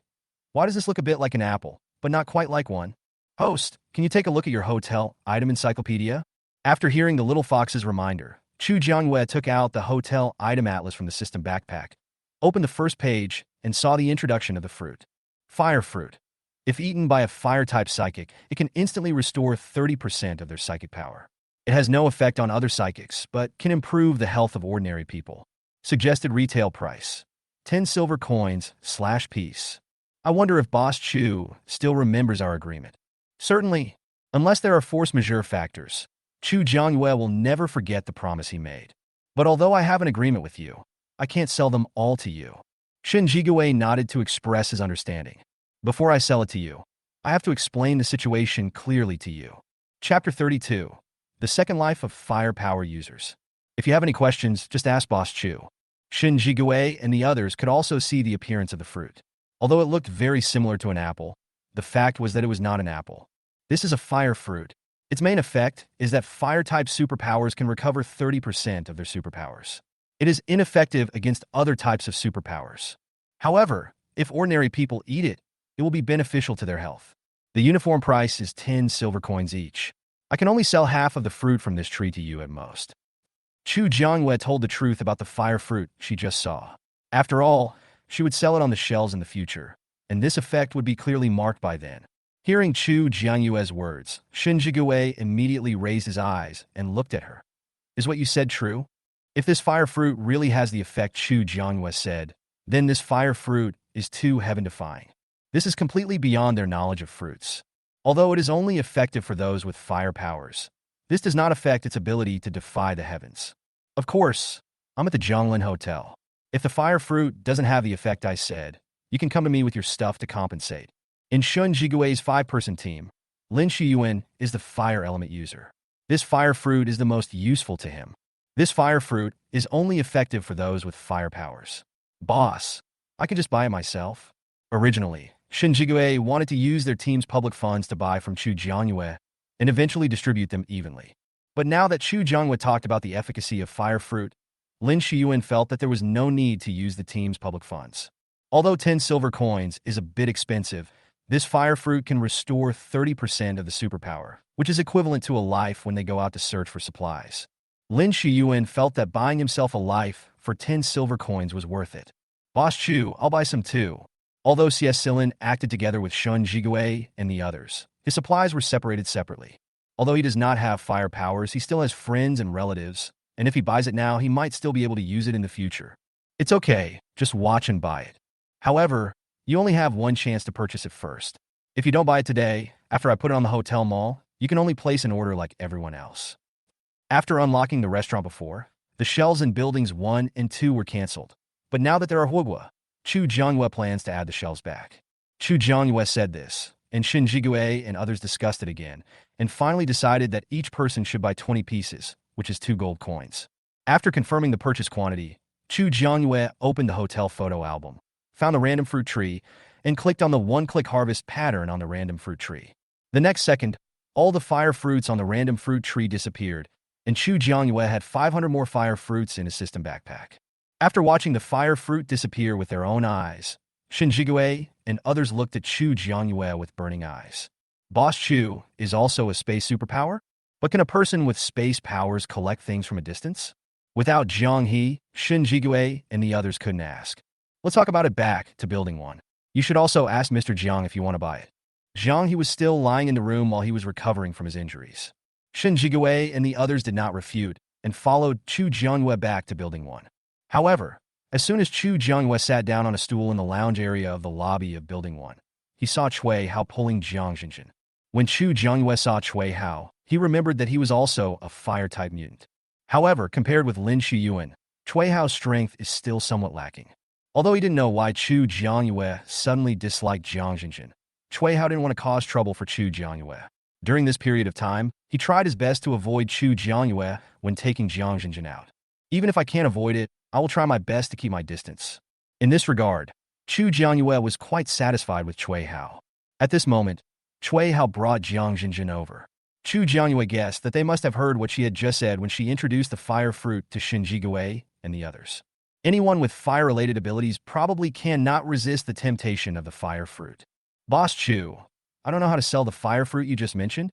Why does this look a bit like an apple, but not quite like one? Host, can you take a look at your hotel item encyclopedia? After hearing the little fox's reminder, Chu Jiangyue took out the hotel item atlas from the system backpack, opened the first page, and saw the introduction of the fruit. Fire fruit. If eaten by a fire-type psychic, it can instantly restore 30% of their psychic power. It has no effect on other psychics, but can improve the health of ordinary people. Suggested retail price: 10 silver coins/piece. I wonder if Boss Chu still remembers our agreement. Certainly, unless there are force majeure factors, Chu Jiangyue will never forget the promise he made. But although I have an agreement with you, I can't sell them all to you. Shen Jigue nodded to express his understanding. Before I sell it to you, I have to explain the situation clearly to you. Chapter 32. The Second Life of Fire Power Users. If you have any questions, just ask Boss Chu. Shen Jigue and the others could also see the appearance of the fruit. Although it looked very similar to an apple, the fact was that it was not an apple. This is a fire fruit. Its main effect is that fire-type superpowers can recover 30% of their superpowers. It is ineffective against other types of superpowers. However, if ordinary people eat it, it will be beneficial to their health. The uniform price is 10 silver coins each. I can only sell half of the fruit from this tree to you at most. Chu Jiangyue told the truth about the fire fruit she just saw. After all, she would sell it on the shelves in the future, and this effect would be clearly marked by then. Hearing Chu Jiangyue's words, Shen Jigue immediately raised his eyes and looked at her. Is what you said true? If this fire fruit really has the effect Chu Jiangyue said, then this fire fruit is too heaven-defying. This is completely beyond their knowledge of fruits. Although it is only effective for those with fire powers, this does not affect its ability to defy the heavens. Of course, I'm at the Zhonglin Hotel. If the fire fruit doesn't have the effect I said, you can come to me with your stuff to compensate. In Shun Jigue's 5-person team, Lin Shiyuan is the fire element user. This fire fruit is the most useful to him. This fire fruit is only effective for those with fire powers. Boss, I can just buy it myself. Originally, Shin Jigue wanted to use their team's public funds to buy from Chu Jiangyue and eventually distribute them evenly. But now that Chu Jiangyue talked about the efficacy of fire fruit, Lin Shiyuan felt that there was no need to use the team's public funds. Although 10 silver coins is a bit expensive, this fire fruit can restore 30% of the superpower, which is equivalent to a life when they go out to search for supplies. Lin Shiyuan felt that buying himself a life for 10 silver coins was worth it. Boss Chu, I'll buy some too. Although Xie Silin acted together with Shun Jigue and the others, his supplies were separated separately. Although he does not have fire powers, he still has friends and relatives, and if he buys it now, he might still be able to use it in the future. It's okay, just watch and buy it. However, you only have one chance to purchase it first. If you don't buy it today, after I put it on the hotel mall, you can only place an order like everyone else. After unlocking the restaurant before, the shells in buildings 1 and 2 were cancelled. But now that there are Huogua, Chu Jiangyue plans to add the shells back. Chu Jiangyue said this, and Shin Jigue and others discussed it again, and finally decided that each person should buy 20 pieces, which is 2 gold coins. After confirming the purchase quantity, Chu Jiangyue opened the hotel photo album, found the random fruit tree, and clicked on the one-click harvest pattern on the random fruit tree. The next second, all the fire fruits on the random fruit tree disappeared, and Chu Jiangyue had 500 more fire fruits in his system backpack. After watching the fire fruit disappear with their own eyes, Shin Jigue and others looked at Chu Jiangyue with burning eyes. Boss Chu is also a space superpower? But can a person with space powers collect things from a distance? Without Zhang He, Shin Jigue and the others couldn't ask. Let's talk about it back to building 1. You should also ask Mr. Jiang if you want to buy it. Zhang He was still lying in the room while he was recovering from his injuries. Shin Jigue and the others did not refute and followed Chu Jiangyue back to building 1. However, as soon as Chu Jiangyue sat down on a stool in the lounge area of the lobby of Building 1, he saw Cui Hao pulling Jiang Xinjin. When Chu Jiangyue saw Cui Hao, he remembered that he was also a fire-type mutant. However, compared with Lin Shiyuan, Cui Hao's strength is still somewhat lacking. Although he didn't know why Chu Jiangyue suddenly disliked Jiang Xinjin, Cui Hao didn't want to cause trouble for Chu Jiangyue. During this period of time, he tried his best to avoid Chu Jiangyue when taking Jiang Jinjin out. Even if I can't avoid it, I will try my best to keep my distance. In this regard, Chu Jiangyue was quite satisfied with Cui Hao. At this moment, Cui Hao brought Jiang Jinjin over. Chu Jiangyue guessed that they must have heard what she had just said when she introduced the fire fruit to Shen Jigui and the others. Anyone with fire-related abilities probably cannot resist the temptation of the fire fruit. Boss Chu, I don't know how to sell the fire fruit you just mentioned.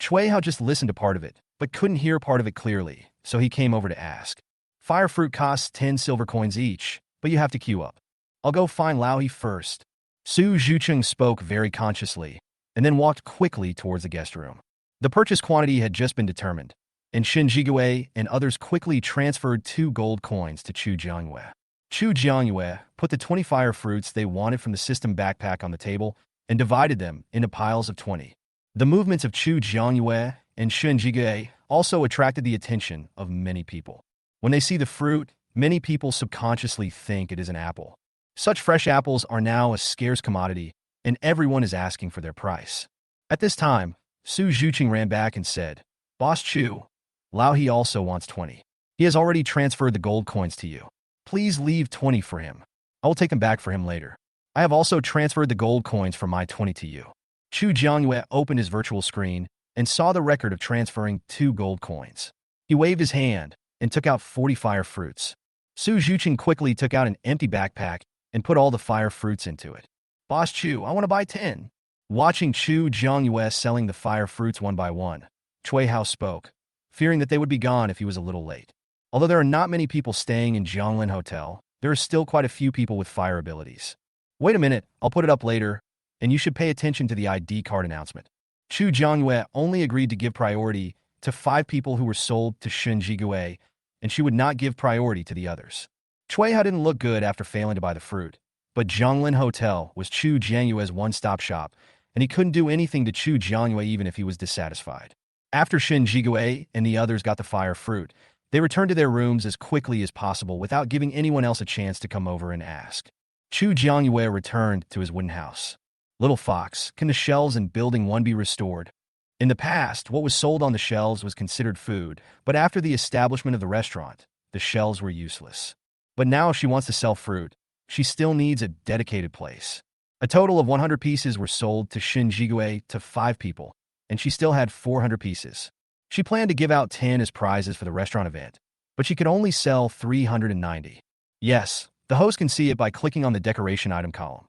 Cui Hao just listened to part of it, but couldn't hear part of it clearly, so he came over to ask. Fire fruit costs 10 silver coins each, but you have to queue up. I'll go find Lao He first. Su Zhucheng spoke very consciously, and then walked quickly towards the guest room. The purchase quantity had just been determined, and Shen Jigui and others quickly transferred 2 gold coins to Chu Jiangyue. Chu Jiangyue put the 20 fire fruits they wanted from the system backpack on the table and divided them into piles of 20. The movements of Chu Jiangyue and Shen Jigui also attracted the attention of many people. When they see the fruit, many people subconsciously think it is an apple. Such fresh apples are now a scarce commodity, and everyone is asking for their price. At this time, Su Zhucheng ran back and said, Boss Chu, Lao He also wants 20. He has already transferred the gold coins to you. Please leave 20 for him. I will take them back for him later. I have also transferred the gold coins from my 20 to you. Chu Jiangyue opened his virtual screen and saw the record of transferring 2 gold coins. He waved his hand and took out 40 fire fruits. Su Zhucheng quickly took out an empty backpack and put all the fire fruits into it. Boss Chu, I want to buy 10. Watching Chu Jiangyue selling the fire fruits one by one, Cui Hao spoke, fearing that they would be gone if he was a little late. Although there are not many people staying in Jianglin Hotel, there are still quite a few people with fire abilities. Wait a minute, I'll put it up later, and you should pay attention to the ID card announcement. Chu Jiangyue only agreed to give priority to 5 people who were sold to Shen Jigui, and she would not give priority to the others. Cui Hao didn't look good after failing to buy the fruit, but Jianglin Hotel was Chu Jianyue's one-stop shop, and he couldn't do anything to Chu Jiangyue even if he was dissatisfied. After Shen Jigui and the others got the fire fruit, they returned to their rooms as quickly as possible without giving anyone else a chance to come over and ask. Chu Jiangyue returned to his wooden house. Little Fox, can the shelves in Building 1 be restored? In the past, what was sold on the shelves was considered food, but after the establishment of the restaurant, the shelves were useless. But now she wants to sell fruit. She still needs a dedicated place. A total of 100 pieces were sold to Shen Jigui to 5 people, and she still had 400 pieces. She planned to give out 10 as prizes for the restaurant event, but she could only sell 390. Yes, the host can see it by clicking on the decoration item column.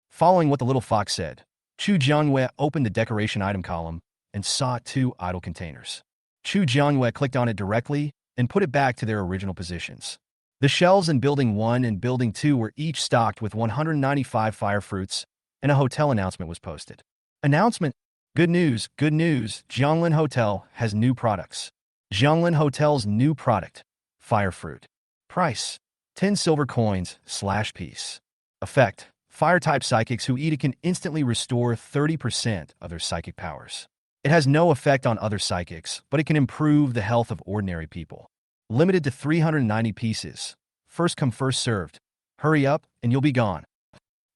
Following what the little fox said, Chu Jiangyue opened the decoration item column and saw 2 idle containers. Chu Jiangyue clicked on it directly and put it back to their original positions. The shelves in Building 1 and Building 2 were each stocked with 195 fire fruits, and a hotel announcement was posted. Announcement: Good news, Jianglin Hotel has new products. Jianglin Hotel's new product, fire fruit. Price: 10 silver coins / piece. Effect: Fire-type psychics who eat it can instantly restore 30% of their psychic powers. It has no effect on other psychics, but it can improve the health of ordinary people. Limited to 390 pieces. First come, first served. Hurry up, and you'll be gone.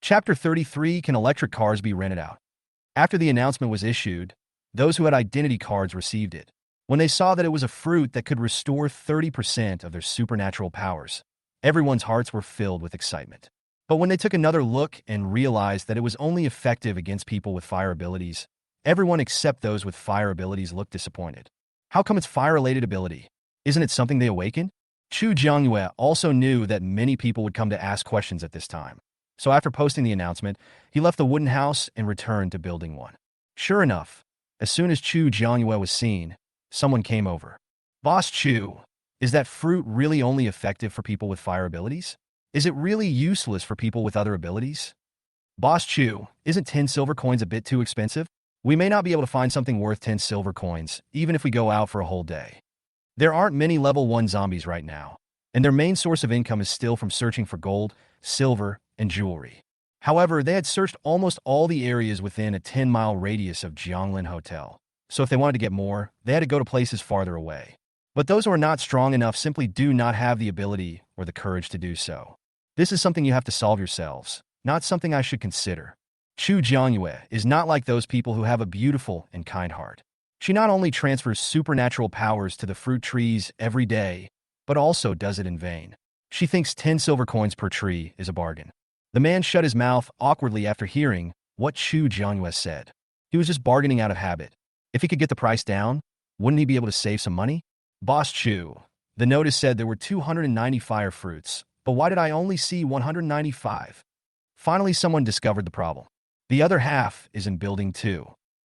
Chapter 33: Can electric cars be rented out? After the announcement was issued, those who had identity cards received it. When they saw that it was a fruit that could restore 30% of their supernatural powers, everyone's hearts were filled with excitement. But when they took another look and realized that it was only effective against people with fire abilities, everyone except those with fire abilities looked disappointed. How come it's fire-related ability? Isn't it something they awaken? Chu Jiangyue also knew that many people would come to ask questions at this time. So after posting the announcement, he left the wooden house and returned to Building 1. Sure enough, as soon as Chu Jiangyue was seen, someone came over. Boss Chu, is that fruit really only effective for people with fire abilities? Is it really useless for people with other abilities? Boss Chu, isn't 10 silver coins a bit too expensive? We may not be able to find something worth 10 silver coins, even if we go out for a whole day. There aren't many level 1 zombies right now, and their main source of income is still from searching for gold, silver, and jewelry. However, they had searched almost all the areas within a 10-mile radius of Jianglin Hotel, so if they wanted to get more, they had to go to places farther away. But those who are not strong enough simply do not have the ability or the courage to do so. This is something you have to solve yourselves, not something I should consider. Chu Jiangyue is not like those people who have a beautiful and kind heart. She not only transfers supernatural powers to the fruit trees every day, but also does it in vain. She thinks 10 silver coins per tree is a bargain. The man shut his mouth awkwardly after hearing what Chu Jiangyue said. He was just bargaining out of habit. If he could get the price down, wouldn't he be able to save some money? Boss Chu, the notice said there were 290 fire fruits, but why did I only see 195? Finally, someone discovered the problem. The other half is in Building 2.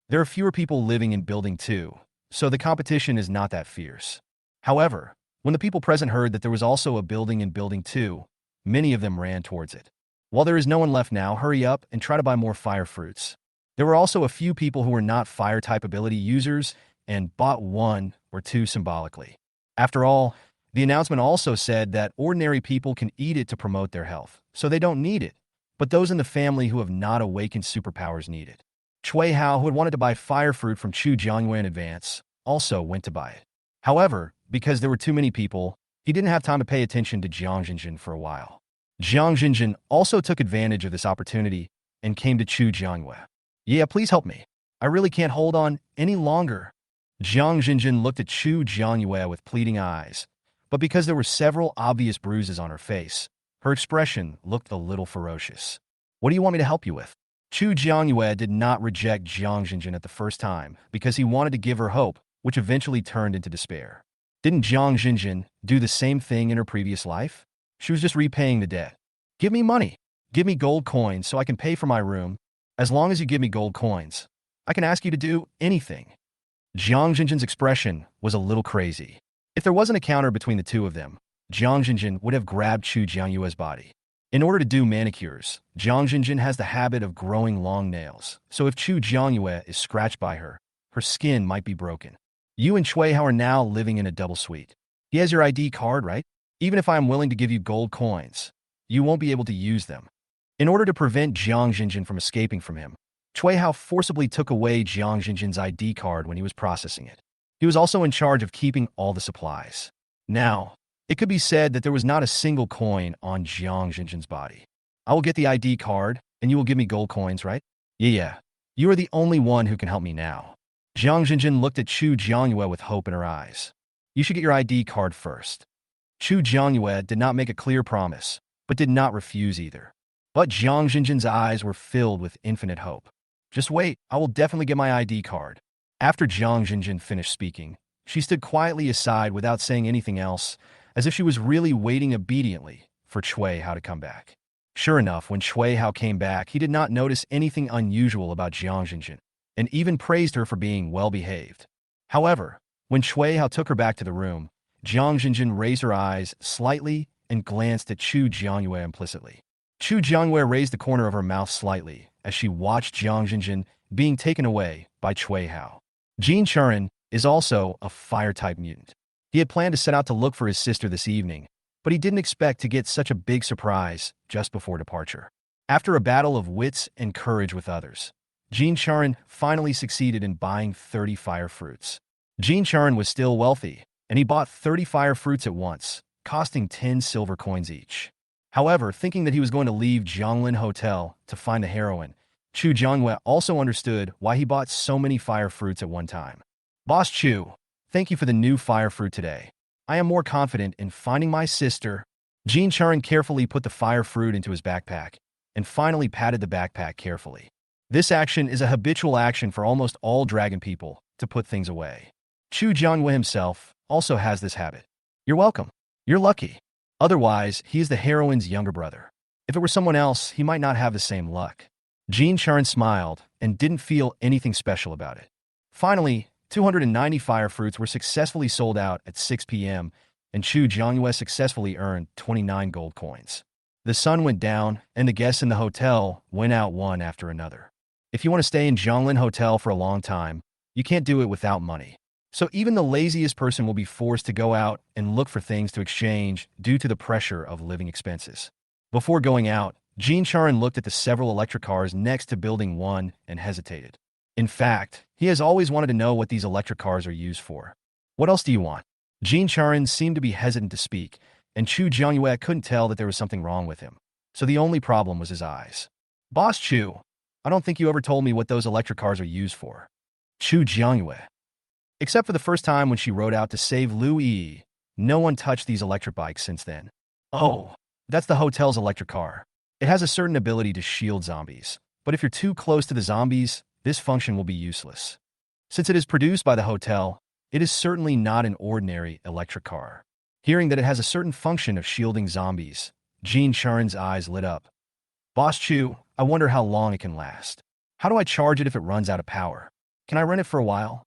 There are fewer people living in Building 2, so the competition is not that fierce. However, when the people present heard that there was also a building in Building 2, many of them ran towards it. While there is no one left now, hurry up and try to buy more fire fruits. There were also a few people who were not fire-type ability users and bought 1 or 2 symbolically. After all, the announcement also said that ordinary people can eat it to promote their health, so they don't need it. But those in the family who have not awakened superpowers need it. Cui Hao, who had wanted to buy fire fruit from Chu Jiangyue in advance, also went to buy it. However, because there were too many people, he didn't have time to pay attention to Jiang Jinjin for a while. Jiang Jinjin also took advantage of this opportunity and came to Chu Jiangyue. Yeah, please help me. I really can't hold on any longer. Jiang Jinjin looked at Chu Jiangyue with pleading eyes, but because there were several obvious bruises on her face, her expression looked a little ferocious. What do you want me to help you with? Chu Jiangyue did not reject Jiang Jinjin at the first time because he wanted to give her hope, which eventually turned into despair. Didn't Jiang Jinjin do the same thing in her previous life? She was just repaying the debt. Give me money. Give me gold coins so I can pay for my room. As long as you give me gold coins, I can ask you to do anything. Jiang Jinjin's expression was a little crazy. If there wasn't a counter between the two of them, Jiang Jinjin would have grabbed Chu Jiangyue's body. In order to do manicures, Jiang Jinjin has the habit of growing long nails, so if Chu Jiangyue is scratched by her, her skin might be broken. You and Cui Hao are now living in a double suite. He has your ID card, right? Even if I am willing to give you gold coins, you won't be able to use them. In order to prevent Jiang Jinjin from escaping from him, Cui Hao forcibly took away Jiang Jinjin's ID card when he was processing it. He was also in charge of keeping all the supplies. Now, it could be said that there was not a single coin on Jiang Jinjin's body. I will get the ID card, and you will give me gold coins, right? Yeah. You are the only one who can help me now. Jiang Jinjin looked at Chu Jiangyue with hope in her eyes. You should get your ID card first. Chu Jiangyue did not make a clear promise, but did not refuse either. But Jiang Jinjin's eyes were filled with infinite hope. Just wait, I will definitely get my ID card. After Jiang Jinjin finished speaking, she stood quietly aside without saying anything else, as if she was really waiting obediently for Cui Hao to come back. Sure enough, when Cui Hao came back, he did not notice anything unusual about Jiang Jinjin, and even praised her for being well-behaved. However, when Cui Hao took her back to the room, Jiang Jinjin raised her eyes slightly and glanced at Chu Jiangyue implicitly. Chu Jiangyue raised the corner of her mouth slightly as she watched Jiang Jinjin being taken away by Cui Hao. Jin Churin is also a fire-type mutant. He had planned to set out to look for his sister this evening, but he didn't expect to get such a big surprise just before departure. After a battle of wits and courage with others, Jin Churin finally succeeded in buying 30 fire fruits. Jin Churin was still wealthy, and he bought 30 fire fruits at once, costing 10 silver coins each. However, thinking that he was going to leave Jianglin Hotel to find the heroine, Chu Jiangyue also understood why he bought so many fire fruits at one time. Boss Chu, thank you for the new fire fruit today. I am more confident in finding my sister. Jin Churin carefully put the fire fruit into his backpack and finally patted the backpack carefully. This action is a habitual action for almost all dragon people to put things away. Chu Jiangyue himself also has this habit. You're welcome. You're lucky. Otherwise, he is the heroine's younger brother. If it were someone else, he might not have the same luck. Jin Churin smiled and didn't feel anything special about it. Finally, 290 fire fruits were successfully sold out at 6 p.m., and Chu Jiangyue successfully earned 29 gold coins. The sun went down, and the guests in the hotel went out one after another. If you want to stay in Zhonglin Hotel for a long time, you can't do it without money. So even the laziest person will be forced to go out and look for things to exchange due to the pressure of living expenses. Before going out, Jin Churin looked at the several electric cars next to Building 1 and hesitated. In fact, he has always wanted to know what these electric cars are used for. What else do you want? Jin Churin seemed to be hesitant to speak, and Chu Jiangyue couldn't tell that there was something wrong with him. So the only problem was his eyes. Boss Chu, I don't think you ever told me what those electric cars are used for. Chu Jiangyue. Except for the first time when she rode out to save Lu Yi, no one touched these electric bikes since then. Oh, that's the hotel's electric car. It has a certain ability to shield zombies, but if you're too close to the zombies, this function will be useless. Since it is produced by the hotel, it is certainly not an ordinary electric car. Hearing that it has a certain function of shielding zombies, Jean Charon's eyes lit up. Boss Chu, I wonder how long it can last. How do I charge it if it runs out of power? Can I rent it for a while?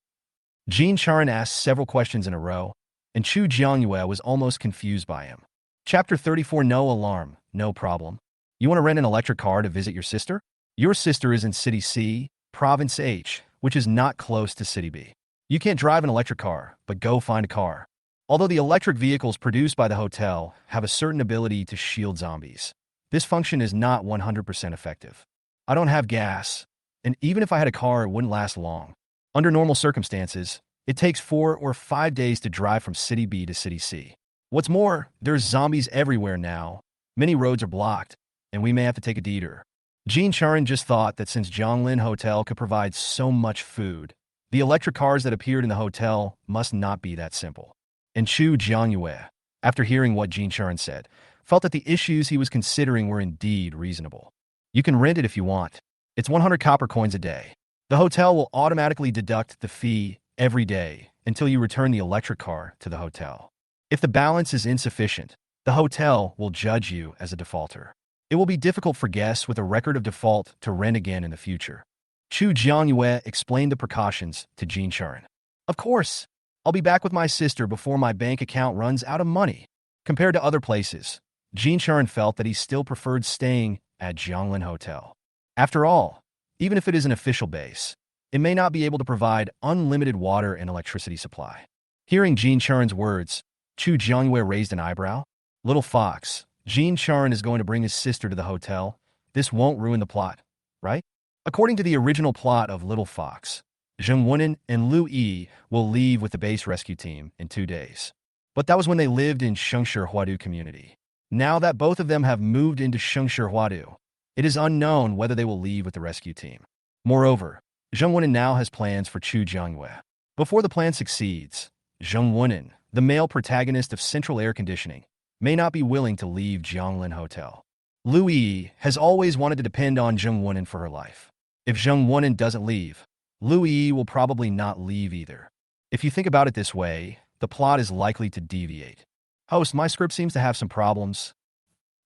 Jean Charon asked several questions in a row, and Chu Jiangyue was almost confused by him. Chapter 34. No alarm, no problem. You want to rent an electric car to visit your sister? Your sister is in City C, Province H, which is not close to City B. You can't drive an electric car, but go find a car. Although the electric vehicles produced by the hotel have a certain ability to shield zombies, this function is not 100% effective. I don't have gas, and even if I had a car, it wouldn't last long. Under normal circumstances, it takes 4 or 5 days to drive from City B to City C. What's more, there's zombies everywhere now. Many roads are blocked, and we may have to take a detour. Jean Charon just thought that since Zhonglin Hotel could provide so much food, the electric cars that appeared in the hotel must not be that simple. And Chu Jiangyue, after hearing what Jean Charon said, felt that the issues he was considering were indeed reasonable. You can rent it if you want. It's 100 copper coins a day. The hotel will automatically deduct the fee every day until you return the electric car to the hotel. If the balance is insufficient, the hotel will judge you as a defaulter. It will be difficult for guests with a record of default to rent again in the future. Chu Jiangyue explained the precautions to Jean Charon. Of course, I'll be back with my sister before my bank account runs out of money. Compared to other places, Jean Charon felt that he still preferred staying at Zhonglin Hotel. After all, even if it is an official base, it may not be able to provide unlimited water and electricity supply. Hearing Jean Charon's words, Chu Jiangyue raised an eyebrow. Little fox, Jean Charon is going to bring his sister to the hotel. This won't ruin the plot, right? According to the original plot of Little Fox, Zheng Wunan and Lu Yi will leave with the base rescue team in 2 days. But that was when they lived in Shengshi Huadu community. Now that both of them have moved into Shengshi Huadu, it is unknown whether they will leave with the rescue team. Moreover, Zheng Wunan now has plans for Chu Jiangyue. Before the plan succeeds, Zheng Wunan, the male protagonist of Central Air Conditioning, may not be willing to leave Zhonglin Hotel. Lu Yi has always wanted to depend on Zheng Wunan for her life. If Zheng Wunan doesn't leave, Lu Yi will probably not leave either. If you think about it this way, the plot is likely to deviate. Host, my script seems to have some problems.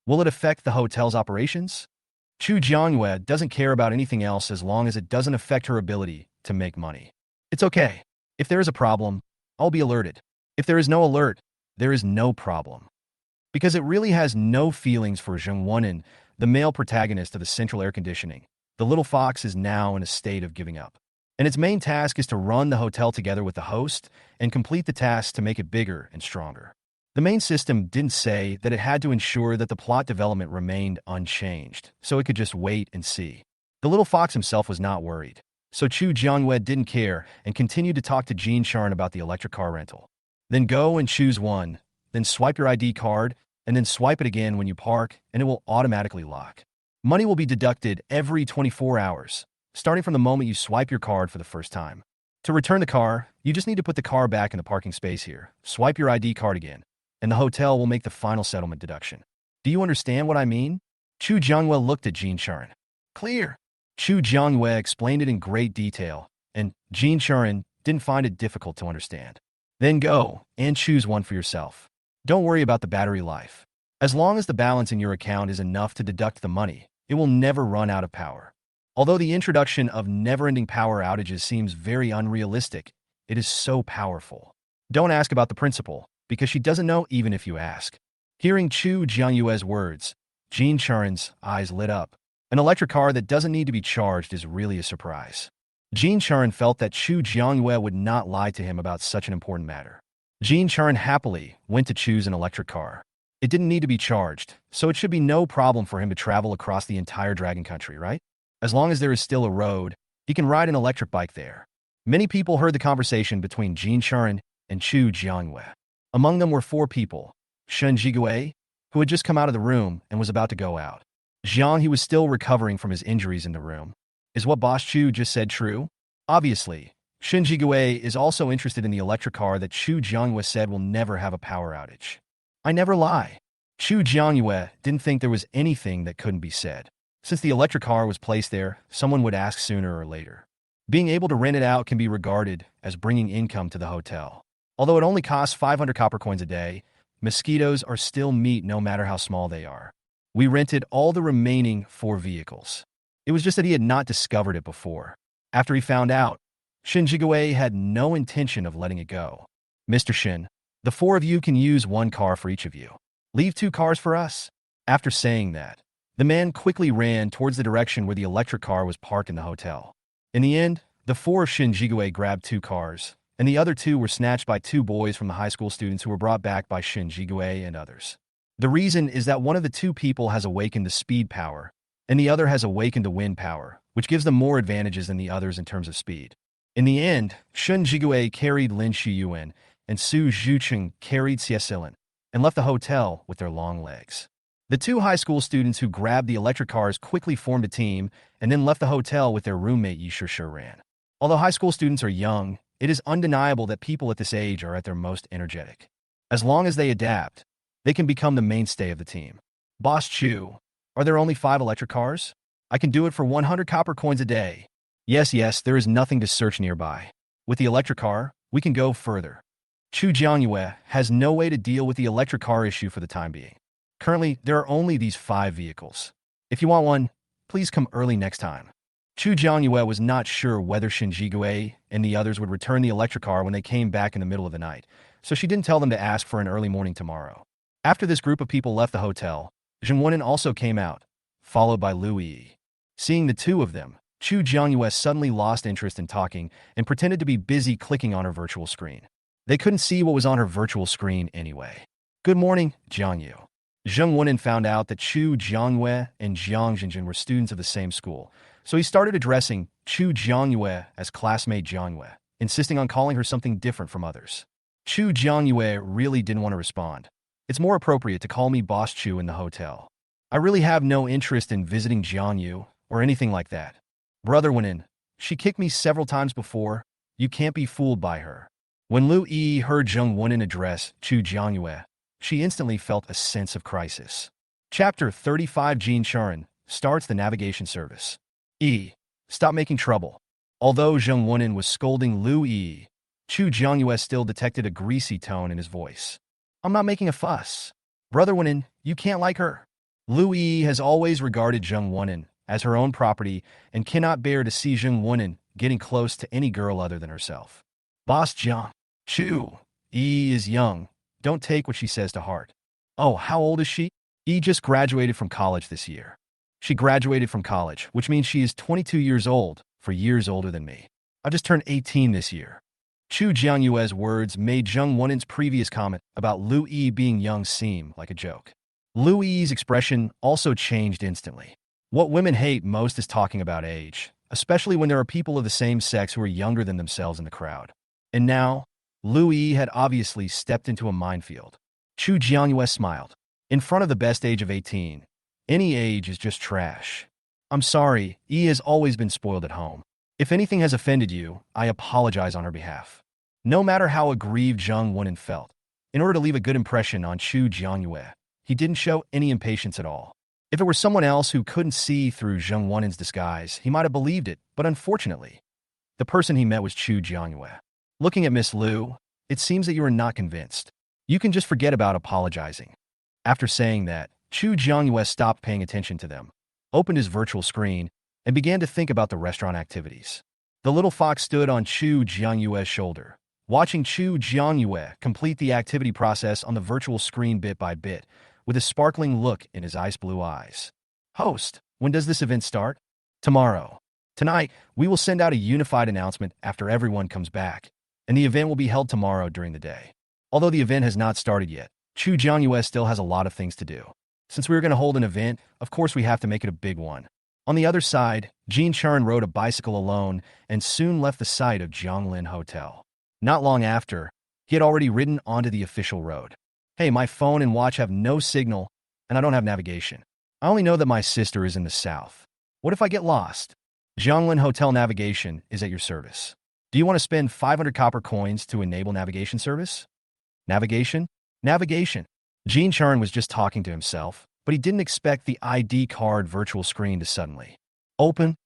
Will it affect the hotel's operations? Chu Jiangyue doesn't care about anything else as long as it doesn't affect her ability to make money. It's okay. If there is a problem, I'll be alerted. If there is no alert, there is no problem. Because it really has no feelings for Zheng Wunan, the male protagonist of the Central Air Conditioning, the little fox is now in a state of giving up. And its main task is to run the hotel together with the host and complete the tasks to make it bigger and stronger. The main system didn't say that it had to ensure that the plot development remained unchanged, so it could just wait and see. The little fox himself was not worried, so Chu Jiangyue didn't care and continued to talk to Jean Charon about the electric car rental. Then go and choose one, then swipe your ID card, and then swipe it again when you park, and it will automatically lock. Money will be deducted every 24 hours, starting from the moment you swipe your card for the first time. To return the car, you just need to put the car back in the parking space here, swipe your ID card again, and the hotel will make the final settlement deduction. Do you understand what I mean? Chu Jiangyue looked at Jean Charon. Clear. Chu Jiangyue explained it in great detail, and Jean Charon didn't find it difficult to understand. Then go and choose one for yourself. Don't worry about the battery life. As long as the balance in your account is enough to deduct the money, it will never run out of power. Although the introduction of never-ending power outages seems very unrealistic, it is so powerful. Don't ask about the principal, because she doesn't know even if you ask. Hearing Chu Jiangyue's words, Jean Charon's eyes lit up. An electric car that doesn't need to be charged is really a surprise. Jean Charon felt that Chu Jiangyue would not lie to him about such an important matter. Jean Charon happily went to choose an electric car. It didn't need to be charged, so it should be no problem for him to travel across the entire Dragon Country, right? As long as there is still a road, he can ride an electric bike there. Many people heard the conversation between Jean Charon and Chu Jiangyue. Among them were 4 people. Shen Jigui, who had just come out of the room and was about to go out. Jiang, he was still recovering from his injuries in the room. Is what Boss Chu just said true? Obviously, Shin Jigue is also interested in the electric car that Chu Jiangyue said will never have a power outage. I never lie. Chu Jiangyue didn't think there was anything that couldn't be said. Since the electric car was placed there, someone would ask sooner or later. Being able to rent it out can be regarded as bringing income to the hotel. Although it only costs 500 copper coins a day, mosquitoes are still meat no matter how small they are. We rented all the remaining 4 vehicles. It was just that he had not discovered it before. After he found out, Shin Jigue had no intention of letting it go. Mr. Shin, the 4 of you can use 1 car for each of you. Leave 2 cars for us. After saying that, the man quickly ran towards the direction where the electric car was parked in the hotel. In the end, the 4 of Shin Jigue grabbed 2 cars, and the other 2 were snatched by 2 boys from the high school students who were brought back by Shin Jigue and others. The reason is that one of the 2 people has awakened the speed power, and the other has awakened the wind power, which gives them more advantages than the others in terms of speed. In the end, Shin Jigue carried Lin Shiyuan, and Su Zhucheng carried Xiesilin, and left the hotel with their long legs. The 2 high school students who grabbed the electric cars quickly formed a team and then left the hotel with their roommate Yi Ran. Although high school students are young, it is undeniable that people at this age are at their most energetic. As long as they adapt, they can become the mainstay of the team. Boss Chu, are there only 5 electric cars? I can do it for 100 copper coins a day. Yes, there is nothing to search nearby. With the electric car, we can go further. Chu Jiangyue has no way to deal with the electric car issue for the time being. Currently, there are only these 5 vehicles. If you want one, please come early next time. Chu Jiangyue was not sure whether Shin Jigue and the others would return the electric car when they came back in the middle of the night, so she didn't tell them to ask for an early morning tomorrow. After this group of people left the hotel, Zheng Wenin also came out, followed by Lu Yi. Seeing the 2 of them, Chu Jiangyue suddenly lost interest in talking and pretended to be busy clicking on her virtual screen. They couldn't see what was on her virtual screen anyway. Good morning, Jiangyu. Zheng Wenin found out that Chu Jiangyue and Jiang Jinjin were students of the same school, so he started addressing Chu Jiangyue as classmate Jiangyue, insisting on calling her something different from others. Chu Jiangyue really didn't want to respond. It's more appropriate to call me Boss Chu in the hotel. I really have no interest in visiting Jiangyu or anything like that. Brother Wenin, she kicked me several times before. You can't be fooled by her. When Lu Yi heard Zheng Wenin address Chu Jiangyue, she instantly felt a sense of crisis. Chapter 35 Jin Charan starts the navigation service. Stop making trouble. Although Zheng Wenin was scolding Lu Yi, Chu Jiangyue still detected a greasy tone in his voice. I'm not making a fuss. Brother Wenin, you can't like her. Lu Yi has always regarded Zheng Wenin as her own property and cannot bear to see Zheng Wenin getting close to any girl other than herself. Boss Jiang, Chu, Yi is young. Don't take what she says to heart. Oh, how old is she? Yi just graduated from college this year. She graduated from college, which means she is 22 years old, 4 years older than me. I just turned 18 this year. Chu Jiangyue's words made Zheng Wenin's previous comment about Lu Yi being young seem like a joke. Lu Yi's expression also changed instantly. What women hate most is talking about age, especially when there are people of the same sex who are younger than themselves in the crowd. And now, Lu Yi had obviously stepped into a minefield. Chu Jiangyue smiled. In front of the best age of 18, any age is just trash. I'm sorry, Yi has always been spoiled at home. If anything has offended you, I apologize on her behalf. No matter how aggrieved Zheng Wenin felt, in order to leave a good impression on Chu Jiangyue, he didn't show any impatience at all. If it were someone else who couldn't see through Zheng Wenin's disguise, he might have believed it, but unfortunately, the person he met was Chu Jiangyue. Looking at Miss Lu, it seems that you are not convinced. You can just forget about apologizing. After saying that, Chu Jiangyue stopped paying attention to them, opened his virtual screen, and began to think about the restaurant activities. The little fox stood on Chu Jiangyue's shoulder, watching Chu Jiangyue complete the activity process on the virtual screen bit by bit, with a sparkling look in his ice blue eyes. Host, when does this event start? Tomorrow. Tonight, we will send out a unified announcement after everyone comes back, and the event will be held tomorrow during the day. Although the event has not started yet, Chu Jiangyue still has a lot of things to do. Since we are going to hold an event, of course we have to make it a big one. On the other side, Jin Charan rode a bicycle alone and soon left the site of Jianglin Hotel. Not long after, he had already ridden onto the official road. Hey, my phone and watch have no signal, and I don't have navigation. I only know that my sister is in the south. What if I get lost? Jianglin Hotel Navigation is at your service. Do you want to spend 500 copper coins to enable navigation service? Navigation? Navigation. Jean Charon was just talking to himself, but he didn't expect the ID card virtual screen to suddenly open.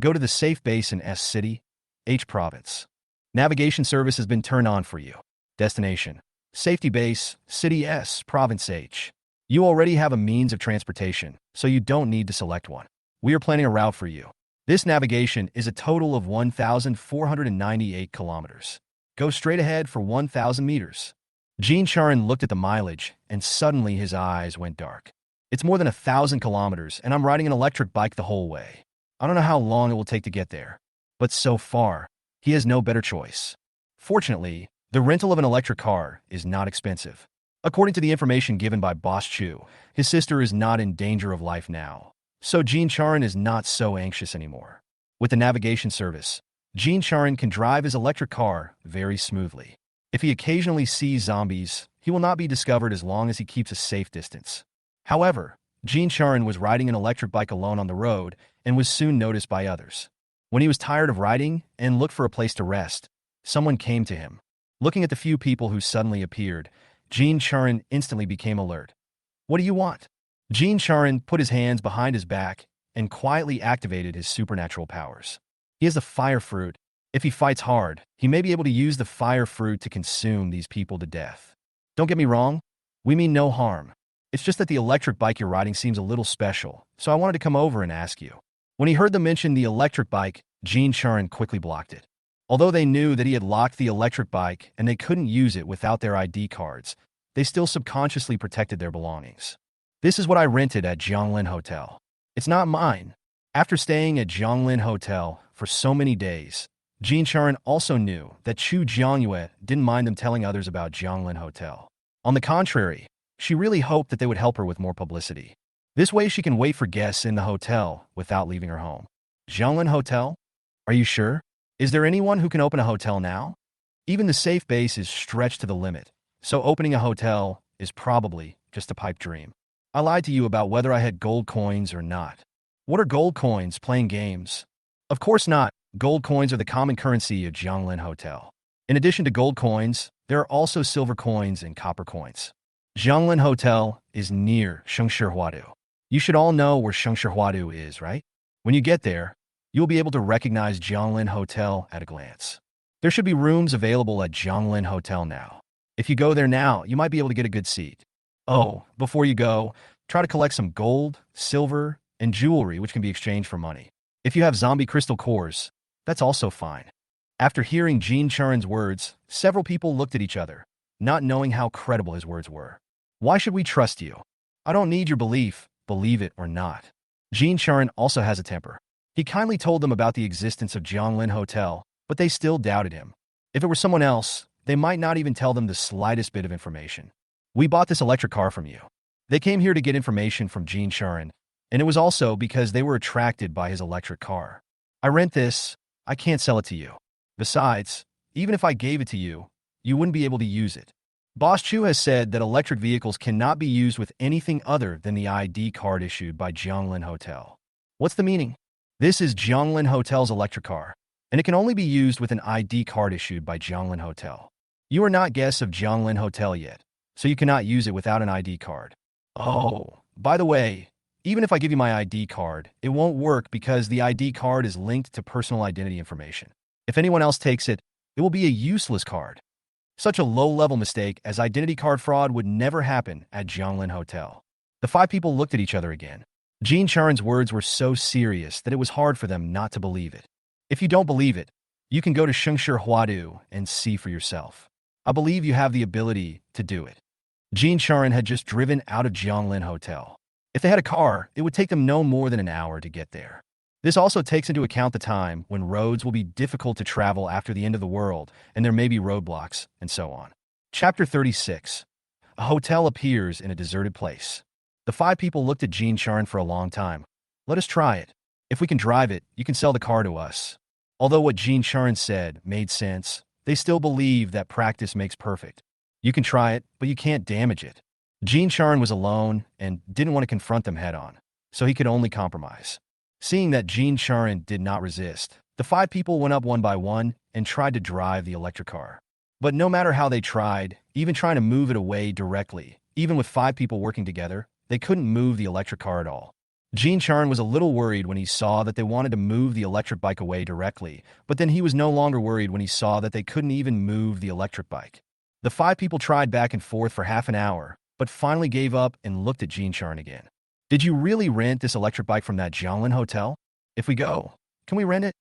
Go to the safe base in S City, H Province. Navigation service has been turned on for you. Destination: Safety Base, City S, Province H. You already have a means of transportation, so you don't need to select one. We are planning a route for you. This navigation is a total of 1,498 kilometers. Go straight ahead for 1,000 meters. Jean Charon looked at the mileage, and suddenly his eyes went dark. It's more than 1,000 kilometers, and I'm riding an electric bike the whole way. I don't know how long it will take to get there. But so far, he has no better choice. Fortunately, the rental of an electric car is not expensive. According to the information given by Boss Chu, his sister is not in danger of life now. So Jean Charon is not so anxious anymore. With the navigation service, Jean Charon can drive his electric car very smoothly. If he occasionally sees zombies, he will not be discovered as long as he keeps a safe distance. However, Jean Charon was riding an electric bike alone on the road and was soon noticed by others. When he was tired of riding and looked for a place to rest, someone came to him. Looking at the few people who suddenly appeared, Jean Charon instantly became alert. What do you want? Jean Charon put his hands behind his back and quietly activated his supernatural powers. He has the fire fruit. If he fights hard, he may be able to use the fire fruit to consume these people to death. Don't get me wrong, we mean no harm. It's just that the electric bike you're riding seems a little special, so I wanted to come over and ask you. When he heard them mention the electric bike, Jean Charon quickly blocked it. Although they knew that he had locked the electric bike and they couldn't use it without their ID cards, they still subconsciously protected their belongings. This is what I rented at Jianglin Hotel. It's not mine. After staying at Jianglin Hotel for so many days, Jean Charon also knew that Chu Jiangyue didn't mind them telling others about Jianglin Hotel. On the contrary, she really hoped that they would help her with more publicity. This way she can wait for guests in the hotel without leaving her home. Jianglin Hotel? Are you sure? Is there anyone who can open a hotel now? Even the safe base is stretched to the limit, so opening a hotel is probably just a pipe dream. I lied to you about whether I had gold coins or not. What are gold coins? Playing games? Of course not. Gold coins are the common currency of Jianglin Hotel. In addition to gold coins, there are also silver coins and copper coins. Jianglin Hotel is near Shengshihua. You should all know where Shengshihua is, right? When you get there, you'll be able to recognize Jianglin Hotel at a glance. There should be rooms available at Jianglin Hotel now. If you go there now, you might be able to get a good seat. Oh, before you go, try to collect some gold, silver, and jewelry which can be exchanged for money. If you have zombie crystal cores, that's also fine. After hearing Jean Charon's words, several people looked at each other, not knowing how credible his words were. Why should we trust you? I don't need your belief, believe it or not. Jean Charon also has a temper. He kindly told them about the existence of Jianglin Hotel, but they still doubted him. If it were someone else, they might not even tell them the slightest bit of information. We bought this electric car from you. They came here to get information from Jean Charon, and it was also because they were attracted by his electric car. I rent this. I can't sell it to you. Besides, even if I gave it to you, you wouldn't be able to use it. Boss Chu has said that electric vehicles cannot be used with anything other than the ID card issued by Jianglin Hotel. What's the meaning? This is Jianglin Hotel's electric car, and it can only be used with an ID card issued by Jianglin Hotel. You are not guests of Jianglin Hotel yet, so you cannot use it without an ID card. Oh, by the way, even if I give you my ID card, it won't work because the ID card is linked to personal identity information. If anyone else takes it, it will be a useless card. Such a low-level mistake as identity card fraud would never happen at Jianglin Hotel. The five people looked at each other again. Jean Charon's words were so serious that it was hard for them not to believe it. If you don't believe it, you can go to Shengshihua and see for yourself. I believe you have the ability to do it. Jean Charon had just driven out of Jianglin Hotel. If they had a car, it would take them no more than an hour to get there. This also takes into account the time when roads will be difficult to travel after the end of the world, and there may be roadblocks, and so on. Chapter 36. A hotel appears in a deserted place. The five people looked at Jean Charon for a long time. Let us try it. If we can drive it, you can sell the car to us. Although what Jean Charon said made sense, they still believe that practice makes perfect. You can try it, but you can't damage it. Jean Charon was alone and didn't want to confront them head-on, so he could only compromise. Seeing that Jean Charin did not resist, the 5 people went up one by one and tried to drive the electric car. But no matter how they tried, even trying to move it away directly, even with 5 people working together, they couldn't move the electric car at all. Jean Charin was a little worried when he saw that they wanted to move the electric bike away directly, but then he was no longer worried when he saw that they couldn't even move the electric bike. The 5 people tried back and forth for half an hour, but finally gave up and looked at Jean Charin again. Did you really rent this electric bike from that Jianglin hotel? If we go, can we rent it?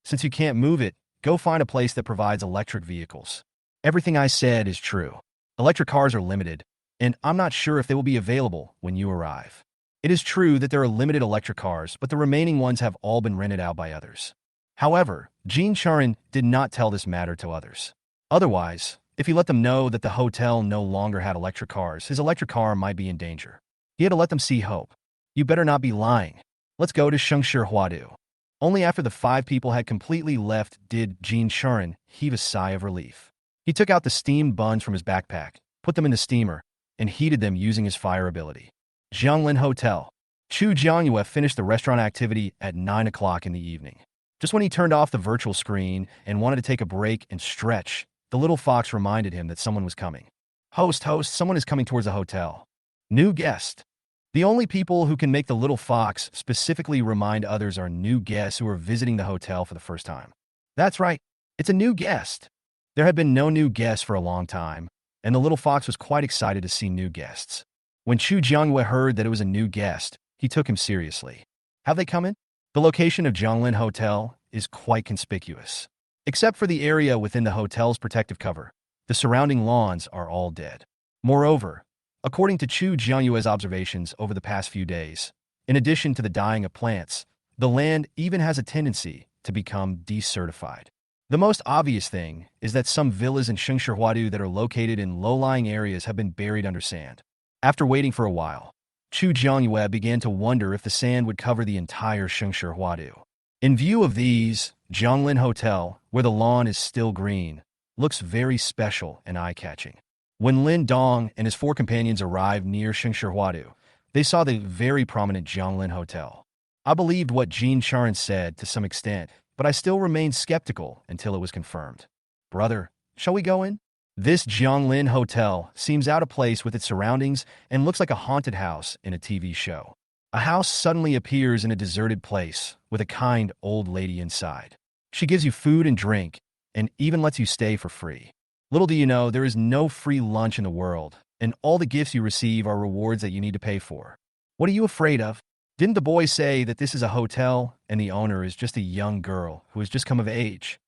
Since you can't move it, go find a place that provides electric vehicles. Everything I said is true. Electric cars are limited, and I'm not sure if they will be available when you arrive. It is true that there are limited electric cars, but the remaining ones have all been rented out by others. However, Jean Charin did not tell this matter to others. Otherwise, if he let them know that the hotel no longer had electric cars, his electric car might be in danger. He had to let them see hope. You better not be lying. Let's go to Shengshi Huadu. Only after the 5 people had completely left did Jean Charin heave a sigh of relief. He took out the steamed buns from his backpack, put them in the steamer, and heated them using his fire ability. Jianglin Hotel. Chu Jiangyue finished the restaurant activity at 9 o'clock in the evening. Just when he turned off the virtual screen and wanted to take a break and stretch, the little fox reminded him that someone was coming. Host, someone is coming towards the hotel. New guest. The only people who can make the little fox specifically remind others are new guests who are visiting the hotel for the first time. That's right, it's a new guest. There had been no new guests for a long time, and the little fox was quite excited to see new guests. When Chu Jiangyue heard that it was a new guest, he took him seriously. Have they come in? The location of Jianglin Hotel is quite conspicuous. Except for the area within the hotel's protective cover, the surrounding lawns are all dead. Moreover, according to Chu Jiangyue's observations over the past few days, in addition to the dying of plants, the land even has a tendency to become desertified. The most obvious thing is that some villas in Shengshi Huadu that are located in low-lying areas have been buried under sand. After waiting for a while, Chu Jiangyue began to wonder if the sand would cover the entire Shengshi Huadu. In view of these, Jianglin Hotel, where the lawn is still green, looks very special and eye-catching. When Lin Dong and his 4 companions arrived near Shengshi Huadu, they saw the very prominent Jianglin Hotel. I believed what Jean Charin said to some extent, but I still remained skeptical until it was confirmed. Brother, shall we go in? This Jianglin Hotel seems out of place with its surroundings and looks like a haunted house in a TV show. A house suddenly appears in a deserted place with a kind old lady inside. She gives you food and drink and even lets you stay for free. Little do you know, there is no free lunch in the world, and all the gifts you receive are rewards that you need to pay for. What are you afraid of? Didn't the boy say that this is a hotel and the owner is just a young girl who has just come of age?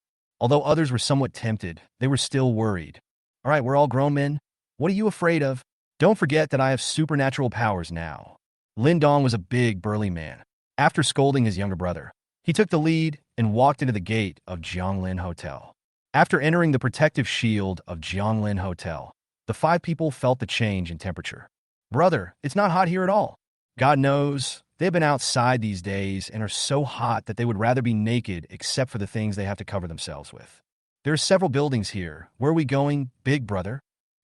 Although others were somewhat tempted, they were still worried. All right, we're all grown men. What are you afraid of? Don't forget that I have supernatural powers now. Lin Dong was a big, burly man. After scolding his younger brother, he took the lead and walked into the gate of Jianglin Hotel. After entering the protective shield of Jianglin Hotel, the 5 people felt the change in temperature. Brother, it's not hot here at all. God knows, they've been outside these days and are so hot that they would rather be naked except for the things they have to cover themselves with. There are several buildings here. Where are we going, big brother?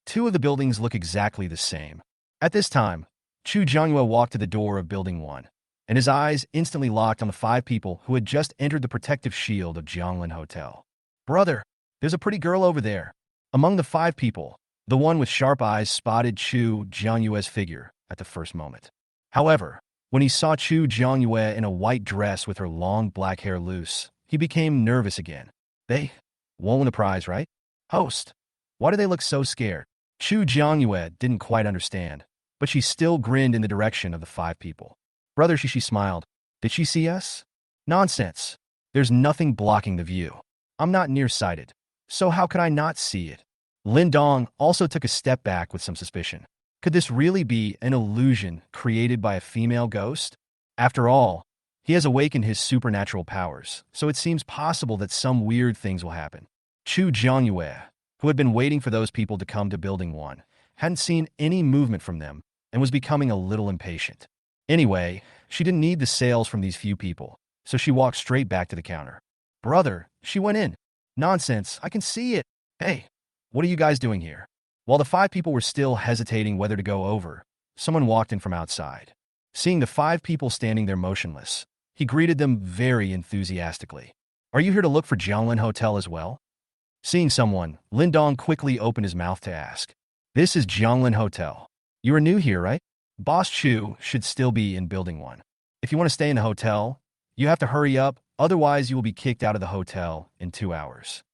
2 of the buildings look exactly the same. At this time, Chu Jiangyue walked to the door of Building 1, and his eyes instantly locked on the 5 people who had just entered the protective shield of Jianglin Hotel. Brother, there's a pretty girl over there. Among the 5 people, the one with sharp eyes spotted Chu Jiangyue's figure at the first moment. However, when he saw Chu Jiangyue in a white dress with her long black hair loose, he became nervous again. They won the prize, right? Host, why do they look so scared? Chu Jiangyue didn't quite understand, but she still grinned in the direction of the 5 people. Brother, she smiled. Did she see us? Nonsense. There's nothing blocking the view. I'm not nearsighted, so how could I not see it? Lin Dong also took a step back with some suspicion. Could this really be an illusion created by a female ghost? After all, he has awakened his supernatural powers, so it seems possible that some weird things will happen. Chu Jiangyue, who had been waiting for those people to come to Building 1, hadn't seen any movement from them and was becoming a little impatient. Anyway, she didn't need the sales from these few people, so she walked straight back to the counter. Brother, she went in. Nonsense, I can see it. Hey, what are you guys doing here? While the 5 people were still hesitating whether to go over, someone walked in from outside. Seeing the 5 people standing there motionless, He greeted them very enthusiastically. Are you here to look for Jianglin Hotel as well? Seeing someone, Lin Dong quickly opened his mouth to ask. This is Jianglin Hotel. You are new here, right? Boss Chu should still be in Building 1. If you want to stay in the hotel, you have to hurry up, otherwise you will be kicked out of the hotel in 2 hours.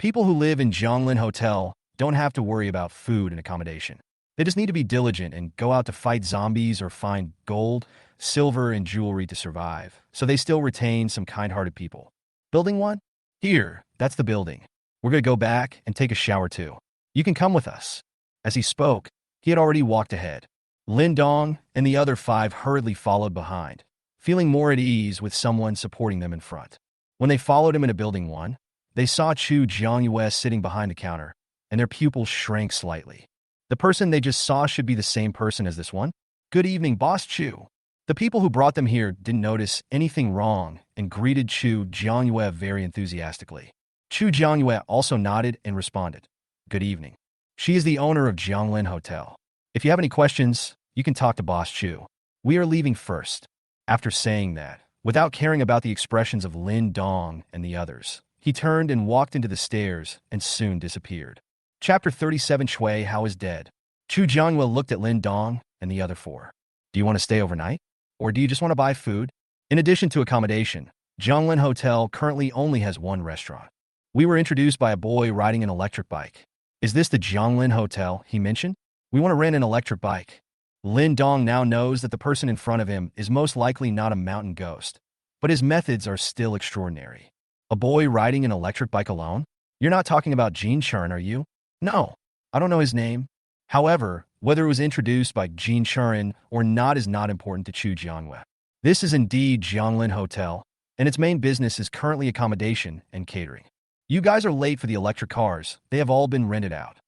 People who live in Jianglin Hotel don't have to worry about food and accommodation. They just need to be diligent and go out to fight zombies or find gold, silver, and jewelry to survive, so they still retain some kind-hearted people. Building 1? Here, that's the building. We're going to go back and take a shower too. You can come with us. As he spoke, he had already walked ahead. Lin Dong and the other 5 hurriedly followed behind, feeling more at ease with someone supporting them in front. When they followed him into Building 1, they saw Chu Jiangyue sitting behind the counter, and their pupils shrank slightly. The person they just saw should be the same person as this one. Good evening, Boss Chu. The people who brought them here didn't notice anything wrong and greeted Chu Jiangyue very enthusiastically. Chu Jiangyue also nodded and responded. Good evening. She is the owner of Jianglin Hotel. If you have any questions, you can talk to Boss Chu. We are leaving first. After saying that, without caring about the expressions of Lin Dong and the others, he turned and walked into the stairs and soon disappeared. Chapter 37. Shui Hao is dead. Chu Jiangyue looked at Lin Dong and the other 4. Do you want to stay overnight? Or do you just want to buy food? In addition to accommodation, Jianglin Hotel currently only has 1 restaurant. We were introduced by a boy riding an electric bike. Is this the Jianglin Hotel he mentioned? We want to rent an electric bike. Lin Dong now knows that the person in front of him is most likely not a mountain ghost, but his methods are still extraordinary. A boy riding an electric bike alone? You're not talking about Jin Churn, are you? No, I don't know his name. However, whether it was introduced by Jin Churn or not is not important to Chu Jiangyue. This is indeed Jianglin Hotel, and its main business is currently accommodation and catering. You guys are late for the electric cars. They have all been rented out.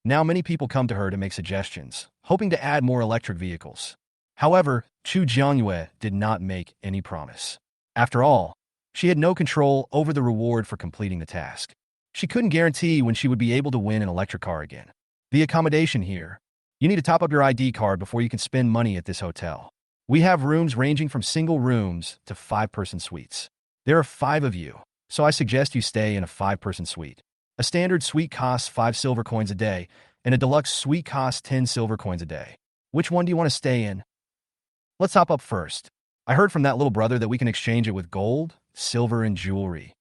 Now many people come to her to make suggestions, hoping to add more electric vehicles. However, Chu Jiangyue did not make any promise. After all, she had no control over the reward for completing the task. She couldn't guarantee when she would be able to win an electric car again. The accommodation here. You need to top up your ID card before you can spend money at this hotel. We have rooms ranging from single rooms to 5-person suites. There are 5 of you, so I suggest you stay in a 5-person suite. A standard suite costs 5 silver coins a day, and a deluxe suite costs 10 silver coins a day. Which one do you want to stay in? Let's top up first. I heard from that little brother that we can exchange it with gold, silver, and jewelry.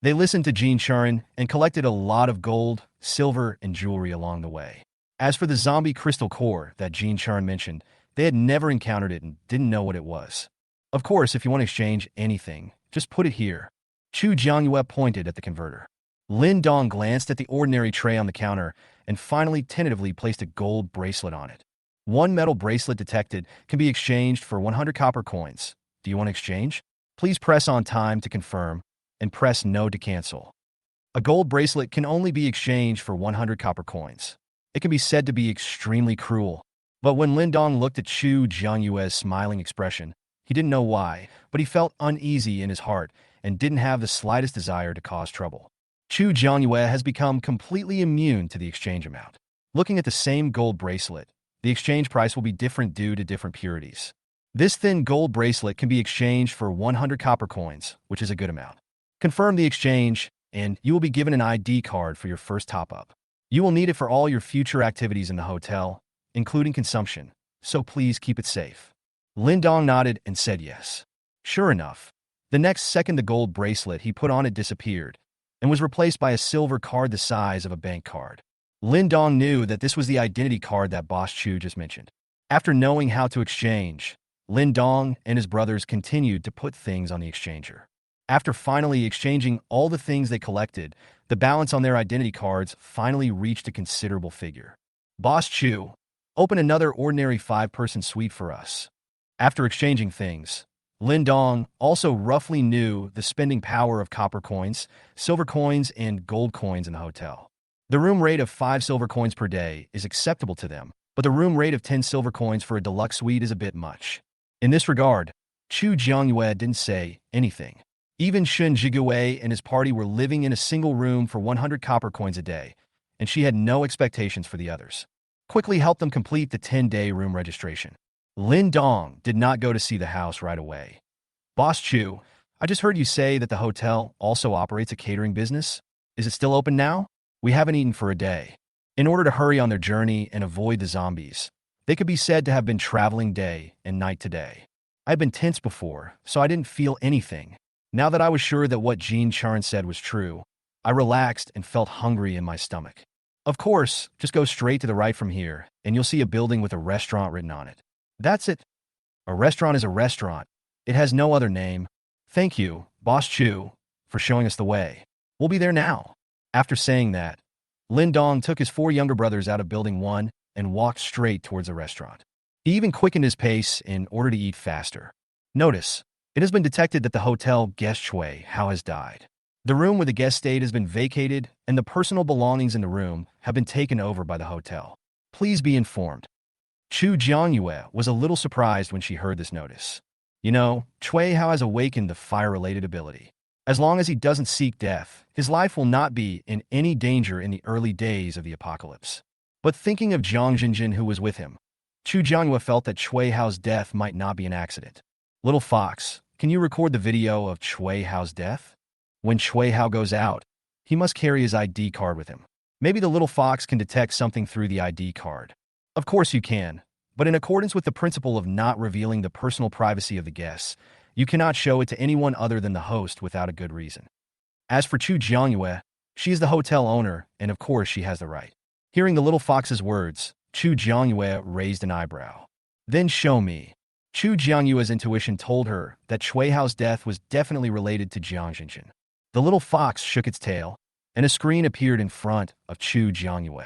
They listened to Jin Churn and collected a lot of gold, silver, and jewelry along the way. As for the zombie crystal core that Jin Churn mentioned, they had never encountered it and didn't know what it was. Of course, if you want to exchange anything, just put it here. Chu Jiangyue pointed at the converter. Lin Dong glanced at the ordinary tray on the counter and finally tentatively placed a gold bracelet on it. 1 metal bracelet detected can be exchanged for 100 copper coins. Do you want to exchange? Please press on time to confirm and press no to cancel. A gold bracelet can only be exchanged for 100 copper coins. It can be said to be extremely cruel. But when Lin Dong looked at Chu Jiangyue's smiling expression, he didn't know why, but he felt uneasy in his heart and didn't have the slightest desire to cause trouble. Chu Jiangyue has become completely immune to the exchange amount. Looking at the same gold bracelet, the exchange price will be different due to different purities. This thin gold bracelet can be exchanged for 100 copper coins, which is a good amount. Confirm the exchange, and you will be given an ID card for your first top-up. You will need it for all your future activities in the hotel, including consumption, so please keep it safe. Lin Dong nodded and said yes. Sure enough, the next second the gold bracelet he put on it disappeared and was replaced by a silver card the size of a bank card. Lin Dong knew that this was the identity card that Boss Chu just mentioned. After knowing how to exchange, Lin Dong and his brothers continued to put things on the exchanger. After finally exchanging all the things they collected, the balance on their identity cards finally reached a considerable figure. Boss Chu, open another ordinary 5-person suite for us. After exchanging things, Lin Dong also roughly knew the spending power of copper coins, silver coins, and gold coins in the hotel. The room rate of 5 silver coins per day is acceptable to them, but the room rate of 10 silver coins for a deluxe suite is a bit much. In this regard, Chu Jiangyue didn't say anything. Even Shun Jigue and his party were living in a single room for 100 copper coins a day, and she had no expectations for the others. Quickly help them complete the 10-day room registration. Lin Dong did not go to see the house right away. Boss Chu, I just heard you say that the hotel also operates a catering business. Is it still open now? We haven't eaten for a day. In order to hurry on their journey and avoid the zombies, they could be said to have been traveling day and night today. I'd been tense before, so I didn't feel anything. Now that I was sure that what Jean Charn said was true, I relaxed and felt hungry in my stomach. Of course, just go straight to the right from here, and you'll see a building with a restaurant written on it. That's it. A restaurant is a restaurant. It has no other name. Thank you, Boss Chu, for showing us the way. We'll be there now. After saying that, Lin Dong took his 4 younger brothers out of Building 1 and walked straight towards the restaurant. He even quickened his pace in order to eat faster. Notice, it has been detected that the hotel guest Chui Hao has died. The room where the guest stayed has been vacated, and the personal belongings in the room have been taken over by the hotel. Please be informed. Chu Jiangyue was a little surprised when she heard this notice. You know, Chui Hao has awakened the fire-related ability. As long as he doesn't seek death, his life will not be in any danger in the early days of the apocalypse. But thinking of Zhang Jinjin who was with him, Chu Jiangyue felt that Chui Hao's death might not be an accident. Little Fox, can you record the video of Chui Hao's death? When Chui Hao goes out, he must carry his ID card with him. Maybe the little fox can detect something through the ID card. Of course you can, but in accordance with the principle of not revealing the personal privacy of the guests, you cannot show it to anyone other than the host without a good reason. As for Chu Jiangyue, she is the hotel owner, and of course she has the right. Hearing the little fox's words, Chu Jiangyue raised an eyebrow. Then show me. Chu Jiangyue's intuition told her that Chui Hao's death was definitely related to Jiang Jinjin. The little fox shook its tail, and a screen appeared in front of Chu Jiangyue.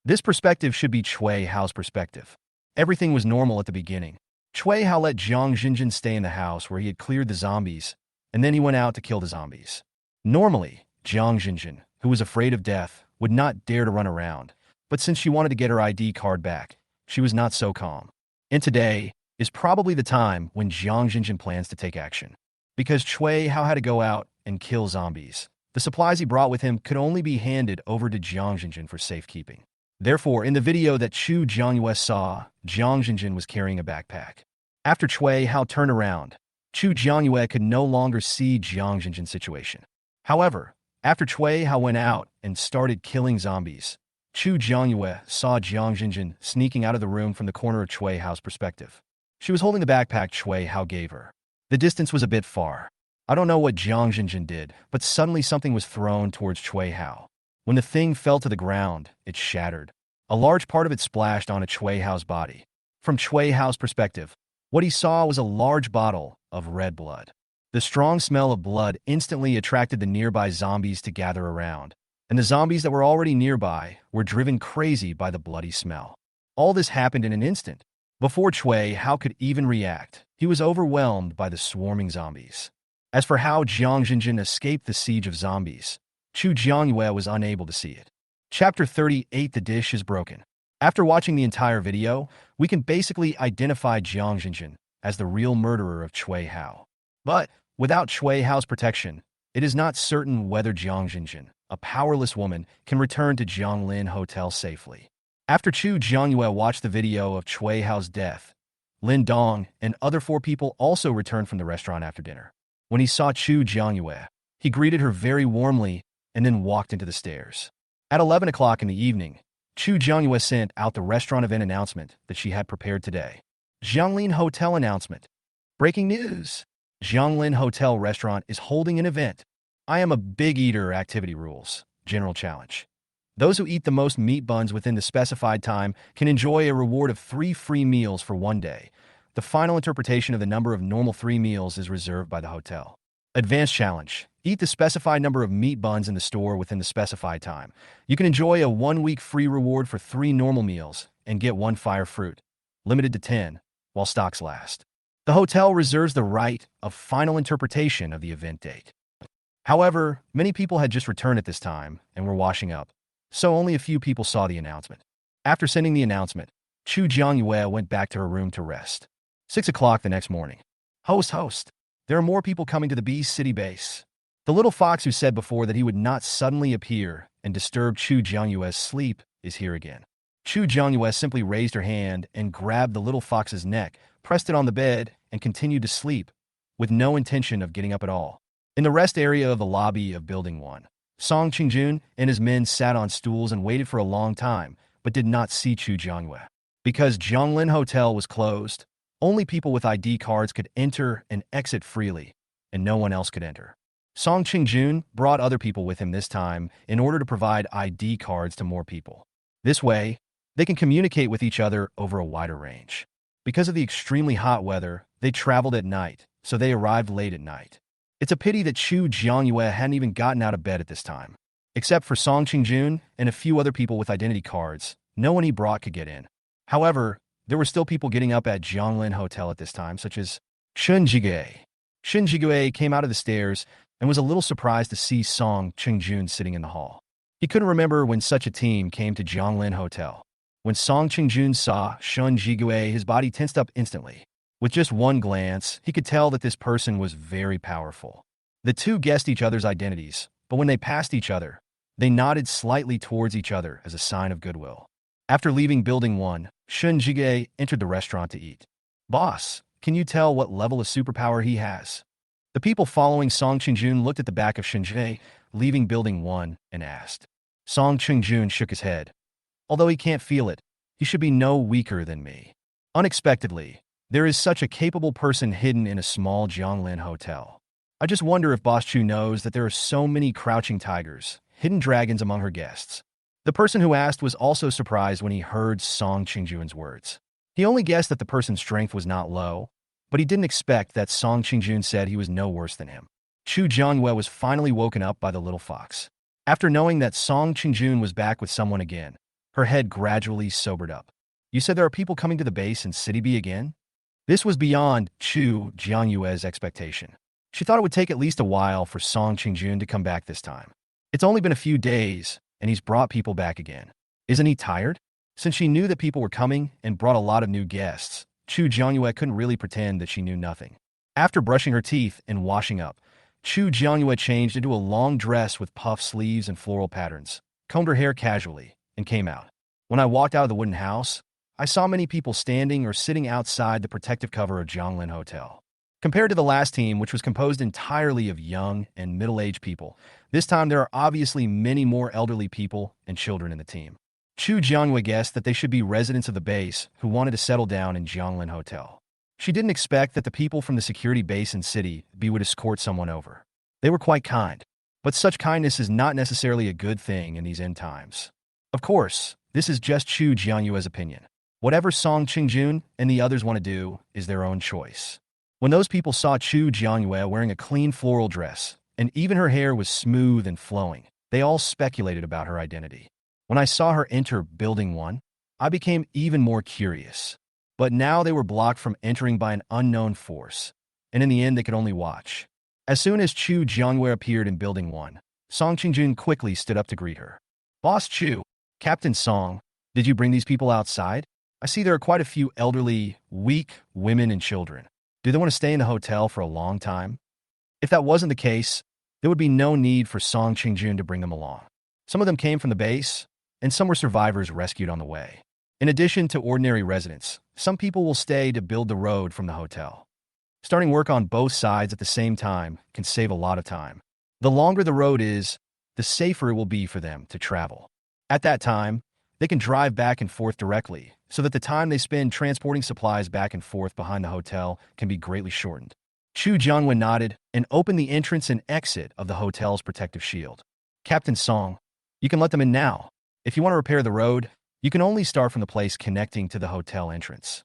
This perspective should be Chui Hao's perspective. Everything was normal at the beginning. Chui Hao let Jiang Jinjin stay in the house where he had cleared the zombies, and then he went out to kill the zombies. Normally, Jiang Jinjin, who was afraid of death, would not dare to run around, but since she wanted to get her ID card back, she was not so calm. And today is probably the time when Jiang Jinjin plans to take action. Because Chui Hao had to go out and kill zombies, the supplies he brought with him could only be handed over to Jiang Jinjin for safekeeping. Therefore, in the video that Chu Jiangyue saw, Jiang Jinjin was carrying a backpack. After Chui Hao turned around, Chu Jiangyue could no longer see Jiang Jinjin's situation. However, after Chui Hao went out and started killing zombies, Chu Jiangyue saw Jiang Jinjin sneaking out of the room from the corner of Chui Hao's perspective. She was holding the backpack Chui Hao gave her. The distance was a bit far. I don't know what Jiang Jinjin did, but suddenly something was thrown towards Chui Hao. When the thing fell to the ground, it shattered. A large part of it splashed onto Chui Hao's body. From Chui Hao's perspective, what he saw was a large bottle of red blood. The strong smell of blood instantly attracted the nearby zombies to gather around, and the zombies that were already nearby were driven crazy by the bloody smell. All this happened in an instant. Before Chui Hao could even react, he was overwhelmed by the swarming zombies. As for how Jiang Jinjin escaped the siege of zombies, Chu Jiangyue was unable to see it. Chapter 38: The Dish is Broken. After watching the entire video, we can basically identify Jiang Jinjin as the real murderer of Chui Hao. But without Chui Hao's protection, it is not certain whether Jiang Jinjin, a powerless woman, can return to Jianglin Hotel safely. After Chu Jiangyue watched the video of Chui Hao's death, Lin Dong and other 4 people also returned from the restaurant after dinner. When he saw Chu Jiangyue, he greeted her very warmly and then walked into the stairs. At 11 o'clock in the evening, Chu Jiangyue sent out the restaurant event announcement that she had prepared today. Jianglin Hotel announcement. Breaking news. Jianglin Hotel restaurant is holding an event. I am a big eater activity rules. General challenge. Those who eat the most meat buns within the specified time can enjoy a reward of 3 free meals for 1 day. The final interpretation of the number of normal 3 meals is reserved by the hotel. Advanced challenge. Eat the specified number of meat buns in the store within the specified time. You can enjoy a 1-week free reward for 3 normal meals and get 1 fire fruit, limited to 10, while stocks last. The hotel reserves the right of final interpretation of the event date. However, many people had just returned at this time and were washing up, so only a few people saw the announcement. After sending the announcement, Chu Jiangyue went back to her room to rest. 6 o'clock the next morning. Host. There are more people coming to the Beast City base. The little fox who said before that he would not suddenly appear and disturb Chu Jiangyue's sleep is here again. Chu Jiangyue simply raised her hand and grabbed the little fox's neck, pressed it on the bed, and continued to sleep, with no intention of getting up at all. In the rest area of the lobby of Building 1, Song Qingjun and his men sat on stools and waited for a long time, but did not see Chu Jiangyue. Because Zhonglin Hotel was closed, only people with ID cards could enter and exit freely, and no one else could enter. Song Qingjun brought other people with him this time in order to provide ID cards to more people. This way, they can communicate with each other over a wider range. Because of the extremely hot weather, they traveled at night, so they arrived late at night. It's a pity that Chu Jiangyue hadn't even gotten out of bed at this time. Except for Song Qingjun and a few other people with identity cards, no one he brought could get in. However, there were still people getting up at Zhonglin Hotel at this time, such as Shun Jigui. Shun Jigui came out of the stairs and was a little surprised to see Song Qingjun sitting in the hall. He couldn't remember when such a team came to Zhonglin Hotel. When Song Qingjun saw Shun Jigui, his body tensed up instantly. With just one glance, he could tell that this person was very powerful. The two guessed each other's identities, but when they passed each other, they nodded slightly towards each other as a sign of goodwill. After leaving Building 1, Shun Jigui entered the restaurant to eat. "Boss, can you tell what level of superpower he has?" The people following Song Qingjun looked at the back of Shun Jigui, leaving Building 1, and asked. Song Qingjun shook his head. "Although he can't feel it, he should be no weaker than me." Unexpectedly, there is such a capable person hidden in a small Zhonglin hotel. I just wonder if Boss Chu knows that there are so many crouching tigers, hidden dragons among her guests. The person who asked was also surprised when he heard Song Qingjun's words. He only guessed that the person's strength was not low, but he didn't expect that Song Qingjun said he was no worse than him. Chu Jiangyue was finally woken up by the little fox. After knowing that Song Qingjun was back with someone again, her head gradually sobered up. "You said there are people coming to the base in City B again?" This was beyond Chu Jiangyue's expectation. She thought it would take at least a while for Song Qingjun to come back this time. It's only been a few days, and he's brought people back again. Isn't he tired? Since she knew that people were coming and brought a lot of new guests, Chu Jiangyue couldn't really pretend that she knew nothing. After brushing her teeth and washing up, Chu Jiangyue changed into a long dress with puff sleeves and floral patterns, combed her hair casually, and came out. When I walked out of the wooden house, I saw many people standing or sitting outside the protective cover of Zhonglin Hotel. Compared to the last team, which was composed entirely of young and middle-aged people, this time there are obviously many more elderly people and children in the team. Chu Jiangyue guessed that they should be residents of the base who wanted to settle down in Zhonglin Hotel. She didn't expect that the people from the security base in City B would escort someone over. They were quite kind, but such kindness is not necessarily a good thing in these end times. Of course, this is just Chu Jiangyue's opinion. Whatever Song Qingjun and the others want to do is their own choice. When those people saw Chu Jiangyue wearing a clean floral dress, and even her hair was smooth and flowing, they all speculated about her identity. When I saw her enter Building 1, I became even more curious. But now they were blocked from entering by an unknown force, and in the end they could only watch. As soon as Chu Jiangyue appeared in Building 1, Song Qingjun quickly stood up to greet her. "Boss Chu, Captain Song, did you bring these people outside? I see there are quite a few elderly, weak women and children. Do they want to stay in the hotel for a long time?" If that wasn't the case, there would be no need for Song Qingjun to bring them along. Some of them came from the base, and some were survivors rescued on the way. In addition to ordinary residents, some people will stay to build the road from the hotel. Starting work on both sides at the same time can save a lot of time. The longer the road is, the safer it will be for them to travel. At that time, they can drive back and forth directly, so that the time they spend transporting supplies back and forth behind the hotel can be greatly shortened. Chu Jiangyue nodded and opened the entrance and exit of the hotel's protective shield. "Captain Song, you can let them in now. If you want to repair the road, you can only start from the place connecting to the hotel entrance."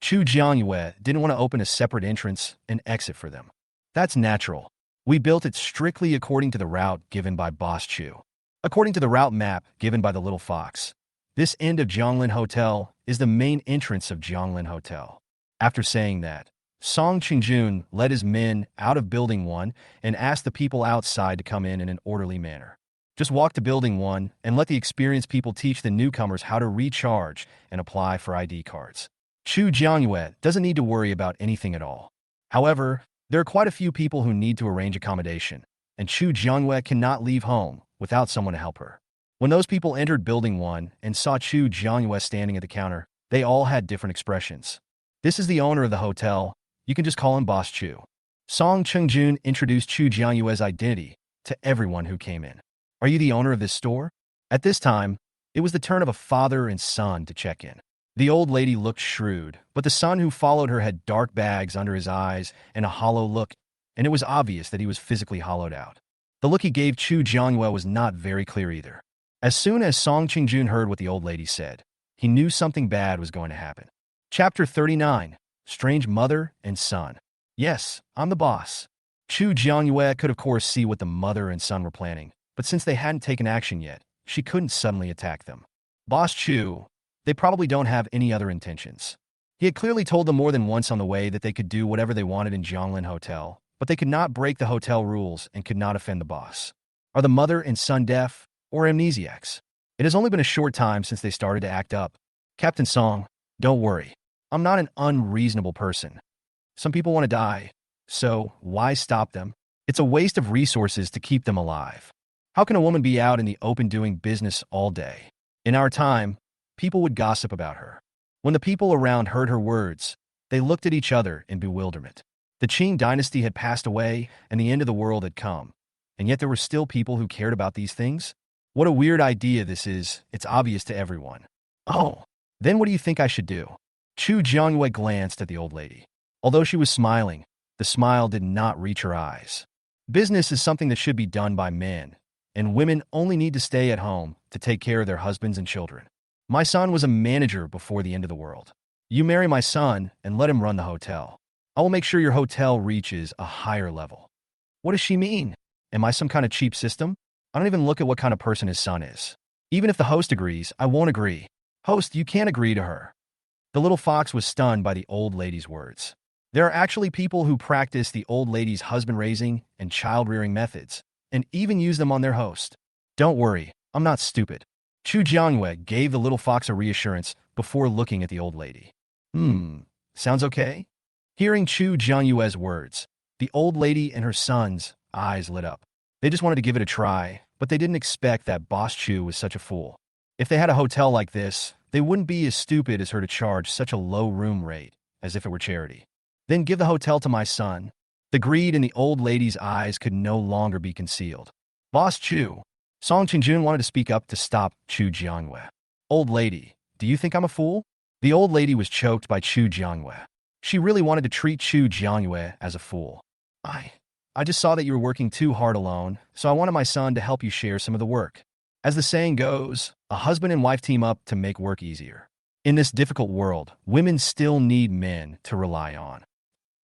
Chu Jiangyue didn't want to open a separate entrance and exit for them. "That's natural. We built it strictly according to the route given by Boss Chu. According to the route map given by the little fox, this end of Zhonglin Hotel is the main entrance of Zhonglin Hotel." After saying that, Song Qingjun led his men out of Building 1 and asked the people outside to come in an orderly manner. Just walk to Building 1 and let the experienced people teach the newcomers how to recharge and apply for ID cards. Chu Jiangyue doesn't need to worry about anything at all. However, there are quite a few people who need to arrange accommodation, and Chu Jiangyue cannot leave home without someone to help her. When those people entered Building 1 and saw Chu Jiangyue standing at the counter, they all had different expressions. "This is the owner of the hotel. You can just call him Boss Chu." Song Chungjun introduced Chu Jianyue's identity to everyone who came in. Are you the owner of this store? At this time, it was the turn of a father and son to check in. The old lady looked shrewd, but the son who followed her had dark bags under his eyes and a hollow look, and it was obvious that he was physically hollowed out. The look he gave Chu Jianyue was not very clear either. As soon as Song Qingjun heard what the old lady said, he knew something bad was going to happen. Chapter 39. Strange Mother and Son. Yes, I'm the boss. Chu Jianyue could of course see what the mother and son were planning, but since they hadn't taken action yet, she couldn't suddenly attack them. Boss Chu, they probably don't have any other intentions. He had clearly told them more than once on the way that they could do whatever they wanted in Zhonglin Hotel, but they could not break the hotel rules and could not offend the boss. Are the mother and son deaf or amnesiacs? It has only been a short time since they started to act up. Captain Song, don't worry. I'm not an unreasonable person. Some people want to die, so why stop them? It's a waste of resources to keep them alive. How can a woman be out in the open doing business all day? In our time, people would gossip about her. When the people around heard her words, they looked at each other in bewilderment. The Qing dynasty had passed away and the end of the world had come, and yet there were still people who cared about these things? What a weird idea this is. It's obvious to everyone. Oh, then what do you think I should do? Chu Jianyue glanced at the old lady. Although she was smiling, the smile did not reach her eyes. Business is something that should be done by men, and women only need to stay at home to take care of their husbands and children. My son was a manager before the end of the world. You marry my son and let him run the hotel. I will make sure your hotel reaches a higher level. What does she mean? Am I some kind of cheap system? I don't even look at what kind of person his son is. Even if the host agrees, I won't agree. Host, you can't agree to her. The little fox was stunned by the old lady's words. There are actually people who practice the old lady's husband-raising and child-rearing methods, and even use them on their host. Don't worry, I'm not stupid. Chu Jianyue gave the little fox a reassurance before looking at the old lady. Sounds okay? Hearing Chu Jianyue's words, the old lady and her son's eyes lit up. They just wanted to give it a try, but they didn't expect that Boss Chu was such a fool. If they had a hotel like this, they wouldn't be as stupid as her to charge such a low room rate, as if it were charity. Then give the hotel to my son. The greed in the old lady's eyes could no longer be concealed. Boss Chu. Song Qingjun wanted to speak up to stop Chu Jianyue. Old lady, do you think I'm a fool? The old lady was choked by Chu Jianyue. She really wanted to treat Chu Jianyue as a fool. I just saw that you were working too hard alone, so I wanted my son to help you share some of the work. As the saying goes, a husband and wife team up to make work easier. In this difficult world, women still need men to rely on.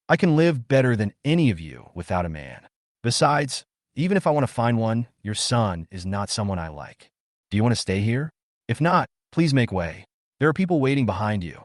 I can live better than any of you without a man. Besides, even if I want to find one, your son is not someone I like. Do you want to stay here? If not, please make way. There are people waiting behind you.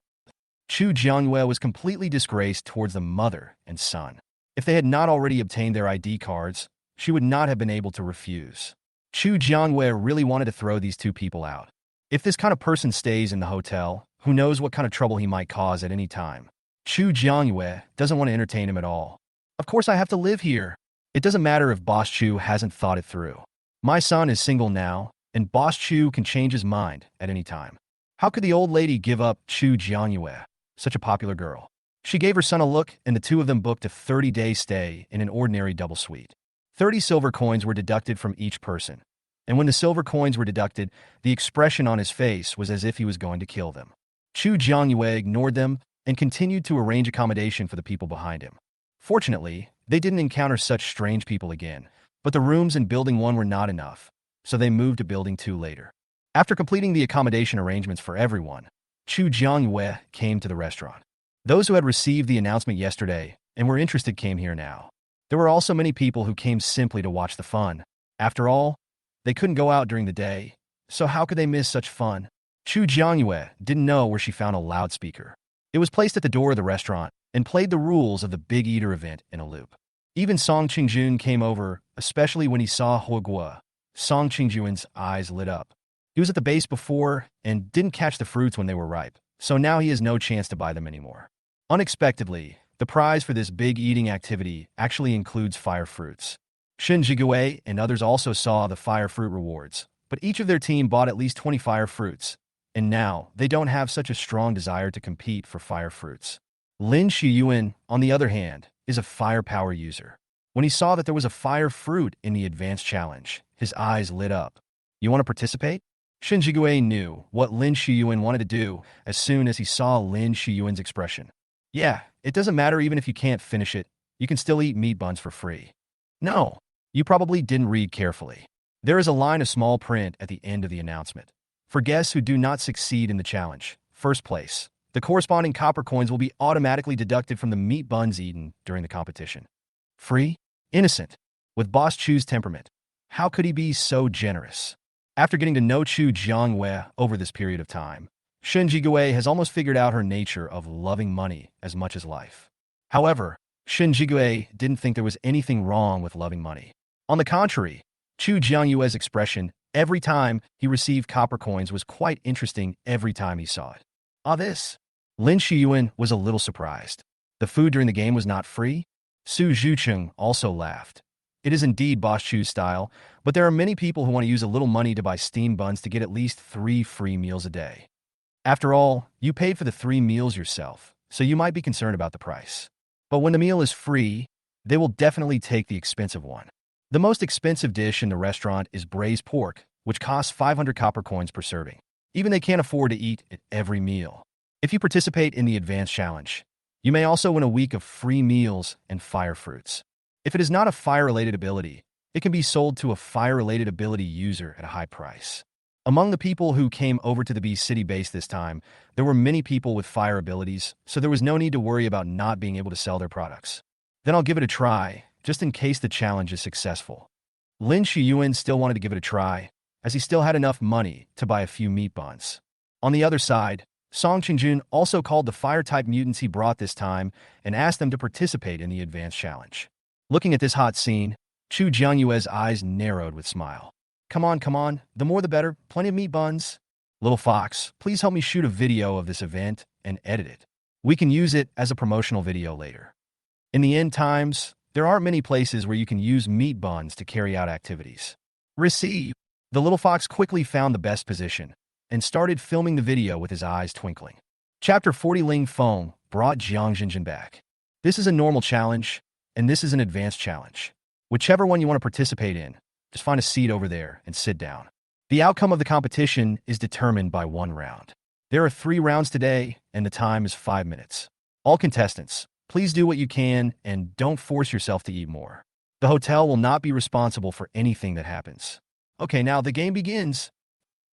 Chu Jianyue was completely disgraced towards the mother and son. If they had not already obtained their ID cards, she would not have been able to refuse. Chu Jianyue really wanted to throw these two people out. If this kind of person stays in the hotel, who knows what kind of trouble he might cause at any time. Chu Jianyue doesn't want to entertain him at all. Of course I have to live here. It doesn't matter if Boss Chu hasn't thought it through. My son is single now, and Boss Chu can change his mind at any time. How could the old lady give up Chu Jianyue, such a popular girl? She gave her son a look, and the two of them booked a 30-day stay in an ordinary double suite. 30 silver coins were deducted from each person, and when the silver coins were deducted, the expression on his face was as if he was going to kill them. Chu Jianyue ignored them and continued to arrange accommodation for the people behind him. Fortunately, they didn't encounter such strange people again, but the rooms in Building 1 were not enough, so they moved to Building 2 later. After completing the accommodation arrangements for everyone, Chu Jianyue came to the restaurant. Those who had received the announcement yesterday and were interested came here now. There were also many people who came simply to watch the fun. After all, they couldn't go out during the day, so how could they miss such fun? Chu Jianyue didn't know where she found a loudspeaker. It was placed at the door of the restaurant and played the rules of the Big Eater event in a loop. Even Song Qingjun came over, especially when he saw Huoguo. Song Qingjun's eyes lit up. He was at the base before and didn't catch the fruits when they were ripe, so now he has no chance to buy them anymore. Unexpectedly, the prize for this big eating activity actually includes fire fruits. Shin Jigue and others also saw the fire fruit rewards, but each of their team bought at least 20 fire fruits, and now they don't have such a strong desire to compete for fire fruits. Lin Shiyuan, on the other hand, is a firepower user. When he saw that there was a fire fruit in the advanced challenge, his eyes lit up. You want to participate? Shin Jigue knew what Lin Shiyuan wanted to do as soon as he saw Lin Shiyuan's expression. Yeah, it doesn't matter even if you can't finish it. You can still eat meat buns for free. No, you probably didn't read carefully. There is a line of small print at the end of the announcement. For guests who do not succeed in the challenge, first place, the corresponding copper coins will be automatically deducted from the meat buns eaten during the competition. Free? Innocent. With Boss Chu's temperament, how could he be so generous? After getting to know Chu Jiangwei over this period of time, Shen Jigue has almost figured out her nature of loving money as much as life. However, Shen Jigue didn't think there was anything wrong with loving money. On the contrary, Chu Jiangyue's expression every time he received copper coins was quite interesting every time he saw it. This. Lin Shiyuan was a little surprised. The food during the game was not free? Su Zhucheng also laughed. It is indeed Boss Chu's style, but there are many people who want to use a little money to buy steamed buns to get at least 3 free meals a day. After all, you paid for the 3 meals yourself, so you might be concerned about the price. But when the meal is free, they will definitely take the expensive one. The most expensive dish in the restaurant is braised pork, which costs 500 copper coins per serving. Even they can't afford to eat it every meal. If you participate in the advanced challenge, you may also win a week of free meals and fire fruits. If it is not a fire-related ability, it can be sold to a fire-related ability user at a high price. Among the people who came over to the B City base this time, there were many people with fire abilities, so there was no need to worry about not being able to sell their products. Then I'll give it a try, just in case the challenge is successful. Lin Shiyuan still wanted to give it a try, as he still had enough money to buy a few meat buns. On the other side, Song Qingjun also called the fire-type mutants he brought this time and asked them to participate in the advanced challenge. Looking at this hot scene, Chu Jiangyue's eyes narrowed with smile. Come on, the more the better, plenty of meat buns. Little Fox, please help me shoot a video of this event and edit it. We can use it as a promotional video later. In the end times, there aren't many places where you can use meat buns to carry out activities. Receive. The little fox quickly found the best position and started filming the video with his eyes twinkling. Chapter 40 Ling Feng brought Jiang Jinjin back. This is a normal challenge, and this is an advanced challenge. Whichever one you want to participate in, just find a seat over there and sit down. The outcome of the competition is determined by 1 round. There are 3 rounds today, and the time is 5 minutes. All contestants, please do what you can and don't force yourself to eat more. The hotel will not be responsible for anything that happens. Okay, now the game begins.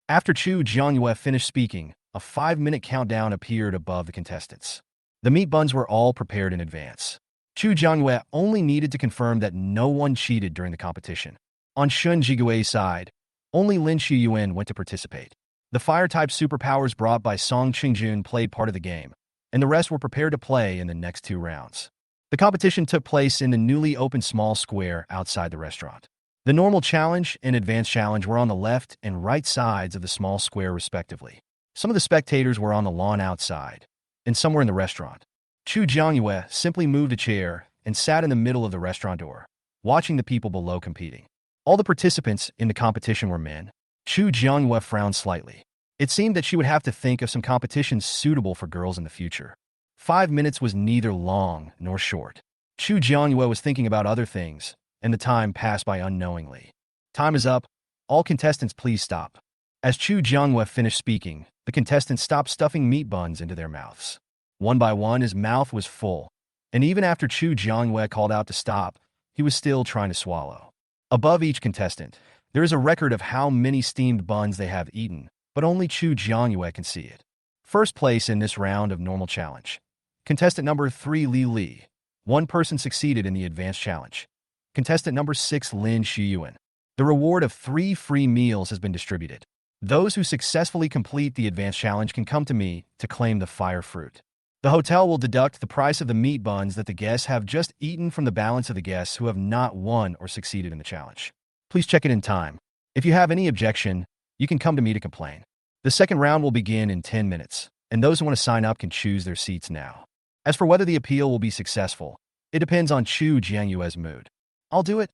After Chu Jiangyue finished speaking, a 5-minute countdown appeared above the contestants. The meat buns were all prepared in advance. Chu Jiangyue only needed to confirm that no one cheated during the competition. On Shun Jigue's side, only Lin Shiyuan went to participate. The fire-type superpowers brought by Song Qingjun played part of the game, and the rest were prepared to play in the next 2 rounds. The competition took place in the newly opened small square outside the restaurant. The normal challenge and advanced challenge were on the left and right sides of the small square respectively. Some of the spectators were on the lawn outside, and some were in the restaurant. Chu Jiangyue simply moved a chair and sat in the middle of the restaurant door, watching the people below competing. All the participants in the competition were men. Chu Jiangyue frowned slightly. It seemed that she would have to think of some competitions suitable for girls in the future. 5 minutes was neither long nor short. Chu Jiangyue was thinking about other things, and the time passed by unknowingly. Time is up. All contestants please stop. As Chu Jiangyue finished speaking, the contestants stopped stuffing meat buns into their mouths. One by one, his mouth was full, and even after Chu Jiangyue called out to stop, he was still trying to swallow. Above each contestant, there is a record of how many steamed buns they have eaten, but only Chu Jiangyue can see it. First place in this round of normal challenge. Contestant number 3 Li Li. 1 person succeeded in the advanced challenge. Contestant number 6 Lin Shiyuan. The reward of 3 free meals has been distributed. Those who successfully complete the advanced challenge can come to me to claim the fire fruit. The hotel will deduct the price of the meat buns that the guests have just eaten from the balance of the guests who have not won or succeeded in the challenge. Please check it in time. If you have any objection, you can come to me to complain. The second round will begin in 10 minutes, and those who want to sign up can choose their seats now. As for whether the appeal will be successful, it depends on Chu Jiangyue's mood. I'll do it.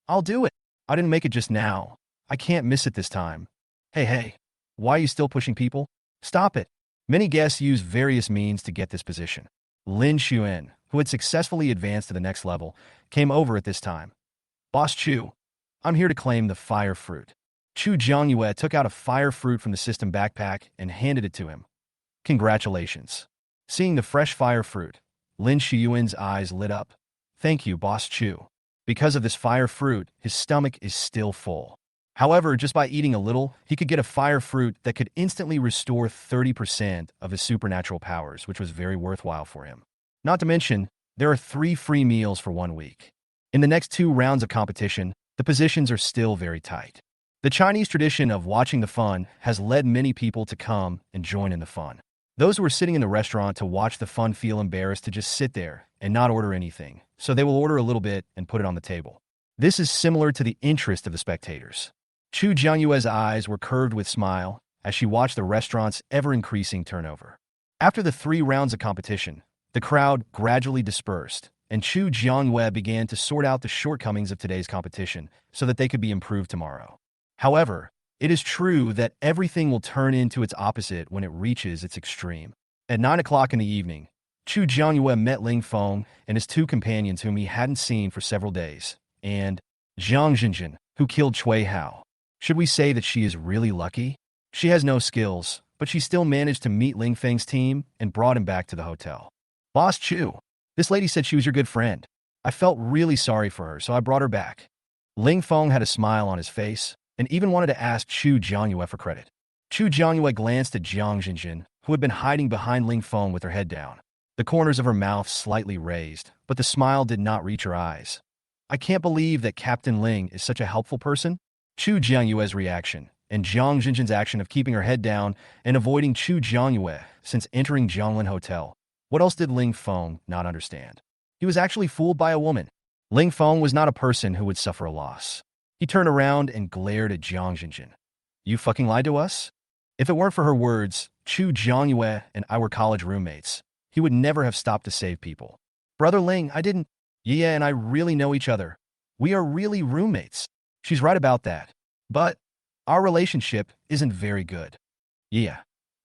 I didn't make it just now. I can't miss it this time. Hey, why are you still pushing people? Stop it. Many guests use various means to get this position. Lin Xuan, who had successfully advanced to the next level, came over at this time. Boss Chu, I'm here to claim the fire fruit. Chu Jiangyue took out a fire fruit from the system backpack and handed it to him. Congratulations. Seeing the fresh fire fruit, Lin Shiyuan's eyes lit up. Thank you, Boss Chu. Because of this fire fruit, his stomach is still full. However, just by eating a little, he could get a fire fruit that could instantly restore 30% of his supernatural powers, which was very worthwhile for him. Not to mention, there are 3 free meals for 1 week. In the next 2 rounds of competition, the positions are still very tight. The Chinese tradition of watching the fun has led many people to come and join in the fun. Those who are sitting in the restaurant to watch the fun feel embarrassed to just sit there and not order anything, so they will order a little bit and put it on the table. This is similar to the interest of the spectators. Chu Jianyue's eyes were curved with smile as she watched the restaurant's ever-increasing turnover. After the 3 rounds of competition, the crowd gradually dispersed, and Chu Jianyue began to sort out the shortcomings of today's competition so that they could be improved tomorrow. However, it is true that everything will turn into its opposite when it reaches its extreme. At 9 o'clock in the evening, Chu Jianyue met Ling Feng and his 2 companions whom he hadn't seen for several days, and Zhang Jinjin, who killed Cui Hao. Should we say that she is really lucky? She has no skills, but she still managed to meet Ling Feng's team and brought him back to the hotel. Boss Chu, this lady said she was your good friend. I felt really sorry for her, so I brought her back. Ling Feng had a smile on his face and even wanted to ask Chu Jianyue for credit. Chu Jianyue glanced at Zhang Jinjin, who had been hiding behind Ling Feng with her head down. The corners of her mouth slightly raised, but the smile did not reach her eyes. I can't believe that Captain Ling is such a helpful person. Chu Jianyue's reaction, and Zhang Jinjin's action of keeping her head down and avoiding Chu Jianyue since entering Zhonglin Hotel. What else did Ling Feng not understand? He was actually fooled by a woman. Ling Feng was not a person who would suffer a loss. He turned around and glared at Zhang Jinjin. You fucking lied to us? If it weren't for her words, Chu Jianyue and I were college roommates. He would never have stopped to save people. Brother Ling, I didn't. Yeah, and I really know each other. We are really roommates. She's right about that. But our relationship isn't very good. Yeah.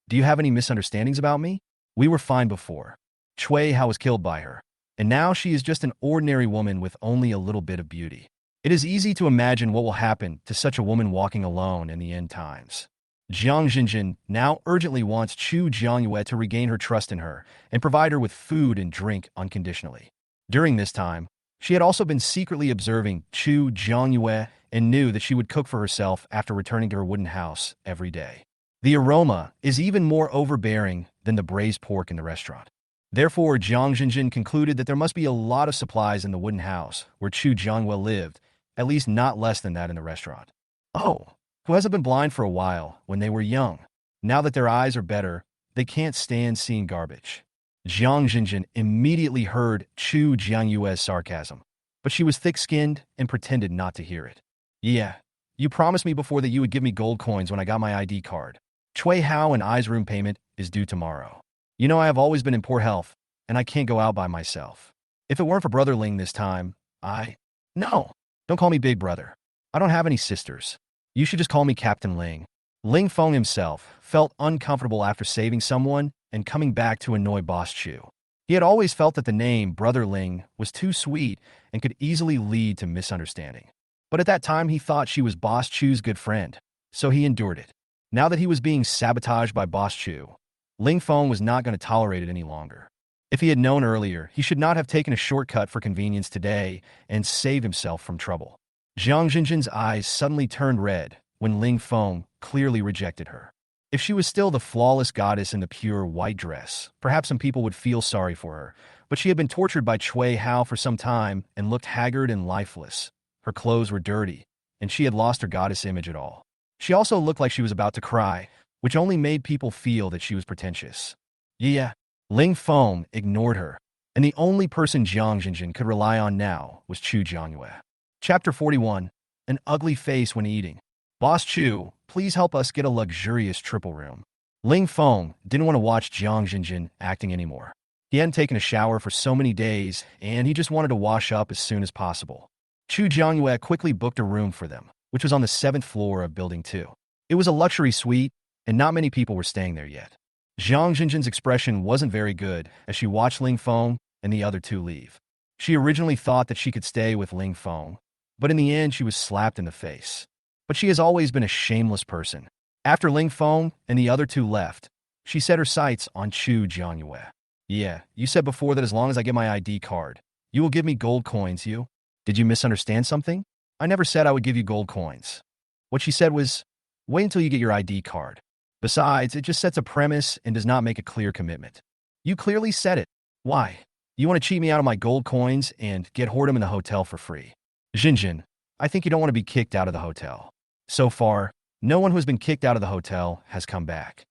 Do you have any misunderstandings about me? We were fine before. Cui Hao was killed by her, and now she is just an ordinary woman with only a little bit of beauty. It is easy to imagine what will happen to such a woman walking alone in the end times. Zhang Jinjin now urgently wants Chu Jianyue to regain her trust in her and provide her with food and drink unconditionally. During this time, she had also been secretly observing Chu Jianyue and knew that she would cook for herself after returning to her wooden house every day. The aroma is even more overbearing than the braised pork in the restaurant. Therefore, Zhang Jinjin concluded that there must be a lot of supplies in the wooden house where Chu Jianyue lived, at least not less than that in the restaurant. Oh, who hasn't been blind for a while when they were young? Now that their eyes are better, they can't stand seeing garbage. Zhang Jinjin immediately heard Chu Jianyue's sarcasm, but she was thick-skinned and pretended not to hear it. Yeah, you promised me before that you would give me gold coins when I got my ID card. Cui Hao and I's room payment is due tomorrow. You know I have always been in poor health, and I can't go out by myself. If it weren't for Brother Ling this time, No, don't call me Big Brother. I don't have any sisters. You should just call me Captain Ling. Ling Feng himself felt uncomfortable after saving someone and coming back to annoy Boss Chu. He had always felt that the name Brother Ling was too sweet and could easily lead to misunderstanding. But at that time, he thought she was Boss Chu's good friend, so he endured it. Now that he was being sabotaged by Boss Chu, Ling Feng was not going to tolerate it any longer. If he had known earlier, he should not have taken a shortcut for convenience today and saved himself from trouble. Zhang Jinjin's eyes suddenly turned red when Ling Feng clearly rejected her. If she was still the flawless goddess in the pure white dress, perhaps some people would feel sorry for her, but she had been tortured by Cui Hao for some time and looked haggard and lifeless. Her clothes were dirty, and she had lost her goddess image at all. She also looked like she was about to cry, which only made people feel that she was pretentious. Yeah, Ling Feng ignored her, and the only person Zhang Jinjin could rely on now was Chu Jianyue. Chapter 41. An ugly face when eating. Boss Chu, please help us get a luxurious triple room. Ling Feng didn't want to watch Zhang Jinjin acting anymore. He hadn't taken a shower for so many days, and he just wanted to wash up as soon as possible. Chu Jianyue quickly booked a room for them, which was on the 7th floor of Building 2. It was a luxury suite, and not many people were staying there yet. Zhang Jinjin's expression wasn't very good as she watched Ling Feng and the other two leave. She originally thought that she could stay with Ling Feng, but in the end she was slapped in the face. But she has always been a shameless person. After Ling Feng and the other two left, she set her sights on Chu Jiangyue. Yeah, you said before that as long as I get my ID card, you will give me gold coins, you? Did you misunderstand something? I never said I would give you gold coins. What she said was, wait until you get your ID card. Besides, it just sets a premise and does not make a clear commitment. You clearly said it. Why? You want to cheat me out of my gold coins and get hoard them in the hotel for free. Jinjin, I think you don't want to be kicked out of the hotel. So far, no one who has been kicked out of the hotel has come back.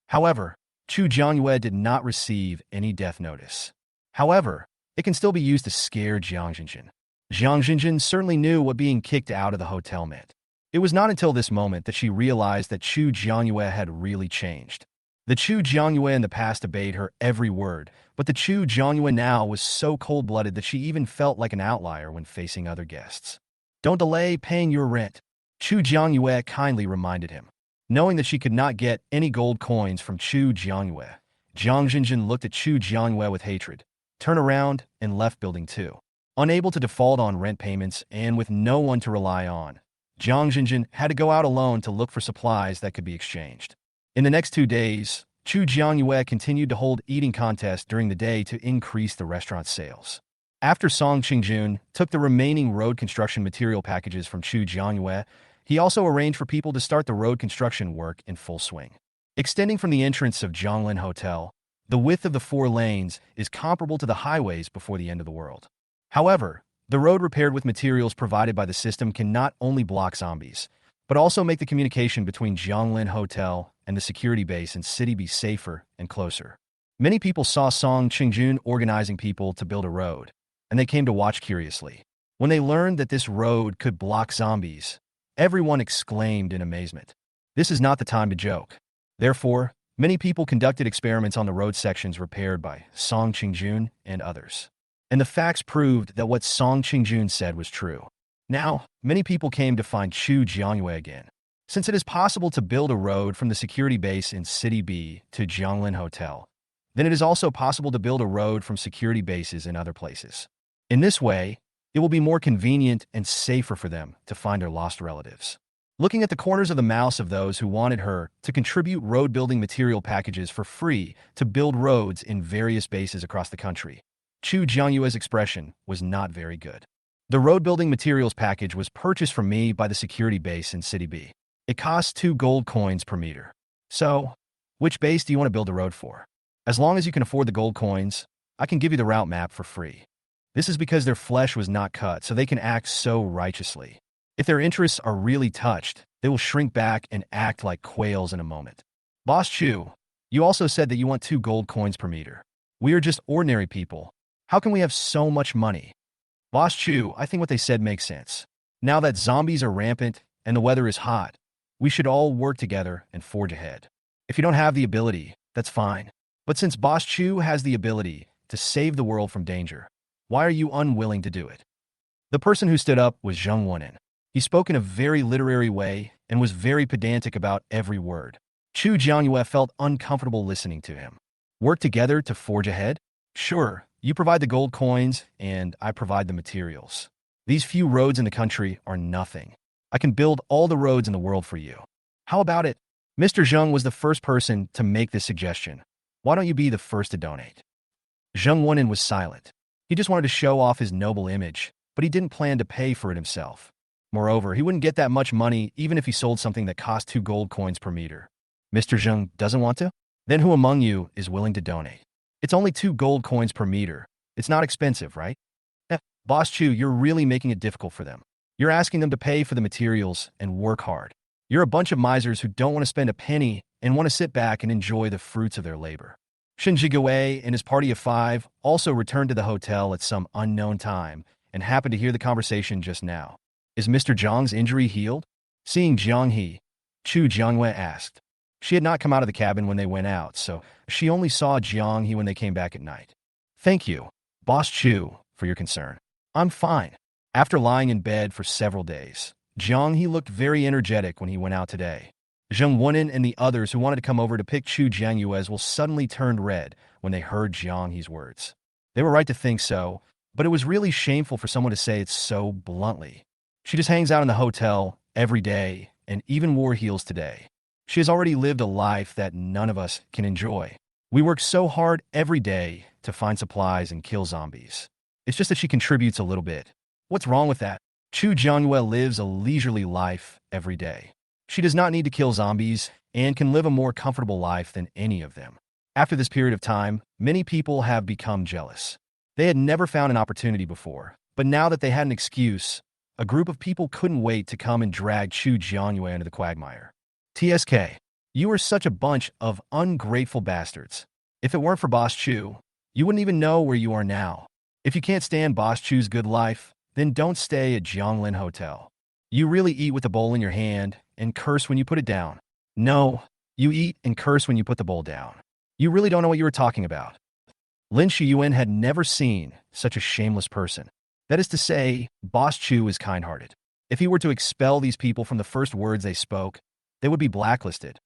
However, Chu Jiangyue did not receive any death notice. However, it can still be used to scare Jiang Jinjin. Jiang Jinjin certainly knew what being kicked out of the hotel meant. It was not until this moment that she realized that Chu Jiangyue had really changed. The Chu Jiangyue in the past obeyed her every word, but the Chu Jiangyue now was so cold-blooded that she even felt like an outlier when facing other guests. Don't delay paying your rent, Chu Jiangyue kindly reminded him. Knowing that she could not get any gold coins from Chu Jiangyue, Jiang Jinjin looked at Chu Jiangyue with hatred, turned around, and left building 2. Unable to default on rent payments and with no one to rely on, Jiang Jinjin had to go out alone to look for supplies that could be exchanged. In the next 2 days, Chu Jiangyue continued to hold eating contests during the day to increase the restaurant's sales. After Song Qingjun took the remaining road construction material packages from Chu Jiangyue, he also arranged for people to start the road construction work in full swing. Extending from the entrance of Zhonglin Hotel, the width of the 4 lanes is comparable to the highways before the end of the world. However, the road repaired with materials provided by the system can not only block zombies, but also make the communication between Zhonglin Hotel and the security base in City B safer and closer. Many people saw Song Qingjun organizing people to build a road, and they came to watch curiously. When they learned that this road could block zombies, everyone exclaimed in amazement. This is not the time to joke. Therefore, many people conducted experiments on the road sections repaired by Song Qingjun and others. And the facts proved that what Song Qingjun said was true. Now, many people came to find Chu Jiangyue again. Since it is possible to build a road from the security base in City B to Zhonglin Hotel, then it is also possible to build a road from security bases in other places. In this way, it will be more convenient and safer for them to find their lost relatives. Looking at the corners of the mouths of those who wanted her to contribute road-building material packages for free to build roads in various bases across the country, Chu Jiangyue's expression was not very good. The road-building materials package was purchased from me by the security base in City B. It costs 2 gold coins per meter. So, which base do you want to build a road for? As long as you can afford the gold coins, I can give you the route map for free. This is because their flesh was not cut, so they can act so righteously. If their interests are really touched, they will shrink back and act like quails in a moment. Boss Chu, you also said that you want 2 gold coins per meter. We are just ordinary people. How can we have so much money? Boss Chu, I think what they said makes sense. Now that zombies are rampant and the weather is hot, we should all work together and forge ahead. If you don't have the ability, that's fine. But since Boss Chu has the ability to save the world from danger, why are you unwilling to do it? The person who stood up was Zheng Wonin. He spoke in a very literary way and was very pedantic about every word. Chu Jiangyue felt uncomfortable listening to him. Work together to forge ahead? Sure, you provide the gold coins and I provide the materials. These few roads in the country are nothing. I can build all the roads in the world for you. How about it? Mr. Zheng was the first person to make this suggestion. Why don't you be the first to donate? Zheng Wonin was silent. He just wanted to show off his noble image, but he didn't plan to pay for it himself. Moreover, he wouldn't get that much money even if he sold something that cost 2 gold coins per meter. Mr. Zheng doesn't want to? Then who among you is willing to donate? It's only 2 gold coins per meter. It's not expensive, right? Boss Chu, you're really making it difficult for them. You're asking them to pay for the materials and work hard. You're a bunch of misers who don't want to spend a penny and want to sit back and enjoy the fruits of their labor. Shen Jigawei and his party of 5 also returned to the hotel at some unknown time and happened to hear the conversation just now. Is Mr. Zhang's injury healed? Seeing Jiang He, Chu Jiangyue asked. She had not come out of the cabin when they went out, so she only saw Jiang He when they came back at night. Thank you, Boss Chu, for your concern. I'm fine. After lying in bed for several days, Jiang He looked very energetic when he went out today. Zheng Wonin and the others who wanted to come over to pick Chu Jiangyue's will suddenly turned red when they heard Jiang He's words. They were right to think so, but it was really shameful for someone to say it so bluntly. She just hangs out in the hotel every day and even wore heels today. She has already lived a life that none of us can enjoy. We work so hard every day to find supplies and kill zombies. It's just that she contributes a little bit. What's wrong with that? Chu Jiangyue lives a leisurely life every day. She does not need to kill zombies and can live a more comfortable life than any of them. After this period of time, many people have become jealous. They had never found an opportunity before, but now that they had an excuse, a group of people couldn't wait to come and drag Chu Jiangyue into the quagmire. TSK, you are such a bunch of ungrateful bastards. If it weren't for Boss Chu, you wouldn't even know where you are now. If you can't stand Boss Chu's good life, then don't stay at Jianglin Hotel. You really eat with the bowl in your hand and curse when you put it down. No, you eat and curse when you put the bowl down. You really don't know what you were talking about. Lin Shiyuan had never seen such a shameless person. That is to say, Boss Chu is kind-hearted. If he were to expel these people from the first words they spoke, they would be blacklisted.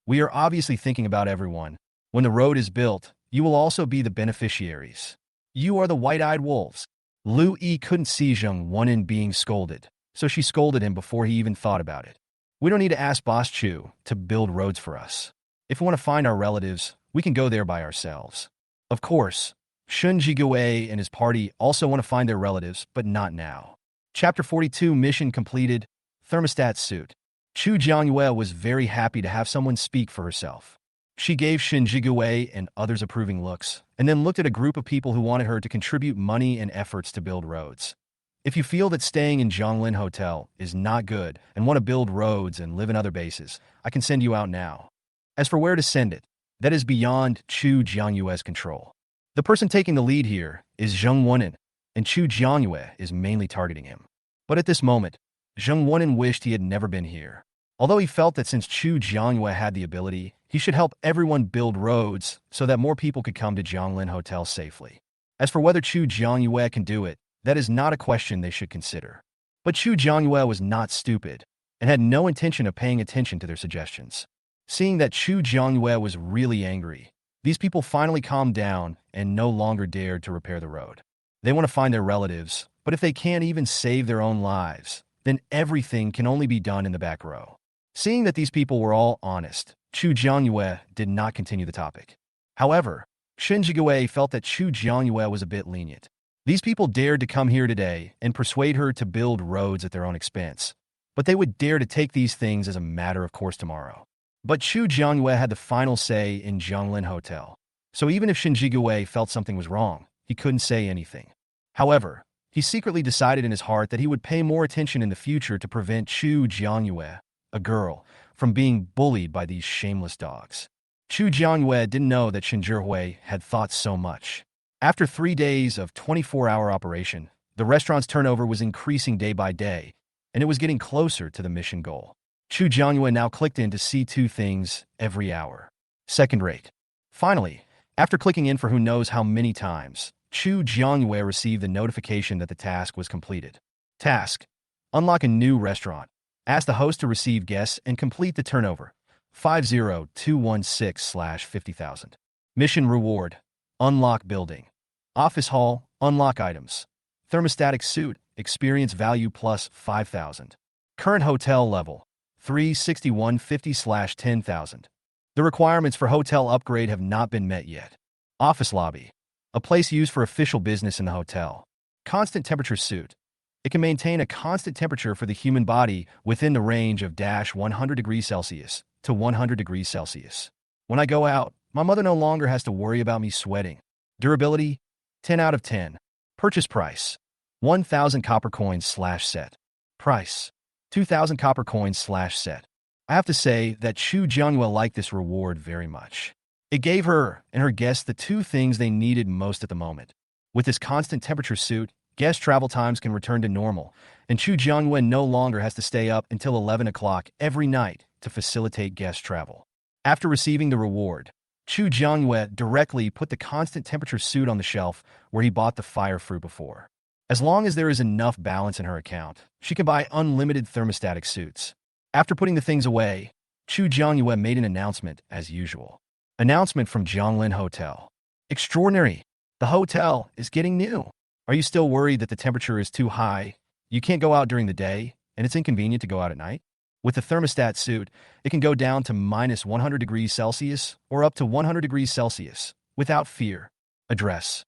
We are obviously thinking about everyone. When the road is built, you will also be the beneficiaries. You are the white-eyed wolves. Lu Yi couldn't see Zheng Wenin being scolded, so she scolded him before he even thought about it. We don't need to ask Boss Chu to build roads for us. If we want to find our relatives, we can go there by ourselves. Of course, Shun Jigue and his party also want to find their relatives, but not now. Chapter 42, Mission completed. Thermostat suit. Chu Jiangyue was very happy to have someone speak for herself. She gave Shin Jigue and others approving looks, and then looked at a group of people who wanted her to contribute money and efforts to build roads. If you feel that staying in Zhonglin Hotel is not good and want to build roads and live in other bases, I can send you out now. As for where to send it, that is beyond Chu Jiangyue's control. The person taking the lead here is Zheng Wenin, and Chu Jiangyue is mainly targeting him. But at this moment, Zheng Wenin wished he had never been here. Although he felt that since Chu Jiangyue had the ability, he should help everyone build roads so that more people could come to Zhonglin Hotel safely. As for whether Chu Jiangyue can do it, that is not a question they should consider. But Chu Jiangyue was not stupid and had no intention of paying attention to their suggestions. Seeing that Chu Jiangyue was really angry, these people finally calmed down and no longer dared to repair the road. They want to find their relatives, but if they can't even save their own lives, then everything can only be done in the back row. Seeing that these people were all honest, Chu Jiangyue did not continue the topic. However, Shin Jigue felt that Chu Jiangyue was a bit lenient. These people dared to come here today and persuade her to build roads at their own expense, but they would dare to take these things as a matter of course tomorrow. But Chu Jiangyue had the final say in Zhonglin Hotel, so even if Shin Jigue felt something was wrong, he couldn't say anything. However, he secretly decided in his heart that he would pay more attention in the future to prevent Chu Jiangyue, a girl, from being bullied by these shameless dogs. Chu Jiangyue didn't know that Shin Zhihui had thought so much. After 3 days of 24-hour operation, the restaurant's turnover was increasing day by day, and it was getting closer to the mission goal. Chu Jiangyue now clicked in to see 2 things every hour. Second rate. Finally, after clicking in for who knows how many times, Chu Jiangyue received the notification that the task was completed. Task: unlock a new restaurant. Ask the host to receive guests and complete the turnover. 50216/50,000. Mission reward: unlock building. Office hall, unlock items. Thermostatic suit, experience value plus 5,000. Current hotel level: 36150/10,000. The requirements for hotel upgrade have not been met yet. Office lobby: a place used for official business in the hotel. Constant temperature suit: it can maintain a constant temperature for the human body within the range of -100 degrees Celsius to 100 degrees Celsius. When I go out, my mother no longer has to worry about me sweating. Durability: 10 out of 10. Purchase price: 1,000 copper coins/set. Price: 2,000 copper coins/set. I have to say that Chu Jiangyue liked this reward very much. It gave her and her guests the 2 things they needed most at the moment. With this constant temperature suit, guest travel times can return to normal, and Chu Jiangyue no longer has to stay up until 11 o'clock every night to facilitate guest travel. After receiving the reward, Chu Jiangyue directly put the constant temperature suit on the shelf where he bought the fire fruit before. As long as there is enough balance in her account, she can buy unlimited thermostatic suits. After putting the things away, Chu Jiangyue made an announcement as usual. Announcement from Zhonglin Hotel. Extraordinary! The hotel is getting new. Are you still worried that the temperature is too high? You can't go out during the day, and it's inconvenient to go out at night? With the thermostat suit, it can go down to minus 100 degrees Celsius or up to 100 degrees Celsius without fear. Address: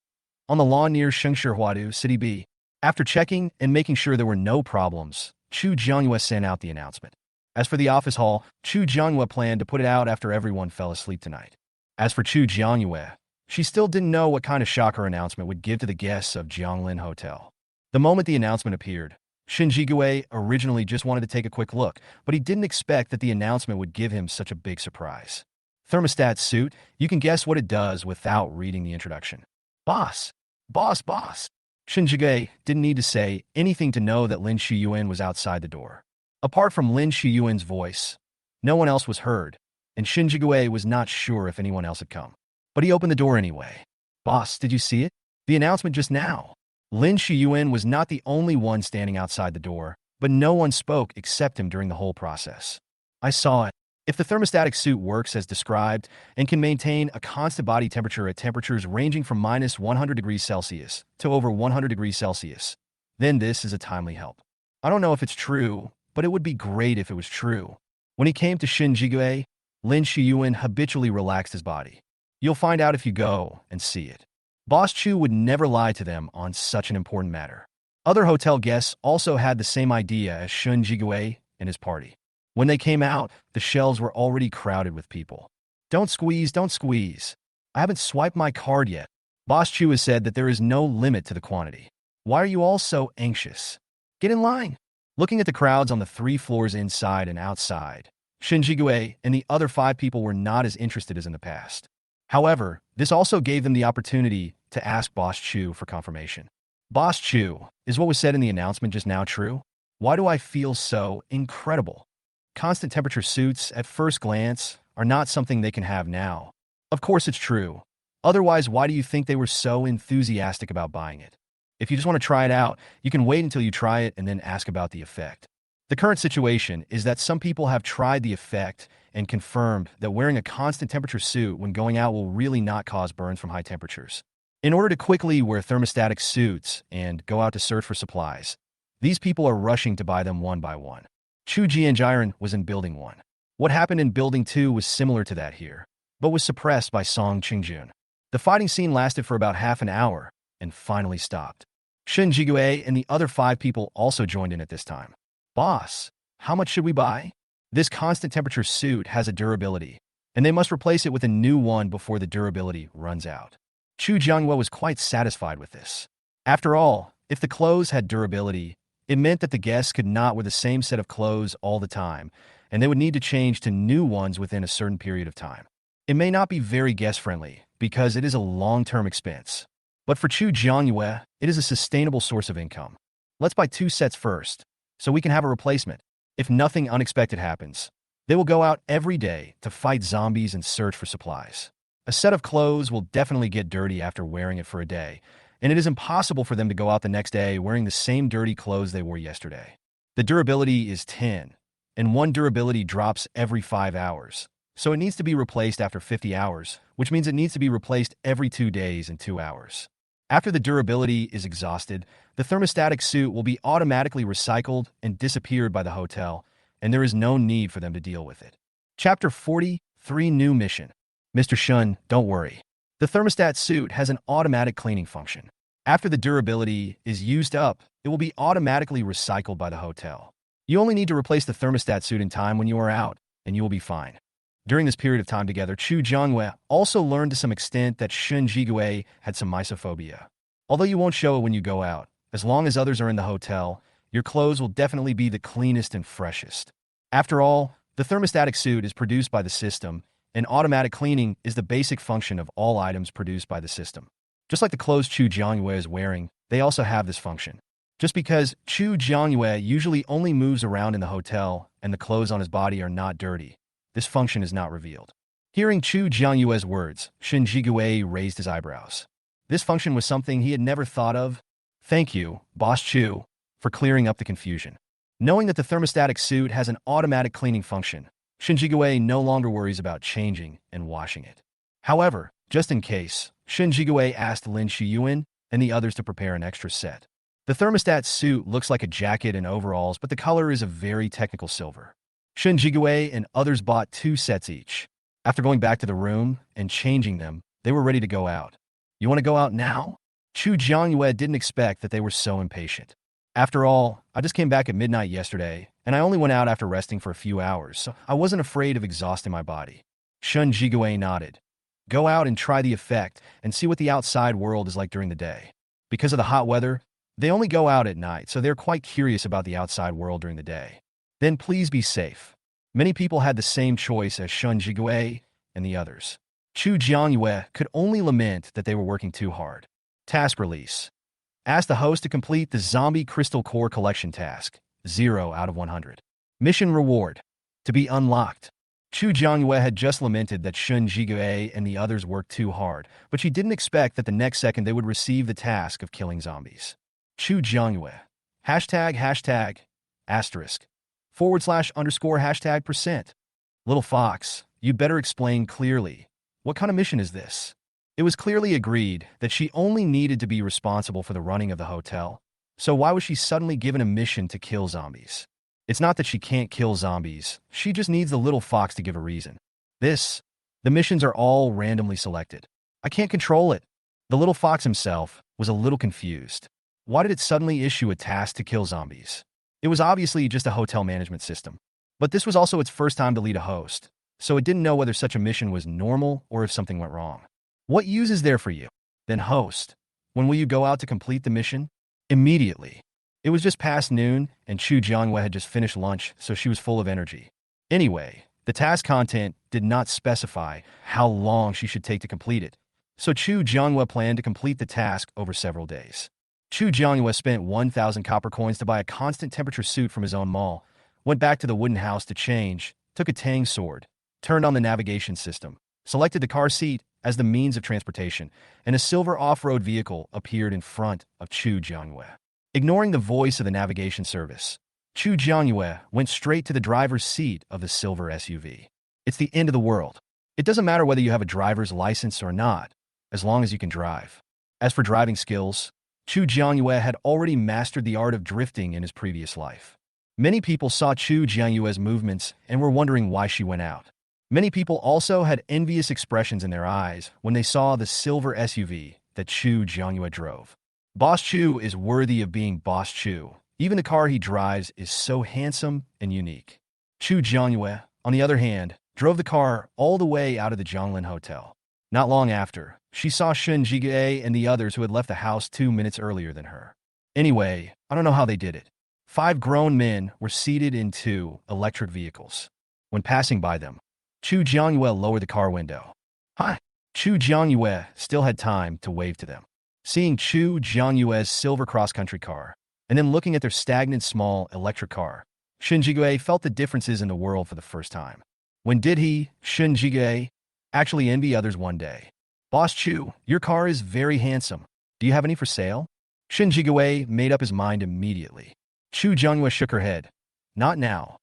on the lawn near Shengshihuadu, City B. After checking and making sure there were no problems, Chu Jiangyue sent out the announcement. As for the office hall, Chu Jiangyue planned to put it out after everyone fell asleep tonight. As for Chu Jiangyue, she still didn't know what kind of shock her announcement would give to the guests of Jianglin Hotel. The moment the announcement appeared, Shin Jigue originally just wanted to take a quick look, but he didn't expect that the announcement would give him such a big surprise. Thermostat suit, you can guess what it does without reading the introduction. Boss! Boss, boss! Shin Jigue didn't need to say anything to know that Lin Shiyuan was outside the door. Apart from Lin Shiyuan's voice, no one else was heard, and Shin Jigue was not sure if anyone else had come. But he opened the door anyway. Boss, did you see it? The announcement just now. Lin Shiyuan was not the only one standing outside the door, but no one spoke except him during the whole process. I saw it. If the thermostatic suit works as described and can maintain a constant body temperature at temperatures ranging from minus 100 degrees Celsius to over 100 degrees Celsius, then this is a timely help. I don't know if it's true, but it would be great if it was true. When he came to Shin Jigue, Lin Shiyuan habitually relaxed his body. You'll find out if you go and see it. Boss Chu would never lie to them on such an important matter. Other hotel guests also had the same idea as Shin Jigue and his party. When they came out, the shelves were already crowded with people. Don't squeeze, don't squeeze. I haven't swiped my card yet. Boss Chu has said that there is no limit to the quantity. Why are you all so anxious? Get in line. Looking at the crowds on the 3 floors inside and outside, Shin Jigue and the other 5 people were not as interested as in the past. However, this also gave them the opportunity to ask Boss Chu for confirmation. Boss Chu, is what was said in the announcement just now true? Why do I feel so incredible? Constant temperature suits, at first glance, are not something they can have now. Of course it's true. Otherwise, why do you think they were so enthusiastic about buying it? If you just want to try it out, you can wait until you try it and then ask about the effect. The current situation is that some people have tried the effect and confirmed that wearing a constant temperature suit when going out will really not cause burns from high temperatures. In order to quickly wear thermostatic suits and go out to search for supplies, these people are rushing to buy them one by one. Chu Jianjiren was in Building 1. What happened in Building 2 was similar to that here, but was suppressed by Song Qingjun. The fighting scene lasted for about half an hour and finally stopped. Shin Jigue and the other 5 people also joined in at this time. Boss, how much should we buy? This constant temperature suit has a durability, and they must replace it with a new one before the durability runs out. Chu Jianghua was quite satisfied with this. After all, if the clothes had durability, it meant that the guests could not wear the same set of clothes all the time, and they would need to change to new ones within a certain period of time. It may not be very guest-friendly, because it is a long-term expense. But for Chu Jiangyue, it is a sustainable source of income. Let's buy 2 sets first, so we can have a replacement. If nothing unexpected happens, they will go out every day to fight zombies and search for supplies. A set of clothes will definitely get dirty after wearing it for a day, and it is impossible for them to go out the next day wearing the same dirty clothes they wore yesterday. The durability is 10, and 1 durability drops every 5 hours, so it needs to be replaced after 50 hours, which means it needs to be replaced every 2 days and 2 hours. After the durability is exhausted, the thermostatic suit will be automatically recycled and disappeared by the hotel, and there is no need for them to deal with it. Chapter 43 New Mission. Mr. Shun, don't worry. The thermostat suit has an automatic cleaning function. After the durability is used up, it will be automatically recycled by the hotel. You only need to replace the thermostat suit in time when you are out, and you will be fine. During this period of time together, Chu Jianghua also learned to some extent that Shin Jigue had some misophobia. Although you won't show it when you go out, as long as others are in the hotel, your clothes will definitely be the cleanest and freshest. After all, the thermostatic suit is produced by the system, and automatic cleaning is the basic function of all items produced by the system. Just like the clothes Chu Jiangyue is wearing, they also have this function. Just because Chu Jiangyue usually only moves around in the hotel and the clothes on his body are not dirty, this function is not revealed. Hearing Chu Jiangyue's words, Shin Jigue raised his eyebrows. This function was something he had never thought of. Thank you, Boss Chu, for clearing up the confusion. Knowing that the thermostatic suit has an automatic cleaning function, Shin Jigue no longer worries about changing and washing it. However, Just in case, Shin Jigue asked Lin Shiyuan and the others to prepare an extra set. The thermostat suit looks like a jacket and overalls, but the color is a very technical silver. Shin Jigue and others bought 2 sets each. After going back to the room and changing them, they were ready to go out. You want to go out now? Chu Jiangyue didn't expect that they were so impatient. After all, I just came back at midnight yesterday, and I only went out after resting for a few hours, so I wasn't afraid of exhausting my body. Shun Jigue nodded. Go out and try the effect and see what the outside world is like during the day. Because of the hot weather, they only go out at night, so they're quite curious about the outside world during the day. Then please be safe. Many people had the same choice as Shun Jigue and the others. Chu Jiangyue could only lament that they were working too hard. Task release. Ask the host to complete the Zombie Crystal Core Collection task, 0 out of 100. Mission reward. To be unlocked. Chu Jiangyue had just lamented that Shun Jigue and the others worked too hard, but she didn't expect that the next second they would receive the task of killing zombies. Chu Jiangyue. Hashtag, asterisk, / hashtag %. Little Fox, you'd better explain clearly. What kind of mission is this? It was clearly agreed that she only needed to be responsible for the running of the hotel, so why was she suddenly given a mission to kill zombies? It's not that she can't kill zombies, she just needs the little fox to give a reason. The missions are all randomly selected. I can't control it. The little fox himself was a little confused. Why did it suddenly issue a task to kill zombies? It was obviously just a hotel management system. But this was also its first time to lead a host, so it didn't know whether such a mission was normal or if something went wrong. What use is there for you? Then host. When will you go out to complete the mission? Immediately. It was just past noon, and Chu Jiangyue had just finished lunch, so she was full of energy. Anyway, the task content did not specify how long she should take to complete it, so Chu Jiangyue planned to complete the task over several days. Chu Jiangyue spent 1,000 copper coins to buy a constant temperature suit from his own mall, went back to the wooden house to change, took a Tang sword, turned on the navigation system, selected the car seat as the means of transportation, and a silver off-road vehicle appeared in front of Chu Jiangyue. Ignoring the voice of the navigation service, Chu Jiangyue went straight to the driver's seat of the silver SUV. It's the end of the world. It doesn't matter whether you have a driver's license or not, as long as you can drive. As for driving skills, Chu Jiangyue had already mastered the art of drifting in his previous life. Many people saw Chu Jiangyue's movements and were wondering why she went out. Many people also had envious expressions in their eyes when they saw the silver SUV that Chu Jiangyue drove. Boss Chu is worthy of being Boss Chu. Even the car he drives is so handsome and unique. Chu Jiangyue, on the other hand, drove the car all the way out of the Zhonglin Hotel. Not long after, she saw Shun Jigue and the others who had left the house 2 minutes earlier than her. Anyway, I don't know how they did it. 5 grown men were seated in 2 electric vehicles. When passing by them, Chu Jiangyue lowered the car window. Hi! Chu Jiangyue still had time to wave to them. Seeing Chu Jiangyue's silver cross-country car, and then looking at their stagnant small electric car, Shun Jigue felt the differences in the world for the first time. When did he, Shun Jigue, actually envy others one day? Boss Chu, your car is very handsome. Do you have any for sale? Shun Jigue made up his mind immediately. Chu Jiangyue shook her head. Not now.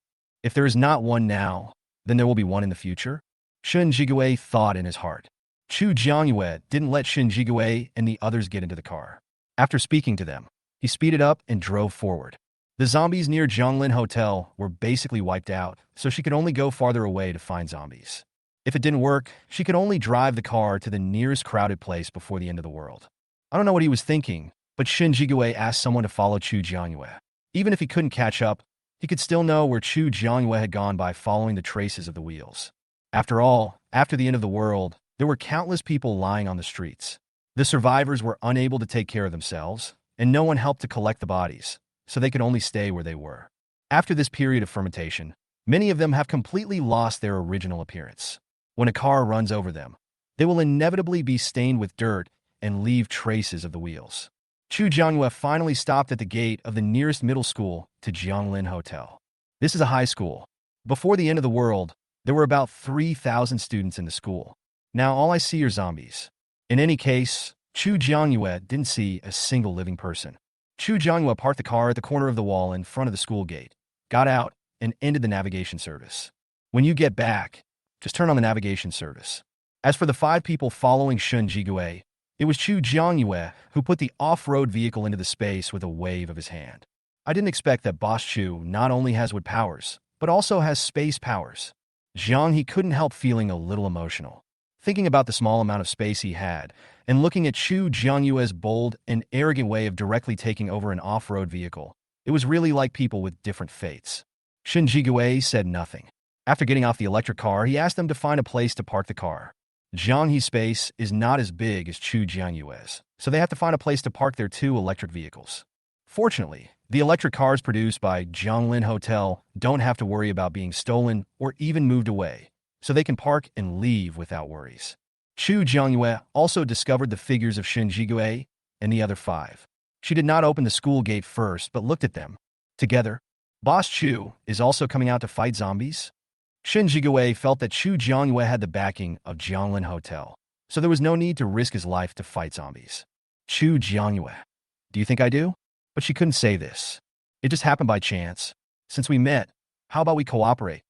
If there is not one now, then there will be one in the future? Shun Jigue thought in his heart. Chu Jiangyue didn't let Shun Jigue and the others get into the car. After speaking to them, he speeded up and drove forward. The zombies near Zhonglin Hotel were basically wiped out, so she could only go farther away to find zombies. If it didn't work, she could only drive the car to the nearest crowded place before the end of the world. I don't know what he was thinking, but Shun Jigue asked someone to follow Chu Jiangyue. Even if he couldn't catch up, he could still know where Chu Jiangyue had gone by following the traces of the wheels. After all, after the end of the world, there were countless people lying on the streets. The survivors were unable to take care of themselves, and no one helped to collect the bodies, so they could only stay where they were. After this period of fermentation, many of them have completely lost their original appearance. When a car runs over them, they will inevitably be stained with dirt and leave traces of the wheels. Chu Jiangyue finally stopped at the gate of the nearest middle school to Zhonglin Hotel. This is a high school. Before the end of the world, there were about 3,000 students in the school. Now all I see are zombies. In any case, Chu Jiangyue didn't see a single living person. Chu Jiangyue parked the car at the corner of the wall in front of the school gate, got out, and ended the navigation service. When you get back, just turn on the navigation service. As for the 5 people following Shun Jigue, it was Chu Jiangyue who put the off-road vehicle into the space with a wave of his hand. I didn't expect that Boss Chu not only has wood powers, but also has space powers. Jiang he couldn't help feeling a little emotional. Thinking about the small amount of space he had, and looking at Chu Jiangyue's bold and arrogant way of directly taking over an off-road vehicle, it was really like people with different fates. Shun Jigue said nothing. After getting off the electric car, he asked them to find a place to park the car. Jiang He's space is not as big as Chu Jiangyue's, so they have to find a place to park their 2 electric vehicles. Fortunately, the electric cars produced by Zhonglin Hotel don't have to worry about being stolen or even moved away, so they can park and leave without worries. Chu Jiangyue also discovered the figures of Shun Jigue and the other 5. She did not open the school gate first, but looked at them. Together, Boss Chu is also coming out to fight zombies? Shun Jigue felt that Chu Jiangyue had the backing of Zhonglin Hotel, so there was no need to risk his life to fight zombies. Chu Jiangyue, do you think I do? But she couldn't say this. It just happened by chance. Since we met, how about we cooperate?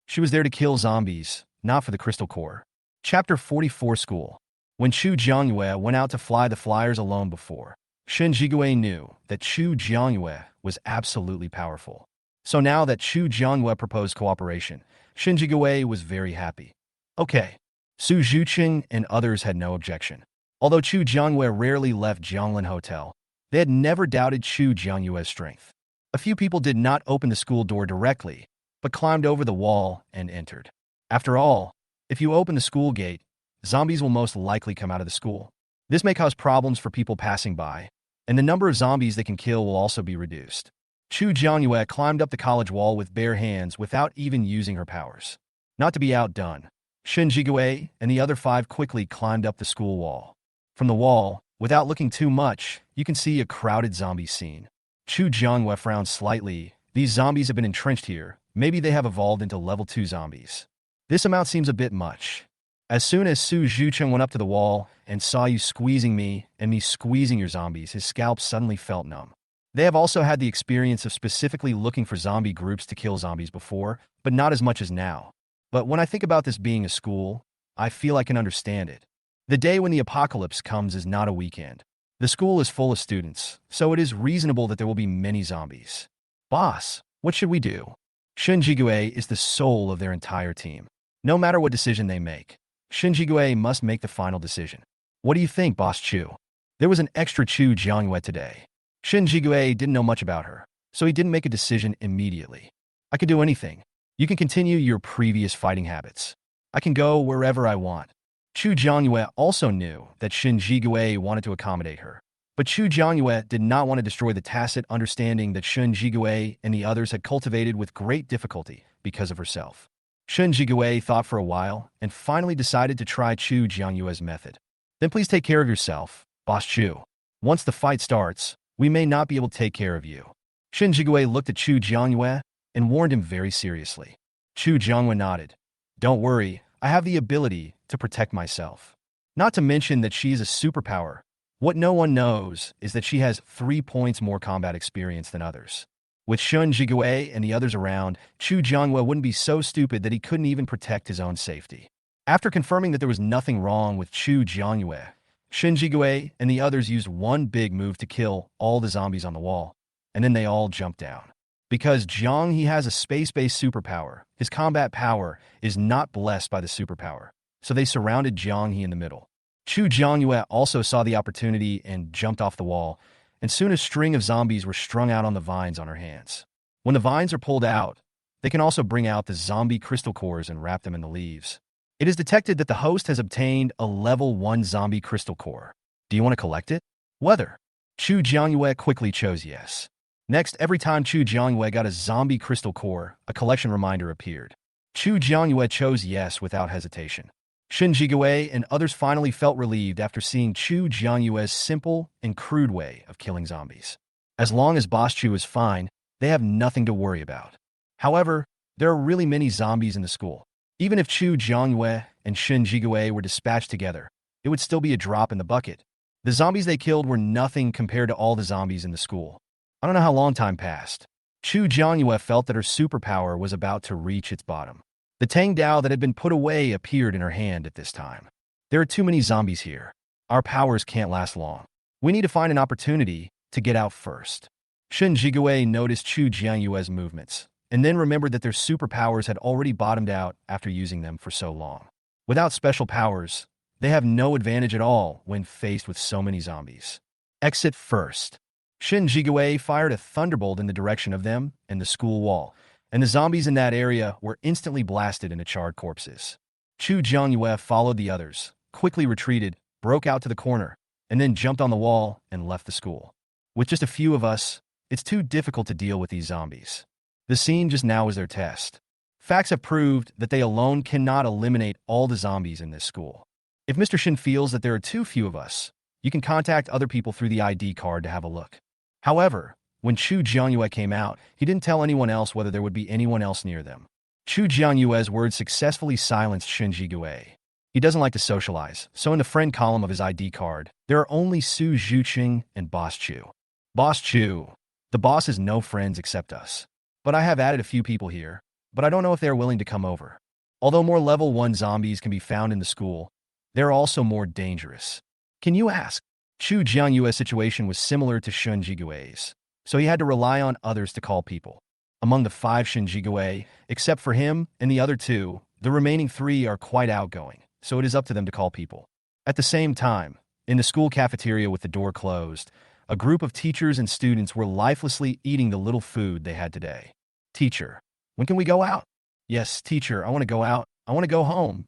She was there to kill zombies, not for the crystal core. Chapter 44 School. When Chu Jiangyue went out to fly the flyers alone before, Shun Jigue knew that Chu Jiangyue was absolutely powerful. So now that Chu Jiangyue proposed cooperation, Shun Jigue was very happy. Okay. Su Zhuqing and others had no objection. Although Chu Jiangyue rarely left Zhonglin Hotel, they had never doubted Chu Jiangyue's strength. A few people did not open the school door directly, but climbed over the wall and entered. After all, if you open the school gate, zombies will most likely come out of the school. This may cause problems for people passing by, and the number of zombies they can kill will also be reduced. Chu Jiangyue climbed up the college wall with bare hands without even using her powers. Not to be outdone, Shun Jigue and the other 5 quickly climbed up the school wall. From the wall, without looking too much, you can see a crowded zombie scene. Chu Jiangyue frowned slightly. These zombies have been entrenched here. Maybe they have evolved into level 2 zombies. This amount seems a bit much. As soon as Su Zhuqing went up to the wall and saw you squeezing me and me squeezing your zombies, his scalp suddenly felt numb. They have also had the experience of specifically looking for zombie groups to kill zombies before, but not as much as now. But when I think about this being a school, I feel I can understand it. The day when the apocalypse comes is not a weekend. The school is full of students, so it is reasonable that there will be many zombies. Boss, what should we do? Shun Jigue is the soul of their entire team. No matter what decision they make, Shun Jigue must make the final decision. What do you think, Boss Chu? There was an extra Chu Jiangyue today. Shun Jigue didn't know much about her, so he didn't make a decision immediately. I could do anything. You can continue your previous fighting habits. I can go wherever I want. Chu Jiangyue also knew that Shun Jigue wanted to accommodate her. But Chu Jiangyue did not want to destroy the tacit understanding that Shun Jigue and the others had cultivated with great difficulty because of herself. Shun Jigue thought for a while and finally decided to try Chu Jiangyue's method. Then please take care of yourself, Boss Chu. Once the fight starts, we may not be able to take care of you. Shun Jigue looked at Chu Jiangyue and warned him very seriously. Chu Jiangyue nodded. Don't worry, I have the ability to protect myself. Not to mention that she is a superpower. What no one knows is that she has 3 points more combat experience than others. With Shun Jigue and the others around, Chu Jiangyue wouldn't be so stupid that he couldn't even protect his own safety. After confirming that there was nothing wrong with Chu Jiangyue, Shun Jigue and the others used one big move to kill all the zombies on the wall, and then they all jumped down. Because Jiang he has a space-based superpower, his combat power is not blessed by the superpower, so they surrounded Jiang he in the middle. Chu Jiangyue also saw the opportunity and jumped off the wall, and soon a string of zombies were strung out on the vines on her hands. When the vines are pulled out, they can also bring out the zombie crystal cores and wrap them in the leaves. It is detected that the host has obtained a level 1 zombie crystal core. Do you want to collect it? Whether? Chu Jiangyue quickly chose yes. Next, every time Chu Jiangyue got a zombie crystal core, a collection reminder appeared. Chu Jiangyue chose yes without hesitation. Shun Jigue and others finally felt relieved after seeing Chu Jiangyue's simple and crude way of killing zombies. As long as Boss Chu is fine, they have nothing to worry about. However, there are really many zombies in the school. Even if Chu Jiangyue and Shun Jigue were dispatched together, it would still be a drop in the bucket. The zombies they killed were nothing compared to all the zombies in the school. I don't know how long time passed. Chu Jiangyue felt that her superpower was about to reach its bottom. The Tang Dao that had been put away appeared in her hand at this time. There are too many zombies here. Our powers can't last long. We need to find an opportunity to get out first. Shen Jigue noticed Chu Jianyue's movements, and then remembered that their superpowers had already bottomed out after using them for so long. Without special powers, they have no advantage at all when faced with so many zombies. Exit first. Shen Jigue fired a thunderbolt in the direction of them and the school wall, and the zombies in that area were instantly blasted into charred corpses. Chu Jianyue followed the others, quickly retreated, broke out to the corner, and then jumped on the wall and left the school. With just a few of us, it's too difficult to deal with these zombies. The scene just now is their test. Facts have proved that they alone cannot eliminate all the zombies in this school. If Mr. Shin feels that there are too few of us, you can contact other people through the ID card to have a look. However, when Chu Jianyue came out, he didn't tell anyone else whether there would be anyone else near them. Chu Jianyue's words successfully silenced Shen Jigue. He doesn't like to socialize, so in the friend column of his ID card, there are only Su Zhuqing and Boss Chu. Boss Chu. The boss has no friends except us. But I have added a few people here, but I don't know if they are willing to come over. Although more level 1 zombies can be found in the school, they're also more dangerous. Can you ask? Chu Jianyue's situation was similar to Shen Jigue's, so he had to rely on others to call people. Among the 5 Shen Jigue, except for him and the other 2, the remaining 3 are quite outgoing, so it is up to them to call people. At the same time, in the school cafeteria with the door closed, a group of teachers and students were lifelessly eating the little food they had today. Teacher, when can we go out? Yes, teacher, I want to go out. I want to go home.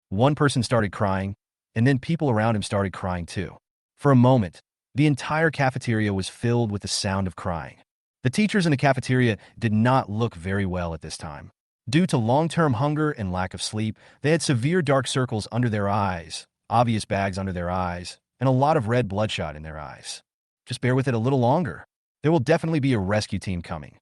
One person started crying, and then people around him started crying too. For a moment, the entire cafeteria was filled with the sound of crying. The teachers in the cafeteria did not look very well at this time. Due to long-term hunger and lack of sleep, they had severe dark circles under their eyes, obvious bags under their eyes, and a lot of red bloodshot in their eyes. Just bear with it a little longer. There will definitely be a rescue team coming.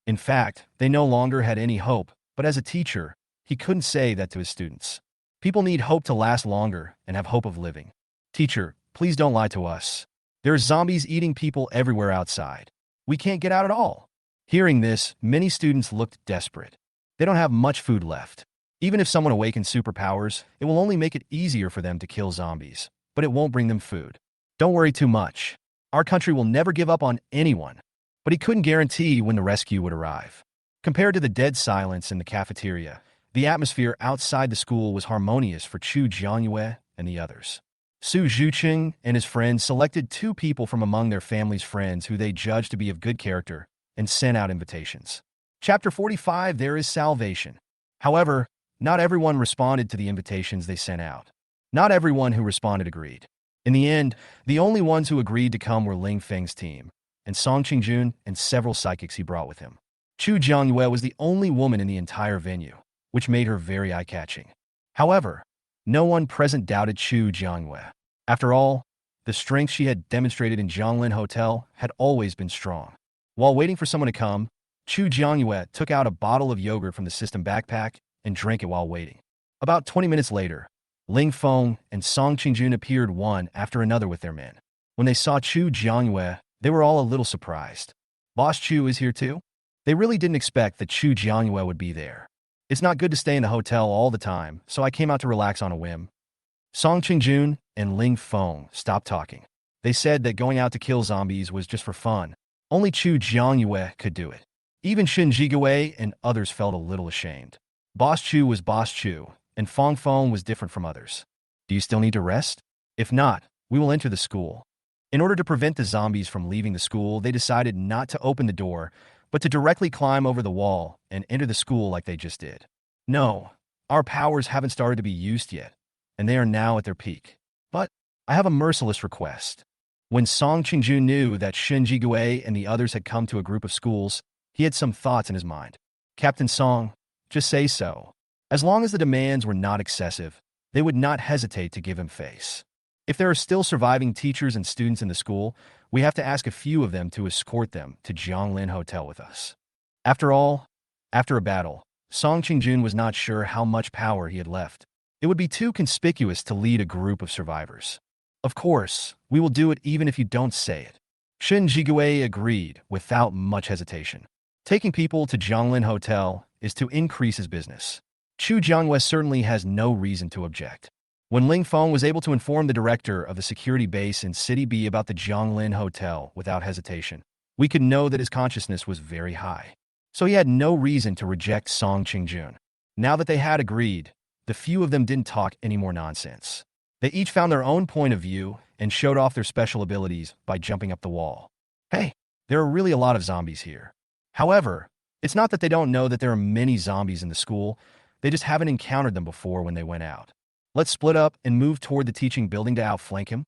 In fact, they no longer had any hope, but as a teacher, he couldn't say that to his students. People need hope to last longer and have hope of living. Teacher, please don't lie to us. There are zombies eating people everywhere outside. We can't get out at all. Hearing this, many students looked desperate. They don't have much food left. Even if someone awakens superpowers, it will only make it easier for them to kill zombies, but it won't bring them food. Don't worry too much. Our country will never give up on anyone. But he couldn't guarantee when the rescue would arrive. Compared to the dead silence in the cafeteria, the atmosphere outside the school was harmonious for Chu Jianyue and the others. Su Zhuqing and his friends selected 2 people from among their family's friends who they judged to be of good character and sent out invitations. Chapter 45, There is Salvation. However, not everyone responded to the invitations they sent out. Not everyone who responded agreed. In the end, the only ones who agreed to come were Ling Feng's team, and Song Qingjun and several psychics he brought with him. Chu Jianyue was the only woman in the entire venue, which made her very eye-catching. However, no one present doubted Chu Jianyue. After all, the strength she had demonstrated in Zhonglin Hotel had always been strong. While waiting for someone to come, Chu Jianyue took out a bottle of yogurt from the system backpack and drank it while waiting. About 20 minutes later, Ling Feng and Song Qingjun appeared one after another with their men. When they saw Chu Jianyue, they were all a little surprised. Boss Chu is here too? They really didn't expect that Chu Jianyue would be there. It's not good to stay in the hotel all the time, so I came out to relax on a whim. Song Qingjun and Ling Feng stopped talking. They said that going out to kill zombies was just for fun. Only Chu Jianyue could do it. Even Shen Jigue and others felt a little ashamed. Boss Chu was Boss Chu, and Fong Feng was different from others. Do you still need to rest? If not, we will enter the school. In order to prevent the zombies from leaving the school, they decided not to open the door, but to directly climb over the wall and enter the school like they just did. No, our powers haven't started to be used yet, and they are now at their peak. But I have a merciless request. When Song Qingjun knew that Shen Jigue and the others had come to a group of schools, he had some thoughts in his mind. Captain Song, just say so. As long as the demands were not excessive, they would not hesitate to give him face. If there are still surviving teachers and students in the school, we have to ask a few of them to escort them to Zhonglin Hotel with us. After all, after a battle, Song Qingjun was not sure how much power he had left. It would be too conspicuous to lead a group of survivors. Of course, we will do it even if you don't say it. Shen Jigue agreed without much hesitation. Taking people to Zhonglin Hotel is to increase his business. Chu Jianyue certainly has no reason to object. When Ling Feng was able to inform the director of the security base in City B about the Zhonglin Hotel without hesitation, we could know that his consciousness was very high. So he had no reason to reject Song Qingjun. Now that they had agreed, the few of them didn't talk any more nonsense. They each found their own point of view and showed off their special abilities by jumping up the wall. Hey, there are really a lot of zombies here. However, it's not that they don't know that there are many zombies in the school, they just haven't encountered them before when they went out. Let's split up and move toward the teaching building to outflank him.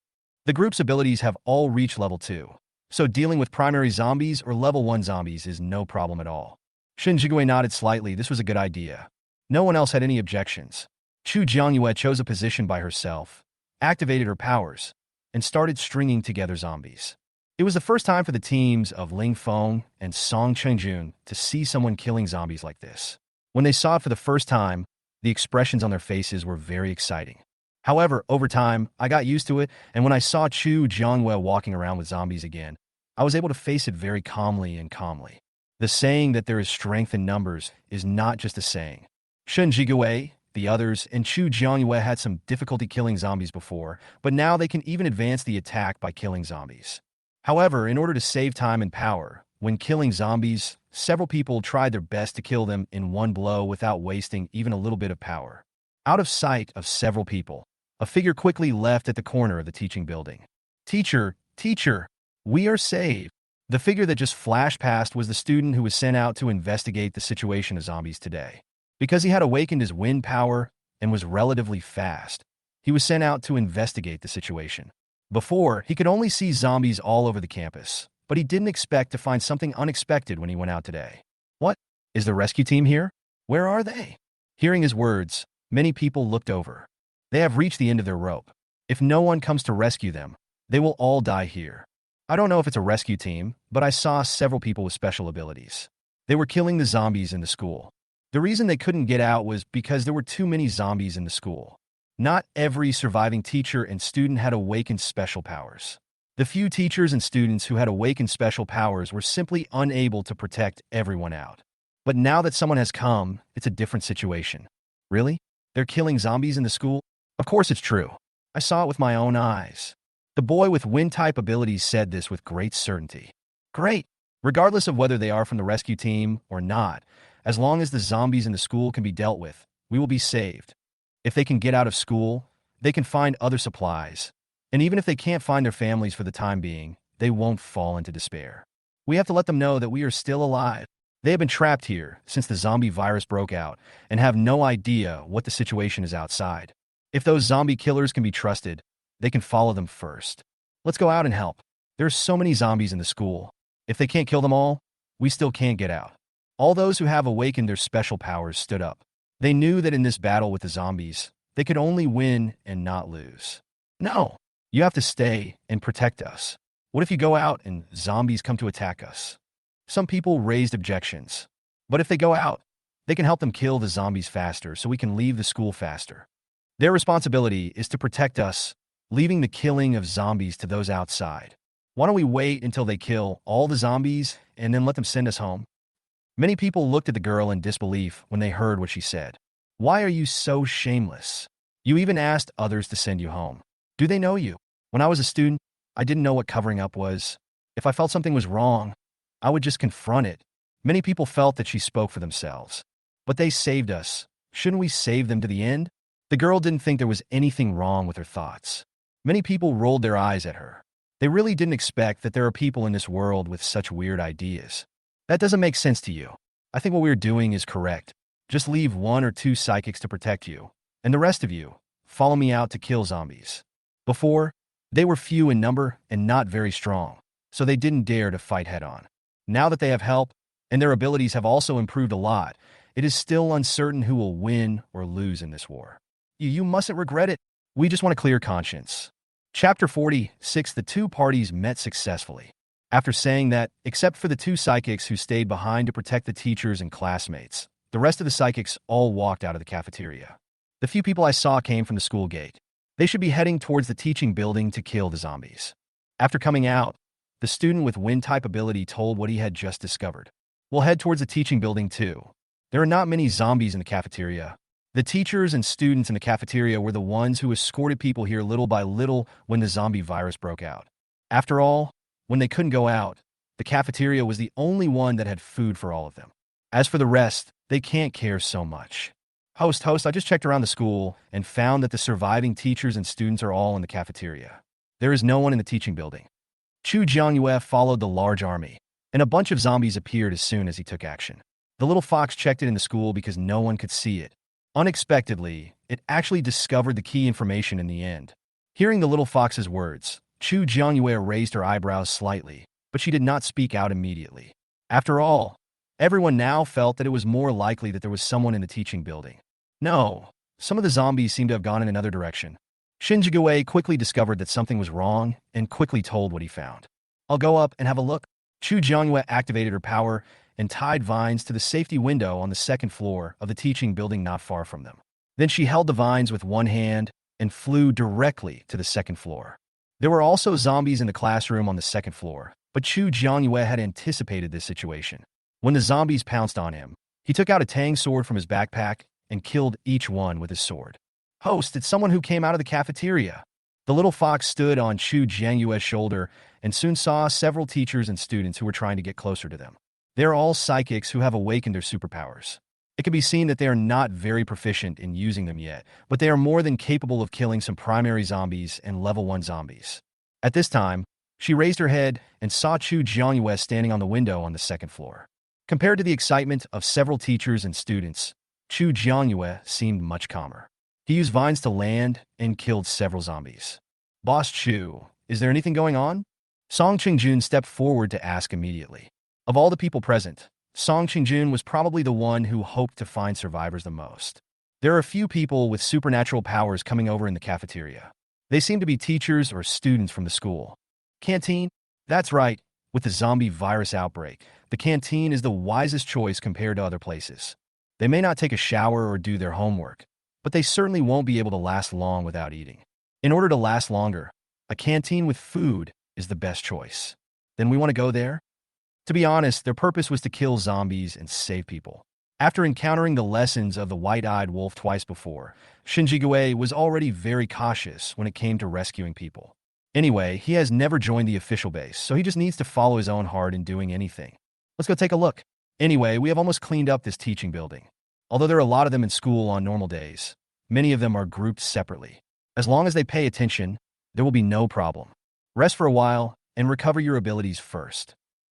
The group's abilities have all reached level 2, so dealing with primary zombies or level 1 zombies is no problem at all. Shen Jigui nodded slightly. This was a good idea. No one else had any objections. Chu Jiangyue chose a position by herself, activated her powers, and started stringing together zombies. It was the first time for the teams of Ling Feng and Song Qingjun to see someone killing zombies like this. When they saw it for the first time, the expressions on their faces were very exciting. However, over time, I got used to it, and when I saw Chu Jiangyue walking around with zombies again, I was able to face it very calmly and calmly. The saying that there is strength in numbers is not just a saying. Shen Jigui, the others, and Chu Jiangyue had some difficulty killing zombies before, but now they can even advance the attack by killing zombies. However, in order to save time and power, when killing zombies, several people tried their best to kill them in one blow without wasting even a little bit of power. Out of sight of several people, a figure quickly left at the corner of the teaching building. Teacher, teacher, we are saved. The figure that just flashed past was the student who was sent out to investigate the situation of zombies today. Because he had awakened his wind power and was relatively fast, he was sent out to investigate the situation. Before, he could only see zombies all over the campus, but he didn't expect to find something unexpected when he went out today. What? Is the rescue team here? Where are they? Hearing his words, many people looked over. They have reached the end of their rope. If no one comes to rescue them, they will all die here. I don't know if it's a rescue team, but I saw several people with special abilities. They were killing the zombies in the school. The reason they couldn't get out was because there were too many zombies in the school. Not every surviving teacher and student had awakened special powers. The few teachers and students who had awakened special powers were simply unable to protect everyone out. But now that someone has come, it's a different situation. Really? They're killing zombies in the school? Of course it's true. I saw it with my own eyes. The boy with wind-type abilities said this with great certainty. Great! Regardless of whether they are from the rescue team or not, as long as the zombies in the school can be dealt with, we will be saved. If they can get out of school, they can find other supplies. And even if they can't find their families for the time being, they won't fall into despair. We have to let them know that we are still alive. They have been trapped here since the zombie virus broke out and have no idea what the situation is outside. If those zombie killers can be trusted, they can follow them first. Let's go out and help. There are so many zombies in the school. If they can't kill them all, we still can't get out. All those who have awakened their special powers stood up. They knew that in this battle with the zombies, they could only win and not lose. No, you have to stay and protect us. What if you go out and zombies come to attack us? Some people raised objections. But if they go out, they can help them kill the zombies faster so we can leave the school faster. Their responsibility is to protect us, leaving the killing of zombies to those outside. Why don't we wait until they kill all the zombies and then let them send us home? Many people looked at the girl in disbelief when they heard what she said. Why are you so shameless? You even asked others to send you home. Do they know you? When I was a student, I didn't know what covering up was. If I felt something was wrong, I would just confront it. Many people felt that she spoke for themselves. But they saved us. Shouldn't we save them to the end? The girl didn't think there was anything wrong with her thoughts. Many people rolled their eyes at her. They really didn't expect that there are people in this world with such weird ideas. That doesn't make sense to you. I think what we're doing is correct. Just leave 1 or 2 psychics to protect you, and the rest of you, follow me out to kill zombies. Before, they were few in number and not very strong, so they didn't dare to fight head-on. Now that they have help, and their abilities have also improved a lot, it is still uncertain who will win or lose in this war. You mustn't regret it. We just want a clear conscience. Chapter 46. The two parties met successfully. After saying that, except for the 2 psychics who stayed behind to protect the teachers and classmates, the rest of the psychics all walked out of the cafeteria. The few people I saw came from the school gate. They should be heading towards the teaching building to kill the zombies. After coming out, the student with wind-type ability told what he had just discovered. We'll head towards the teaching building too. There are not many zombies in the cafeteria, The teachers and students in the cafeteria were the ones who escorted people here little by little when the zombie virus broke out. After all, when they couldn't go out, the cafeteria was the only one that had food for all of them. As for the rest, they can't care so much. Host, I just checked around the school and found that the surviving teachers and students are all in the cafeteria. There is no one in the teaching building. Chu Jiangyue followed the large army, and a bunch of zombies appeared as soon as he took action. The little fox checked it in the school because no one could see it. Unexpectedly, it actually discovered the key information in the end. Hearing the little fox's words, Chu Jiangyue raised her eyebrows slightly, but she did not speak out immediately. After all, everyone now felt that it was more likely that there was someone in the teaching building. No, some of the zombies seemed to have gone in another direction. Shinjigue quickly discovered that something was wrong and quickly told what he found. I'll go up and have a look. Chu Jiangyue activated her power and tied vines to the safety window on the second floor of the teaching building not far from them. Then she held the vines with one hand and flew directly to the second floor. There were also zombies in the classroom on the second floor, but Chu Jiangyue had anticipated this situation. When the zombies pounced on him, he took out a tang sword from his backpack and killed each one with his sword. Host, it's someone who came out of the cafeteria. The little fox stood on Chu Jiangyue's shoulder and soon saw several teachers and students who were trying to get closer to them. They're all psychics who have awakened their superpowers. It can be seen that they are not very proficient in using them yet, but they are more than capable of killing some primary zombies and level 1 zombies. At this time, she raised her head and saw Chu Jiangyue standing on the window on the second floor. Compared to the excitement of several teachers and students, Chu Jiangyue seemed much calmer. He used vines to land and killed several zombies. Boss Chu, is there anything going on? Song Qingjun stepped forward to ask immediately. Of all the people present, Song Qingjun was probably the one who hoped to find survivors the most. There are a few people with supernatural powers coming over in the cafeteria. They seem to be teachers or students from the school. Canteen? That's right. With the zombie virus outbreak, the canteen is the wisest choice compared to other places. They may not take a shower or do their homework, but they certainly won't be able to last long without eating. In order to last longer, a canteen with food is the best choice. Then we want to go there? To be honest, their purpose was to kill zombies and save people. After encountering the lessons of the white-eyed wolf twice before, Shinjigue was already very cautious when it came to rescuing people. Anyway, he has never joined the official base, so he just needs to follow his own heart in doing anything. Let's go take a look. Anyway, we have almost cleaned up this teaching building. Although there are a lot of them in school on normal days, many of them are grouped separately. As long as they pay attention, there will be no problem. Rest for a while and recover your abilities first.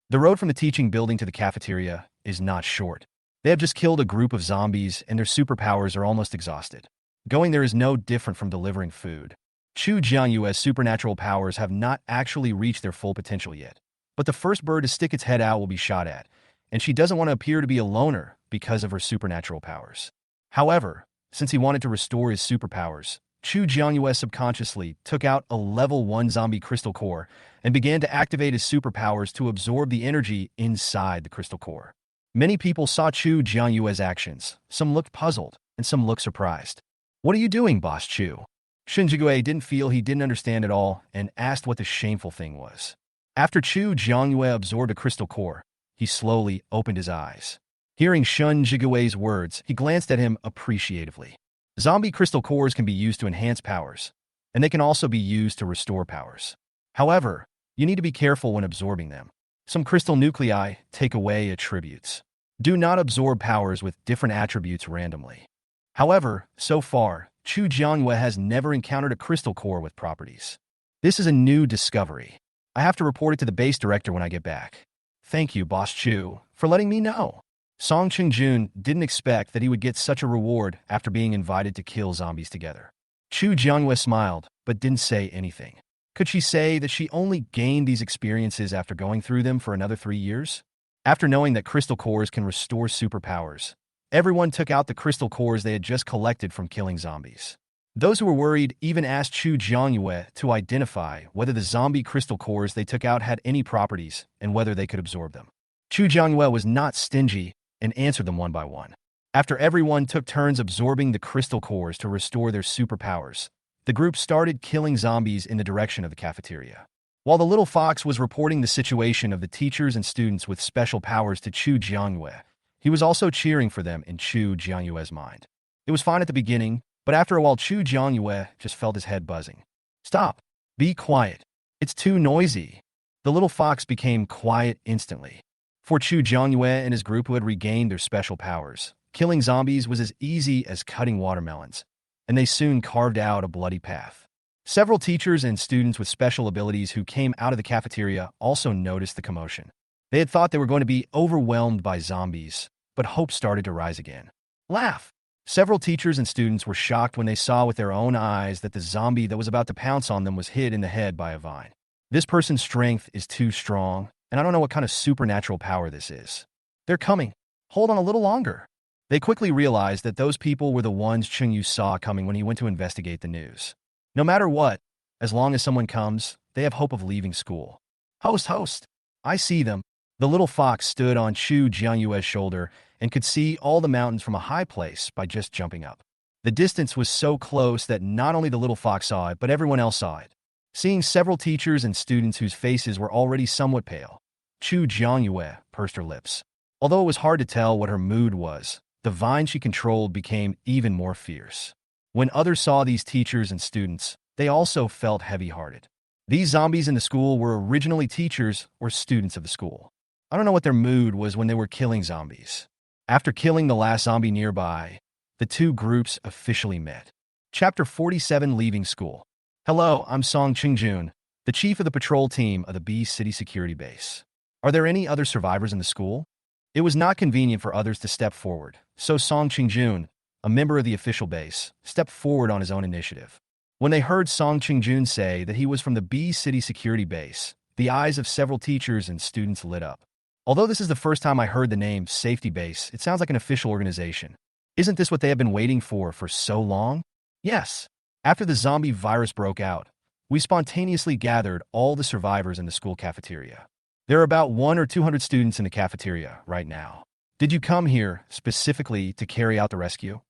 The road from the teaching building to the cafeteria is not short. They have just killed a group of zombies and their superpowers are almost exhausted. Going there is no different from delivering food. Chu Jianyue's supernatural powers have not actually reached their full potential yet, but the first bird to stick its head out will be shot at, and she doesn't want to appear to be a loner because of her supernatural powers. However, since he wanted to restore his superpowers, Chu Jianyue subconsciously took out a level 1 zombie crystal core and began to activate his superpowers to absorb the energy inside the crystal core. Many people saw Chu Jianyue's actions. Some looked puzzled, and some looked surprised. What are you doing, Boss Chu? Shinjigue didn't feel he didn't understand at all and asked what the shameful thing was. After Chu Jianyue absorbed a crystal core, he slowly opened his eyes. Hearing Shinjigue's words, he glanced at him appreciatively. Zombie crystal cores can be used to enhance powers, and they can also be used to restore powers. However, you need to be careful when absorbing them. Some crystal nuclei take away attributes. Do not absorb powers with different attributes randomly. However, so far, Chu Jianyue has never encountered a crystal core with properties. This is a new discovery. I have to report it to the base director when I get back. Thank you, Boss Chu, for letting me know. Song Qingjun didn't expect that he would get such a reward after being invited to kill zombies together. Chu Jianyue smiled, but didn't say anything. Could she say that she only gained these experiences after going through them for another 3 years? After knowing that crystal cores can restore superpowers, everyone took out the crystal cores they had just collected from killing zombies. Those who were worried even asked Chu Jianyue to identify whether the zombie crystal cores they took out had any properties and whether they could absorb them. Chu Jianyue was not stingy and answered them one by one. After everyone took turns absorbing the crystal cores to restore their superpowers, the group started killing zombies in the direction of the cafeteria. While the little fox was reporting the situation of the teachers and students with special powers to Chu Jianyue, he was also cheering for them in Chu Jianyue's mind. It was fine at the beginning, but after a while Chu Jiangyue just felt his head buzzing. Stop. Be quiet. It's too noisy. The little fox became quiet instantly. For Chu Jiangyue and his group who had regained their special powers, killing zombies was as easy as cutting watermelons, and they soon carved out a bloody path. Several teachers and students with special abilities who came out of the cafeteria also noticed the commotion. They had thought they were going to be overwhelmed by zombies, but hope started to rise again. Laugh! Several teachers and students were shocked when they saw with their own eyes that the zombie that was about to pounce on them was hit in the head by a vine. This person's strength is too strong, and I don't know what kind of supernatural power this is. They're coming. Hold on a little longer. They quickly realized that those people were the ones Chengyu saw coming when he went to investigate the news. No matter what, as long as someone comes, they have hope of leaving school. Host! I see them. The little fox stood on Chu Jianyue's shoulder and could see all the mountains from a high place by just jumping up. The distance was so close that not only the little fox saw it, but everyone else saw it. Seeing several teachers and students whose faces were already somewhat pale, Chu Jianyue pursed her lips. Although it was hard to tell what her mood was, the vine she controlled became even more fierce. When others saw these teachers and students, they also felt heavy-hearted. These zombies in the school were originally teachers or students of the school. I don't know what their mood was when they were killing zombies. After killing the last zombie nearby, the two groups officially met. Chapter 47, Leaving School. Hello, I'm Song Qingjun, the chief of the patrol team of the B City Security Base. Are there any other survivors in the school? It was not convenient for others to step forward, so Song Qingjun, a member of the official base, stepped forward on his own initiative. When they heard Song Qingjun say that he was from the B City Security Base, the eyes of several teachers and students lit up. Although this is the first time I heard the name Safety Base, it sounds like an official organization. Isn't this what they have been waiting for so long? Yes. After the zombie virus broke out, we spontaneously gathered all the survivors in the school cafeteria. There are about 100 or 200 students in the cafeteria right now. Did you come here specifically to carry out the rescue?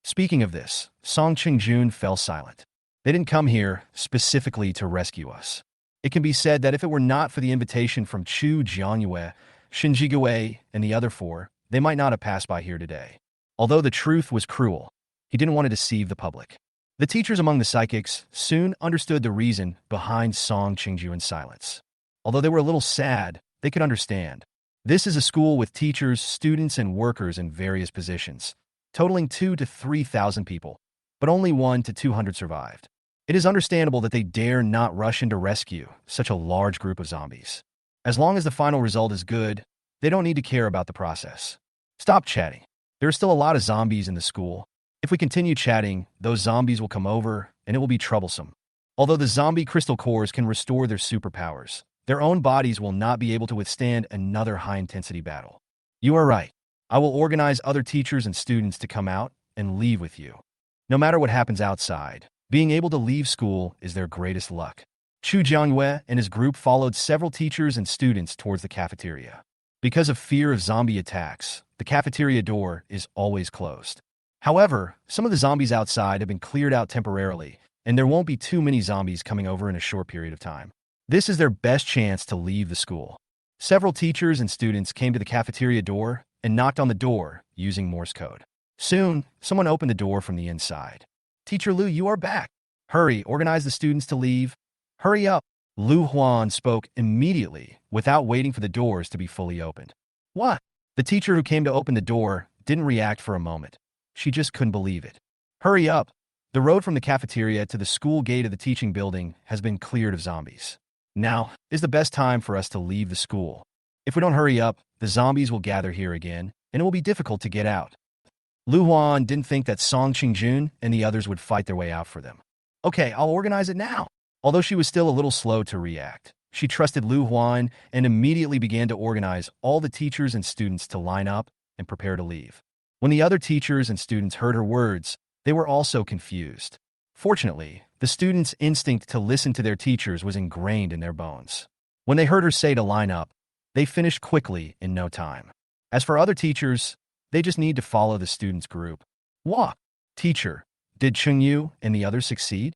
Speaking of this, Song Qingjun fell silent. They didn't come here specifically to rescue us. It can be said that if it were not for the invitation from Chu Jianyue, Shin Jigue, and the other four, they might not have passed by here today. Although the truth was cruel, he didn't want to deceive the public. The teachers among the psychics soon understood the reason behind Song Qingjun's silence. Although they were a little sad, they could understand. This is a school with teachers, students, and workers in various positions, totaling 2,000 to 3,000 people, but only 100 to 200 survived. It is understandable that they dare not rush in to rescue such a large group of zombies. As long as the final result is good, they don't need to care about the process. Stop chatting. There are still a lot of zombies in the school. If we continue chatting, those zombies will come over, and it will be troublesome. Although the zombie crystal cores can restore their superpowers, their own bodies will not be able to withstand another high-intensity battle. You are right. I will organize other teachers and students to come out and leave with you. No matter what happens outside, being able to leave school is their greatest luck. Chu Jianyue and his group followed several teachers and students towards the cafeteria. Because of fear of zombie attacks, the cafeteria door is always closed. However, some of the zombies outside have been cleared out temporarily, and there won't be too many zombies coming over in a short period of time. This is their best chance to leave the school. Several teachers and students came to the cafeteria door and knocked on the door using Morse code. Soon, someone opened the door from the inside. Teacher Lu, you are back. Hurry, organize the students to leave. Hurry up. Lu Huan spoke immediately without waiting for the doors to be fully opened. What? The teacher who came to open the door didn't react for a moment. She just couldn't believe it. Hurry up. The road from the cafeteria to the school gate of the teaching building has been cleared of zombies. Now is the best time for us to leave the school. If we don't hurry up, the zombies will gather here again, and it will be difficult to get out. Lu Huan didn't think that Song Qingjun and the others would fight their way out for them. Okay, I'll organize it now. Although she was still a little slow to react, she trusted Lu Huan and immediately began to organize all the teachers and students to line up and prepare to leave. When the other teachers and students heard her words, they were also confused. Fortunately, the students' instinct to listen to their teachers was ingrained in their bones. When they heard her say to line up, they finished quickly in no time. As for other teachers, they just need to follow the students' group. Walk. Teacher, did Chengyu and the others succeed?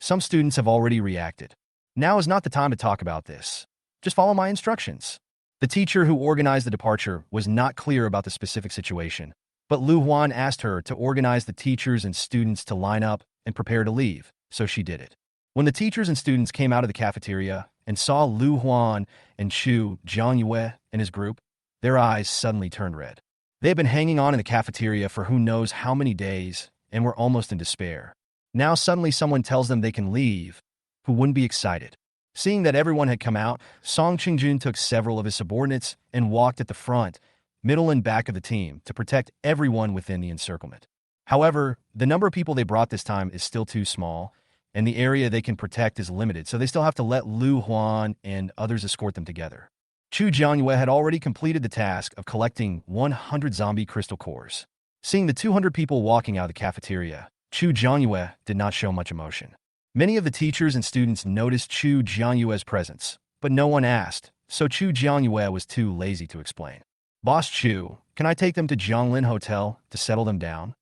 Some students have already reacted. Now is not the time to talk about this. Just follow my instructions. The teacher who organized the departure was not clear about the specific situation, But Lu Huan asked her to organize the teachers and students to line up and prepare to leave, so she did it. When the teachers and students came out of the cafeteria and saw Lu Huan and Chu Jiangyue and his group, their eyes suddenly turned red. They had been hanging on in the cafeteria for who knows how many days and were almost in despair. Now suddenly someone tells them they can leave. Who wouldn't be excited? Seeing that everyone had come out, Song Qingjun took several of his subordinates and walked at the front, middle and back of the team to protect everyone within the encirclement. However, the number of people they brought this time is still too small, and the area they can protect is limited, so they still have to let Lu Huan and others escort them together. Chu Jiangyue had already completed the task of collecting 100 zombie crystal cores. Seeing the 200 people walking out of the cafeteria, Chu Jiangyue did not show much emotion. Many of the teachers and students noticed Chu Jiangyue's presence, but no one asked, so Chu Jiangyue was too lazy to explain. Boss Chu, can I take them to Zhonglin Hotel to settle them down?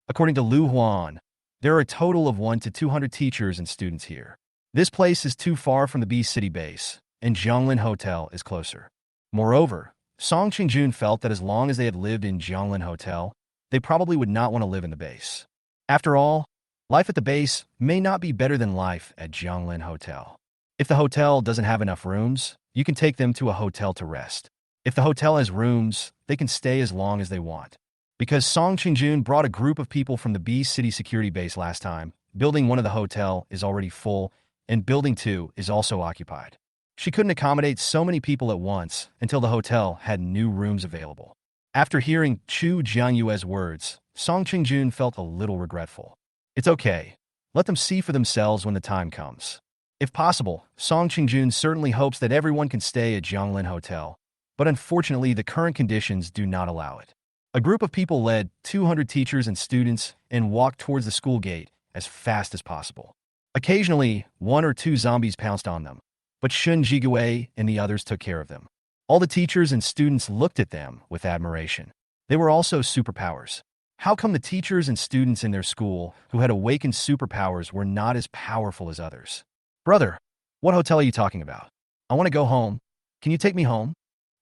According to Lu Huan, there are a total of 1 to 200 teachers and students here. This place is too far from the B City base, and Zhonglin Hotel is closer. Moreover, Song Qingjun felt that as long as they had lived in Zhonglin Hotel, they probably would not want to live in the base. After all, life at the base may not be better than life at Zhonglin Hotel. If the hotel doesn't have enough rooms, you can take them to a hotel to rest. If the hotel has rooms, they can stay as long as they want. Because Song Qingjun brought a group of people from the B City security base last time, Building 1 of the hotel is already full, and Building 2 is also occupied. She couldn't accommodate so many people at once until the hotel had new rooms available. After hearing Chu Jianyue's words, Song Qingjun felt a little regretful. It's okay. Let them see for themselves when the time comes. If possible, Song Qingjun certainly hopes that everyone can stay at Zhonglin Hotel, but unfortunately the current conditions do not allow it. A group of people led 200 teachers and students and walked towards the school gate as fast as possible. Occasionally, 1 or 2 zombies pounced on them, but Shun Jigue and the others took care of them. All the teachers and students looked at them with admiration. They were also superpowers. How come the teachers and students in their school who had awakened superpowers were not as powerful as others? Brother, what hotel are you talking about? I want to go home. Can you take me home?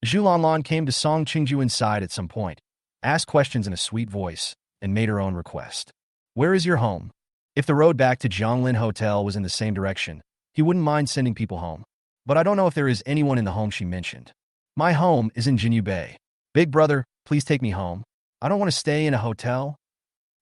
Zhu Lanlan came to Song Qingjun's side at some point, asked questions in a sweet voice, and made her own request. Where is your home? If the road back to Zhonglin Hotel was in the same direction, he wouldn't mind sending people home. But I don't know if there is anyone in the home she mentioned. My home is in Jinyu Bay. Big brother, please take me home. I don't want to stay in a hotel.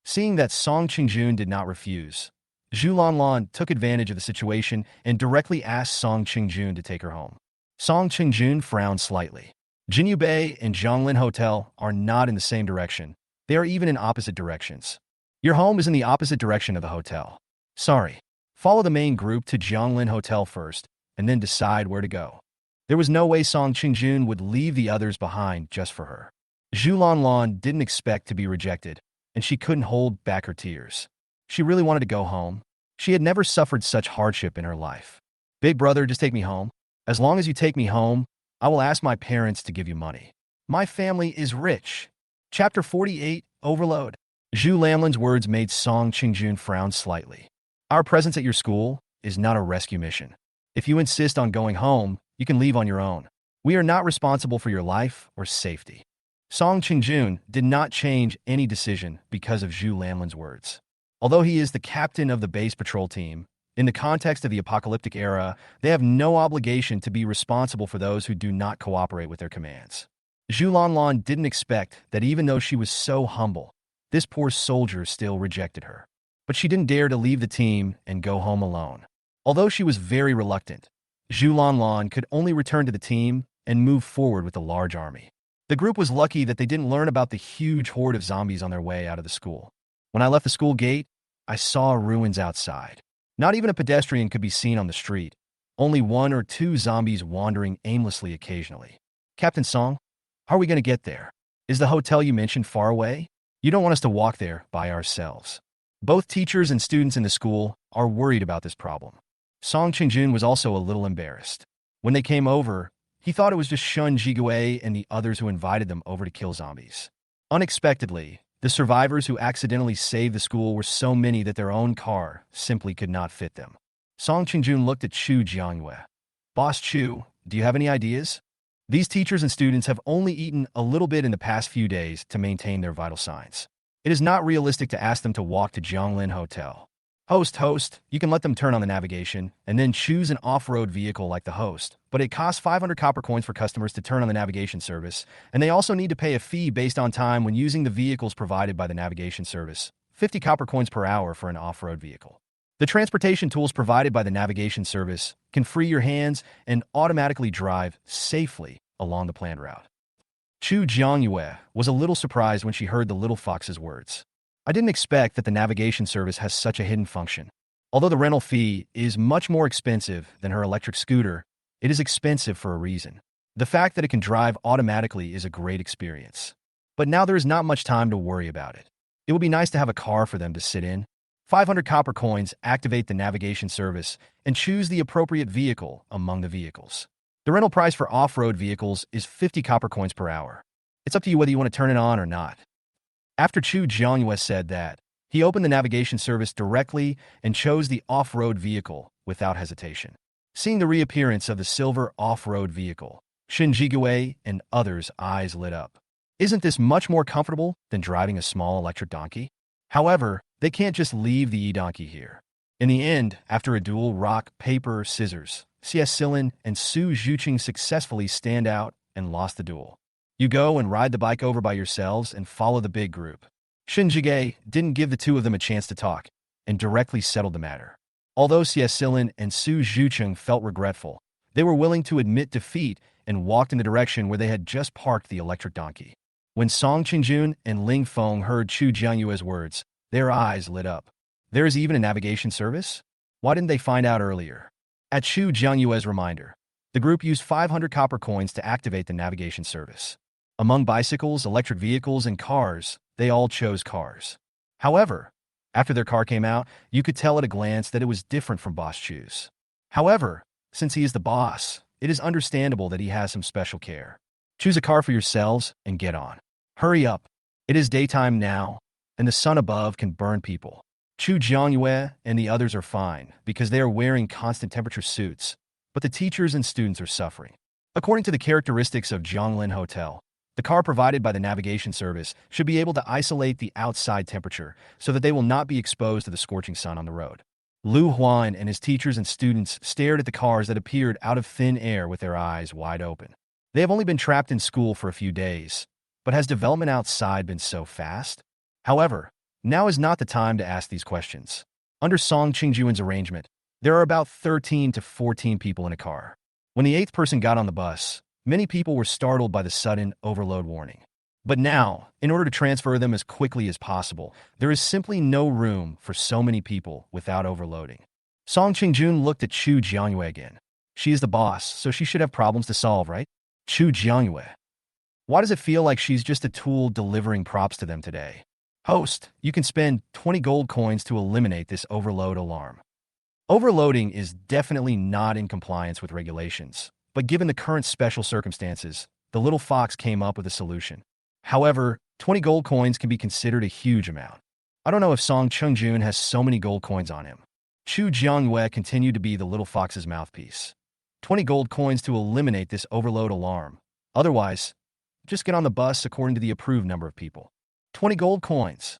Seeing that Song Qingjun did not refuse, Zhu Lanlan took advantage of the situation and directly asked Song Qingjun to take her home. Song Qingjun frowned slightly. Jinyu Bay and Zhonglin Hotel are not in the same direction. They are even in opposite directions. Your home is in the opposite direction of the hotel. Sorry. Follow the main group to Zhonglin Hotel first, and then decide where to go. There was no way Song Qingjun would leave the others behind just for her. Zhu Lanlan didn't expect to be rejected, and she couldn't hold back her tears. She really wanted to go home. She had never suffered such hardship in her life. Big brother, just take me home. As long as you take me home, I will ask my parents to give you money. My family is rich. Chapter 48, Overload. Zhu Lanlan's words made Song Qingjun frown slightly. Our presence at your school is not a rescue mission. If you insist on going home, you can leave on your own. We are not responsible for your life or safety. Song Qingjun did not change any decision because of Zhu Lanlan's words. Although he is the captain of the base patrol team, in the context of the apocalyptic era, they have no obligation to be responsible for those who do not cooperate with their commands. Zhu Lanlan didn't expect that even though she was so humble, this poor soldier still rejected her. But she didn't dare to leave the team and go home alone. Although she was very reluctant, Zhu Lanlan could only return to the team and move forward with a large army. The group was lucky that they didn't learn about the huge horde of zombies on their way out of the school. When I left the school gate, I saw ruins outside. Not even a pedestrian could be seen on the street, only 1 or 2 zombies wandering aimlessly occasionally. Captain Song, how are we going to get there? Is the hotel you mentioned far away? You don't want us to walk there by ourselves. Both teachers and students in the school are worried about this problem. Song Qingjun was also a little embarrassed. When they came over, he thought it was just Shun Jigue and the others who invited them over to kill zombies. Unexpectedly, the survivors who accidentally saved the school were so many that their own car simply could not fit them. Song Qingjun looked at Chu Jiangyue. Boss Chu, do you have any ideas? These teachers and students have only eaten a little bit in the past few days to maintain their vital signs. It is not realistic to ask them to walk to Zhonglin Hotel. Host, you can let them turn on the navigation and then choose an off-road vehicle like the host, but it costs 500 copper coins for customers to turn on the navigation service, and they also need to pay a fee based on time when using the vehicles provided by the navigation service, 50 copper coins per hour for an off-road vehicle. The transportation tools provided by the navigation service can free your hands and automatically drive safely along the planned route. Chu Jiangyue was a little surprised when she heard the little fox's words. I didn't expect that the navigation service has such a hidden function. Although the rental fee is much more expensive than her electric scooter, it is expensive for a reason. The fact that it can drive automatically is a great experience. But now there is not much time to worry about it. It would be nice to have a car for them to sit in. 500 copper coins activate the navigation service and choose the appropriate vehicle among the vehicles. The rental price for off-road vehicles is 50 copper coins per hour. It's up to you whether you want to turn it on or not. After Chu Jiangyue said that, he opened the navigation service directly and chose the off-road vehicle without hesitation. Seeing the reappearance of the silver off-road vehicle, Shin Jigue and others' eyes lit up. Isn't this much more comfortable than driving a small electric donkey? However, they can't just leave the e-donkey here. In the end, after a duel rock, paper, scissors, Xie Silin and Su Zhuqing successfully stand out and lost the duel. You go and ride the bike over by yourselves and follow the big group. Shin Jige didn't give the two of them a chance to talk and directly settled the matter. Although Xie Silin and Su Zhuqing felt regretful, they were willing to admit defeat and walked in the direction where they had just parked the electric donkey. When Song Qingjun and Ling Feng heard Chu Jianyue's words, their eyes lit up. There is even a navigation service? Why didn't they find out earlier? At Chu Jianyue's reminder, the group used 500 copper coins to activate the navigation service. Among bicycles, electric vehicles, and cars, they all chose cars. However, after their car came out, you could tell at a glance that it was different from Boss Chu's. However, since he is the boss, it is understandable that he has some special care. Choose a car for yourselves and get on. Hurry up. It is daytime now, and the sun above can burn people. Chu Jiangyue and the others are fine because they are wearing constant temperature suits, but the teachers and students are suffering. According to the characteristics of Zhonglin Hotel, the car provided by the navigation service should be able to isolate the outside temperature so that they will not be exposed to the scorching sun on the road. Lu Huan and his teachers and students stared at the cars that appeared out of thin air with their eyes wide open. They have only been trapped in school for a few days, but has development outside been so fast? However, now is not the time to ask these questions. Under Song Qingjuan's arrangement, there are about 13 to 14 people in a car. When the 8th person got on the bus, many people were startled by the sudden overload warning. But now, in order to transfer them as quickly as possible, there is simply no room for so many people without overloading. Song Qingjun looked at Chu Jiangyue again. She is the boss, so she should have problems to solve, right? Chu Jiangyue. Why does it feel like she's just a tool delivering props to them today? Host, you can spend 20 gold coins to eliminate this overload alarm. Overloading is definitely not in compliance with regulations, but given the current special circumstances, the little fox came up with a solution. However, 20 gold coins can be considered a huge amount. I don't know if Song Qingjun has so many gold coins on him. Chu Jiangyue continued to be the little fox's mouthpiece. 20 gold coins to eliminate this overload alarm. Otherwise, just get on the bus according to the approved number of people. 20 gold coins.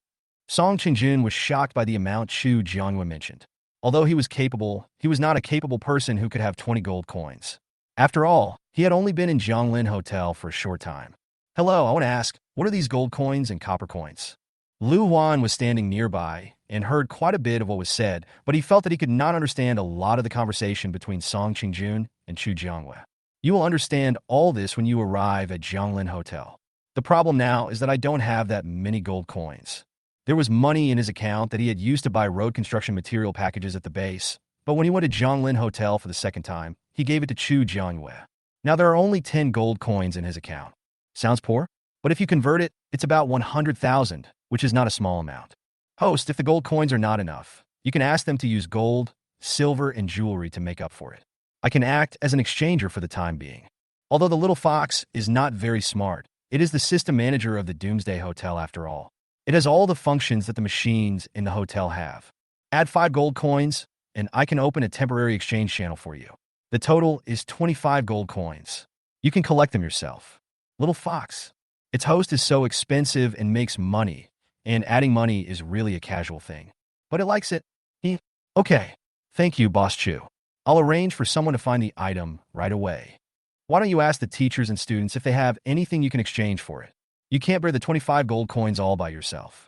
Song Qingjun was shocked by the amount Chu Jiangyue mentioned. Although he was capable, he was not a capable person who could have 20 gold coins. After all, he had only been in Zhonglin Hotel for a short time. Hello, I want to ask, what are these gold coins and copper coins? Lu Huan was standing nearby and heard quite a bit of what was said, but he felt that he could not understand a lot of the conversation between Song Qingjun and Chu Jiangyue. You will understand all this when you arrive at Zhonglin Hotel. The problem now is that I don't have that many gold coins. There was money in his account that he had used to buy road construction material packages at the base, but when he went to Zhonglin Hotel for the second time, he gave it to Chu Jiangyue. Now there are only 10 gold coins in his account. Sounds poor? But if you convert it, it's about 100,000, which is not a small amount. Host, if the gold coins are not enough, you can ask them to use gold, silver, and jewelry to make up for it. I can act as an exchanger for the time being. Although the little fox is not very smart, it is the system manager of the Doomsday Hotel after all. It has all the functions that the machines in the hotel have. Add 5 gold coins, and I can open a temporary exchange channel for you. The total is 25 gold coins. You can collect them yourself. Little Fox. Its host is so expensive and makes money, and adding money is really a casual thing. But it likes it. He, okay. Thank you, Boss Chu. I'll arrange for someone to find the item right away. Why don't you ask the teachers and students if they have anything you can exchange for it? You can't bear the 25 gold coins all by yourself.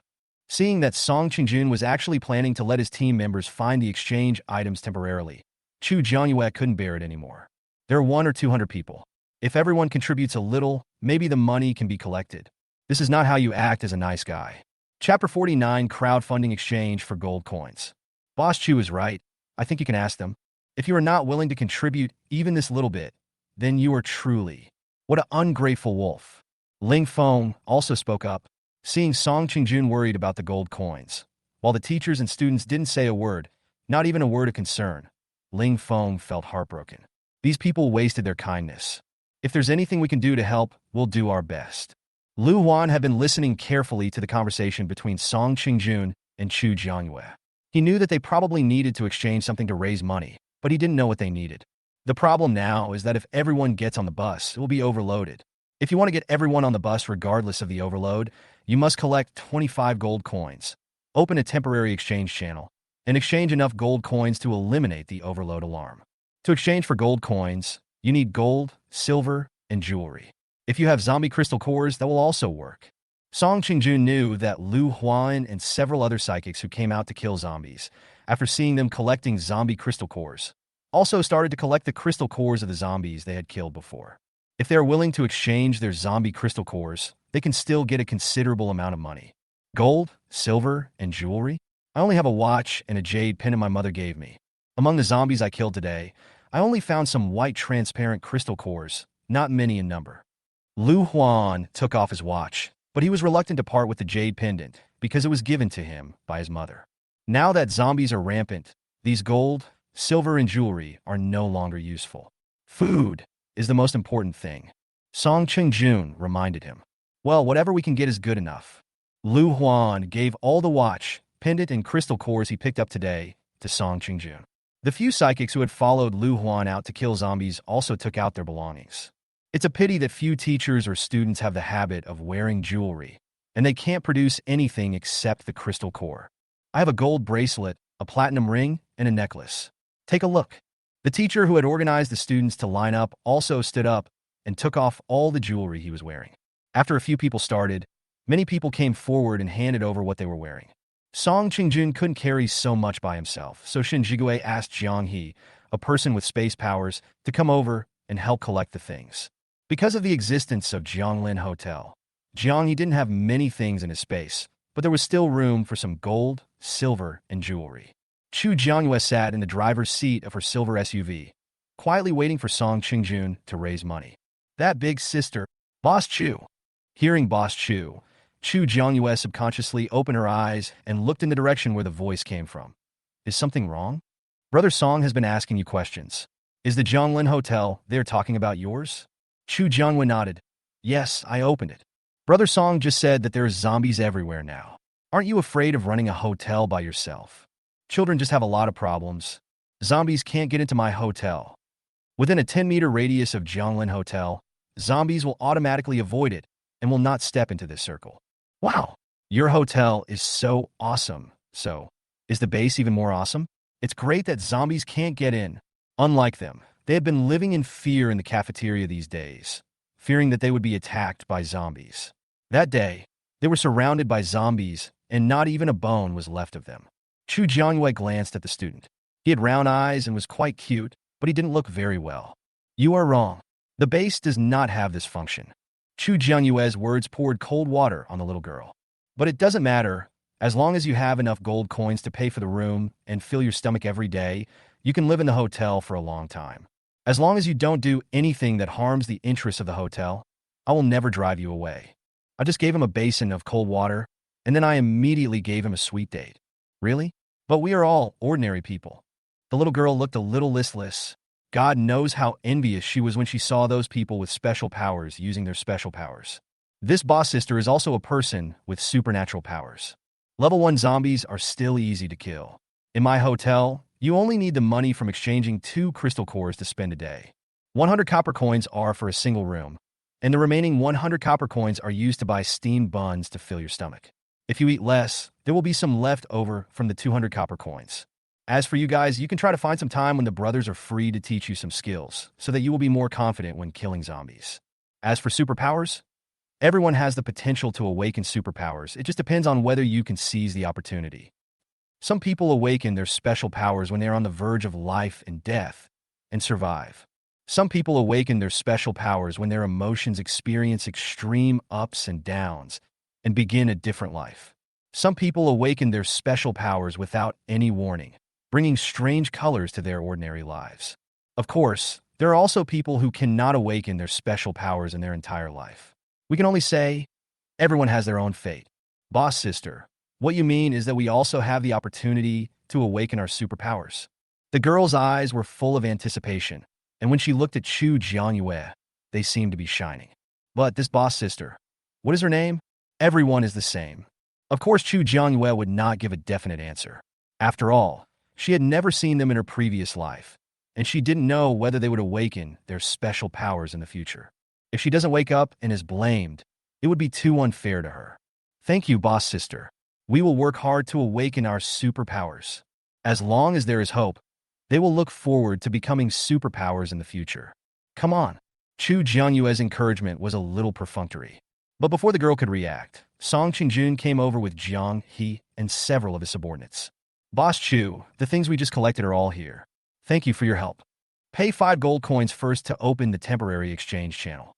Seeing that Song Qingjun was actually planning to let his team members find the exchange items temporarily, Chu Jiangyue couldn't bear it anymore. There are 100 or 200 people. If everyone contributes a little, maybe the money can be collected. This is not how you act as a nice guy. Chapter 49, Crowdfunding Exchange for Gold Coins. Boss Chu is right. I think you can ask them. If you are not willing to contribute even this little bit, then you are truly, what an ungrateful wolf. Ling Feng also spoke up, seeing Song Qingjun worried about the gold coins. While the teachers and students didn't say a word, not even a word of concern, Ling Feng felt heartbroken. These people wasted their kindness. If there's anything we can do to help, we'll do our best. Lu Huan had been listening carefully to the conversation between Song Qingjun and Chu Jiangyue. He knew that they probably needed to exchange something to raise money, but he didn't know what they needed. The problem now is that if everyone gets on the bus, it will be overloaded. If you want to get everyone on the bus regardless of the overload, you must collect 25 gold coins, open a temporary exchange channel, and exchange enough gold coins to eliminate the overload alarm. To exchange for gold coins, you need gold, silver, and jewelry. If you have zombie crystal cores, that will also work. Song Qingjun knew that Lu Huan and several other psychics who came out to kill zombies, after seeing them collecting zombie crystal cores, also started to collect the crystal cores of the zombies they had killed before. If they are willing to exchange their zombie crystal cores, they can still get a considerable amount of money. Gold, silver, and jewelry? I only have a watch and a jade pendant my mother gave me. Among the zombies I killed today, I only found some white transparent crystal cores, not many in number. Lu Huan took off his watch, but he was reluctant to part with the jade pendant because it was given to him by his mother. Now that zombies are rampant, these gold, silver, and jewelry are no longer useful. Food is the most important thing. Song Qingjun reminded him. Well, whatever we can get is good enough. Lu Huan gave all the watch, pendant, and crystal cores he picked up today to Song Qingjun. The few psychics who had followed Lu Huan out to kill zombies also took out their belongings. It's a pity that few teachers or students have the habit of wearing jewelry, and they can't produce anything except the crystal core. I have a gold bracelet, a platinum ring, and a necklace. Take a look. The teacher who had organized the students to line up also stood up and took off all the jewelry he was wearing. After a few people started, many people came forward and handed over what they were wearing. Song Qingjun couldn't carry so much by himself, so Shin Jigue asked Jiang He, a person with space powers, to come over and help collect the things. Because of the existence of Jianglin Hotel, Jiang He didn't have many things in his space, but there was still room for some gold, silver, and jewelry. Chu Jiangyue sat in the driver's seat of her silver SUV, quietly waiting for Song Qingjun to raise money. That big sister, Boss Chu. Hearing Boss Chu, Chu Jiangyue subconsciously opened her eyes and looked in the direction where the voice came from. Is something wrong? Brother Song has been asking you questions. Is the Jianglin Hotel they're talking about yours? Chu Jiangyue nodded. Yes, I opened it. Brother Song just said that there are zombies everywhere now. Aren't you afraid of running a hotel by yourself? Children just have a lot of problems. Zombies can't get into my hotel. Within a 10-meter radius of Jianglin Hotel, zombies will automatically avoid it and will not step into this circle. Wow, your hotel is so awesome. So, is the base even more awesome? It's great that zombies can't get in. Unlike them, they have been living in fear in the cafeteria these days, fearing that they would be attacked by zombies. That day, they were surrounded by zombies, and not even a bone was left of them. Chu Jiangyue glanced at the student. He had round eyes and was quite cute, but he didn't look very well. You are wrong. The base does not have this function. Chu Jiangyue's words poured cold water on the little girl. But it doesn't matter. As long as you have enough gold coins to pay for the room and fill your stomach every day, you can live in the hotel for a long time. As long as you don't do anything that harms the interests of the hotel, I will never drive you away. I just gave him a basin of cold water, and then I immediately gave him a sweet date. Really? But we are all ordinary people. The little girl looked a little listless. God knows how envious she was when she saw those people with special powers using their special powers. This boss sister is also a person with supernatural powers. Level 1 zombies are still easy to kill. In my hotel, you only need the money from exchanging 2 crystal cores to spend a day. 100 copper coins are for a single room, and the remaining 100 copper coins are used to buy steamed buns to fill your stomach. If you eat less, there will be some left over from the 200 copper coins. As for you guys, you can try to find some time when the brothers are free to teach you some skills, so that you will be more confident when killing zombies. As for superpowers, everyone has the potential to awaken superpowers. It just depends on whether you can seize the opportunity. Some people awaken their special powers when they are on the verge of life and death and survive. Some people awaken their special powers when their emotions experience extreme ups and downs and begin a different life. Some people awaken their special powers without any warning, bringing strange colors to their ordinary lives. Of course, there are also people who cannot awaken their special powers in their entire life. We can only say, everyone has their own fate. Boss sister, what you mean is that we also have the opportunity to awaken our superpowers. The girl's eyes were full of anticipation, and when she looked at Chu Jianyue, they seemed to be shining. But this boss sister, what is her name? Everyone is the same. Of course, Chu Jianyue would not give a definite answer. After all, she had never seen them in her previous life, and she didn't know whether they would awaken their special powers in the future. If she doesn't wake up and is blamed, it would be too unfair to her. Thank you, boss sister. We will work hard to awaken our superpowers. As long as there is hope, they will look forward to becoming superpowers in the future. Come on. Chu Jianyue's encouragement was a little perfunctory. But before the girl could react, Song Qingjun came over with Jiang He and several of his subordinates. Boss Chu, the things we just collected are all here. Thank you for your help. Pay 5 gold coins first to open the temporary exchange channel.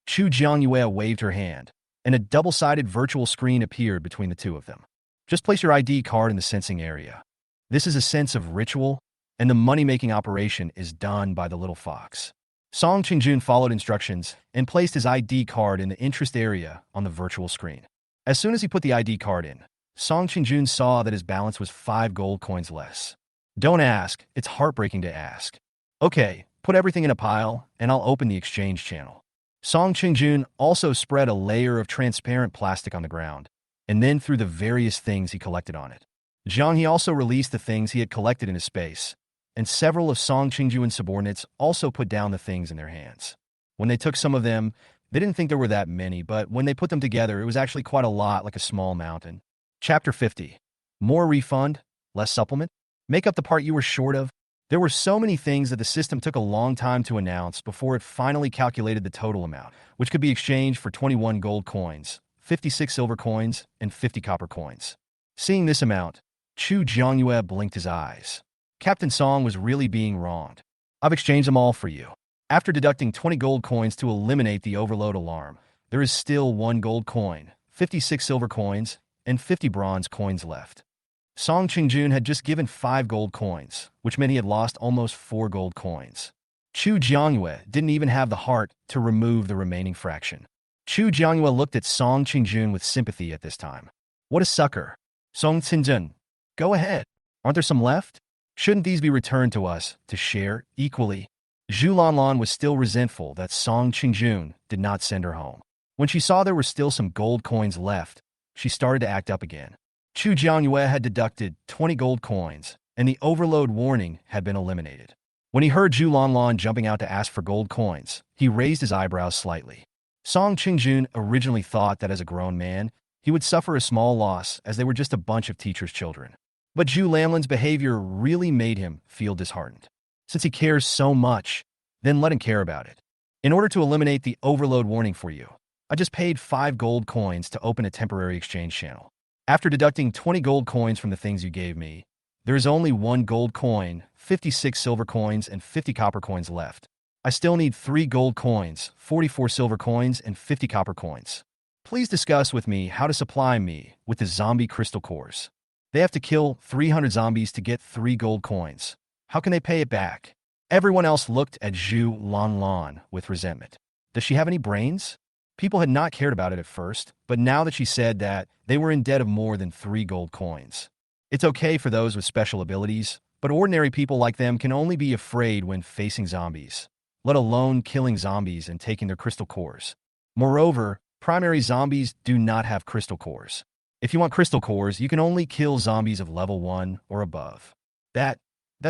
Chu Jianyue waved her hand, and a double-sided virtual screen appeared between the two of them. Just place your ID card in the sensing area. This is a sense of ritual, and the money-making operation is done by the little fox. Song Qingjun followed instructions and placed his ID card in the interest area on the virtual screen. As soon as he put the ID card in, Song Qingjun saw that his balance was 5 gold coins less. Don't ask, it's heartbreaking to ask. Okay, put everything in a pile, and I'll open the exchange channel. Song Qingjun also spread a layer of transparent plastic on the ground, and then threw the various things he collected on it. Zhang He also released the things he had collected in his space, and several of Song Qingjun's subordinates also put down the things in their hands. When they took some of them, they didn't think there were that many, but when they put them together, it was actually quite a lot, like a small mountain. Chapter 50. More refund, less supplement? Make up the part you were short of? There were so many things that the system took a long time to announce before it finally calculated the total amount, which could be exchanged for 21 gold coins, 56 silver coins, and 50 copper coins. Seeing this amount, Chu Jianyue blinked his eyes. Captain Song was really being wronged. I've exchanged them all for you. After deducting 20 gold coins to eliminate the overload alarm, there is still 1 gold coin, 56 silver coins, and 50 bronze coins left. Song Qingjun had just given 5 gold coins, which meant he had lost almost 4 gold coins. Chu Jianyue didn't even have the heart to remove the remaining fraction. Chu Jianyue looked at Song Qingjun with sympathy at this time. What a sucker. Song Qingjun, go ahead. Aren't there some left? Shouldn't these be returned to us to share equally? Zhu Lanlan was still resentful that Song Qingjun did not send her home. When she saw there were still some gold coins left, she started to act up again. Chu Jianyue had deducted 20 gold coins, and the overload warning had been eliminated. When he heard Zhu Lanlan jumping out to ask for gold coins, he raised his eyebrows slightly. Song Qingjun originally thought that as a grown man, he would suffer a small loss as they were just a bunch of teachers' children. But Zhu Lanlan's behavior really made him feel disheartened. Since he cares so much, then let him care about it. In order to eliminate the overload warning for you, I just paid 5 gold coins to open a temporary exchange channel. After deducting 20 gold coins from the things you gave me, there is only 1 gold coin, 56 silver coins, and 50 copper coins left. I still need 3 gold coins, 44 silver coins, and 50 copper coins. Please discuss with me how to supply me with the zombie crystal cores. They have to kill 300 zombies to get 3 gold coins. How can they pay it back? Everyone else looked at Zhu Lanlan with resentment. Does she have any brains? People had not cared about it at first, but now that she said that, they were in debt of more than 3 gold coins. It's okay for those with special abilities, but ordinary people like them can only be afraid when facing zombies, let alone killing zombies and taking their crystal cores. Moreover, primary zombies do not have crystal cores. If you want crystal cores, you can only kill zombies of level 1 or above. That's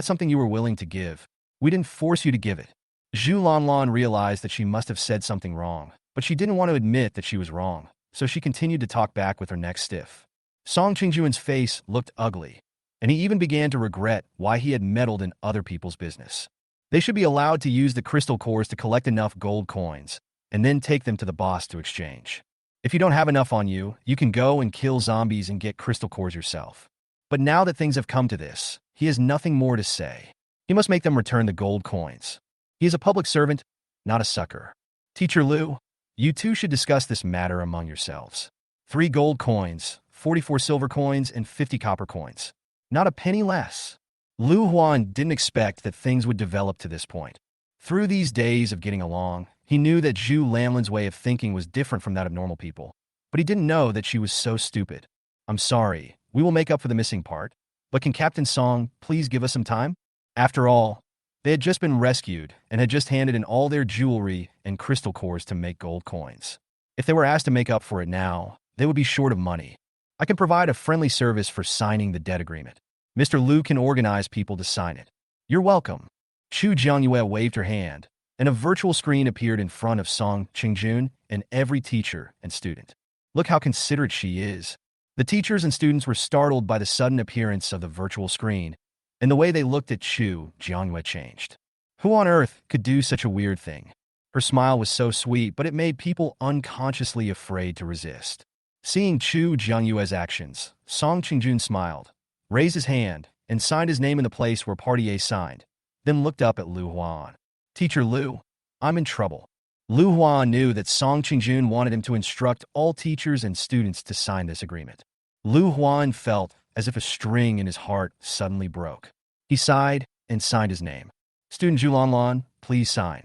something you were willing to give. We didn't force you to give it. Zhu Lanlan realized that she must have said something wrong, but she didn't want to admit that she was wrong, so she continued to talk back with her neck stiff. Song Qingjuan's face looked ugly, and he even began to regret why he had meddled in other people's business. They should be allowed to use the crystal cores to collect enough gold coins, and then take them to the boss to exchange. If you don't have enough on you, you can go and kill zombies and get crystal cores yourself. But now that things have come to this, he has nothing more to say. He must make them return the gold coins. He is a public servant, not a sucker. Teacher Liu, you two should discuss this matter among yourselves. 3 gold coins, 44 silver coins, and 50 copper coins. Not a penny less. Lu Huan didn't expect that things would develop to this point. Through these days of getting along, he knew that Zhu Lanlan's way of thinking was different from that of normal people, but he didn't know that she was so stupid. I'm sorry, we will make up for the missing part, but can Captain Song please give us some time? After all, they had just been rescued and had just handed in all their jewelry and crystal cores to make gold coins. If they were asked to make up for it now, they would be short of money. I can provide a friendly service for signing the debt agreement. Mr. Liu can organize people to sign it. You're welcome. Chu Jiangyue waved her hand, and a virtual screen appeared in front of Song Qingjun and every teacher and student. Look how considerate she is. The teachers and students were startled by the sudden appearance of the virtual screen, and the way they looked at Chu Jiangyue changed. Who on earth could do such a weird thing? Her smile was so sweet, but it made people unconsciously afraid to resist. Seeing Chu Jiangyue's actions, Song Qingjun smiled, raised his hand, and signed his name in the place where Party A signed, then looked up at Lu Huan. Teacher Liu, I'm in trouble. Lu Huan knew that Song Qingjun wanted him to instruct all teachers and students to sign this agreement. Lu Huan felt as if a string in his heart suddenly broke. He sighed and signed his name. Student Zhu Lanlan, please sign.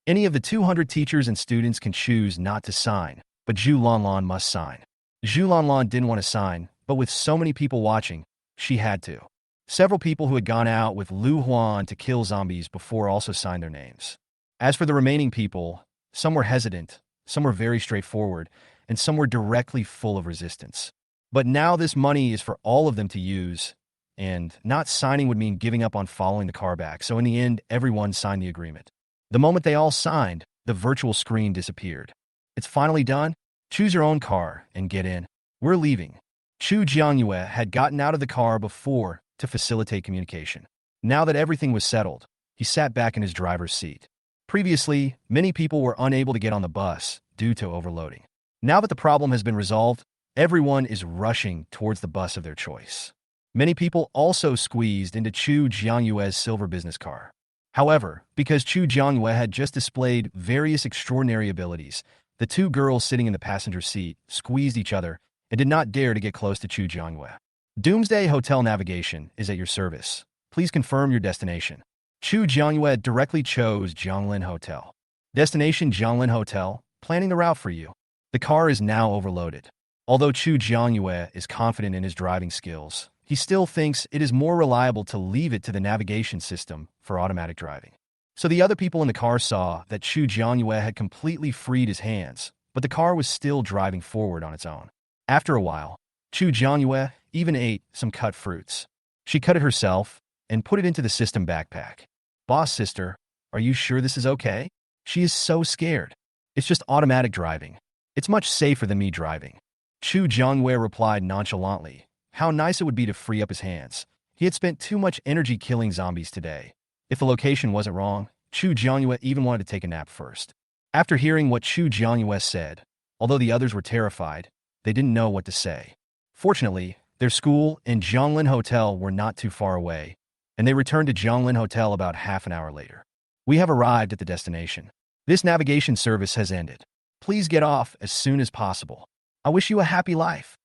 Any of the 200 teachers and students can choose not to sign, but Zhu Lanlan must sign. Zhu Lanlan didn't want to sign, but with so many people watching, she had to. Several people who had gone out with Lu Huan to kill zombies before also signed their names. As for the remaining people, some were hesitant, some were very straightforward, and some were directly full of resistance. But now this money is for all of them to use, and not signing would mean giving up on following the car back, so in the end, everyone signed the agreement. The moment they all signed, the virtual screen disappeared. It's finally done. Choose your own car and get in. We're leaving. Chu Jiangyue had gotten out of the car before to facilitate communication. Now that everything was settled, he sat back in his driver's seat. Previously, many people were unable to get on the bus due to overloading. Now that the problem has been resolved, everyone is rushing towards the bus of their choice. Many people also squeezed into Chu Jiangyue's silver business car. However, because Chu Jiangyue had just displayed various extraordinary abilities, the 2 girls sitting in the passenger seat squeezed each other and did not dare to get close to Chu Jiangyue. Doomsday Hotel Navigation is at your service. Please confirm your destination. Chu Jiangyue directly chose Jianglin Hotel. Destination Jianglin Hotel, planning the route for you. The car is now overloaded. Although Chu Jiangyue is confident in his driving skills, he still thinks it is more reliable to leave it to the navigation system for automatic driving. So the other people in the car saw that Chu Jiangyue had completely freed his hands, but the car was still driving forward on its own. After a while, Chu Jiangyue even ate some cut fruits. She cut it herself and put it into the system backpack. Boss sister, are you sure this is okay? She is so scared. It's just automatic driving. It's much safer than me driving. Chu Jiangyue replied nonchalantly. How nice it would be to free up his hands. He had spent too much energy killing zombies today. If the location wasn't wrong, Chu Jiangyue even wanted to take a nap first. After hearing what Chu Jiangyue said, although the others were terrified, they didn't know what to say. Fortunately, their school and Jianglin Hotel were not too far away, and they returned to Jianglin Hotel about half an hour later. We have arrived at the destination. This navigation service has ended. Please get off as soon as possible. I wish you a happy life.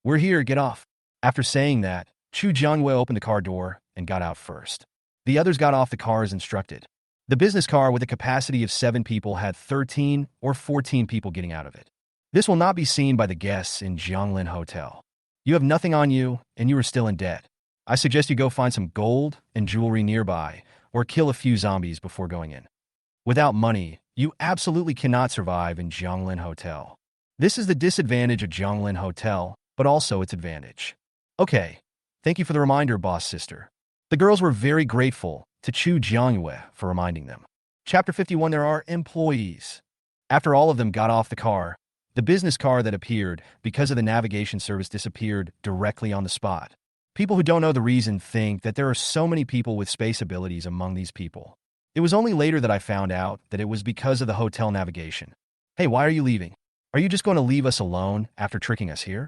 We're here, get off. After saying that, Chu Jiangyue opened the car door and got out first. The others got off the car as instructed. The business car with a capacity of 7 people had 13 or 14 people getting out of it. This will not be seen by the guests in Jianglin Hotel. You have nothing on you, and you are still in debt. I suggest you go find some gold and jewelry nearby, or kill a few zombies before going in. Without money, you absolutely cannot survive in Jianglin Hotel. This is the disadvantage of Jianglin Hotel, but also its advantage. Okay, thank you for the reminder, boss sister. The girls were very grateful to Chu Jiangyue for reminding them. Chapter 51, there are employees. After all of them got off the car, the business car that appeared because of the navigation service disappeared directly on the spot. People who don't know the reason think that there are so many people with space abilities among these people. It was only later that I found out that it was because of the hotel navigation. Hey, why are you leaving? Are you just going to leave us alone after tricking us here?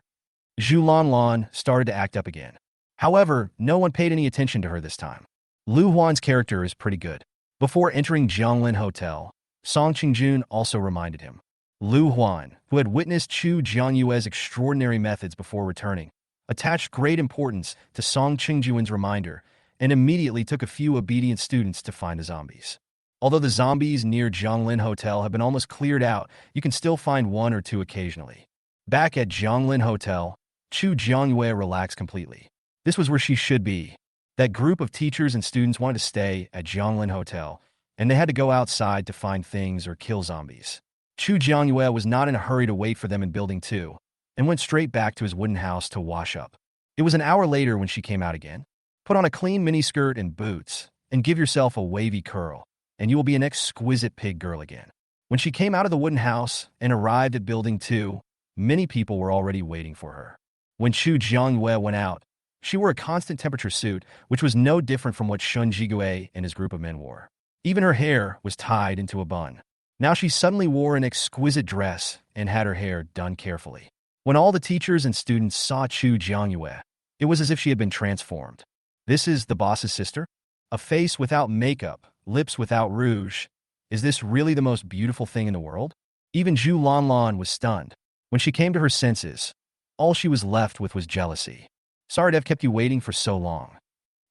Zhu Lanlan started to act up again. However, no one paid any attention to her this time. Lu Huan's character is pretty good. Before entering Zhonglin Hotel, Song Qingjun also reminded him. Lu Huan, who had witnessed Chu Jianyue's extraordinary methods before returning, attached great importance to Song Qingjun's reminder and immediately took a few obedient students to find the zombies. Although the zombies near Zhonglin Hotel have been almost cleared out, you can still find one or two occasionally. Back at Zhonglin Hotel, Chu Jianyue relaxed completely. This was where she should be. That group of teachers and students wanted to stay at Zhonglin Hotel, and they had to go outside to find things or kill zombies. Chu Jianyue was not in a hurry to wait for them in Building 2, and went straight back to his wooden house to wash up. It was an hour later when she came out again. Put on a clean miniskirt and boots, and give yourself a wavy curl, and you will be an exquisite pig girl again. When she came out of the wooden house and arrived at Building 2, many people were already waiting for her. When Chu Jianyue went out, she wore a constant temperature suit, which was no different from what Shun Jigue and his group of men wore. Even her hair was tied into a bun. Now she suddenly wore an exquisite dress and had her hair done carefully. When all the teachers and students saw Chu Jianyue, it was as if she had been transformed. This is the boss's sister? A face without makeup, lips without rouge. Is this really the most beautiful thing in the world? Even Zhu Lanlan was stunned. When she came to her senses, all she was left with was jealousy. Sorry to have kept you waiting for so long.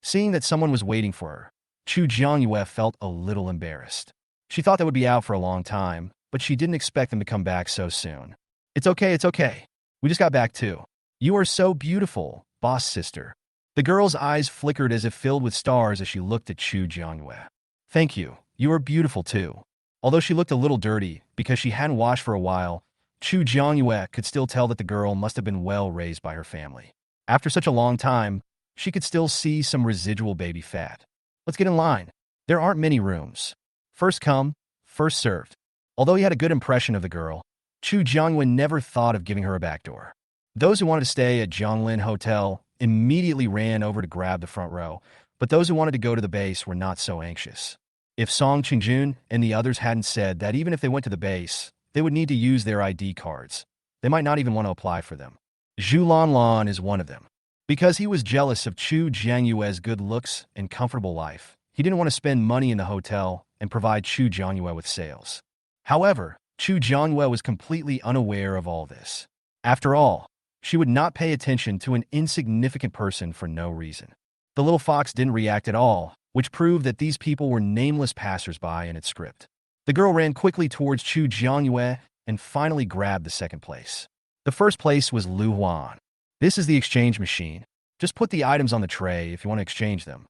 Seeing that someone was waiting for her, Chu Jianyue felt a little embarrassed. She thought they would be out for a long time, but she didn't expect them to come back so soon. It's okay. We just got back too. You are so beautiful, boss sister. The girl's eyes flickered as if filled with stars as she looked at Chu Jianyue. Thank you. You are beautiful too. Although she looked a little dirty because she hadn't washed for a while, Chu Jianyue could still tell that the girl must have been well raised by her family. After such a long time, she could still see some residual baby fat. Let's get in line. There aren't many rooms. First come, first served. Although he had a good impression of the girl, Chu Jianyue never thought of giving her a backdoor. Those who wanted to stay at Zhonglin Hotel immediately ran over to grab the front row, but those who wanted to go to the base were not so anxious. If Song Qingjun and the others hadn't said that even if they went to the base, they would need to use their ID cards, they might not even want to apply for them. Zhu Lanlan is one of them. Because he was jealous of Chu Jianyue's good looks and comfortable life, he didn't want to spend money in the hotel and provide Chu Jianyue with sales. However, Chu Jianyue was completely unaware of all this. After all, she would not pay attention to an insignificant person for no reason. The little fox didn't react at all, which proved that these people were nameless passersby in its script. The girl ran quickly towards Chu Jianyue and finally grabbed the second place. The first place was Lu Huan. This is the exchange machine. Just put the items on the tray if you want to exchange them.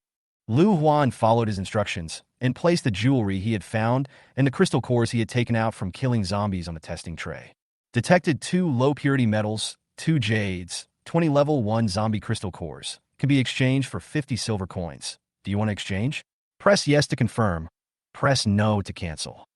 Lu Huan followed his instructions and placed the jewelry he had found and the crystal cores he had taken out from killing zombies on the testing tray. Detected 2 low-purity metals, 2 jades, 20 level 1 zombie crystal cores. Can be exchanged for 50 silver coins. Do you want to exchange? Press yes to confirm. Press no to cancel.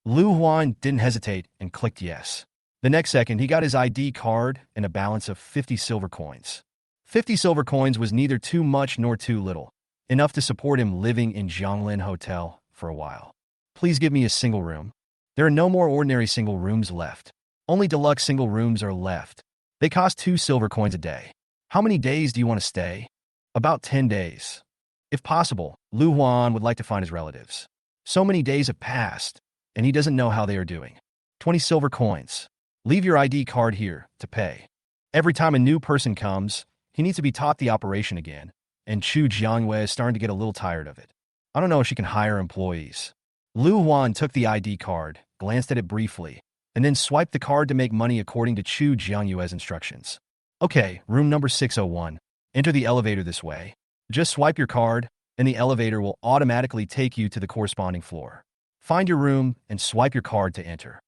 Lu Huan didn't hesitate and clicked yes. The next second, he got his ID card and a balance of 50 silver coins. 50 silver coins was neither too much nor too little, enough to support him living in Zhonglin Hotel for a while. Please give me a single room. There are no more ordinary single rooms left. Only deluxe single rooms are left. They cost 2 silver coins a day. How many days do you want to stay? About 10 days. If possible, Lu Huan would like to find his relatives. So many days have passed, and he doesn't know how they are doing. 20 silver coins. Leave your ID card here to pay. Every time a new person comes, he needs to be taught the operation again, and Chu Jianyue is starting to get a little tired of it. I don't know if she can hire employees. Lu Huan took the ID card, glanced at it briefly, and then swiped the card to make money according to Chu Jianyue's instructions. Okay, room number 601. Enter the elevator this way. Just swipe your card, and the elevator will automatically take you to the corresponding floor. Find your room and swipe your card to enter.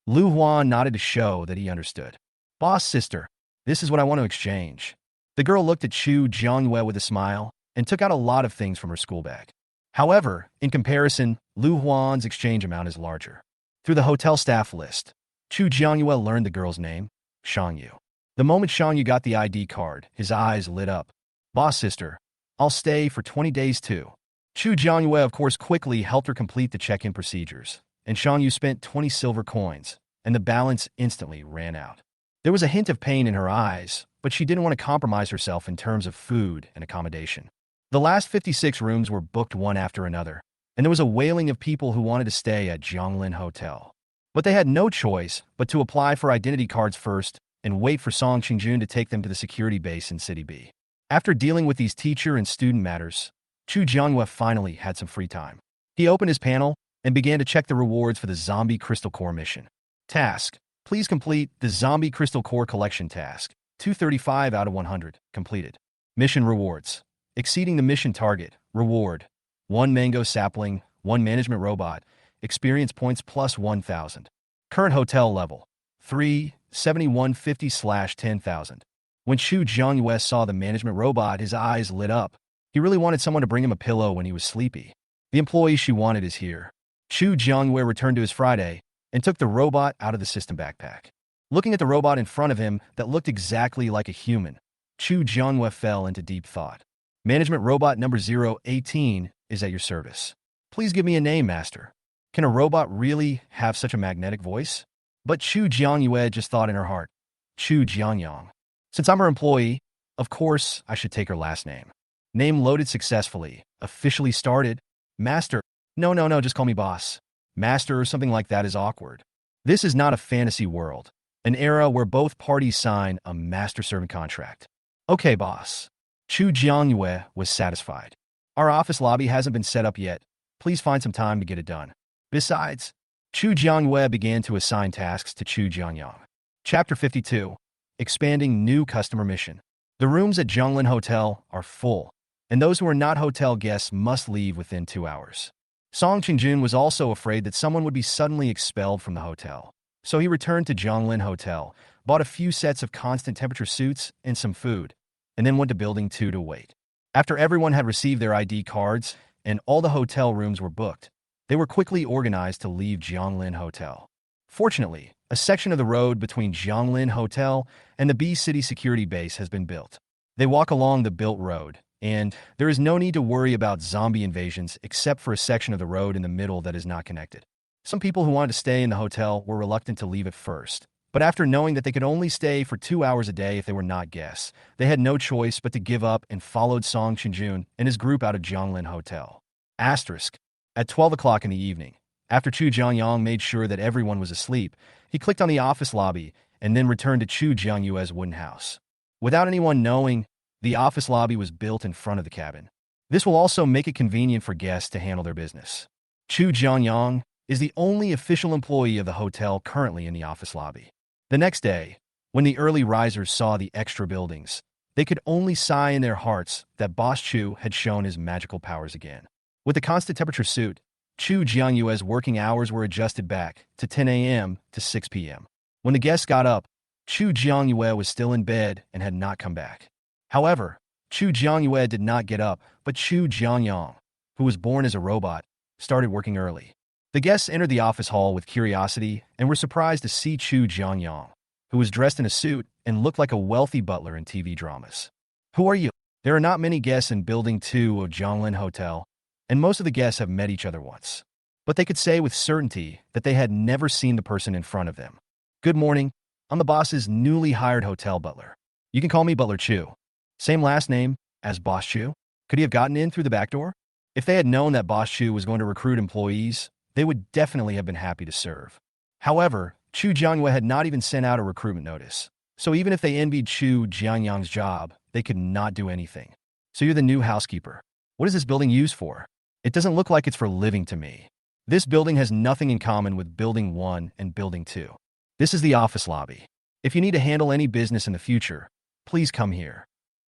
Lu Huan nodded to show that he understood. Boss sister, this is what I want to exchange. The girl looked at Chu Jianyue with a smile and took out a lot of things from her school bag. However, in comparison, Lu Huan's exchange amount is larger. Through the hotel staff list, Chu Jiangyue learned the girl's name, Shangyu. The moment Shangyu got the ID card, his eyes lit up. Boss sister, I'll stay for 20 days too. Chu Jiangyue, of course, quickly helped her complete the check-in procedures, and Shangyu spent 20 silver coins, and the balance instantly ran out. There was a hint of pain in her eyes, but she didn't want to compromise herself in terms of food and accommodation. The last 56 rooms were booked one after another, and there was a wailing of people who wanted to stay at Zhonglin Hotel. But they had no choice but to apply for identity cards first and wait for Song Qingjun to take them to the security base in City B. After dealing with these teacher and student matters, Chu Jiangyue finally had some free time. He opened his panel and began to check the rewards for the Zombie Crystal Core mission. Task: please complete the Zombie Crystal Core Collection task. 235 out of 100. Completed. Mission rewards. Exceeding the mission target. Reward: 1 mango sapling, 1 management robot, experience points plus 1,000. Current hotel level: 3, 7150/10,000. When Chu Jiangyue saw the management robot, his eyes lit up. He really wanted someone to bring him a pillow when he was sleepy. The employee she wanted is here. Chu Jiangyue returned to his Friday and took the robot out of the system backpack. Looking at the robot in front of him that looked exactly like a human, Chu Jiangyue fell into deep thought. Management robot number 018 is at your service. Please give me a name, master. Can a robot really have such a magnetic voice? But Chu Jiangyue just thought in her heart, Chu Jianyang. Since I'm her employee, of course I should take her last name. Name loaded successfully. Officially started. Master. No, just call me boss. Master or something like that is awkward. This is not a fantasy world, an era where both parties sign a master-servant contract. Okay, boss. Chu Jiangyue was satisfied. Our office lobby hasn't been set up yet. Please find some time to get it done. Besides, Chu Jiangyue began to assign tasks to Chu Jianyang. Chapter 52. Expanding New Customer Mission. The rooms at Zhonglin Hotel are full, and those who are not hotel guests must leave within 2 hours. Song Qingjun was also afraid that someone would be suddenly expelled from the hotel. So he returned to Zhonglin Hotel, bought a few sets of constant temperature suits and some food, and then went to Building 2 to wait. After everyone had received their ID cards and all the hotel rooms were booked, they were quickly organized to leave Zhonglin Hotel. Fortunately, a section of the road between Zhonglin Hotel and the B City security base has been built. They walk along the built road, and there is no need to worry about zombie invasions except for a section of the road in the middle that is not connected. Some people who wanted to stay in the hotel were reluctant to leave at first, but after knowing that they could only stay for 2 hours a day if they were not guests, they had no choice but to give up and followed Song Qingjun and his group out of Zhonglin Hotel. Asterisk. At 12 o'clock in the evening, after Chu Jianyang made sure that everyone was asleep, he clicked on the office lobby and then returned to Chu Jiangyue's wooden house. Without anyone knowing, the office lobby was built in front of the cabin. This will also make it convenient for guests to handle their business. Chu Jianyang is the only official employee of the hotel currently in the office lobby. The next day, when the early risers saw the extra buildings, they could only sigh in their hearts that Boss Chu had shown his magical powers again. With the constant temperature suit, Chu Jianyue's working hours were adjusted back to 10 a.m. to 6 p.m. When the guests got up, Chu Jiangyue was still in bed and had not come back. However, Chu Jiangyue did not get up, but Chu Jianyang, who was born as a robot, started working early. The guests entered the office hall with curiosity and were surprised to see Chu Jianyang, who was dressed in a suit and looked like a wealthy butler in TV dramas. Who are you? There are not many guests in Building 2 of Zhonglin Hotel, and most of the guests have met each other once. But they could say with certainty that they had never seen the person in front of them. Good morning. I'm the boss's newly hired hotel butler. You can call me Butler Chu. Same last name as Boss Chu. Could he have gotten in through the back door? If they had known that Boss Chu was going to recruit employees, they would definitely have been happy to serve. However, Chu Jiangyue had not even sent out a recruitment notice. So even if they envied Chu Jianyang's job, they could not do anything. So you're the new housekeeper. What is this building used for? It doesn't look like it's for living to me. This building has nothing in common with Building 1 and Building 2. This is the office lobby. If you need to handle any business in the future, please come here.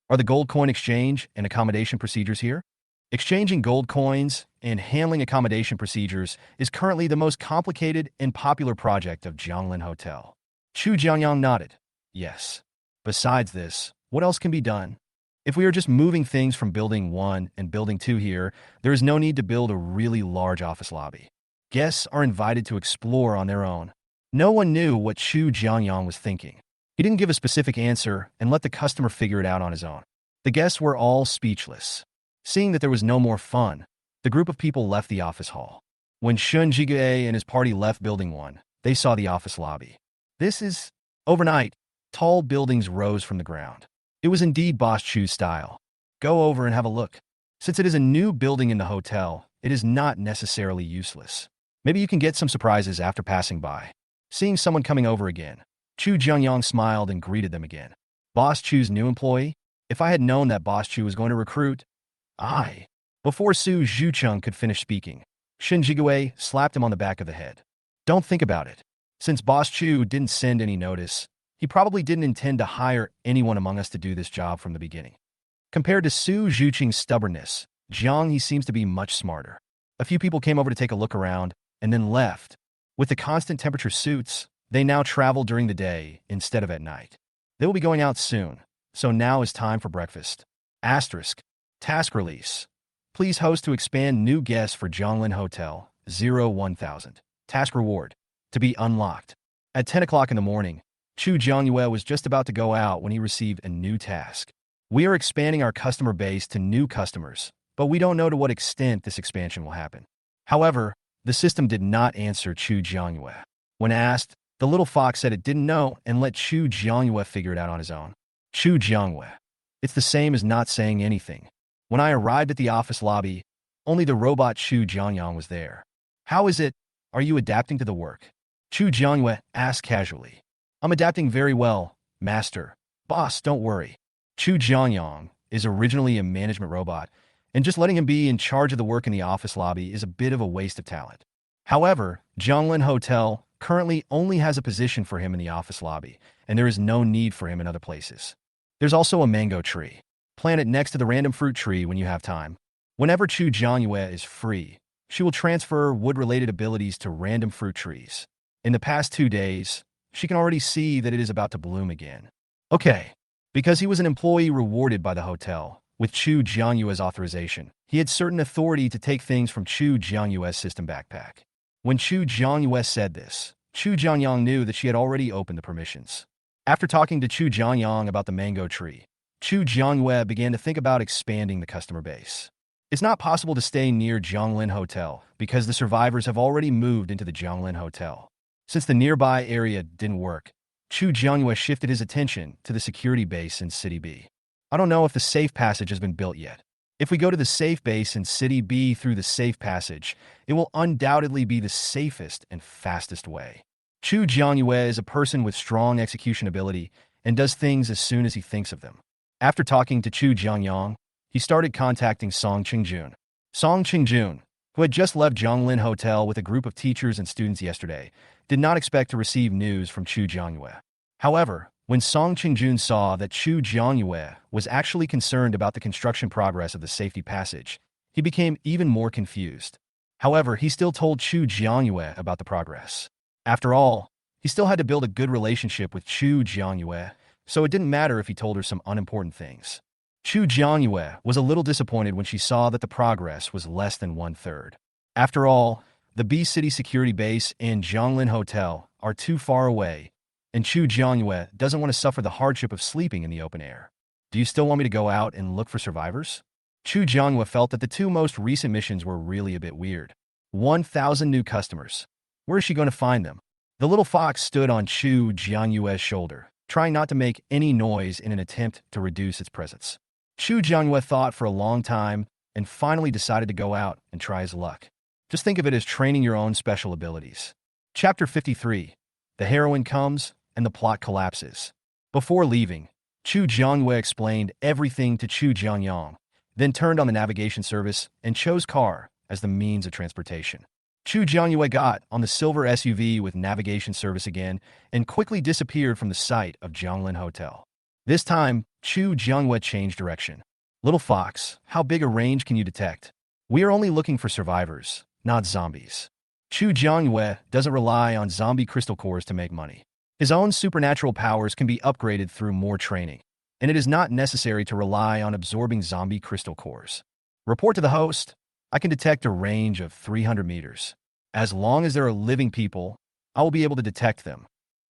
Are the gold coin exchange and accommodation procedures here? Exchanging gold coins and handling accommodation procedures is currently the most complicated and popular project of Zhonglin Hotel. Chu Jianyang nodded. Yes. Besides this, what else can be done? If we are just moving things from building 1 and building 2 here, there is no need to build a really large office lobby. Guests are invited to explore on their own. No one knew what Chu Jiangyang was thinking. He didn't give a specific answer and let the customer figure it out on his own. The guests were all speechless. Seeing that there was no more fun, the group of people left the office hall. When Shun Jige and his party left building 1, they saw the office lobby. This is... Overnight, tall buildings rose from the ground. It was indeed Boss Chu's style. Go over and have a look. Since it is a new building in the hotel, it is not necessarily useless. Maybe you can get some surprises after passing by. Seeing someone coming over again, Chu Jiangyang smiled and greeted them again. Boss Chu's new employee? If I had known that Boss Chu was going to recruit... Before Su Zhucheng could finish speaking, Shin Jigue slapped him on the back of the head. Don't think about it. Since Boss Chu didn't send any notice, he probably didn't intend to hire anyone among us to do this job from the beginning. Compared to Su Zhucheng's stubbornness, Jiang he seems to be much smarter. A few people came over to take a look around, and then left. With the constant temperature suits, they now travel during the day instead of at night. They will be going out soon, so now is time for breakfast. Asterisk. Task release. Please host to expand new guests for Zhonglin Hotel, 1000. Task reward. To be unlocked. At 10 o'clock in the morning, Chu Jiangyue was just about to go out when he received a new task. We are expanding our customer base to new customers, but we don't know to what extent this expansion will happen. However, the system did not answer Chu Jiangyue. When asked, the little fox said it didn't know and let Chu Jiangyue figure it out on his own. Chu Jiangyue. It's the same as not saying anything. When I arrived at the office lobby, only the robot Chu Jiangyang was there. How is it? Are you adapting to the work? Chu Jiangyue asked casually. I'm adapting very well, master. Boss, don't worry. Chu Jiangyang is originally a management robot, and just letting him be in charge of the work in the office lobby is a bit of a waste of talent. However, Zhonglin Hotel currently only has a position for him in the office lobby, and there is no need for him in other places. There's also a mango tree. Plant it next to the random fruit tree when you have time. Whenever Chu Jiangyue is free, she will transfer wood-related abilities to random fruit trees. In the past 2 days, she can already see that it is about to bloom again. Okay, because he was an employee rewarded by the hotel, with Chu Jiangyue's authorization, he had certain authority to take things from Chu Jiangyue's system backpack. When Chu Jiangyue said this, Chu Jiangyang knew that she had already opened the permissions. After talking to Chu Jiangyang about the mango tree, Chu Jiangyue began to think about expanding the customer base. It's not possible to stay near Zhonglin Hotel because the survivors have already moved into the Zhonglin Hotel. Since the nearby area didn't work, Chu Jiangyue shifted his attention to the security base in City B. I don't know if the safe passage has been built yet. If we go to the safe base in City B through the safe passage, it will undoubtedly be the safest and fastest way. Chu Jiangyue is a person with strong execution ability and does things as soon as he thinks of them. After talking to Chu Jiangyang, he started contacting Song Qingjun. Song Qingjun, who had just left Zhonglin Hotel with a group of teachers and students yesterday, did not expect to receive news from Chu Jiangyue. However, when Song Qingjun saw that Chu Jiangyue was actually concerned about the construction progress of the safety passage, he became even more confused. However, he still told Chu Jiangyue about the progress. After all, he still had to build a good relationship with Chu Jiangyue, so it didn't matter if he told her some unimportant things. Chu Jiangyue was a little disappointed when she saw that the progress was less than 1/3. After all, the B-City security base and Zhonglin Hotel are too far away, and Chu Jiangyue doesn't want to suffer the hardship of sleeping in the open air. Do you still want me to go out and look for survivors? Chu Jiangyue felt that the 2 most recent missions were really a bit weird. 1,000 new customers. Where is she going to find them? The little fox stood on Chu Jiangyue's shoulder, trying not to make any noise in an attempt to reduce its presence. Chu Jiangyue thought for a long time and finally decided to go out and try his luck. Just think of it as training your own special abilities. Chapter 53. The heroine comes and the plot collapses. Before leaving, Chu Jiangyue explained everything to Chu Jiangyang, then turned on the navigation service and chose car as the means of transportation. Chu Jiangyue got on the silver SUV with navigation service again and quickly disappeared from the sight of Zhonglin Hotel. This time, Chu Jiangyue changed direction. Little fox, how big a range can you detect? We are only looking for survivors, not zombies. Chu Jiangyue doesn't rely on zombie crystal cores to make money. His own supernatural powers can be upgraded through more training. and it is not necessary to rely on absorbing zombie crystal cores. Report to the host. I can detect a range of 300 meters. As long as there are living people, I will be able to detect them.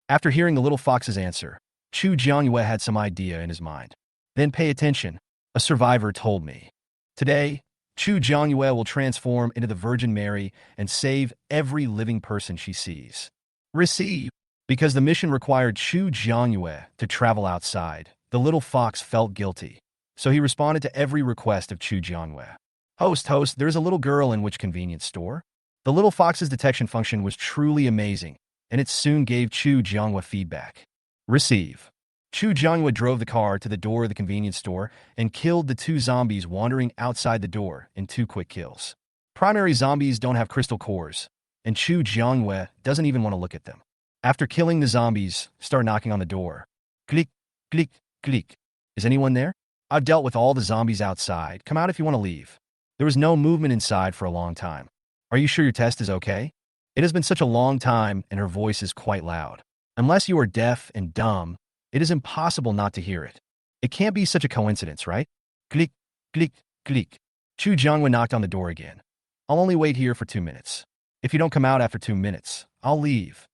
After hearing the little fox's answer, Chu Jiangyue had some idea in his mind. Then pay attention, a survivor told me. Today, Chu Jiangyue will transform into the Virgin Mary and save every living person she sees. Receive. Because the mission required Chu Jiangyue to travel outside, the little fox felt guilty. So he responded to every request of Chu Jiangyue. Host, there's a little girl in which convenience store? The little fox's detection function was truly amazing, and it soon gave Chu Jiangyue feedback. Receive. Chu Jiangyue drove the car to the door of the convenience store and killed the 2 zombies wandering outside the door in 2 quick kills. Primary zombies don't have crystal cores, and Chu Jiangyue doesn't even want to look at them. After killing the zombies, start knocking on the door. Click, click, click. Is anyone there? I've dealt with all the zombies outside. Come out if you want to leave. There was no movement inside for a long time. Are you sure your test is okay? It has been such a long time, and her voice is quite loud. Unless you are deaf and dumb, it is impossible not to hear it. It can't be such a coincidence, right? Click, click, click. Chu Jiangyue knocked on the door again. I'll only wait here for 2 minutes. If you don't come out after 2 minutes, I'll leave.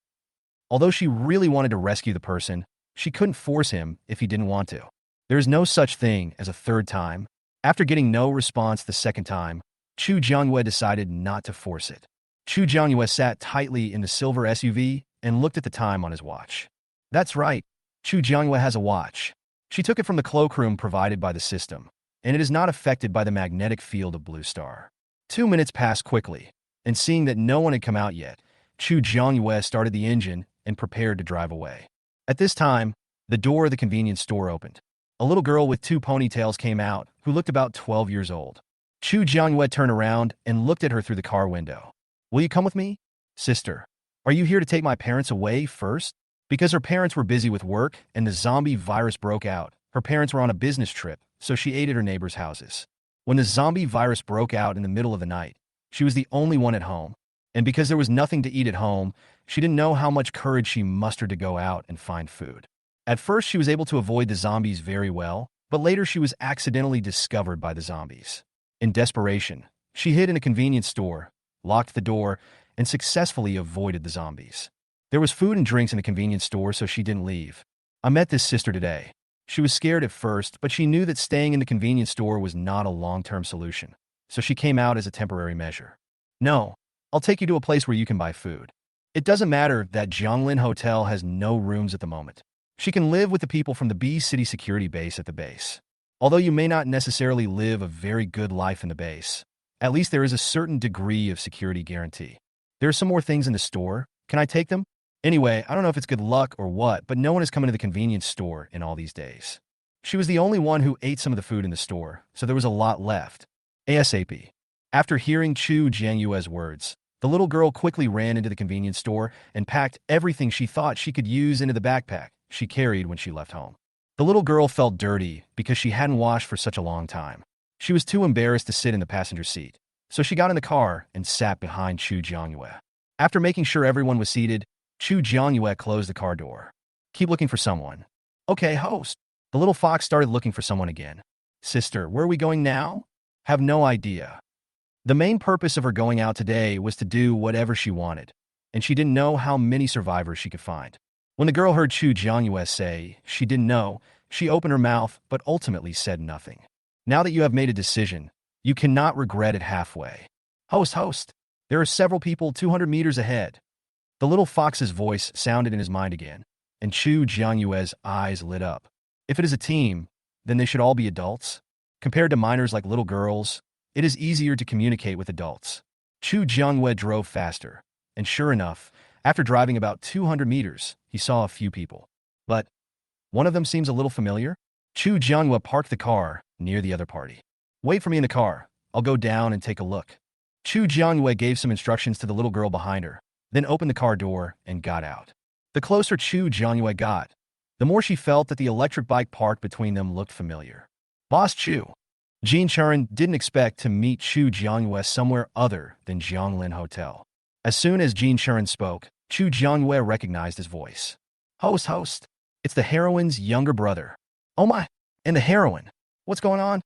Although she really wanted to rescue the person, she couldn't force him if he didn't want to. There is no such thing as a third time. After getting no response the second time, Chu Jiangyue decided not to force it. Chu Jiangyue sat tightly in the silver SUV and looked at the time on his watch. That's right, Chu Jiangyue has a watch. She took it from the cloakroom provided by the system, and it is not affected by the magnetic field of Blue Star. 2 minutes passed quickly, and seeing that no one had come out yet, Chu Jiangyue started the engine and prepared to drive away. At this time, the door of the convenience store opened. A little girl with 2 ponytails came out, who looked about 12 years old. Chu Jiangyue turned around and looked at her through the car window. Will you come with me? Sister, are you here to take my parents away first? Because her parents were busy with work and the zombie virus broke out, her parents were on a business trip, so she ate at her neighbors' houses. When the zombie virus broke out in the middle of the night, she was the only one at home. And because there was nothing to eat at home, she didn't know how much courage she mustered to go out and find food. At first, she was able to avoid the zombies very well, but later she was accidentally discovered by the zombies. In desperation, she hid in a convenience store, locked the door, and successfully avoided the zombies. There was food and drinks in the convenience store, so she didn't leave. I met this sister today. She was scared at first, but she knew that staying in the convenience store was not a long-term solution, so she came out as a temporary measure. No, I'll take you to a place where you can buy food. It doesn't matter that Zhonglin Hotel has no rooms at the moment. She can live with the people from the B City security base at the base. Although you may not necessarily live a very good life in the base, at least there is a certain degree of security guarantee. There are some more things in the store. Can I take them? Anyway, I don't know if it's good luck or what, but no one has come into the convenience store in all these days. She was the only one who ate some of the food in the store, so there was a lot left. ASAP. After hearing Chu Jianyue's words, the little girl quickly ran into the convenience store and packed everything she thought she could use into the backpack she carried when she left home. The little girl felt dirty because she hadn't washed for such a long time. She was too embarrassed to sit in the passenger seat, so she got in the car and sat behind Chu Jiangyue. After making sure everyone was seated, Chu Jiangyue closed the car door. Keep looking for someone. Okay, host. The little fox started looking for someone again. Sister, where are we going now? Have no idea. The main purpose of her going out today was to do whatever she wanted, and she didn't know how many survivors she could find. When the girl heard Chu Jiangyue say she didn't know, she opened her mouth but ultimately said nothing. Now that you have made a decision, you cannot regret it halfway. Host, there are several people 200 meters ahead. The little fox's voice sounded in his mind again, and Chu Jianyue's eyes lit up. If it is a team, then they should all be adults. Compared to minors like little girls, it is easier to communicate with adults. Chu Jiangyue drove faster, and sure enough, after driving about 200 meters, he saw a few people. But one of them seems a little familiar. Chu Jiangyue parked the car near the other party. Wait for me in the car. I'll go down and take a look. Chu Jiangyue gave some instructions to the little girl behind her, then opened the car door and got out. The closer Chu Jiangyue got, the more she felt that the electric bike parked between them looked familiar. Boss Chu. Jean Churin didn't expect to meet Chu Jiangyue somewhere other than Zhonglin Hotel. As soon as Jean Churin spoke, Chu Jiangyue recognized his voice. Host, it's the heroine's younger brother. Oh my, And the heroine. What's going on?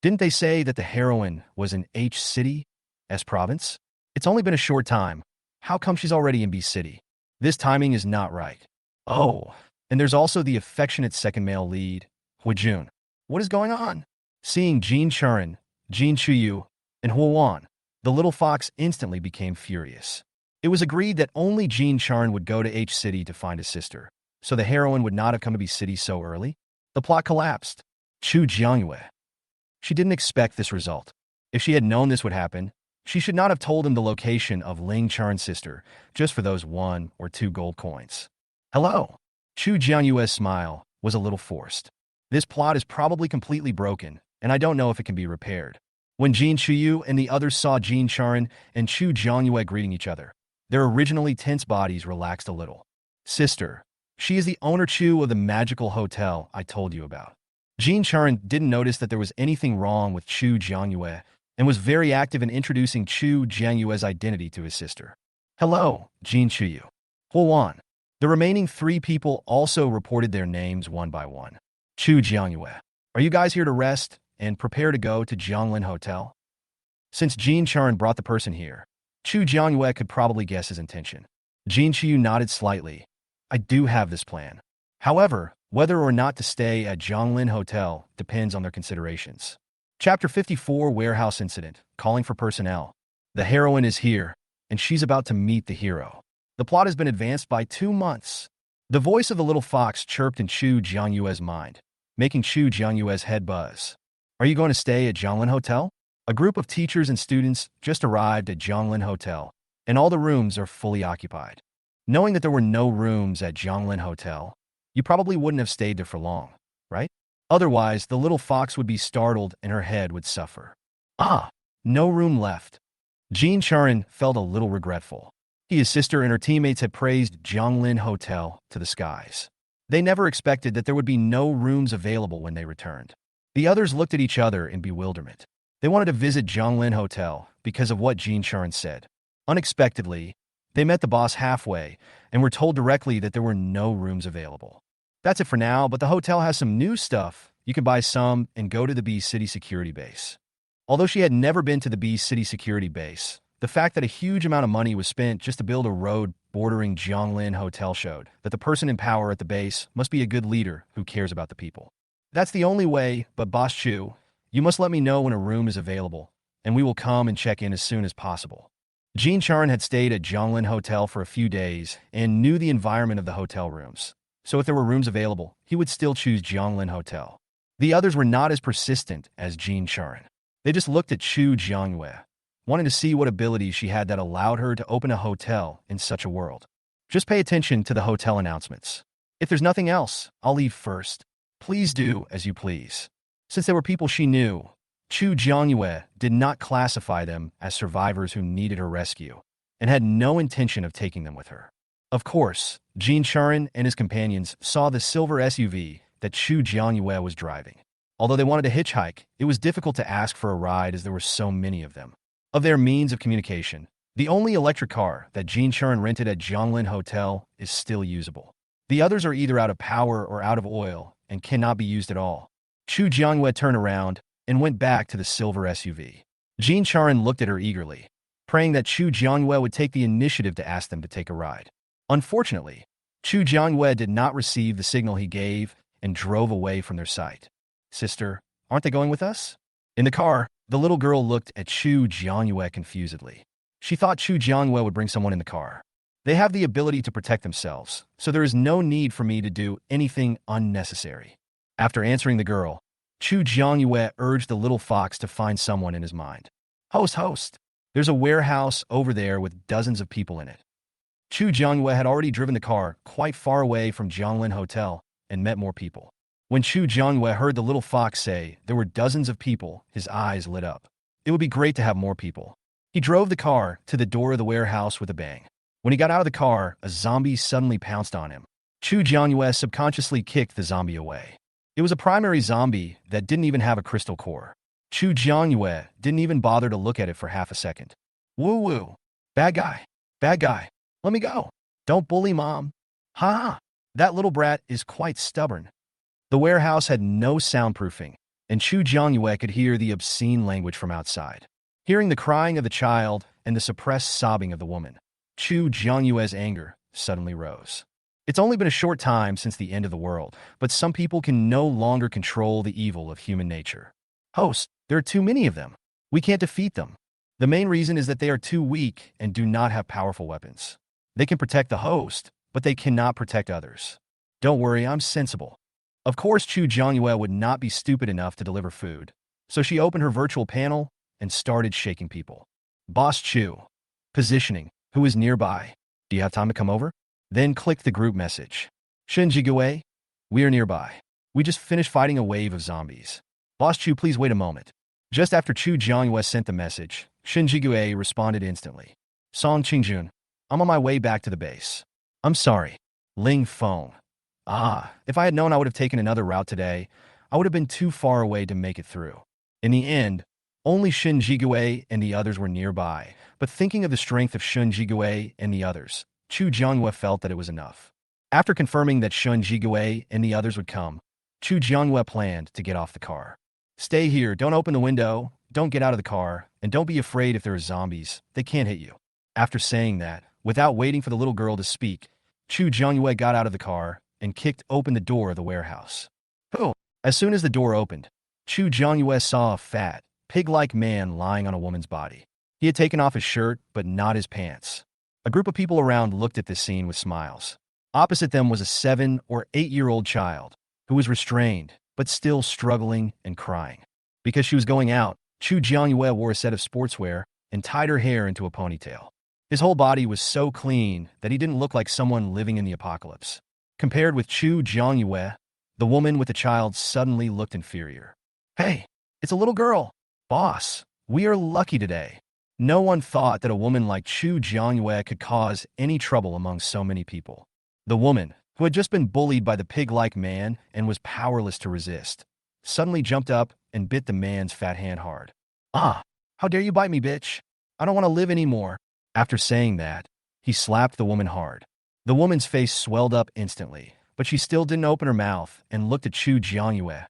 Didn't they say that the heroine was in H City, S province? It's only been a short time. How come she's already in B City? This timing is not right. Oh, and there's also the affectionate second male lead, Jun. What is going on? Seeing Jin Churin, Jin Chuyu, and Huan, the little fox instantly became furious. It was agreed that only Jin Churin would go to H City to find his sister, so the heroine would not have come to B City so early. The plot collapsed. Chu Jiangyue. She didn't expect this result. If she had known this would happen, she should not have told him the location of Ling Churin's sister just for those 1 or 2 gold coins. Hello. Chu Jianyue's smile was a little forced. This plot is probably completely broken, and I don't know if it can be repaired. When Jin Chuyu and the others saw Jin Churin and Chu Jianyue greeting each other, their originally tense bodies relaxed a little. Sister, she is the owner Chu of the magical hotel I told you about. Jin Churin didn't notice that there was anything wrong with Chu Jianyue and was very active in introducing Chu Jianyue's identity to his sister. Hello, Jin Chuyu. Huan. The remaining 3 people also reported their names one by one. Chu Jianyue. Are you guys here to rest and prepare to go to Jianglin Hotel? Since Jin Churin brought the person here, Chu Jianyue could probably guess his intention. Jin Chuyu nodded slightly. I do have this plan. However, whether or not to stay at Jianglin Hotel depends on their considerations. Chapter 54 Warehouse Incident, Calling for Personnel. The heroine is here, and she's about to meet the hero. The plot has been advanced by 2 months. The voice of the little fox chirped in Chu Jianyue's mind, making Chu Jianyue's head buzz. Are you going to stay at Jianglin Hotel? A group of teachers and students just arrived at Jianglin Hotel, and all the rooms are fully occupied. Knowing that there were no rooms at Jianglin Hotel, you probably wouldn't have stayed there for long, right? Otherwise, the little fox would be startled and her head would suffer. No room left. Jin Churin felt a little regretful. His sister and her teammates had praised Jianglin Hotel to the skies. They never expected that there would be no rooms available when they returned. The others looked at each other in bewilderment. They wanted to visit Jianglin Hotel because of what Jin Churin said. Unexpectedly, they met the boss halfway and were told directly that there were no rooms available. That's it for now, but the hotel has some new stuff. You can buy some and go to the B City security base. Although she had never been to the B City security base, the fact that a huge amount of money was spent just to build a road bordering Jianglin Hotel showed that the person in power at the base must be a good leader who cares about the people. That's the only way, but Boss Chu, you must let me know when a room is available, and we will come and check in as soon as possible. Jin Churin had stayed at Jianglin Hotel for a few days and knew the environment of the hotel rooms. So if there were rooms available, he would still choose Jianglin Hotel. The others were not as persistent as Jin Churin. They just looked at Chu Jianyue, wanting to see what abilities she had that allowed her to open a hotel in such a world. Just pay attention to the hotel announcements. If there's nothing else, I'll leave first. Please do as you please. Since there were people she knew, Chu Jianyue did not classify them as survivors who needed her rescue and had no intention of taking them with her. Of course, Jin Churin and his companions saw the silver SUV that Chu Jianyue was driving. Although they wanted to hitchhike, it was difficult to ask for a ride as there were so many of them. Of their means of communication, the only electric car that Jin Churin rented at Jianglin Hotel is still usable. The others are either out of power or out of oil and cannot be used at all. Chu Jianyue turned around and went back to the silver SUV. Jin Churin looked at her eagerly, praying that Chu Jianyue would take the initiative to ask them to take a ride. Unfortunately, Chu Jianyue did not receive the signal he gave and drove away from their sight. Sister, aren't they going with us? In the car, the little girl looked at Chu Jianyue confusedly. She thought Chu Jianyue would bring someone in the car. They have the ability to protect themselves, so there is no need for me to do anything unnecessary. After answering the girl, Chu Jianyue urged the little fox to find someone in his mind. Host, there's a warehouse over there with dozens of people in it. Chu Jianyue had already driven the car quite far away from Jianglin Hotel and met more people. When Chu Jianyue heard the little fox say there were dozens of people, his eyes lit up. It would be great to have more people. He drove the car to the door of the warehouse with a bang. When he got out of the car, a zombie suddenly pounced on him. Chu Jianyue subconsciously kicked the zombie away. It was a primary zombie that didn't even have a crystal core. Chu Jianyue didn't even bother to look at it for half a second. Woo-woo. Bad guy. Let me go. Don't bully Mom. Ha! That little brat is quite stubborn. The warehouse had no soundproofing, and Chu Jiangyue could hear the obscene language from outside. Hearing the crying of the child and the suppressed sobbing of the woman, Chu Jiangyue's anger suddenly rose. It's only been a short time since the end of the world, but some people can no longer control the evil of human nature. Host, there are too many of them. We can't defeat them. The main reason is that they are too weak and do not have powerful weapons. They can protect the host, but they cannot protect others. Don't worry, I'm sensible. Of course, Chu Jiangyue would not be stupid enough to deliver food, so she opened her virtual panel and started shaking people. Boss Chu. Positioning. Who is nearby? Do you have time to come over? Then click the group message. Shinjigue, we are nearby. We just finished fighting a wave of zombies. Boss Chu, please wait a moment. Just after Chu Jiangyue sent the message, Shinjigue responded instantly. Song Qingjun, I'm on my way back to the base. I'm sorry. Ling Feng. If I had known I would have taken another route today, I would have been too far away to make it through. In the end, only Shinjigue and the others were nearby, but thinking of the strength of Shinjigue and the others, Chu Jiangyue felt that it was enough. After confirming that Shinjigue and the others would come, Chu Jiangyue planned to get off the car. Stay here, don't open the window, don't get out of the car, and don't be afraid if there are zombies, they can't hit you. After saying that, without waiting for the little girl to speak, Chu Jiangyue got out of the car and kicked open the door of the warehouse. As soon as the door opened, Chu Jiangyue saw a fat, pig-like man lying on a woman's body. He had taken off his shirt, but not his pants. A group of people around looked at this scene with smiles. Opposite them was a 7- or 8-year-old child, who was restrained, but still struggling and crying. Because she was going out, Chu Jiangyue wore a set of sportswear and tied her hair into a ponytail. His whole body was so clean that he didn't look like someone living in the apocalypse. Compared with Chu Jiangyue, the woman with the child suddenly looked inferior. Hey, it's a little girl. Boss, we are lucky today. No one thought that a woman like Chu Jiangyue could cause any trouble among so many people. The woman, who had just been bullied by the pig-like man and was powerless to resist, suddenly jumped up and bit the man's fat hand hard. How dare you bite me, bitch? I don't want to live anymore. After saying that, he slapped the woman hard. The woman's face swelled up instantly, but she still didn't open her mouth and looked at Chu Jiangyue.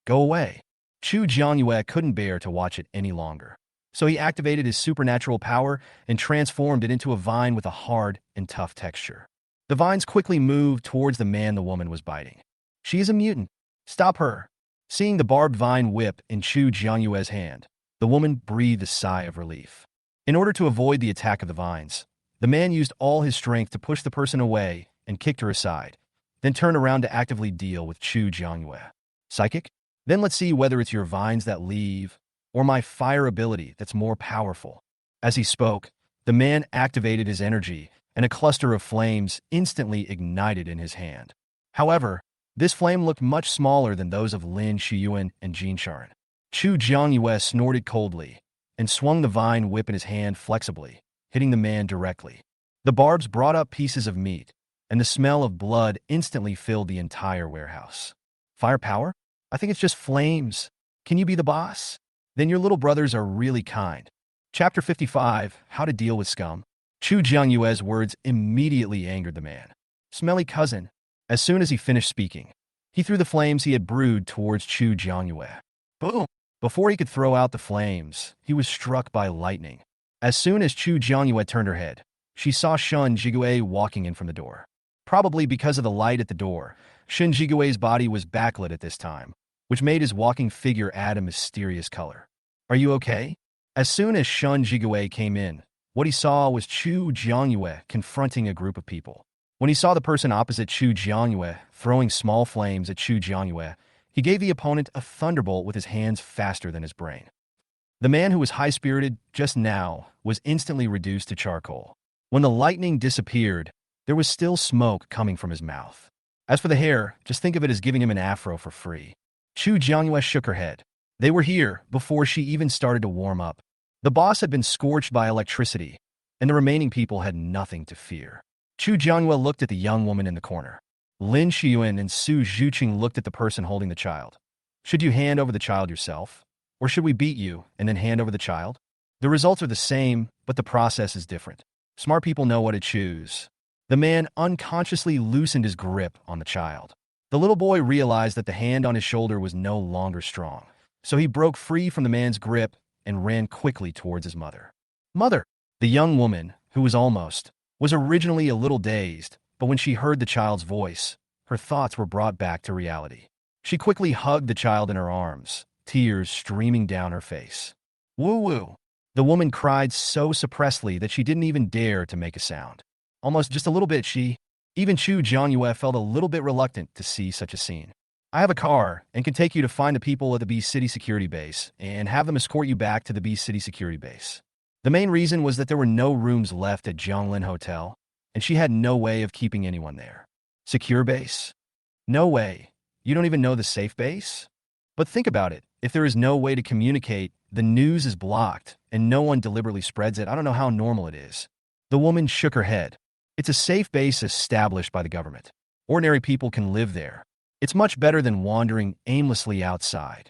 Go away. Chu Jiangyue couldn't bear to watch it any longer. So he activated his supernatural power and transformed it into a vine with a hard and tough texture. The vines quickly moved towards the man the woman was biting. She is a mutant. Stop her. Seeing the barbed vine whip in Chu Jiangyue's hand, the woman breathed a sigh of relief. In order to avoid the attack of the vines, the man used all his strength to push the person away and kicked her aside, then turned around to actively deal with Chu Jiangyue. Psychic? Then let's see whether it's your vines that leave or my fire ability that's more powerful. As he spoke, the man activated his energy and a cluster of flames instantly ignited in his hand. However, this flame looked much smaller than those of Lin Shiyuan and Jin Sharon. Chu Jiangyue snorted coldly and swung the vine whip in his hand flexibly, hitting the man directly. The barbs brought up pieces of meat, and the smell of blood instantly filled the entire warehouse. Firepower? I think it's just flames. Can you be the boss? Then your little brothers are really kind. Chapter 55, How to Deal with Scum. Chu Jiangyue's words immediately angered the man. Smelly cousin. As soon as he finished speaking, he threw the flames he had brewed towards Chu Jiangyue. Boom! Before he could throw out the flames, he was struck by lightning. As soon as Chu Jiangyue turned her head, she saw Shun Jigue walking in from the door. Probably because of the light at the door, Shun Jigue's body was backlit at this time, which made his walking figure add a mysterious color. Are you okay? As soon as Shun Jigue came in, what he saw was Chu Jiangyue confronting a group of people. When he saw the person opposite Chu Jiangyue throwing small flames at Chu Jiangyue, he gave the opponent a thunderbolt with his hands faster than his brain. The man who was high-spirited just now was instantly reduced to charcoal. When the lightning disappeared, there was still smoke coming from his mouth. As for the hair, just think of it as giving him an afro for free. Chu Jiangyue shook her head. They were here before she even started to warm up. The boss had been scorched by electricity, and the remaining people had nothing to fear. Chu Jiangyue looked at the young woman in the corner. Lin Shiyuan and Su Zhuqing looked at the person holding the child. Should you hand over the child yourself? Or should we beat you and then hand over the child? The results are the same, but the process is different. Smart people know what to choose. The man unconsciously loosened his grip on the child. The little boy realized that the hand on his shoulder was no longer strong, so he broke free from the man's grip and ran quickly towards his mother. Mother! The young woman, who was originally a little dazed, but when she heard the child's voice, her thoughts were brought back to reality. She quickly hugged the child in her arms, tears streaming down her face. Woo-woo! The woman cried so suppressedly that she didn't even dare to make a sound. Almost just a little bit, even Chu Jiangyue felt a little bit reluctant to see such a scene. I have a car and can take you to find the people at the B City security base and have them escort you back to the B City security base. The main reason was that there were no rooms left at Zhonglin Hotel, and she had no way of keeping anyone there. Secure base? No way. You don't even know the safe base? But think about it. If there is no way to communicate, the news is blocked, and no one deliberately spreads it. I don't know how normal it is. The woman shook her head. It's a safe base established by the government. Ordinary people can live there. It's much better than wandering aimlessly outside.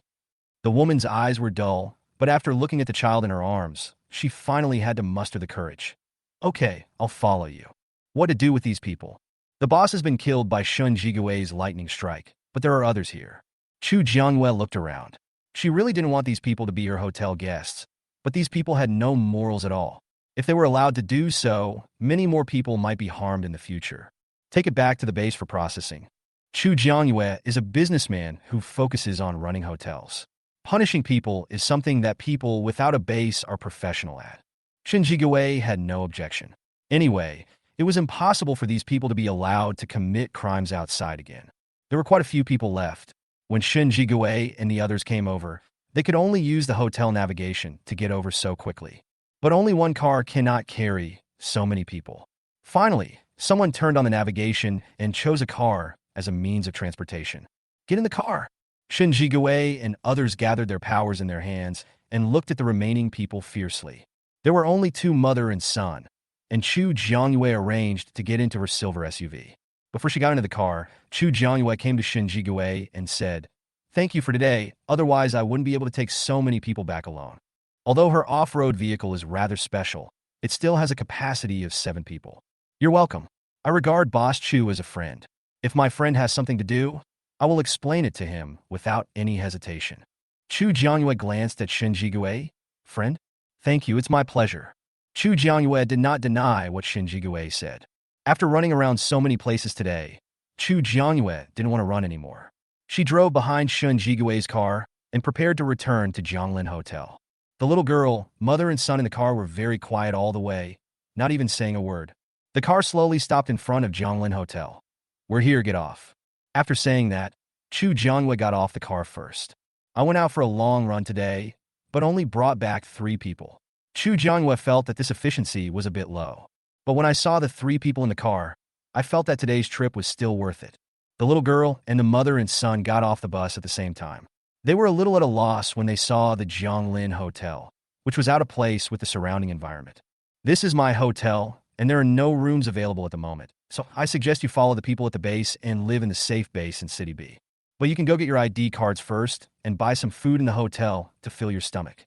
The woman's eyes were dull, but after looking at the child in her arms, she finally had to muster the courage. Okay, I'll follow you. What to do with these people? The boss has been killed by Shun Jigui's lightning strike, but there are others here. Chu Jiangyue looked around. She really didn't want these people to be her hotel guests, but these people had no morals at all. If they were allowed to do so, many more people might be harmed in the future. Take it back to the base for processing. Chu Jiangyue is a businessman who focuses on running hotels. Punishing people is something that people without a base are professional at. Shin Jigue had no objection. Anyway, it was impossible for these people to be allowed to commit crimes outside again. There were quite a few people left. When Shin Jigue and the others came over, they could only use the hotel navigation to get over so quickly. But only one car cannot carry so many people. Finally, someone turned on the navigation and chose a car as a means of transportation. Get in the car. Shin Jigue and others gathered their powers in their hands and looked at the remaining people fiercely. There were only two mother and son, and Chu Jiangyue arranged to get into her silver SUV. Before she got into the car, Chu Jiangyue came to Shin Jigue and said, "Thank you for today, otherwise I wouldn't be able to take so many people back alone." Although her off-road vehicle is rather special, it still has a capacity of 7 people. You're welcome. I regard Boss Chu as a friend. If my friend has something to do, I will explain it to him without any hesitation. Chu Jiangyue glanced at Shin Jigue. Friend? Thank you, it's my pleasure. Chu Jiangyue did not deny what Shin Jigue said. After running around so many places today, Chu Jiangyue didn't want to run anymore. She drove behind Shin Jigue's car and prepared to return to Zhonglin Hotel. The little girl, mother and son in the car were very quiet all the way, not even saying a word. The car slowly stopped in front of Zhonglin Hotel. We're here, get off. After saying that, Chu Jiangyue got off the car first. I went out for a long run today, but only brought back 3 people. Chu Jiangyue felt that this efficiency was a bit low. But when I saw the 3 people in the car, I felt that today's trip was still worth it. The little girl and the mother and son got off the bus at the same time. They were a little at a loss when they saw the Zhonglin Hotel, which was out of place with the surrounding environment. This is my hotel, and there are no rooms available at the moment, so I suggest you follow the people at the base and live in the safe base in City B. But you can go get your ID cards first and buy some food in the hotel to fill your stomach.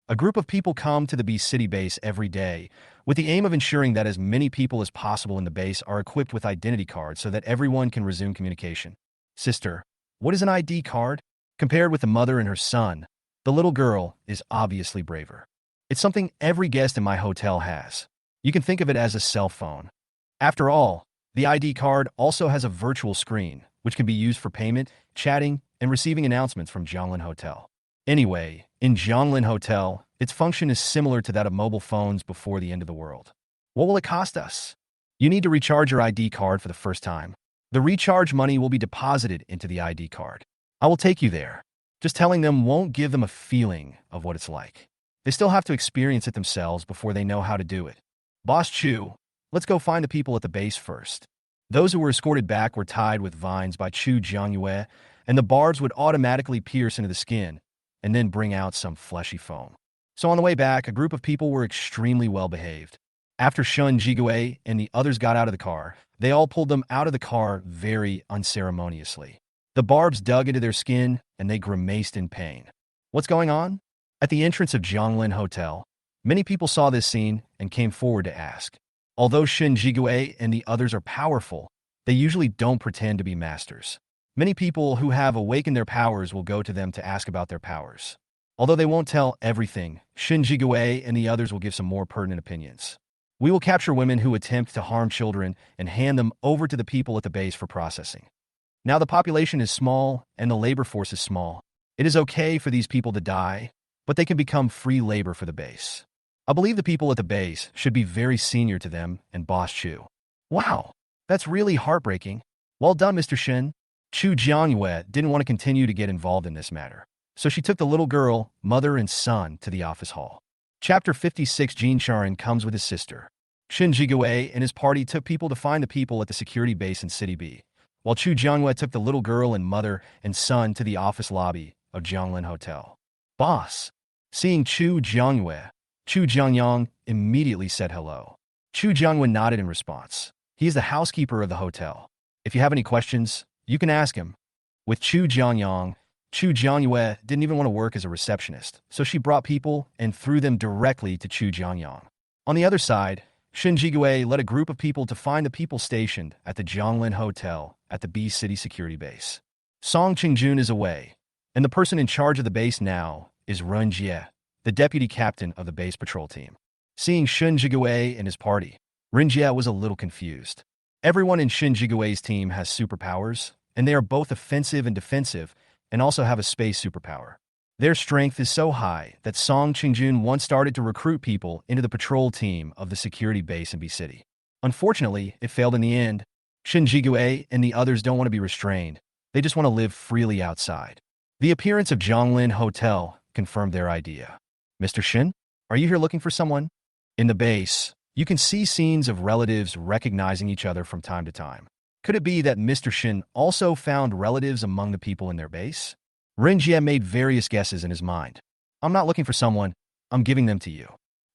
A group of people come to the B City base every day with the aim of ensuring that as many people as possible in the base are equipped with identity cards so that everyone can resume communication. Sister, what is an ID card? Compared with the mother and her son, the little girl is obviously braver. It's something every guest in my hotel has. You can think of it as a cell phone. After all, the ID card also has a virtual screen, which can be used for payment, chatting, and receiving announcements from Zhonglin Hotel. Anyway, in Zhonglin Hotel, its function is similar to that of mobile phones before the end of the world. What will it cost us? You need to recharge your ID card for the first time. The recharge money will be deposited into the ID card. I will take you there. Just telling them won't give them a feeling of what it's like. They still have to experience it themselves before they know how to do it. Boss Chu, let's go find the people at the base first. Those who were escorted back were tied with vines by Chu Jiangyue, and the barbs would automatically pierce into the skin and then bring out some fleshy foam. So on the way back, a group of people were extremely well behaved. After Shun Jigue and the others got out of the car, they all pulled them out of the car very unceremoniously. The barbs dug into their skin, and they grimaced in pain. What's going on? At the entrance of Zhonglin Hotel, many people saw this scene and came forward to ask. Although Shin Jigue and the others are powerful, they usually don't pretend to be masters. Many people who have awakened their powers will go to them to ask about their powers. Although they won't tell everything, Shin Jigue and the others will give some more pertinent opinions. We will capture women who attempt to harm children and hand them over to the people at the base for processing. Now the population is small and the labor force is small. It is okay for these people to die, but they can become free labor for the base. I believe the people at the base should be very senior to them and Boss Chu. Wow, that's really heartbreaking. Well done, Mr. Shin. Chu Jiangyue didn't want to continue to get involved in this matter, so she took the little girl, mother and son to the office hall. Chapter 56. Jin Charin comes with his sister. Shin Jigue and his party took people to find the people at the security base in City B, while Chu Jiangyue took the little girl and mother and son to the office lobby of Jianglin Hotel. Boss. Seeing Chu Jiangyue, Chu Jiangyang immediately said hello. Chu Jiangyue nodded in response. He is the housekeeper of the hotel. If you have any questions, you can ask him. With Chu Jiangyang, Chu Jiangyue didn't even want to work as a receptionist, so she brought people and threw them directly to Chu Jiangyang. On the other side, Shin Jigue led a group of people to find the people stationed at the Jianglin Hotel at the B City security base. Song Qingjun is away, and the person in charge of the base now is Ren Jie, the deputy captain of the base patrol team. Seeing Shin Jigue and his party, Ren Jie was a little confused. Everyone in Shin Jigue's team has superpowers, and they are both offensive and defensive, and also have a space superpower. Their strength is so high that Song Qingjun once started to recruit people into the patrol team of the security base in B City. Unfortunately, it failed in the end. Shin Jigue and the others don't want to be restrained. They just want to live freely outside. The appearance of Jianglin Hotel confirmed their idea. Mr. Shin, are you here looking for someone? In the base, you can see scenes of relatives recognizing each other from time to time. Could it be that Mr. Shin also found relatives among the people in their base? Ren Jie made various guesses in his mind. I'm not looking for someone, I'm giving them to you.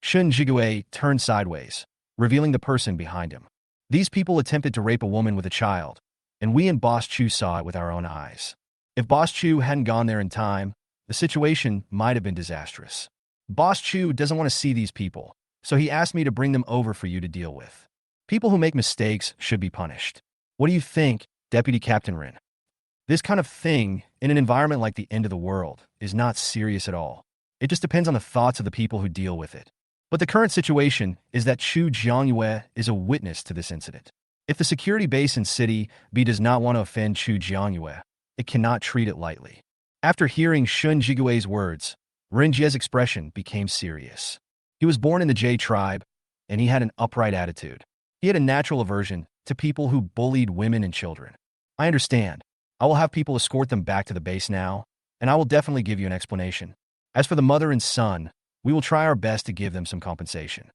Shin Jigue turned sideways, revealing the person behind him. These people attempted to rape a woman with a child, and we and Boss Chu saw it with our own eyes. If Boss Chu hadn't gone there in time, the situation might have been disastrous. Boss Chu doesn't want to see these people, so he asked me to bring them over for you to deal with. People who make mistakes should be punished. What do you think, Deputy Captain Rin? This kind of thing, in an environment like the end of the world, is not serious at all. It just depends on the thoughts of the people who deal with it. But the current situation is that Chu Jiangyue is a witness to this incident. If the security base in City B does not want to offend Chu Jiangyue, it cannot treat it lightly. After hearing Shin Jigue's words, Ren Jie's expression became serious. He was born in the J tribe, and he had an upright attitude. He had a natural aversion to people who bullied women and children. I understand. I will have people escort them back to the base now, and I will definitely give you an explanation. As for the mother and son, we will try our best to give them some compensation.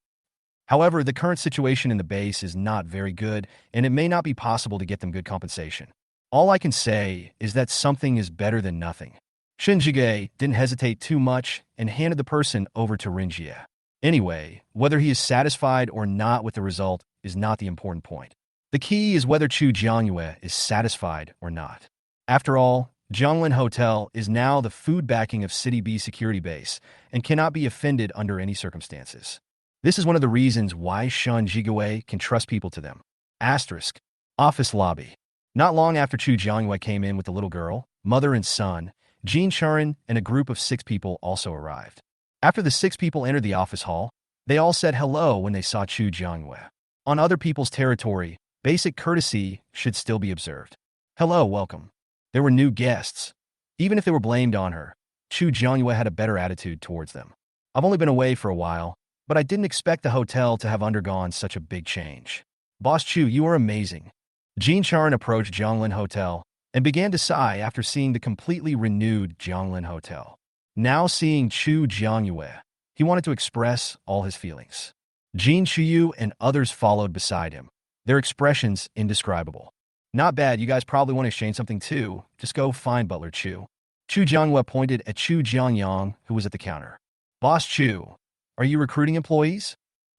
However, the current situation in the base is not very good, and it may not be possible to get them good compensation. All I can say is that something is better than nothing. Shin Jige didn't hesitate too much and handed the person over to Ren Jie. Anyway, whether he is satisfied or not with the result is not the important point. The key is whether Chu Jiangyue is satisfied or not. After all, Jianglin Hotel is now the food backing of City B security base and cannot be offended under any circumstances. This is one of the reasons why Shin Jigue can trust people to them. Asterisk. Office lobby. Not long after Chu Jiangyue came in with the little girl, mother and son, Jin Charin and a group of 6 people also arrived. After the 6 people entered the office hall, they all said hello when they saw Chu Jiangyue. On other people's territory, basic courtesy should still be observed. Hello, welcome. There were new guests. Even if they were blamed on her, Chu Jiangyue had a better attitude towards them. I've only been away for a while, but I didn't expect the hotel to have undergone such a big change. Boss Chu, you are amazing. Jin Charin approached Jianglin Hotel and began to sigh after seeing the completely renewed Jianglin Hotel. Now seeing Chu Jiangyue, he wanted to express all his feelings. Jin Chuyu and others followed beside him, their expressions indescribable. Not bad, you guys probably want to exchange something too. Just go find Butler Chu. Chu Jiangyue pointed at Chu Jiangyang, who was at the counter. Boss Chu, are you recruiting employees?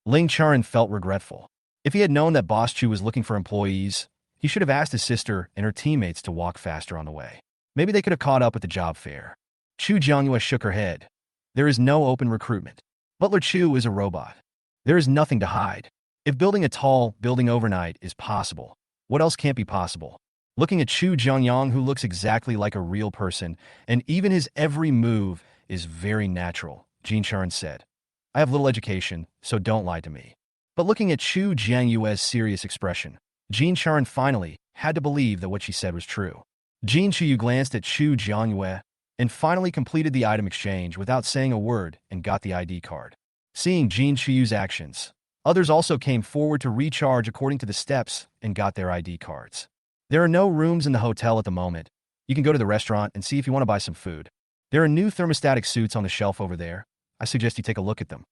Ling Charin felt regretful. If he had known that Boss Chu was looking for employees, he should have asked his sister and her teammates to walk faster on the way. Maybe they could have caught up at the job fair. Chu Jiangyue shook her head. There is no open recruitment. Butler Chu is a robot. There is nothing to hide. If building a tall building overnight is possible, what else can't be possible? looking at Chu Zhongyang, who looks exactly like a real person, and even his every move is very natural, Jin Sharon said. I have little education, so don't lie to me. But looking at Chu Jianyue's serious expression, Jin Sharon finally had to believe that what she said was true. Jin Chuyu glanced at Chu Jianyue and finally completed the item exchange without saying a word and got the ID card. Seeing Jin Chuyu's actions, others also came forward to recharge according to the steps and got their ID cards. There are no rooms in the hotel at the moment. You can go to the restaurant and see if you want to buy some food. There are new thermostatic suits on the shelf over there. I suggest you take a look at them.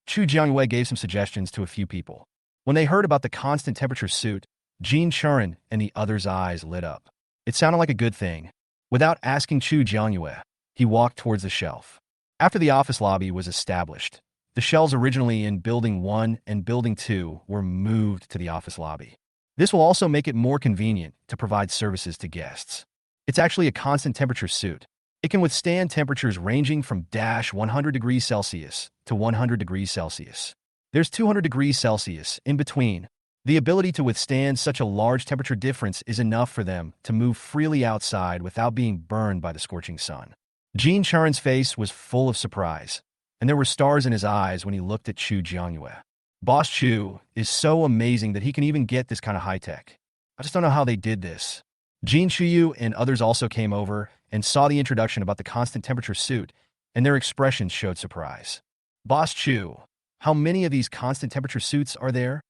Chu Jianyue gave some suggestions to a few people. When they heard about the constant temperature suit, Jin Churen and the others' eyes lit up. It sounded like a good thing. Without asking Chu Jianyue, he walked towards the shelf. After the office lobby was established, the shelves originally in Building 1 and Building 2 were moved to the office lobby. This will also make it more convenient to provide services to guests. It's actually a constant temperature suit. It can withstand temperatures ranging from -100 degrees Celsius to 100 degrees Celsius. There's 200 degrees Celsius in between. The ability to withstand such a large temperature difference is enough for them to move freely outside without being burned by the scorching sun. Jin Charin's face was full of surprise, and there were stars in his eyes when he looked at Chu Jianyue. Boss Chu is so amazing that he can even get this kind of high-tech. I just don't know how they did this. Jin Chuyu and others also came over and saw the introduction about the constant temperature suit, and their expressions showed surprise. Boss Chu, how many of these constant temperature suits are there?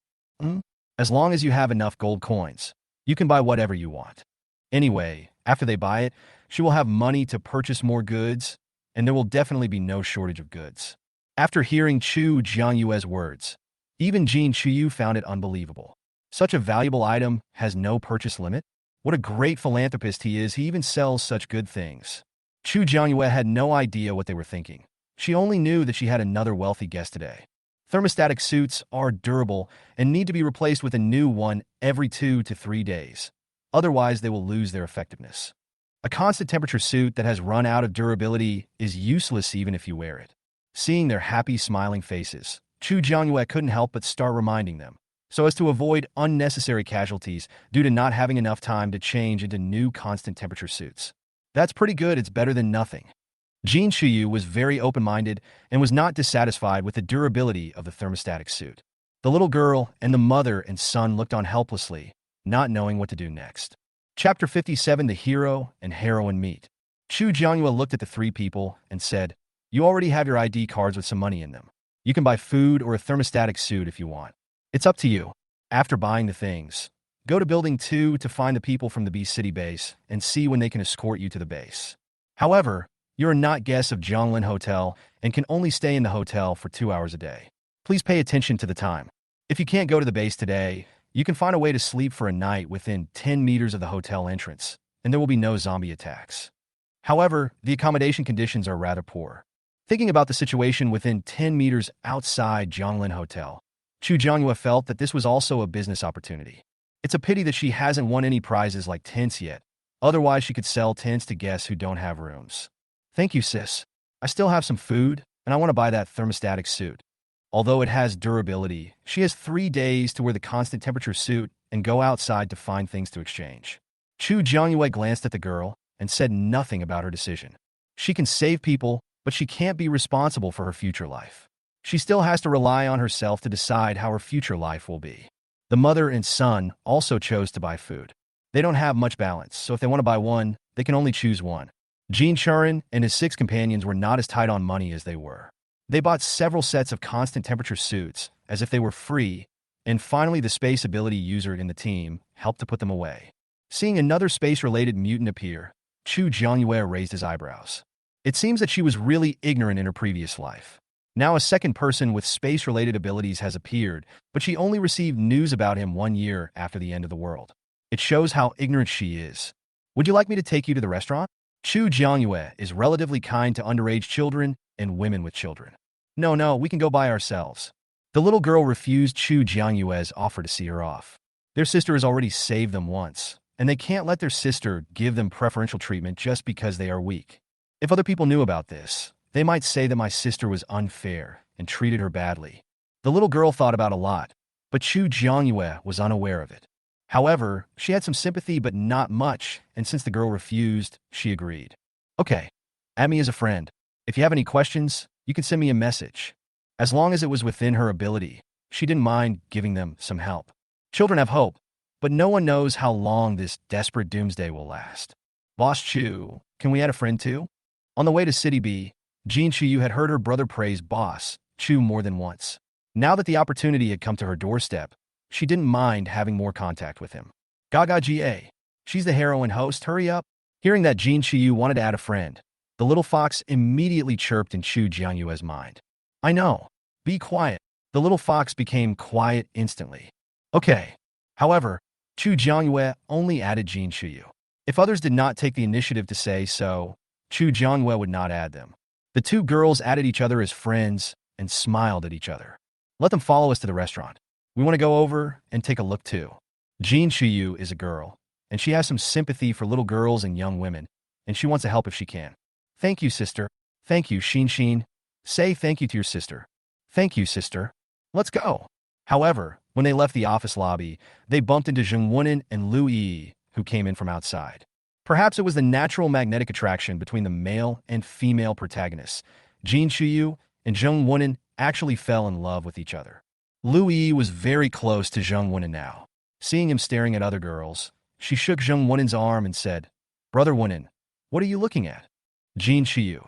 As long as you have enough gold coins, you can buy whatever you want. Anyway, after they buy it, she will have money to purchase more goods, and there will definitely be no shortage of goods. After hearing Chu Jianyue's words, even Jin Chuyu found it unbelievable. Such a valuable item has no purchase limit? What a great philanthropist he is, he even sells such good things. Chu Jianyue had no idea what they were thinking. She only knew that she had another wealthy guest today. Thermostatic suits are durable and need to be replaced with a new one every 2 to 3 days. Otherwise, they will lose their effectiveness. A constant temperature suit that has run out of durability is useless even if you wear it. Seeing their happy, smiling faces, Chu Jianyue couldn't help but start reminding them, so as to avoid unnecessary casualties due to not having enough time to change into new constant temperature suits. That's pretty good, it's better than nothing. Jin Chuyu was very open-minded and was not dissatisfied with the durability of the thermostatic suit. The little girl and the mother and son looked on helplessly, not knowing what to do next. Chapter 57, The Hero and Heroine Meet. Chu Jianyue looked at the three people and said, "You already have your ID cards with some money in them. You can buy food or a thermostatic suit if you want. It's up to you. After buying the things, go to Building 2 to find the people from the B City base and see when they can escort you to the base. However, you are not guests of Zhonglin Hotel and can only stay in the hotel for 2 hours a day. Please pay attention to the time. If you can't go to the base today, you can find a way to sleep for a night within 10 meters of the hotel entrance, and there will be no zombie attacks. However, the accommodation conditions are rather poor." Thinking about the situation within 10 meters outside Zhonglin Hotel, Chu Jianyue felt that this was also a business opportunity. It's a pity that she hasn't won any prizes like tents yet. Otherwise, she could sell tents to guests who don't have rooms. "Thank you, sis. I still have some food, and I want to buy that thermostatic suit." Although it has durability, she has 3 days to wear the constant temperature suit and go outside to find things to exchange. Chu Jianyue glanced at the girl and said nothing about her decision. She can save people, but she can't be responsible for her future life. She still has to rely on herself to decide how her future life will be. The mother and son also chose to buy food. They don't have much balance, so if they want to buy one, they can only choose one. Jin Churen and his 6 companions were not as tight on money as they were. They bought several sets of constant temperature suits, as if they were free, and finally the space ability user in the team helped to put them away. Seeing another space-related mutant appear, Chu Jianyue raised his eyebrows. It seems that she was really ignorant in her previous life. Now a second person with space-related abilities has appeared, but she only received news about him 1 year after the end of the world. It shows how ignorant she is. "Would you like me to take you to the restaurant?" Chu Jianyue is relatively kind to underage children and women with children. No, we can go by ourselves." The little girl refused Chu Jianyue's offer to see her off. Their sister has already saved them once, and they can't let their sister give them preferential treatment just because they are weak. If other people knew about this, they might say that my sister was unfair and treated her badly. The little girl thought about a lot, but Chu Jianyue was unaware of it. However, she had some sympathy but not much, and since the girl refused, she agreed. Okay, add me as a friend. If you have any questions, you can send me a message. As long as it was within her ability, she didn't mind giving them some help. Children have hope, but no one knows how long this desperate doomsday will last. Boss Chu, can we add a friend too? On the way to City B, Jean Chu had heard her brother praise Boss Chu more than once. Now that the opportunity had come to her doorstep, she didn't mind having more contact with him. Gaga Ga. She's the heroine host, hurry up. Hearing that Jean Chu wanted to add a friend, the little fox immediately chirped in Chu Jiangyue's mind. I know. Be quiet. The little fox became quiet instantly. Okay. However, Chu Jiangyue only added Jean Chu. If others did not take the initiative to say so, Chu Jiangyue would not add them. The two girls added each other as friends and smiled at each other. Let them follow us to the restaurant. We want to go over and take a look too. Jean Chu is a girl, and she has some sympathy for little girls and young women, and she wants to help if she can. Thank you, sister. Thank you, Xin. Say thank you to your sister. Thank you, sister. Let's go. However, when they left the office lobby, they bumped into Zheng Wunan and Lu Yi, who came in from outside. Perhaps it was the natural magnetic attraction between the male and female protagonists. Jean Chu and Zheng Wunan actually fell in love with each other. Lu Yi was very close to Zheng Wunan now. Seeing him staring at other girls, she shook Zheng Wunan's arm and said, Brother Wunan, what are you looking at? Jean Chu.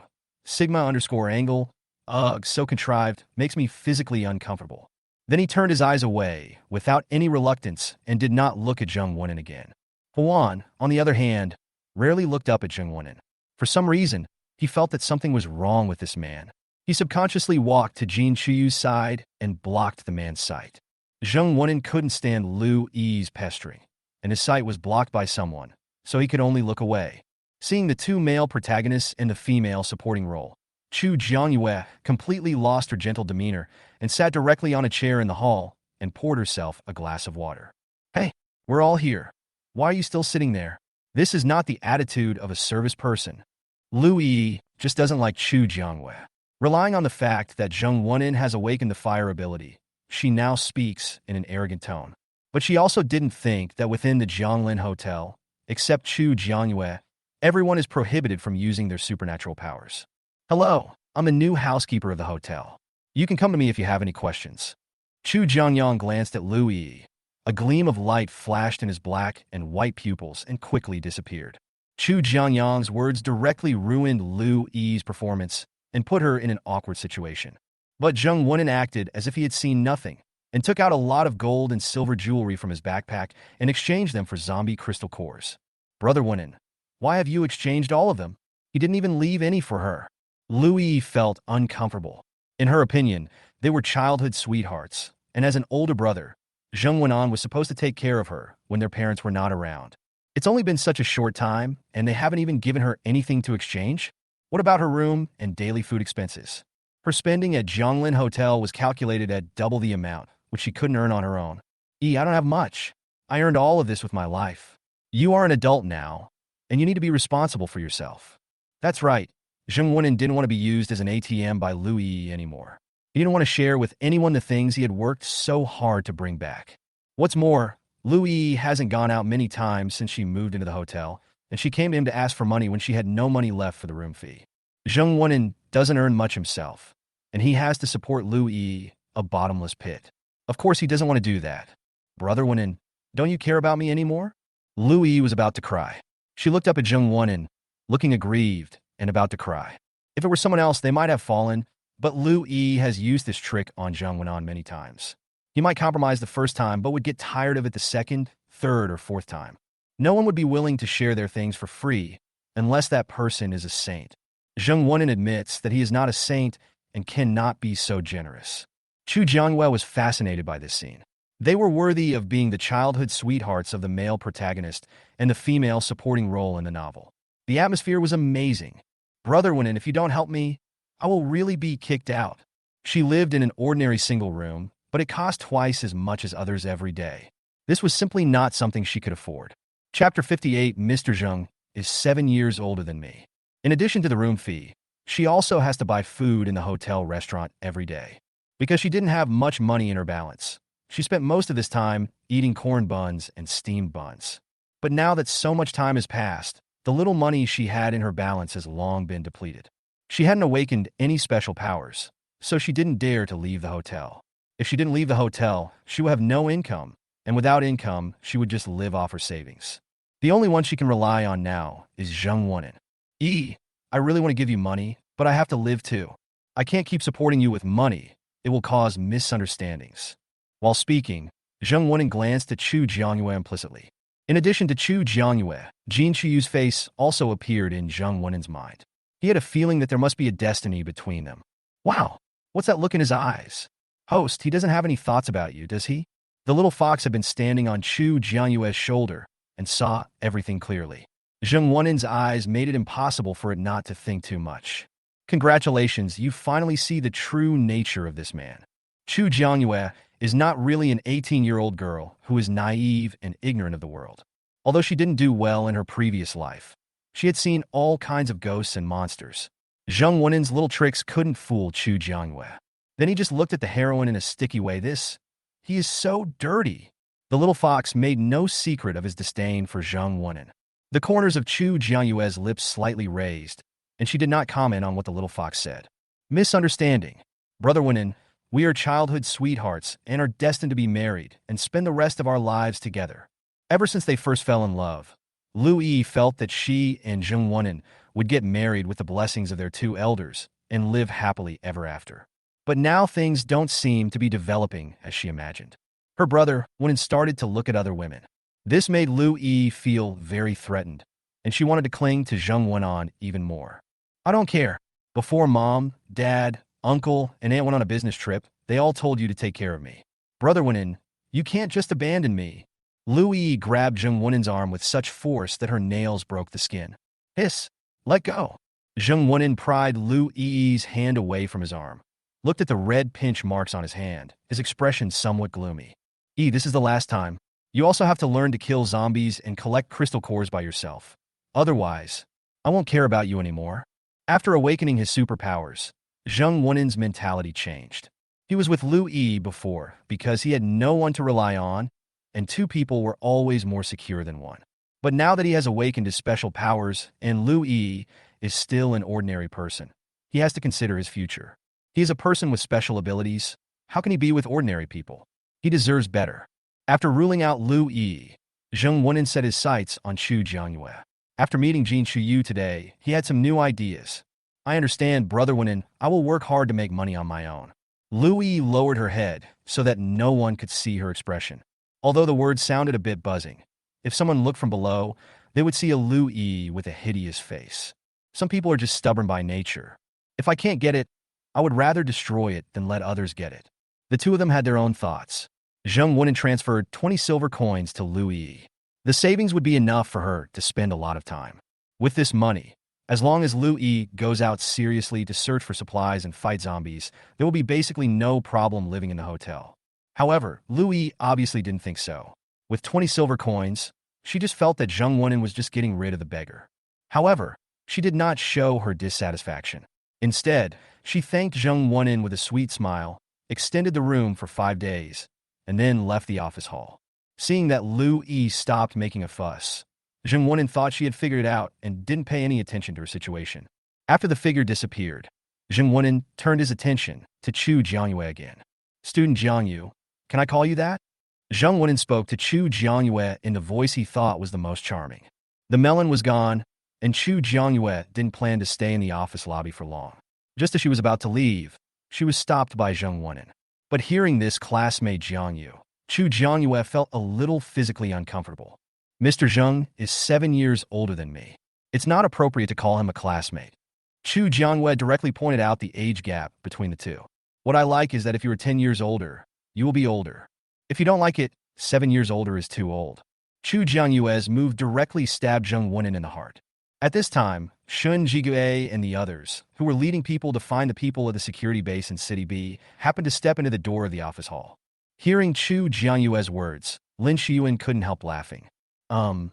Sigma_angle. Ugh, so contrived, makes me physically uncomfortable. Then he turned his eyes away, without any reluctance, and did not look at Zheng Wunan again. Huan, on the other hand, rarely looked up at Zheng Wunan. For some reason, he felt that something was wrong with this man. He subconsciously walked to Jean Chu's side and blocked the man's sight. Zheng Wunan couldn't stand Lu Yi's pestering, and his sight was blocked by someone, so he could only look away. Seeing the two male protagonists in the female supporting role, Chu Jiangyue completely lost her gentle demeanor and sat directly on a chair in the hall and poured herself a glass of water. Hey, we're all here. Why are you still sitting there? This is not the attitude of a service person. Lu Yi just doesn't like Chu Jiangyue. Relying on the fact that Zheng Wunan has awakened the fire ability, she now speaks in an arrogant tone. But she also didn't think that within the Jianglin Hotel, except Chu Jiangyue, everyone is prohibited from using their supernatural powers. Hello, I'm the new housekeeper of the hotel. You can come to me if you have any questions. Chu Jiangyang glanced at Lu Yi. A gleam of light flashed in his black and white pupils and quickly disappeared. Chu Jiangyang's words directly ruined Lu Yi's performance and put her in an awkward situation. But Zheng Wunan acted as if he had seen nothing and took out a lot of gold and silver jewelry from his backpack and exchanged them for zombie crystal cores. Brother Wunan, why have you exchanged all of them? He didn't even leave any for her. Lu Yi felt uncomfortable. In her opinion, they were childhood sweethearts, and as an older brother, Zheng Wunan was supposed to take care of her when their parents were not around. It's only been such a short time, and they haven't even given her anything to exchange? What about her room and daily food expenses? Her spending at Jianglin Hotel was calculated at double the amount, which she couldn't earn on her own. I don't have much. I earned all of this with my life. You are an adult now, and you need to be responsible for yourself. That's right. Zheng Wunan didn't want to be used as an ATM by Lu Yi anymore. He didn't want to share with anyone the things he had worked so hard to bring back. What's more, Lu Yi hasn't gone out many times since she moved into the hotel, and she came to him to ask for money when she had no money left for the room fee. Zheng Wunan doesn't earn much himself, and he has to support Lu Yi, a bottomless pit. Of course, he doesn't want to do that. Brother Wunan, don't you care about me anymore? Lu Yi was about to cry. She looked up at Zheng Wunan, looking aggrieved and about to cry. If it were someone else, they might have fallen, but Lu Yi has used this trick on Zheng Wunan many times. He might compromise the first time, but would get tired of it the second, third, or fourth time. No one would be willing to share their things for free unless that person is a saint. Zheng Wunan admits that he is not a saint and cannot be so generous. Chu Jiangyue was fascinated by this scene. They were worthy of being the childhood sweethearts of the male protagonist and the female supporting role in the novel. The atmosphere was amazing. Brother Wunan, if you don't help me, I will really be kicked out. She lived in an ordinary single room, but it cost twice as much as others every day. This was simply not something she could afford. Chapter 58. Mr. Zheng is 7 years older than me. In addition to the room fee, she also has to buy food in the hotel restaurant every day. Because she didn't have much money in her balance, She spent most of this time eating corn buns and steamed buns. But now that so much time has passed, the little money she had in her balance has long been depleted. She hadn't awakened any special powers, so she didn't dare to leave the hotel. If she didn't leave the hotel, she would have no income, and without income, she would just live off her savings. The only one she can rely on now is Zheng Wonin. I really want to give you money, but I have to live too. I can't keep supporting you with money. It will cause misunderstandings. While speaking, Zheng Wonin glanced at Chu Jiangyue implicitly. In addition to Chu Jiangyue, Jin Shiyu's face also appeared in Zheng Wonin's mind. He had a feeling that there must be a destiny between them. Wow, what's that look in his eyes? Host, he doesn't have any thoughts about you, does he? The little fox had been standing on Chu Jianyue's shoulder and saw everything clearly. Zheng Wonin's eyes made it impossible for it not to think too much. Congratulations, you finally see the true nature of this man. Chu Jianyue is not really an 18-year-old girl who is naive and ignorant of the world. Although she didn't do well in her previous life, she had seen all kinds of ghosts and monsters. Zheng Wonin's little tricks couldn't fool Chu Jianyue. Then he just looked at the heroine in a sticky way. He is so dirty. The little fox made no secret of his disdain for Zheng Wonin. The corners of Chu Jianyue's lips slightly raised, and she did not comment on what the little fox said. Misunderstanding. Brother Wonin, we are childhood sweethearts and are destined to be married and spend the rest of our lives together. Ever since they first fell in love, Lu Yi felt that she and Zheng Wonin would get married with the blessings of their two elders and live happily ever after. But now things don't seem to be developing as she imagined. Her brother Wonin started to look at other women. This made Lu Yi feel very threatened, and she wanted to cling to Zheng Wonin even more. I don't care. Before Mom, Dad, Uncle, and Aunt went on a business trip, they all told you to take care of me. Brother Wonin, you can't just abandon me. Lu Yi grabbed Zheng Wonin's arm with such force that her nails broke the skin. Hiss! Let go! Zheng Wonin pried Lu Yi's hand away from his arm, looked at the red pinch marks on his hand, his expression somewhat gloomy. This is the last time. You also have to learn to kill zombies and collect crystal cores by yourself. Otherwise, I won't care about you anymore. After awakening his superpowers, Zheng Wonin's mentality changed. He was with Lu Yi before because he had no one to rely on, and two people were always more secure than one. But now that he has awakened his special powers and Lu Yi is still an ordinary person, he has to consider his future. He is a person with special abilities. How can he be with ordinary people? He deserves better. After ruling out Lu Yi, Zheng Wonin set his sights on Chu Jianyue. After meeting Jin Shiyu today, he had some new ideas. I understand, Brother Wonin. I will work hard to make money on my own. Lu Yi lowered her head so that no one could see her expression. Although the words sounded a bit buzzing, if someone looked from below, they would see a Lu Yi with a hideous face. Some people are just stubborn by nature. If I can't get it, I would rather destroy it than let others get it. The two of them had their own thoughts. Zheng Wonin transferred 20 silver coins to Lu Yi. The savings would be enough for her to spend a lot of time. With this money, as long as Lu Yi goes out seriously to search for supplies and fight zombies, there will be basically no problem living in the hotel. However, Lu Yi obviously didn't think so. With 20 silver coins, she just felt that Zheng Wonin was just getting rid of the beggar. However, she did not show her dissatisfaction. Instead, she thanked Zheng Wonin with a sweet smile, extended the room for 5 days, and then left the office hall. Seeing that Lu Yi stopped making a fuss, Zheng Wonin thought she had figured it out and didn't pay any attention to her situation. After the figure disappeared, Zheng Wonin turned his attention to Chu Jianyue again. Student Jiangyu, can I call you that? Zheng Wonin spoke to Chu Jianyue in the voice he thought was the most charming. The melon was gone, and Chu Jianyue didn't plan to stay in the office lobby for long. Just as she was about to leave, she was stopped by Zheng Wonin. But hearing this classmate Jiangyu, Chu Jianyue felt a little physically uncomfortable. Mr. Zheng is 7 years older than me. It's not appropriate to call him a classmate. Chu Jianyue directly pointed out the age gap between the two. What I like is that if you are 10 years older, you will be older. If you don't like it, 7 years older is too old. Chu Jianyue's move directly stabbed Zheng Wonin in the heart. At this time, Shun Jigue and the others, who were leading people to find the people of the security base in City B, happened to step into the door of the office hall. Hearing Chu Jianyue's words, Lin Shiyuan couldn't help laughing. I'm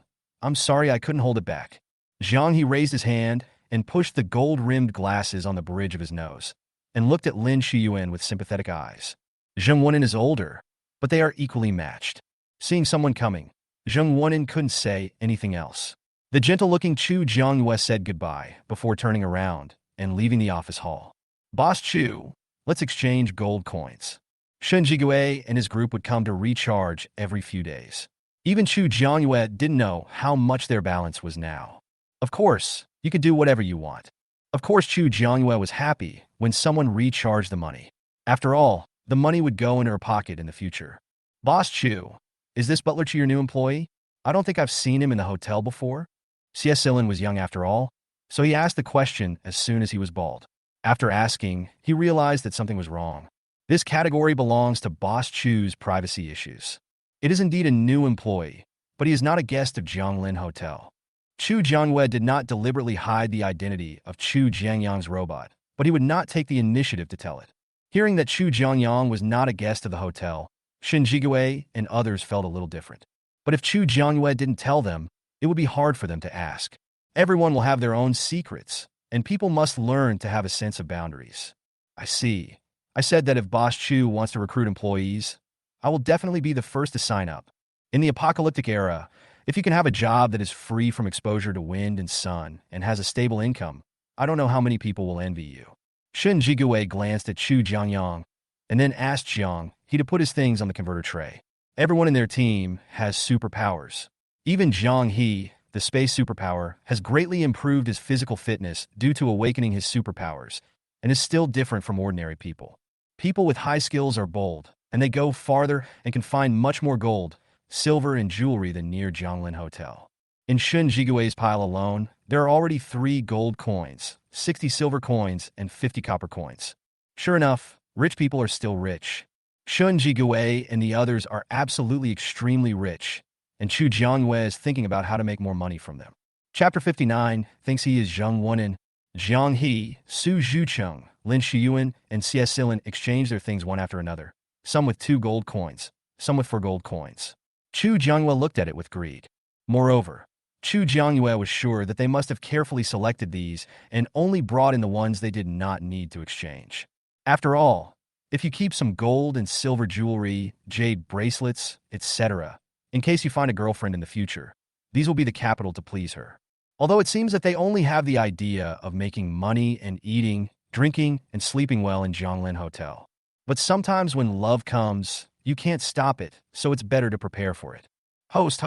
sorry, I couldn't hold it back. Zhang He raised his hand and pushed the gold-rimmed glasses on the bridge of his nose, and looked at Lin Shiyuan with sympathetic eyes. Zheng Wonin is older, but they are equally matched. Seeing someone coming, Zheng Wonin couldn't say anything else. The gentle-looking Chu Jiangyue said goodbye before turning around and leaving the office hall. Boss Chu, let's exchange gold coins. Shen Jigue and his group would come to recharge every few days. Even Chu Jiangyue didn't know how much their balance was now. Of course, you could do whatever you want. Of course, Chu Jiangyue was happy when someone recharged the money. After all, the money would go in her pocket in the future. Boss Chu, is this Butler Chu your new employee? I don't think I've seen him in the hotel before. C.S. Silin was young after all, so he asked the question as soon as he was bald. After asking, he realized that something was wrong. This category belongs to Boss Chu's privacy issues. It is indeed a new employee, but he is not a guest of Jianglin Hotel. Chu Jiangyue did not deliberately hide the identity of Chu Jiangyang's robot, but he would not take the initiative to tell it. Hearing that Chu Jiangyang was not a guest of the hotel, Shen Jigue and others felt a little different. But if Chu Jiangyue didn't tell them, it would be hard for them to ask. Everyone will have their own secrets, and people must learn to have a sense of boundaries. I see. I said that if Boss Chu wants to recruit employees, I will definitely be the first to sign up. In the apocalyptic era, if you can have a job that is free from exposure to wind and sun and has a stable income, I don't know how many people will envy you. Shen Jigue glanced at Chu Jiangyang and then asked Jiang he to put his things on the converter tray. Everyone in their team has superpowers. Even Zhang He, the space superpower, has greatly improved his physical fitness due to awakening his superpowers and is still different from ordinary people. People with high skills are bold, and they go farther and can find much more gold, silver, and jewelry than near Jianglin Hotel. In Shen Jigue's pile alone, there are already 3 gold coins, 60 silver coins, and 50 copper coins. Sure enough, rich people are still rich. Shen Jigue and the others are absolutely extremely rich, and Chu Jiangyue is thinking about how to make more money from them. Chapter 59 thinks he is Zheng Wonin. Jiang He, Su Zhucheng, Lin Shiyuan, and C.S. Silin exchange their things one after another, some with 2 gold coins, some with 4 gold coins. Chu Jiangyue looked at it with greed. Moreover, Chu Jiangyue was sure that they must have carefully selected these and only brought in the ones they did not need to exchange. After all, if you keep some gold and silver jewelry, jade bracelets, etc., in case you find a girlfriend in the future, these will be the capital to please her. Although it seems that they only have the idea of making money and eating, drinking, and sleeping well in Jianglin Hotel. But sometimes when love comes, you can't stop it, so it's better to prepare for it. Host,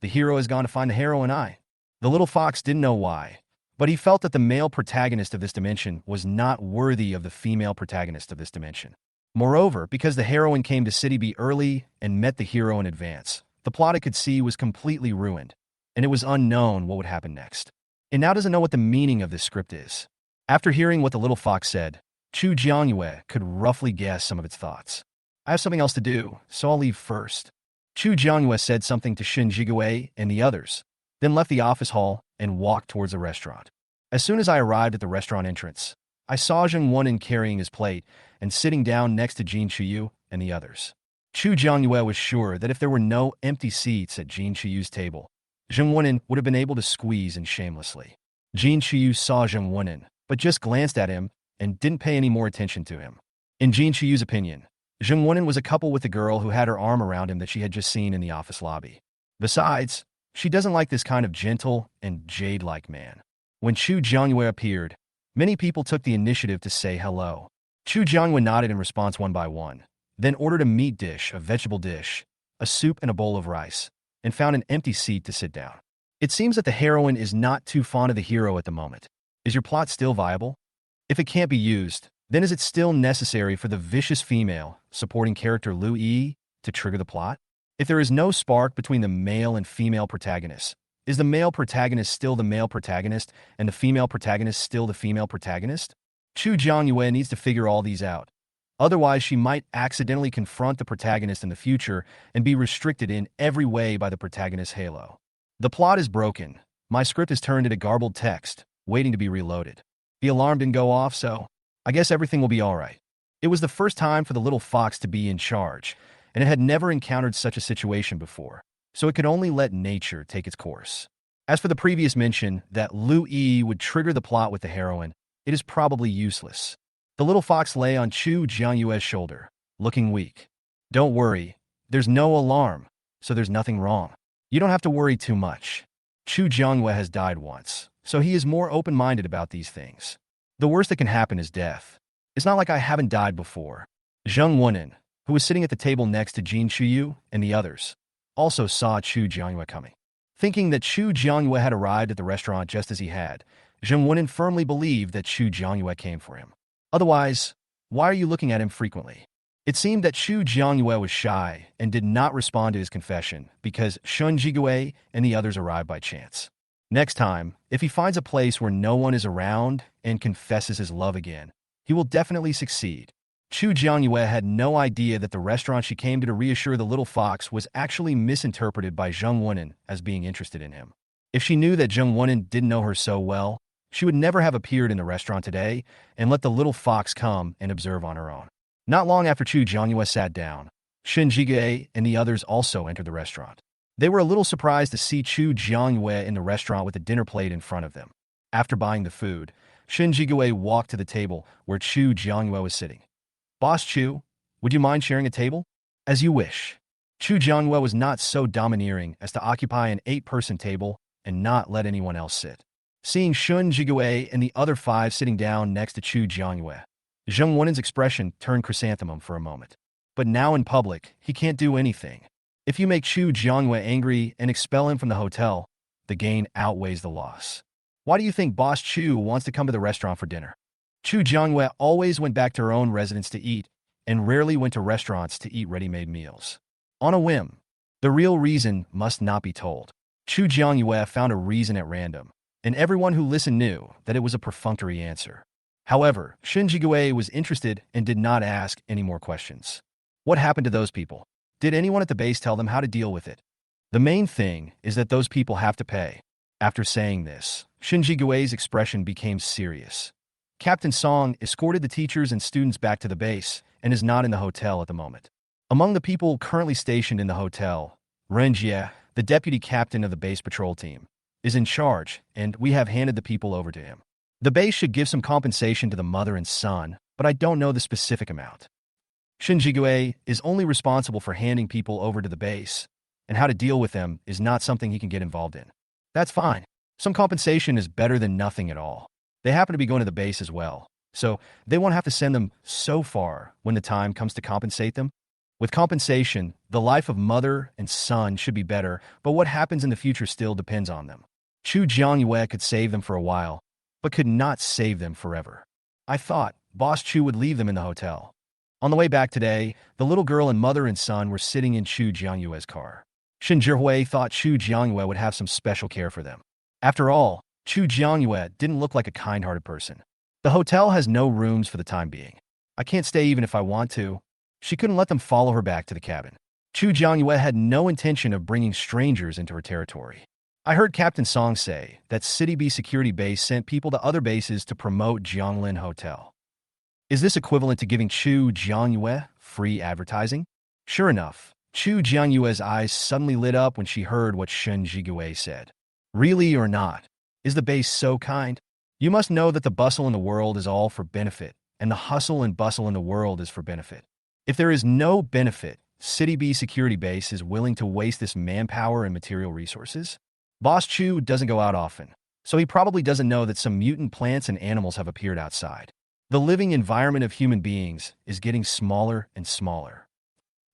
the hero has gone to find the heroine. The little fox didn't know why, but he felt that the male protagonist of this dimension was not worthy of the female protagonist of this dimension. Moreover, because the heroine came to City B early and met the hero in advance, the plot it could see was completely ruined, and it was unknown what would happen next. It now doesn't know what the meaning of this script is. After hearing what the little fox said, Chu Jiangyue could roughly guess some of its thoughts. I have something else to do, so I'll leave first. Chu Jiangyue said something to Shen Jigue and the others, then left the office hall and walked towards the restaurant. As soon as I arrived at the restaurant entrance, I saw Zheng Wonin carrying his plate and sitting down next to Jin Chuyu and the others. Chu Jiangyue was sure that if there were no empty seats at Jin Chuyu's table, Zheng Wonin would have been able to squeeze in shamelessly. Jin Chuyu saw Zheng Wonin, but just glanced at him and didn't pay any more attention to him. In Jin Chuyu's opinion, Zheng Wonin was a couple with the girl who had her arm around him that she had just seen in the office lobby. Besides, she doesn't like this kind of gentle and jade-like man. When Chu Jiangyue appeared, many people took the initiative to say hello. Chu Jiangyue nodded in response one by one, then ordered a meat dish, a vegetable dish, a soup, and a bowl of rice, and found an empty seat to sit down. It seems that the heroine is not too fond of the hero at the moment. Is your plot still viable? If it can't be used, then is it still necessary for the vicious female supporting character Lu Yi to trigger the plot? If there is no spark between the male and female protagonists, is the male protagonist still the male protagonist and the female protagonist still the female protagonist? Chu Jiangyue needs to figure all these out. Otherwise, she might accidentally confront the protagonist in the future and be restricted in every way by the protagonist's halo. The plot is broken. My script is turned into garbled text, waiting to be reloaded. The alarm didn't go off, so I guess everything will be all right. It was the first time for the little fox to be in charge, and it had never encountered such a situation before, so it could only let nature take its course. As for the previous mention that Lu Yi would trigger the plot with the heroine, it is probably useless. The little fox lay on Chu Jiangyue's shoulder, looking weak. Don't worry, There's no alarm, so there's nothing wrong. You don't have to worry too much. Chu Jiangyue has died once, so he is more open-minded about these things. The worst that can happen is death. It's not like I haven't died before. Zheng Wunan, who was sitting at the table next to Jin Chuyu and the others, also saw Chu Jiangyue coming. Thinking that Chu Jiangyue had arrived at the restaurant just as he had, Zheng Wunan firmly believed that Chu Jiangyue came for him. Otherwise, why are you looking at him frequently? It seemed that Chu Jiangyue was shy and did not respond to his confession because Shun Jigue and the others arrived by chance. Next time, if he finds a place where no one is around and confesses his love again, he will definitely succeed. Chu Jiangyue had no idea that the restaurant she came to reassure the little fox was actually misinterpreted by Zheng Wunan as being interested in him. If she knew that Zheng Wunan didn't know her so well, she would never have appeared in the restaurant today and let the little fox come and observe on her own. Not long after Chu Jiangyue sat down, Shin Jige and the others also entered the restaurant. They were a little surprised to see Chu Jiangyue in the restaurant with a dinner plate in front of them. After buying the food, Shin Jigue walked to the table where Chu Jiangyue was sitting. "Boss Chu, would you mind sharing a table?" "As you wish." Chu Jiangyue was not so domineering as to occupy an 8-person table and not let anyone else sit. Seeing Shun Jigue and the other 5 sitting down next to Chu Jiangyue, Zheng Wunan's expression turned chrysanthemum for a moment. But now in public, he can't do anything. If you make Chu Jiangyue angry and expel him from the hotel, the gain outweighs the loss. Why do you think Boss Chu wants to come to the restaurant for dinner? Chu Jiangyue always went back to her own residence to eat and rarely went to restaurants to eat ready-made meals. On a whim. The real reason must not be told. Chu Jiangyue found a reason at random, and everyone who listened knew that it was a perfunctory answer. However, Shin Jigue was interested and did not ask any more questions. What happened to those people? Did anyone at the base tell them how to deal with it? The main thing is that those people have to pay. After saying this, Shin Jigue's expression became serious. Captain Song escorted the teachers and students back to the base and is not in the hotel at the moment. Among the people currently stationed in the hotel, Ren Jie, the deputy captain of the base patrol team, is in charge, and we have handed the people over to him. The base should give some compensation to the mother and son, but I don't know the specific amount. Shin Jigue is only responsible for handing people over to the base, and how to deal with them is not something he can get involved in. That's fine. Some compensation is better than nothing at all. They happen to be going to the base as well, so they won't have to send them so far when the time comes to compensate them. With compensation, the life of mother and son should be better, but what happens in the future still depends on them. Chu Jiangyue could save them for a while, but could not save them forever. I thought Boss Chu would leave them in the hotel. On the way back today, the little girl and mother and son were sitting in Chu Jiangyue's car. Shin Zhihui thought Chu Jiangyue would have some special care for them. After all, Chu Jiangyue didn't look like a kind-hearted person. The hotel has no rooms for the time being. I can't stay even if I want to. She couldn't let them follow her back to the cabin. Chu Jiangyue had no intention of bringing strangers into her territory. I heard Captain Song say that City B security base sent people to other bases to promote Jianglin Hotel. Is this equivalent to giving Chu Jiangyue free advertising? Sure enough, Chu Jiangyue's eyes suddenly lit up when she heard what Shin Jigue said. Really or not? Is the base so kind? You must know that the bustle in the world is all for benefit, and the hustle and bustle in the world is for benefit. If there is no benefit, City B security base is willing to waste this manpower and material resources? Boss Chu doesn't go out often, so he probably doesn't know that some mutant plants and animals have appeared outside. The living environment of human beings is getting smaller and smaller.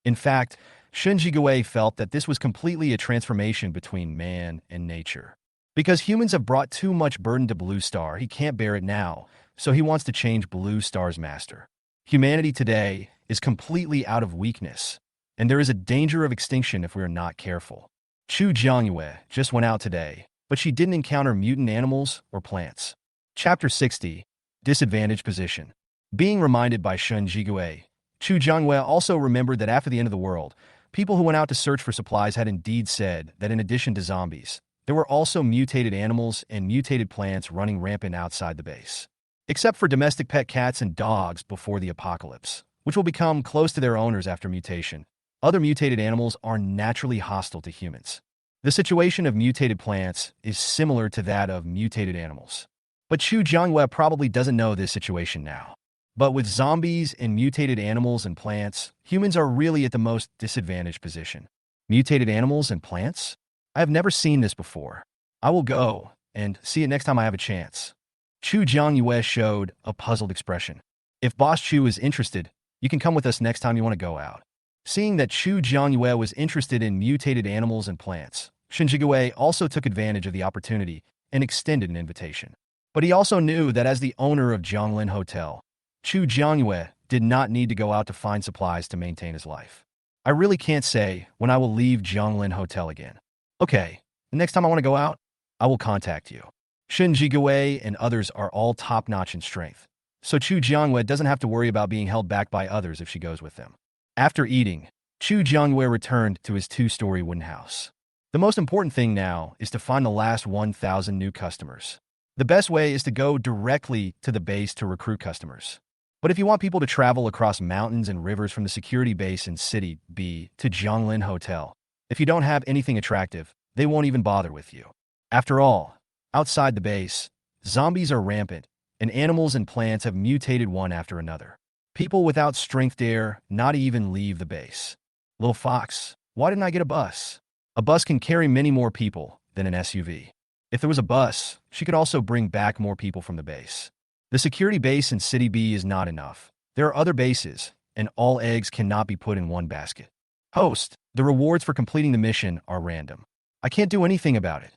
In fact, Shin Jigue felt that this was completely a transformation between man and nature. Because humans have brought too much burden to Blue Star, he can't bear it now, so he wants to change Blue Star's master. Humanity today is completely out of weakness, and there is a danger of extinction if we are not careful. Chu Jiangyue just went out today, but she didn't encounter mutant animals or plants. Chapter 60, Disadvantaged Position. Being reminded by Shun Jigue, Chu Jiangyue also remembered that after the end of the world, people who went out to search for supplies had indeed said that in addition to zombies, there were also mutated animals and mutated plants running rampant outside the base. Except for domestic pet cats and dogs before the apocalypse, which will become close to their owners after mutation, other mutated animals are naturally hostile to humans. The situation of mutated plants is similar to that of mutated animals. But Chu Jiangyue probably doesn't know this situation now. But with zombies and mutated animals and plants, humans are really at the most disadvantaged position. Mutated animals and plants? I have never seen this before. I will go and see it next time I have a chance. Chu Jiangyue showed a puzzled expression. If Boss Chu is interested, you can come with us next time you want to go out. Seeing that Chu Jiangyue was interested in mutated animals and plants, Shen Jigue also took advantage of the opportunity and extended an invitation. But he also knew that as the owner of Zhonglin Hotel, Chu Jiangyue did not need to go out to find supplies to maintain his life. I really can't say when I will leave Zhonglin Hotel again. Okay, the next time I want to go out, I will contact you. Shen Jigue and others are all top-notch in strength, so Chu Jiangyue doesn't have to worry about being held back by others if she goes with them. After eating, Chu Jiangyue returned to his two-story wooden house. The most important thing now is to find the last 1,000 new customers. The best way is to go directly to the base to recruit customers. But if you want people to travel across mountains and rivers from the security base in City B to Zhonglin Hotel, if you don't have anything attractive, they won't even bother with you. After all, outside the base, zombies are rampant, and animals and plants have mutated one after another. People without strength dare not even leave the base. Little Fox, why didn't I get a bus? A bus can carry many more people than an SUV. If there was a bus, she could also bring back more people from the base. The security base in City B is not enough. There are other bases, and all eggs cannot be put in one basket. Host, the rewards for completing the mission are random. I can't do anything about it.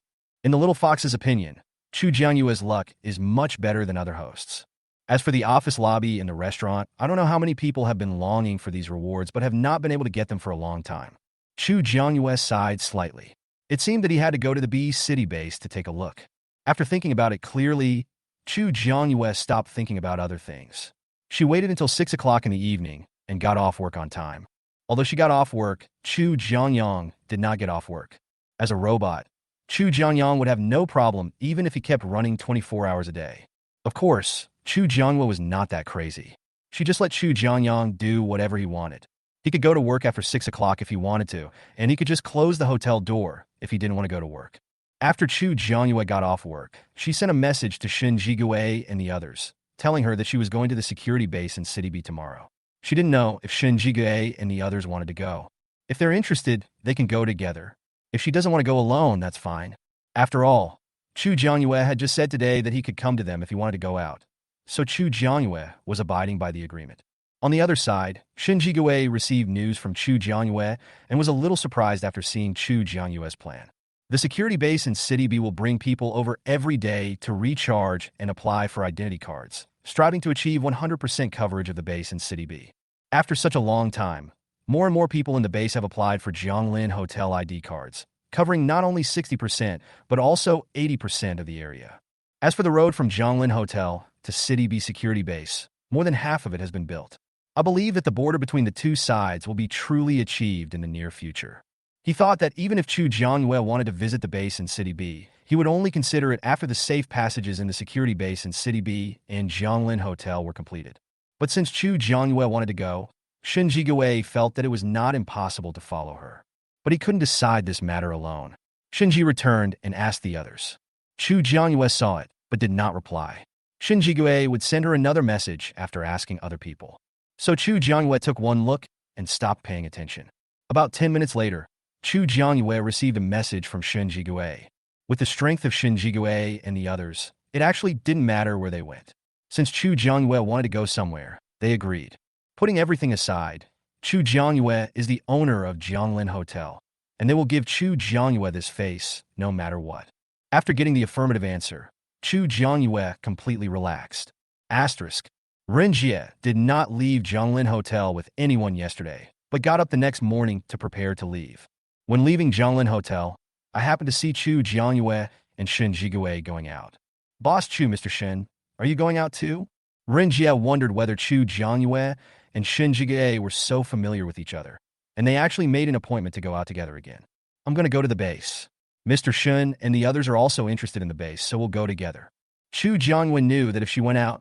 In the little fox's opinion, Chu Jiangyue's luck is much better than other hosts. As for the office lobby and the restaurant, I don't know how many people have been longing for these rewards but have not been able to get them for a long time. Chu Jiangyue sighed slightly. It seemed that he had to go to the B city base to take a look. After thinking about it clearly, Chu Jiangyue stopped thinking about other things. She waited until 6 o'clock in the evening and got off work on time. Although she got off work, Chu Jiangyang did not get off work. As a robot, Chu Jiangyang would have no problem even if he kept running 24 hours a day. Of course, Chu Jiangyue was not that crazy. She just let Chu Jiangyang do whatever he wanted. He could go to work after 6 o'clock if he wanted to, and he could just close the hotel door if he didn't want to go to work. After Chu Jiangyue got off work, she sent a message to Shen Jigue and the others, telling her that she was going to the security base in City B tomorrow. She didn't know if Shen Jigue and the others wanted to go. If they're interested, they can go together. If she doesn't want to go alone, that's fine. After all, Chu Jiangyue had just said today that he could come to them if he wanted to go out. So Chu Jiangyue was abiding by the agreement. On the other side, Shen Jigue received news from Chu Jiangyue and was a little surprised after seeing Chu Jiangyue's plan. The security base in City B will bring people over every day to recharge and apply for identity cards, striving to achieve 100% coverage of the base in City B. After such a long time, more and more people in the base have applied for Zhonglin Hotel ID cards, covering not only 60%, but also 80% of the area. As for the road from Zhonglin Hotel to City B security base, more than half of it has been built. I believe that the border between the two sides will be truly achieved in the near future. He thought that even if Chu Jiangyue wanted to visit the base in City B, he would only consider it after the safe passages in the security base in City B and Zhonglin Hotel were completed. But since Chu Jiangyue wanted to go, Shen Jigue felt that it was not impossible to follow her. But he couldn't decide this matter alone. Shinji returned and asked the others. Chu Jiangyue saw it, but did not reply. Shen Jigue would send her another message after asking other people. So Chu Jiangyue took one look and stopped paying attention. About 10 minutes later, Chu Jiangyue received a message from Shen Jigue. With the strength of Shen Jigue and the others, it actually didn't matter where they went. Since Chu Jiangyue wanted to go somewhere, they agreed. Putting everything aside, Chu Jiangyue is the owner of Zhonglin Hotel, and they will give Chu Jiangyue this face no matter what. After getting the affirmative answer, Chu Jiangyue completely relaxed. Asterisk. Renjie did not leave Zhonglin Hotel with anyone yesterday, but got up the next morning to prepare to leave. When leaving Zhonglin Hotel, I happened to see Chu Jiangyue and Shen Jigue going out. Boss Chu, Mr. Shen, are you going out too? Renjie wondered whether Chu Jiangyue and Shen Jigue were so familiar with each other, and they actually made an appointment to go out together again. I'm going to go to the base. Mr. Shen and the others are also interested in the base, so we'll go together. Chu Jiangyue knew that if she went out,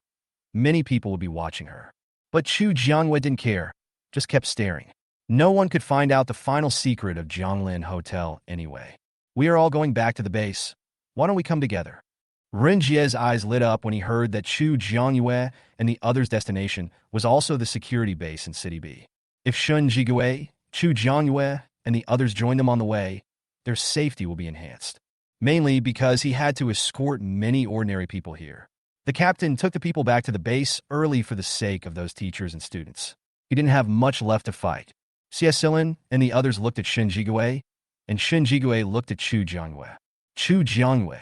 many people would be watching her. But Chu Jiangyue didn't care, just kept staring. No one could find out the final secret of Zhonglin Hotel anyway. We are all going back to the base. Why don't we come together? Ren Jie's eyes lit up when he heard that Chu Jiangyue and the others' destination was also the security base in City B. If Shun Jigue, Chu Jiangyue, and the others joined them on the way, their safety will be enhanced. Mainly because he had to escort many ordinary people here. The captain took the people back to the base early for the sake of those teachers and students. He didn't have much left to fight. Xie Silin and the others looked at Shin Jigue, and Shin Jigue looked at Chu Jiangyue. Chu Jiangyue.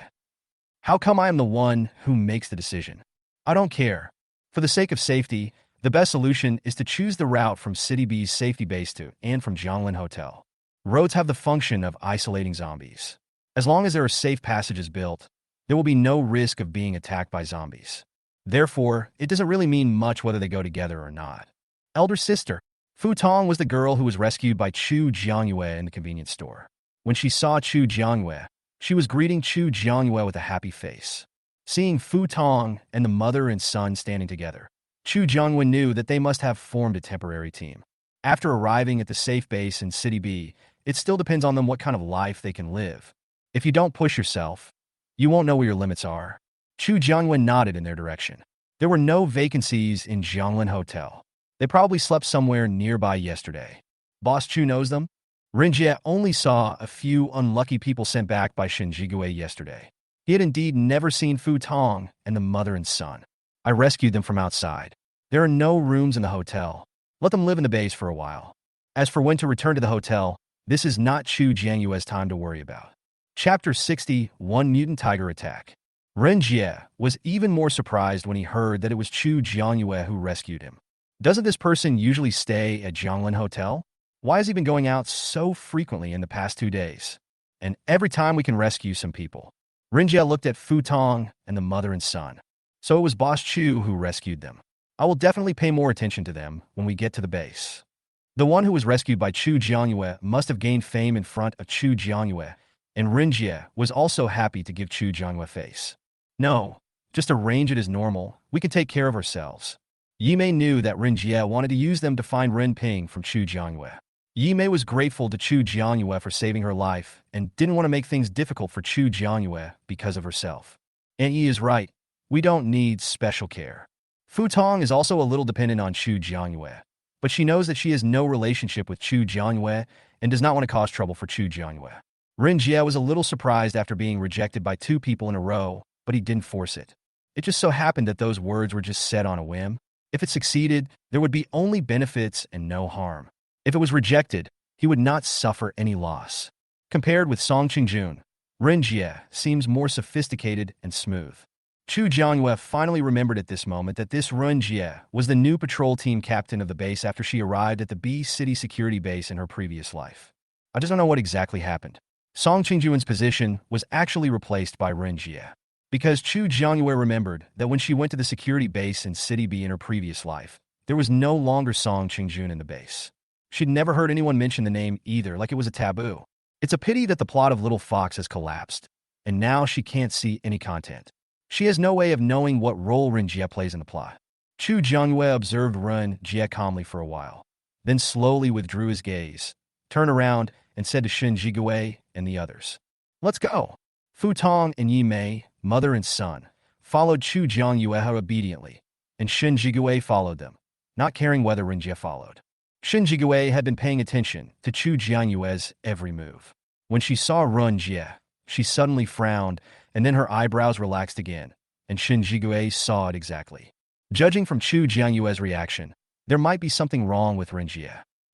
How come I am the one who makes the decision? I don't care. For the sake of safety, the best solution is to choose the route from City B's safety base to and from Zhonglin Hotel. Roads have the function of isolating zombies. As long as there are safe passages built, there will be no risk of being attacked by zombies. Therefore, it doesn't really mean much whether they go together or not. Elder sister. Fu Tong was the girl who was rescued by Chu Jiangyue in the convenience store. When she saw Chu Jiangyue, she was greeting Chu Jiangyue with a happy face. Seeing Fu Tong and the mother and son standing together, Chu Jiangyue knew that they must have formed a temporary team. After arriving at the safe base in City B, it still depends on them what kind of life they can live. If you don't push yourself, you won't know where your limits are. Chu Jiangyue nodded in their direction. There were no vacancies in Zhonglin Hotel. They probably slept somewhere nearby yesterday. Boss Chu knows them? Rinjie only saw a few unlucky people sent back by Shin Jigue yesterday. He had indeed never seen Fu Tong and the mother and son. I rescued them from outside. There are no rooms in the hotel. Let them live in the base for a while. As for when to return to the hotel, this is not Chu Jianyue's time to worry about. Chapter 61 Mutant Tiger Attack. Ren Jie was even more surprised when he heard that it was Chu Jianyue who rescued him. Doesn't this person usually stay at Zhonglin Hotel? Why has he been going out so frequently in the past 2 days? And every time we can rescue some people. Ren Jie looked at Fu Tong and the mother and son. So it was Boss Chu who rescued them. I will definitely pay more attention to them when we get to the base. The one who was rescued by Chu Jianyue must have gained fame in front of Chu Jianyue, and Ren Jie was also happy to give Chu Jianyue face. No, just arrange it as normal. We can take care of ourselves. Yi Mei knew that Ren Jie wanted to use them to find Ren Ping from Chu Jianyue. Yi Mei was grateful to Chu Jianyue for saving her life and didn't want to make things difficult for Chu Jianyue because of herself. Aunt Yi is right. We don't need special care. Fu Tong is also a little dependent on Chu Jianyue, but she knows that she has no relationship with Chu Jianyue and does not want to cause trouble for Chu Jianyue. Ren Jie was a little surprised after being rejected by 2 people in a row, but he didn't force it. It just so happened that those words were just said on a whim. If it succeeded, there would be only benefits and no harm. If it was rejected, he would not suffer any loss. Compared with Song Qingjun, Ren Jie seems more sophisticated and smooth. Chu Jianyue finally remembered at this moment that this Ren Jie was the new patrol team captain of the base after she arrived at the B City security base in her previous life. I just don't know what exactly happened. Song Qingjun's position was actually replaced by Ren Jie. Because Chu Jianyue remembered that when she went to the security base in City B in her previous life, there was no longer Song Qingjun in the base. She'd never heard anyone mention the name either, like it was a taboo. It's a pity that the plot of Little Fox has collapsed, and now she can't see any content. She has no way of knowing what role Ren Jie plays in the plot. Chu Jianyue observed Ren Jie calmly for a while, then slowly withdrew his gaze, turned around, and said to Shin Jigue and the others, "Let's go." Fu Tong and Yi Mei, mother and son, followed Chu Jianyue obediently, and Shin Jigue followed them, not caring whether Ren Jie followed. Shin Jigue had been paying attention to Chu Jianyue's every move. When she saw Ren Jie, she suddenly frowned, and then her eyebrows relaxed again, and Shin Jigue saw it exactly. Judging from Chu Jianyue's reaction, there might be something wrong with Ren Jie.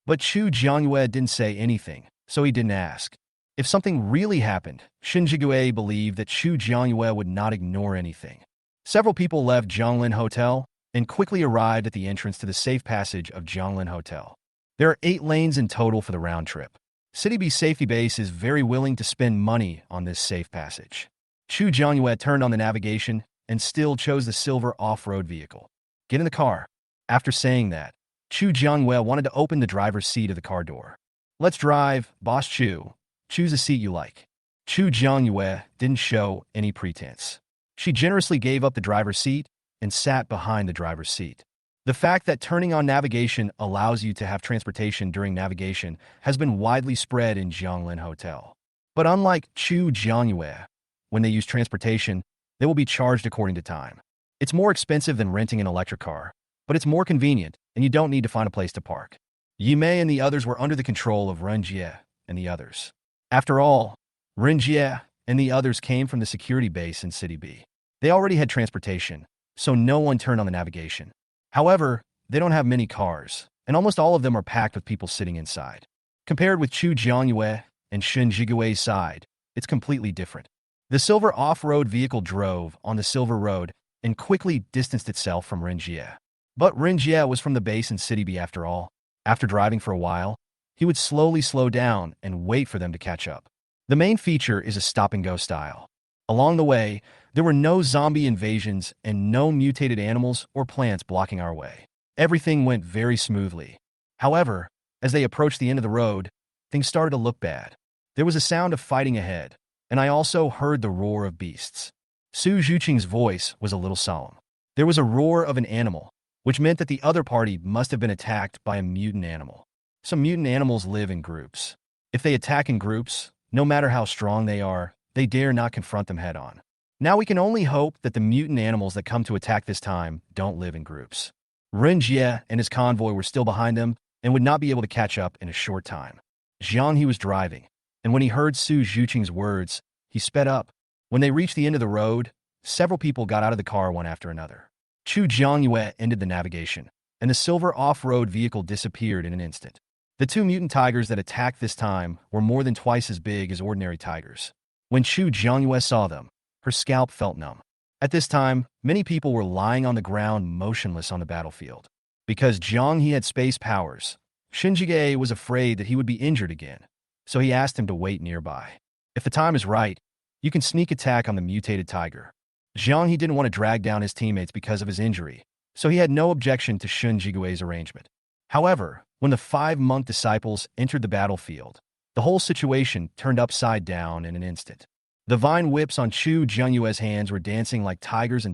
But Chu Jianyue didn't say anything, so he didn't ask. If something really happened, Shin Jigue believed that Chu Jianyue would not ignore anything. Several people left Zhonglin Hotel and quickly arrived at the entrance to the safe passage of Zhonglin Hotel. There are 8 lanes in total for the round trip. City B Safety Base is very willing to spend money on this safe passage. Chu Jianyue turned on the navigation and still chose the silver off-road vehicle. Get in the car. After saying that, Chu Jianyue wanted to open the driver's seat of the car door. Let's drive, Boss Chu. Choose a seat you like. Chu Jianyue didn't show any pretense. She generously gave up the driver's seat and sat behind the driver's seat. The fact that turning on navigation allows you to have transportation during navigation has been widely spread in Zhonglin Hotel. But unlike Chu Jianyue, when they use transportation, They will be charged according to time. It's more expensive than renting an electric car, but it's more convenient, and you don't need to find a place to park. Yimei and the others were under the control of Renjie and the others. After all, Renjie and the others came from the security base in City B. They already had transportation, so no one turned on the navigation. However, they don't have many cars, and almost all of them are packed with people sitting inside. Compared with Chu Jiangyue and Shen Jigui's side, it's completely different. The silver off-road vehicle drove on the silver road and quickly distanced itself from Renjie. But Renjie was from the base in City B after all. After driving for a while, he would slowly slow down and wait for them to catch up. The main feature is a stop-and-go style. Along the way, there were no zombie invasions and no mutated animals or plants blocking our way. Everything went very smoothly. However, as they approached the end of the road, things started to look bad. There was a sound of fighting ahead, and I also heard the roar of beasts. Su Zhuqing's voice was a little solemn. There was a roar of an animal, which meant that the other party must have been attacked by a mutant animal. Some mutant animals live in groups. If they attack in groups, no matter how strong they are, they dare not confront them head-on. Now we can only hope that the mutant animals that come to attack this time don't live in groups. Renjie and his convoy were still behind them and would not be able to catch up in a short time. Jiang He was driving, and when he heard Su Zhuqing's words, he sped up. When they reached the end of the road, several people got out of the car one after another. Chu Jiangyue ended the navigation, and the silver off-road vehicle disappeared in an instant. The two mutant tigers that attacked this time were more than twice as big as ordinary tigers. When Chu Jiangyue saw them, her scalp felt numb. At this time, many people were lying on the ground motionless on the battlefield. Because Jiang He had space powers, Shinjige was afraid that he would be injured again, so he asked him to wait nearby. If the time is right, you can sneak attack on the mutated tiger. Jiang He didn't want to drag down his teammates because of his injury, so he had no objection to Shun Jigui's arrangement. However, when the 5 monk disciples entered the battlefield, the whole situation turned upside down in an instant. The vine whips on Chu Jianyue's hands were dancing like tigers,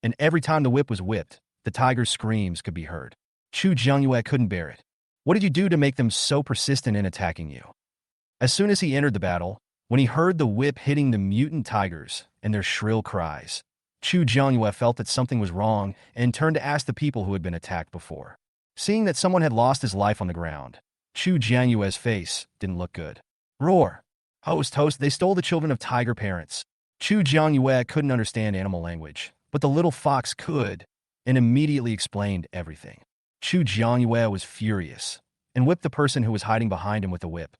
and every time the whip was whipped, the tiger's screams could be heard. Chu Jianyue couldn't bear it. What did you do to make them so persistent in attacking you? As soon as he entered the battle, when he heard the whip hitting the mutant tigers and their shrill cries, Chu Jianyue felt that something was wrong and turned to ask the people who had been attacked before. Seeing that someone had lost his life on the ground, Chu Jianyue's face didn't look good. Roar! Host, they stole the children of tiger parents. Chu Jianyue couldn't understand animal language, but the little fox could, and immediately explained everything. Chu Jianyue was furious, and whipped the person who was hiding behind him with a whip.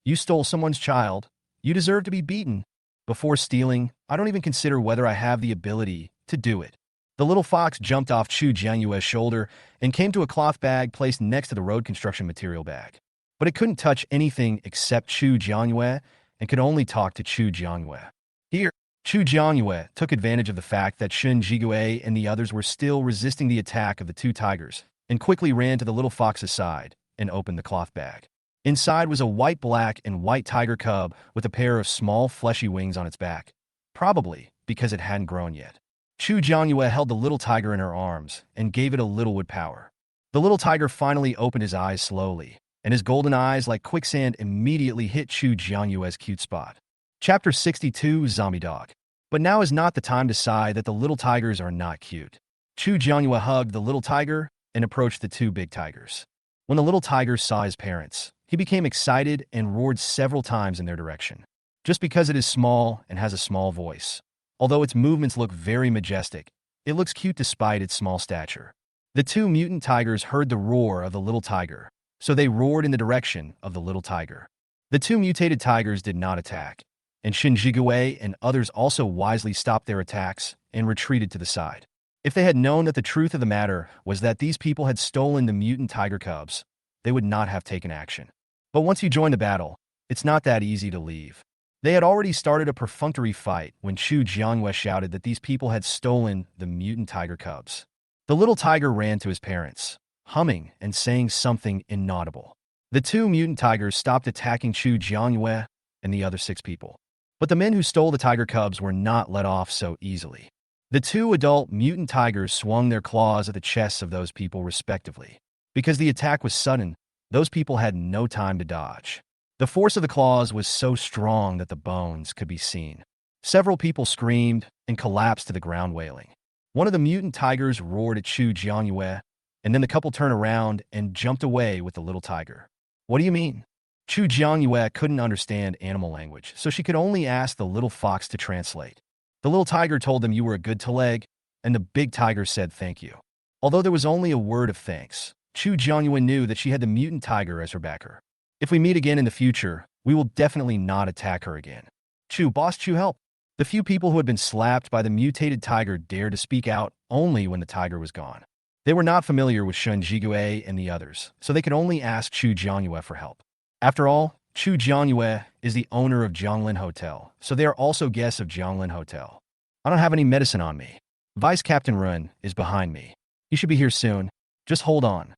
You stole someone's child. You deserve to be beaten. Before stealing, I don't even consider whether I have the ability to do it. The little fox jumped off Chu Jianyue's shoulder and came to a cloth bag placed next to the road construction material bag. But it couldn't touch anything except Chu Jianyue and could only talk to Chu Jianyue. Here, Chu Jianyue took advantage of the fact that Shen Jigue and the others were still resisting the attack of the two tigers and quickly ran to the little fox's side and opened the cloth bag. Inside was a white, black, and white tiger cub with a pair of small, fleshy wings on its back, probably because it hadn't grown yet. Chu Jianyue held the little tiger in her arms and gave it a little wood power. The little tiger finally opened his eyes slowly, and his golden eyes, like quicksand, immediately hit Chu Jianyue's cute spot. Chapter 62, Zombie Dog. But now is not the time to sigh that the little tigers are not cute. Chu Jianyue hugged the little tiger and approached the two big tigers. When the little tiger saw his parents, he became excited and roared several times in their direction. Just because it is small and has a small voice, although its movements look very majestic, it looks cute despite its small stature. The two mutant tigers heard the roar of the little tiger, so they roared in the direction of the little tiger. The two mutated tigers did not attack, and Shinjigue and others also wisely stopped their attacks and retreated to the side. If they had known that the truth of the matter was that these people had stolen the mutant tiger cubs, they would not have taken action. But once you join the battle, it's not that easy to leave. They had already started a perfunctory fight when Chu Jianyue shouted that these people had stolen the mutant tiger cubs. The little tiger ran to his parents, humming and saying something inaudible. The two mutant tigers stopped attacking Chu Jianyue and the other 6 people. But the men who stole the tiger cubs were not let off so easily. The two adult mutant tigers swung their claws at the chests of those people respectively. Because the attack was sudden, those people had no time to dodge. The force of the claws was so strong that the bones could be seen. Several people screamed, and collapsed to the ground wailing. One of the mutant tigers roared at Chu Jiangyue, and then the couple turned around and jumped away with the little tiger. What do you mean? Chu Jiangyue couldn't understand animal language, so she could only ask the little fox to translate. The little tiger told them you were a good Teleg, and the big tiger said thank you. Although there was only a word of thanks, Chu Jiangyue knew that she had the mutant tiger as her backer. If we meet again in the future, we will definitely not attack her again. Chu, boss Chu, help. The few people who had been slapped by the mutated tiger dared to speak out only when the tiger was gone. They were not familiar with Shun Jigue and the others, so they could only ask Chu Jiangyue for help. After all, Chu Jiangyue is the owner of Jianglin Hotel, so they are also guests of Jianglin Hotel. I don't have any medicine on me. Vice Captain Run is behind me. He should be here soon. Just hold on.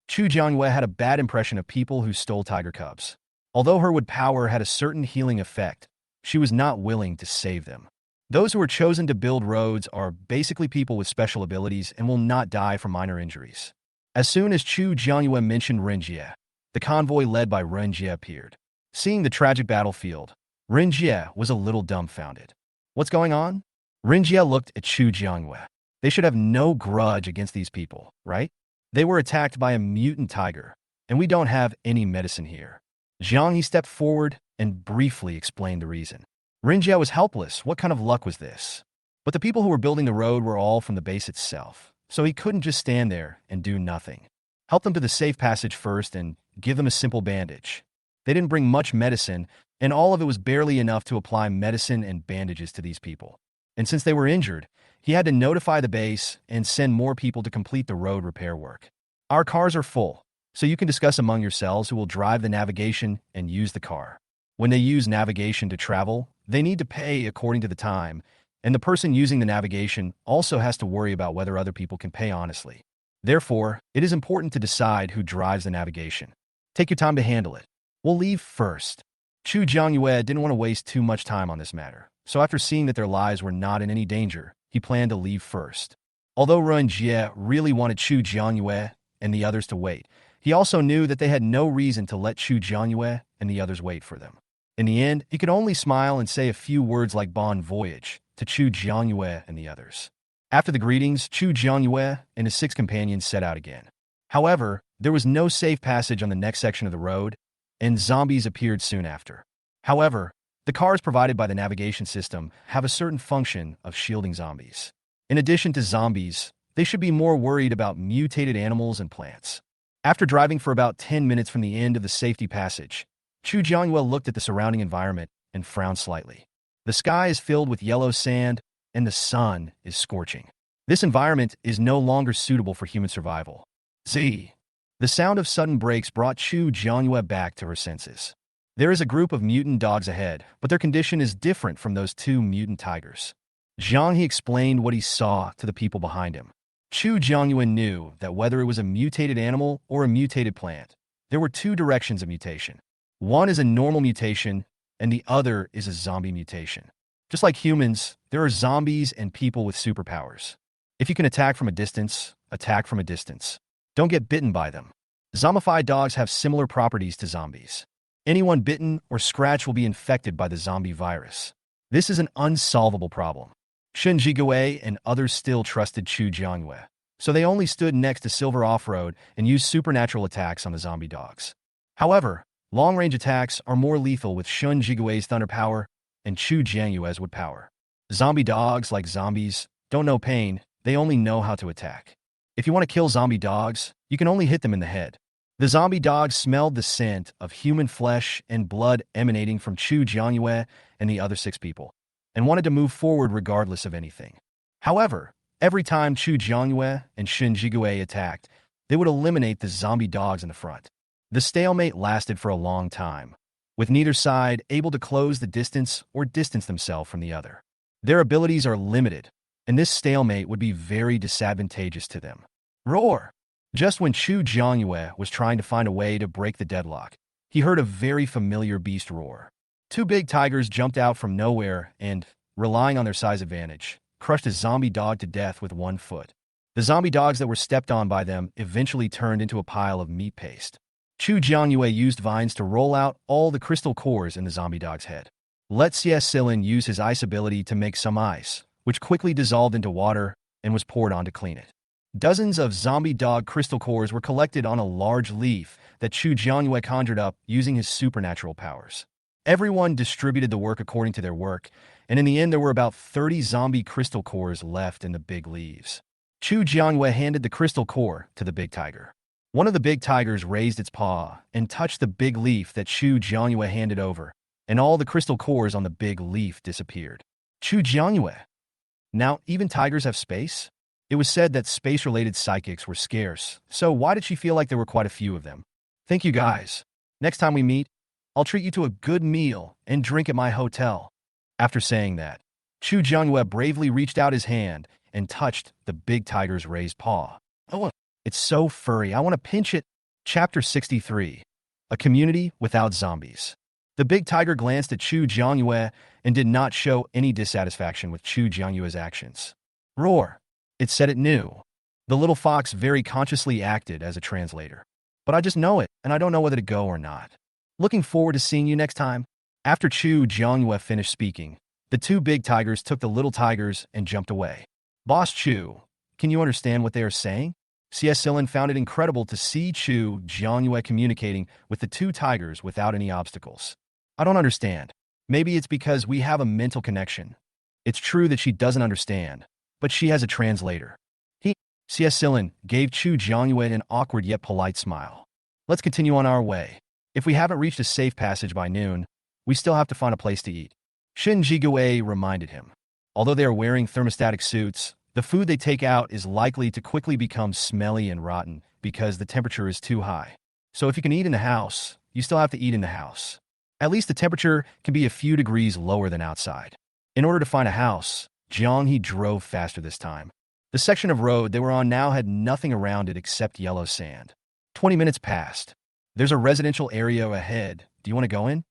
Chu Jiangyue had a bad impression of people who stole tiger cubs. Although her wood power had a certain healing effect, she was not willing to save them. Those who are chosen to build roads are basically people with special abilities and will not die from minor injuries. As soon as Chu Jiangyue mentioned Renjie, the convoy led by Renjie appeared. Seeing the tragic battlefield, Renjie was a little dumbfounded. What's going on? Renjie looked at Chu Jiangyue. They should have no grudge against these people, right? They were attacked by a mutant tiger, and we don't have any medicine here. Zhang He stepped forward and briefly explained the reason. Renjie was helpless. What kind of luck was this? But the people who were building the road were all from the base itself, so he couldn't just stand there and do nothing. Help them to the safe passage first and give them a simple bandage. They didn't bring much medicine, and all of it was barely enough to apply medicine and bandages to these people. And since they were injured, he had to notify the base and send more people to complete the road repair work. Our cars are full, so you can discuss among yourselves who will drive the navigation and use the car. When they use navigation to travel, they need to pay according to the time, and the person using the navigation also has to worry about whether other people can pay honestly. Therefore, it is important to decide who drives the navigation. Take your time to handle it. We'll leave first. Chu Jiangyue didn't want to waste too much time on this matter, so after seeing that their lives were not in any danger, he planned to leave first. Although Renjie really wanted Chu Jiangyue and the others to wait, he also knew that they had no reason to let Chu Jiangyue and the others wait for them. In the end, he could only smile and say a few words like bon voyage to Chu Jiangyue and the others. After the greetings, Chu Jiangyue and his 6 companions set out again. However, there was no safe passage on the next section of the road, and zombies appeared soon after. However, the cars provided by the navigation system have a certain function of shielding zombies. In addition to zombies, they should be more worried about mutated animals and plants. After driving for about 10 minutes from the end of the safety passage, Chu Jiangyue looked at the surrounding environment and frowned slightly. The sky is filled with yellow sand, and the sun is scorching. This environment is no longer suitable for human survival. Z. The sound of sudden brakes brought Chu Jiangyue back to her senses. There is a group of mutant dogs ahead, but their condition is different from those 2 mutant tigers. Zhang He explained what he saw to the people behind him. Chu Jiangyue knew that whether it was a mutated animal or a mutated plant, there were 2 directions of mutation. One is a normal mutation, and the other is a zombie mutation. Just like humans, there are zombies and people with superpowers. If you can attack from a distance, attack from a distance. Don't get bitten by them. Zombified dogs have similar properties to zombies. Anyone bitten or scratched will be infected by the zombie virus. This is an unsolvable problem. Shun Jigue and others still trusted Chu Jiangyue, so they only stood next to Silver Off-Road and used supernatural attacks on the zombie dogs. However, long-range attacks are more lethal with Shun Jigue's thunder power and Chu Jiangyue's wood power. Zombie dogs, like zombies, don't know pain, they only know how to attack. If you want to kill zombie dogs, you can only hit them in the head. The zombie dogs smelled the scent of human flesh and blood emanating from Chu Jiangyue and the other 6 people, and wanted to move forward regardless of anything. However, every time Chu Jiangyue and Shun Jigue attacked, they would eliminate the zombie dogs in the front. The stalemate lasted for a long time, with neither side able to close the distance or distance themselves from the other. Their abilities are limited, and this stalemate would be very disadvantageous to them. Roar! Just when Chu Jiangyue was trying to find a way to break the deadlock, he heard a very familiar beast roar. 2 big tigers jumped out from nowhere and, relying on their size advantage, crushed a zombie dog to death with 1 foot. The zombie dogs that were stepped on by them eventually turned into a pile of meat paste. Chu Jiangyue used vines to roll out all the crystal cores in the zombie dog's head. Let Xie Silin use his ice ability to make some ice, which quickly dissolved into water and was poured on to clean it. Dozens of zombie dog crystal cores were collected on a large leaf that Chu Jianyue conjured up using his supernatural powers. Everyone distributed the work according to their work, and in the end there were about 30 zombie crystal cores left in the big leaves. Chu Jianyue handed the crystal core to the big tiger. One of the big tigers raised its paw and touched the big leaf that Chu Jianyue handed over, and all the crystal cores on the big leaf disappeared. Chu Jianyue. Now, even tigers have space? It was said that space-related psychics were scarce, so why did she feel like there were quite a few of them? Thank you guys. Next time we meet, I'll treat you to a good meal and drink at my hotel. After saying that, Chu Jianyue bravely reached out his hand and touched the big tiger's raised paw. Oh, it's so furry. I want to pinch it. Chapter 63. A Community Without Zombies. The big tiger glanced at Chu Jianyue and did not show any dissatisfaction with Chu Jianyue's actions. Roar. It said it knew. The little fox very consciously acted as a translator. But I just know it, and I don't know whether to go or not. Looking forward to seeing you next time. After Chu Jianyue finished speaking, the two big tigers took the little tigers and jumped away. Boss Chu, can you understand what they are saying? Cecilin found it incredible to see Chu Jianyue communicating with the two tigers without any obstacles. I don't understand. Maybe it's because we have a mental connection. It's true that she doesn't understand, but she has a translator. Cecilin gave Chu Jianyue an awkward yet polite smile. Let's continue on our way. If we haven't reached a safe passage by noon, we still have to find a place to eat. Shin Jigue reminded him. Although they are wearing thermostatic suits, the food they take out is likely to quickly become smelly and rotten because the temperature is too high. So if you can eat in the house, you still have to eat in the house. At least the temperature can be a few degrees lower than outside. In order to find a house, Jiang drove faster this time. The section of road they were on now had nothing around it except yellow sand. 20 minutes passed. There's a residential area ahead. Do you want to go in?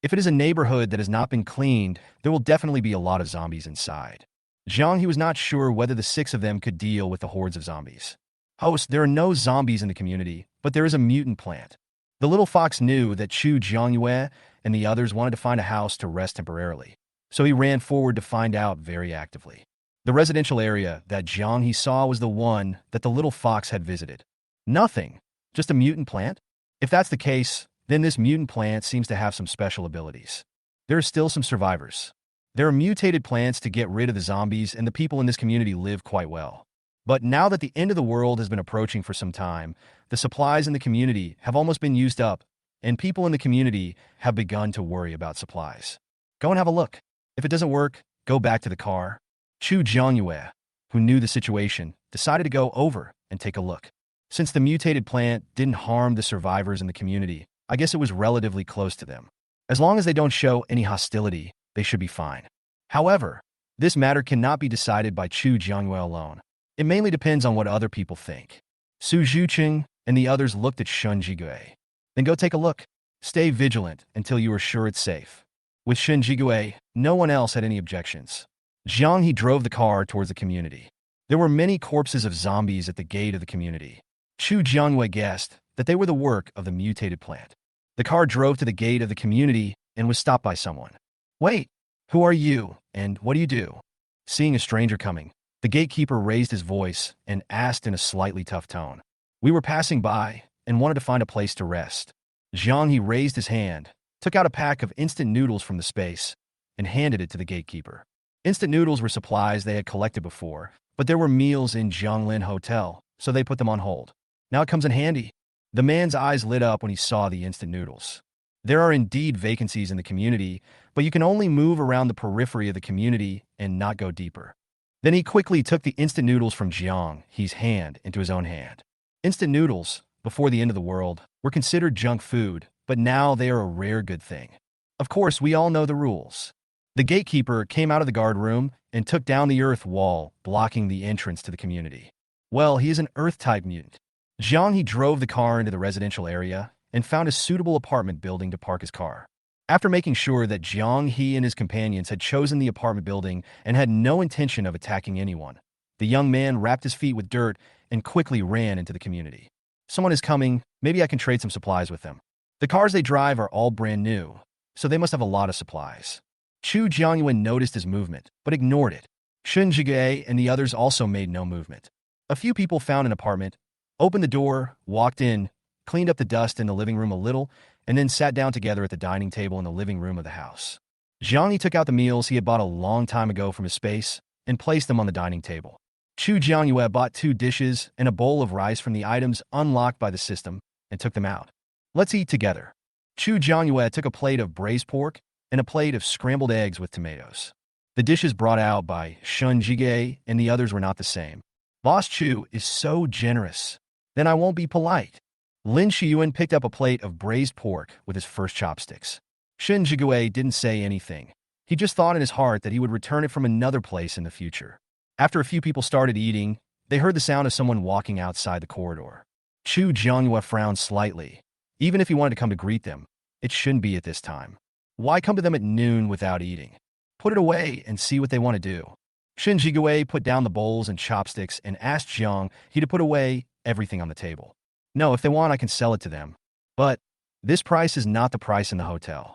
If it is a neighborhood that has not been cleaned, there will definitely be a lot of zombies inside. Jiang was not sure whether the 6 of them could deal with the hordes of zombies. Host, there are no zombies in the community, but there is a mutant plant. The little fox knew that Chu Jianyue and the others wanted to find a house to rest temporarily, so he ran forward to find out very actively. The residential area that Jiang saw was the one that the little fox had visited. Nothing. Just a mutant plant? If that's the case, then this mutant plant seems to have some special abilities. There are still some survivors. There are mutated plants to get rid of the zombies, and the people in this community live quite well. But now that the end of the world has been approaching for some time, the supplies in the community have almost been used up, and people in the community have begun to worry about supplies. Go and have a look. If it doesn't work, go back to the car. Chu Jianyue, who knew the situation, decided to go over and take a look. Since the mutated plant didn't harm the survivors in the community, I guess it was relatively close to them. As long as they don't show any hostility, they should be fine. However, this matter cannot be decided by Chu Jianyue alone. It mainly depends on what other people think. Su Zhuqing and the others looked at Shun Jigue. Then go take a look. Stay vigilant until you are sure it's safe. With Shun Jigue, no one else had any objections. Jiang drove the car towards the community. There were many corpses of zombies at the gate of the community. Chu Jianyue guessed that they were the work of the mutated plant. The car drove to the gate of the community and was stopped by someone. Wait, who are you, and what do you do? Seeing a stranger coming, the gatekeeper raised his voice and asked in a slightly tough tone. We were passing by and wanted to find a place to rest. Jiang raised his hand, took out a pack of instant noodles from the space, and handed it to the gatekeeper. Instant noodles were supplies they had collected before, but there were meals in Jianglin Hotel, so they put them on hold. Now it comes in handy. The man's eyes lit up when he saw the instant noodles. There are indeed vacancies in the community, but you can only move around the periphery of the community and not go deeper. Then he quickly took the instant noodles from Jiang's hand into his own hand. Instant noodles, before the end of the world, were considered junk food, but now they are a rare good thing. Of course, we all know the rules. The gatekeeper came out of the guard room and took down the earth wall, blocking the entrance to the community. Well, he is an earth-type mutant. Jiang drove the car into the residential area and found a suitable apartment building to park his car. After making sure that Jiang and his companions had chosen the apartment building and had no intention of attacking anyone, the young man wrapped his feet with dirt and quickly ran into the community. Someone is coming, maybe I can trade some supplies with them. The cars they drive are all brand new, so they must have a lot of supplies. Chu Jianyue noticed his movement, but ignored it. Shun Jige and the others also made no movement. A few people found an apartment, opened the door, walked in, cleaned up the dust in the living room a little, and then sat down together at the dining table in the living room of the house. Zhang Yi took out the meals he had bought a long time ago from his space and placed them on the dining table. Chu Jiangyue bought 2 dishes and a bowl of rice from the items unlocked by the system and took them out. Let's eat together. Chu Jiangyue took a plate of braised pork and a plate of scrambled eggs with tomatoes. The dishes brought out by Shun Jige and the others were not the same. Boss Chu is so generous. Then I won't be polite. Lin Shiyuan picked up a plate of braised pork with his first chopsticks. Shun Jigue didn't say anything. He just thought in his heart that he would return it from another place in the future. After a few people started eating, they heard the sound of someone walking outside the corridor. Chu Jiangyue frowned slightly. Even if he wanted to come to greet them, it shouldn't be at this time. Why come to them at noon without eating? Put it away and see what they want to do. Shin Jigue put down the bowls and chopsticks and asked Jiang he to put away everything on the table. No, if they want, I can sell it to them. But this price is not the price in the hotel.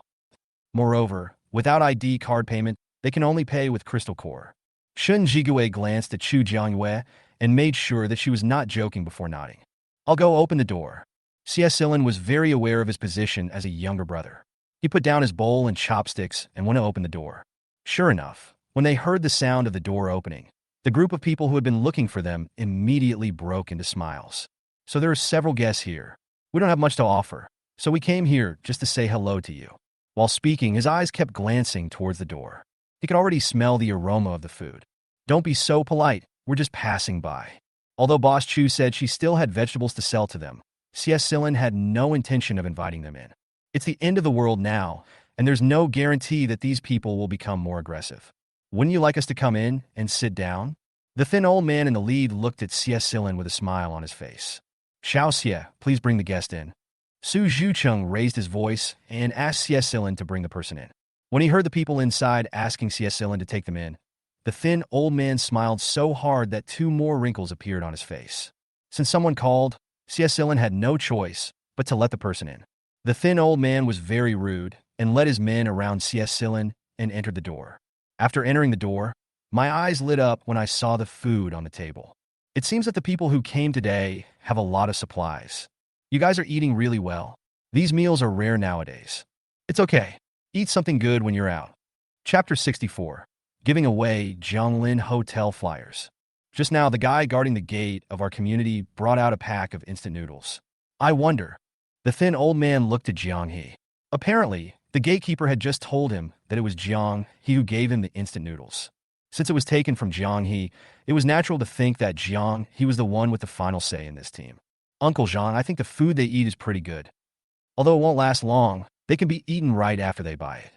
Moreover, without ID card payment, they can only pay with Crystal Core. Shun Jigue glanced at Chu Jiangyue and made sure that she was not joking before nodding. I'll go open the door. Xie Silin was very aware of his position as a younger brother. He put down his bowl and chopsticks and went to open the door. Sure enough, when they heard the sound of the door opening, the group of people who had been looking for them immediately broke into smiles. So there are several guests here. We don't have much to offer, so we came here just to say hello to you. While speaking, his eyes kept glancing towards the door. He could already smell the aroma of the food. Don't be so polite, we're just passing by. Although Boss Chu said she still had vegetables to sell to them, Xie Silin had no intention of inviting them in. It's the end of the world now, and there's no guarantee that these people will become more aggressive. Wouldn't you like us to come in and sit down? The thin old man in the lead looked at Xie Silin with a smile on his face. Xiao Xie, please bring the guest in. Su Zhucheng raised his voice and asked Xie Silin to bring the person in. When he heard the people inside asking Xie Silin to take them in, the thin old man smiled so hard that 2 more wrinkles appeared on his face. Since someone called, Xie Silin had no choice but to let the person in. The thin old man was very rude and led his men around Xie Silin and entered the door. After entering the door, my eyes lit up when I saw the food on the table. It seems that the people who came today have a lot of supplies. You guys are eating really well. These meals are rare nowadays. It's okay. Eat something good when you're out. Chapter 64. Giving away Zhonglin Hotel flyers. Just now, the guy guarding the gate of our community brought out a pack of instant noodles. I wonder. The thin old man looked at Jiang He. Apparently, the gatekeeper had just told him that it was Jiang He who gave him the instant noodles. Since it was taken from Jiang He, it was natural to think that Jiang He was the one with the final say in this team. Uncle Zhang, I think the food they eat is pretty good. Although it won't last long, they can be eaten right after they buy it.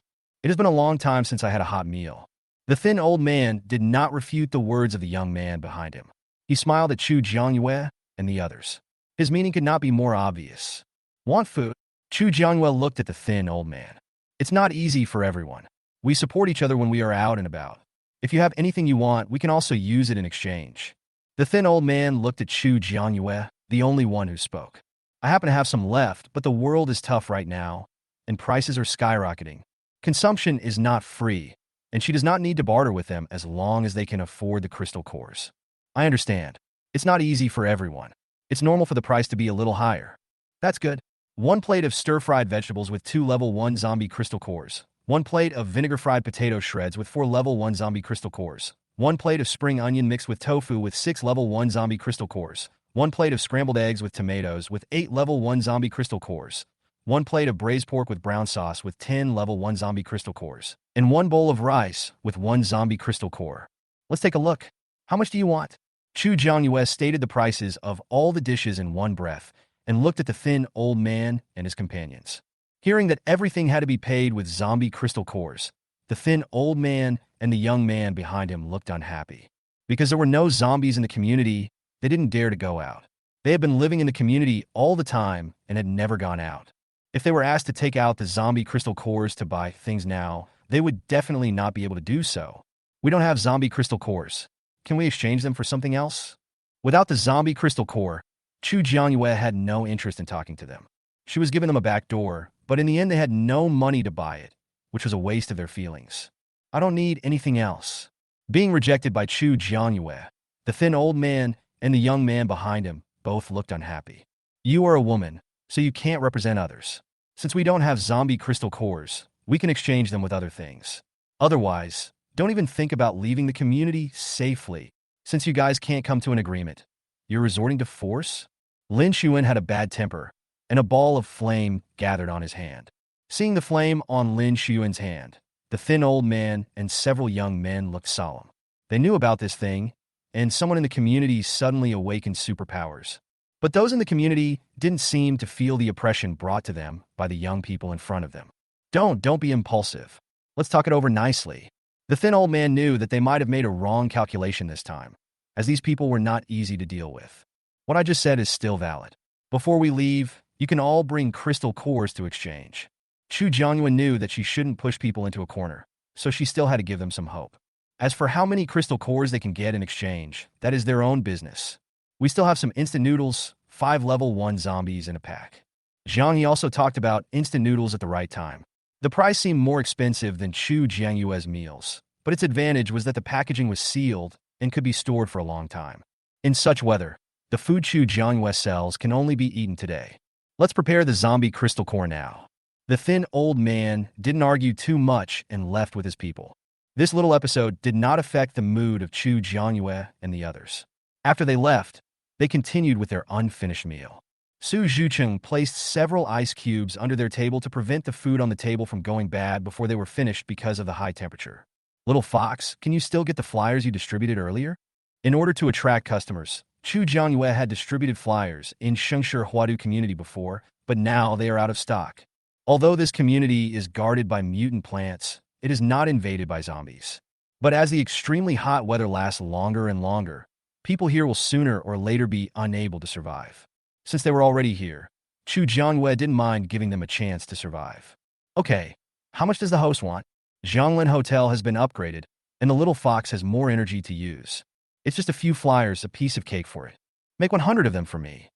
It has been a long time since I had a hot meal. The thin old man did not refute the words of the young man behind him. He smiled at Chu Jiangyue and the others. His meaning could not be more obvious. Want food? Chu Jiangyue looked at the thin old man. It's not easy for everyone. We support each other when we are out and about. If you have anything you want, we can also use it in exchange. The thin old man looked at Chu Jiangyue, the only one who spoke. I happen to have some left, but the world is tough right now, and prices are skyrocketing. Consumption is not free, and she does not need to barter with them as long as they can afford the crystal cores. I understand. It's not easy for everyone. It's normal for the price to be a little higher. That's good. 1 plate of stir-fried vegetables with 2 level 1 zombie crystal cores. 1 plate of vinegar-fried potato shreds with 4 level 1 zombie crystal cores. 1 plate of spring onion mixed with tofu with 6 level 1 zombie crystal cores. 1 plate of scrambled eggs with tomatoes with 8 level 1 zombie crystal cores. 1 plate of braised pork with brown sauce with 10 level 1 zombie crystal cores. And 1 bowl of rice with 1 zombie crystal core. Let's take a look. How much do you want? Chu Jiangyue stated the prices of all the dishes in one breath and looked at the thin old man and his companions. Hearing that everything had to be paid with zombie crystal cores, the thin old man and the young man behind him looked unhappy. Because there were no zombies in the community, they didn't dare to go out. They had been living in the community all the time and had never gone out. If they were asked to take out the zombie crystal cores to buy things now, they would definitely not be able to do so. We don't have zombie crystal cores. Can we exchange them for something else? Without the zombie crystal core, Chu Jiangyue had no interest in talking to them. She was giving them a back door, but in the end they had no money to buy it, which was a waste of their feelings. I don't need anything else. Being rejected by Chu Jiangyue, the thin old man and the young man behind him both looked unhappy. You are a woman, so you can't represent others. Since we don't have zombie crystal cores, we can exchange them with other things. Otherwise, don't even think about leaving the community safely. Since you guys can't come to an agreement, you're resorting to force? Lin Xuan had a bad temper, and a ball of flame gathered on his hand. Seeing the flame on Lin Xuan's hand, the thin old man and several young men looked solemn. They knew about this thing, and someone in the community suddenly awakened superpowers. But those in the community didn't seem to feel the oppression brought to them by the young people in front of them. Don't be impulsive. Let's talk it over nicely. The thin old man knew that they might have made a wrong calculation this time, as these people were not easy to deal with. What I just said is still valid. Before we leave, you can all bring crystal cores to exchange. Chu Jiangyuan knew that she shouldn't push people into a corner, so she still had to give them some hope. As for how many crystal cores they can get in exchange, that is their own business. We still have some instant noodles, 5 level 1 zombies in a pack. Zhang Yi also talked about instant noodles at the right time. The price seemed more expensive than Chu Jiangyue's meals, but its advantage was that the packaging was sealed and could be stored for a long time. In such weather, the food Chu Jiangyue sells can only be eaten today. Let's prepare the zombie crystal core now. The thin old man didn't argue too much and left with his people. This little episode did not affect the mood of Chu Jiangyue and the others. After they left, they continued with their unfinished meal. Su Zhucheng placed several ice cubes under their table to prevent the food on the table from going bad before they were finished because of the high temperature. Little Fox, can you still get the flyers you distributed earlier? In order to attract customers, Chu Jiangyue had distributed flyers in Shengshi Huadu community before, but now they are out of stock. Although this community is guarded by mutant plants, it is not invaded by zombies. But as the extremely hot weather lasts longer and longer, people here will sooner or later be unable to survive. Since they were already here, Chu Jiangyue didn't mind giving them a chance to survive. Okay, how much does the host want? Zhonglin Hotel has been upgraded, and the little fox has more energy to use. It's just a few flyers, a piece of cake for it. Make 100 of them for me.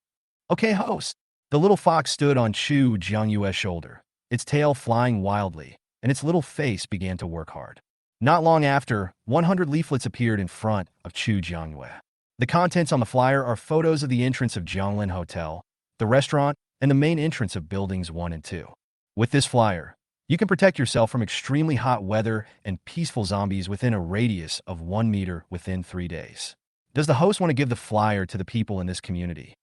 Okay, host. The little fox stood on Chu Jiangyue's shoulder, its tail flying wildly, and its little face began to work hard. Not long after, 100 leaflets appeared in front of Chu Jiangyue. The contents on the flyer are photos of the entrance of Zhonglin Hotel, the restaurant, and the main entrance of buildings 1 and 2. With this flyer, you can protect yourself from extremely hot weather and peaceful zombies within a radius of 1 meter within 3 days. Does the host want to give the flyer to the people in this community?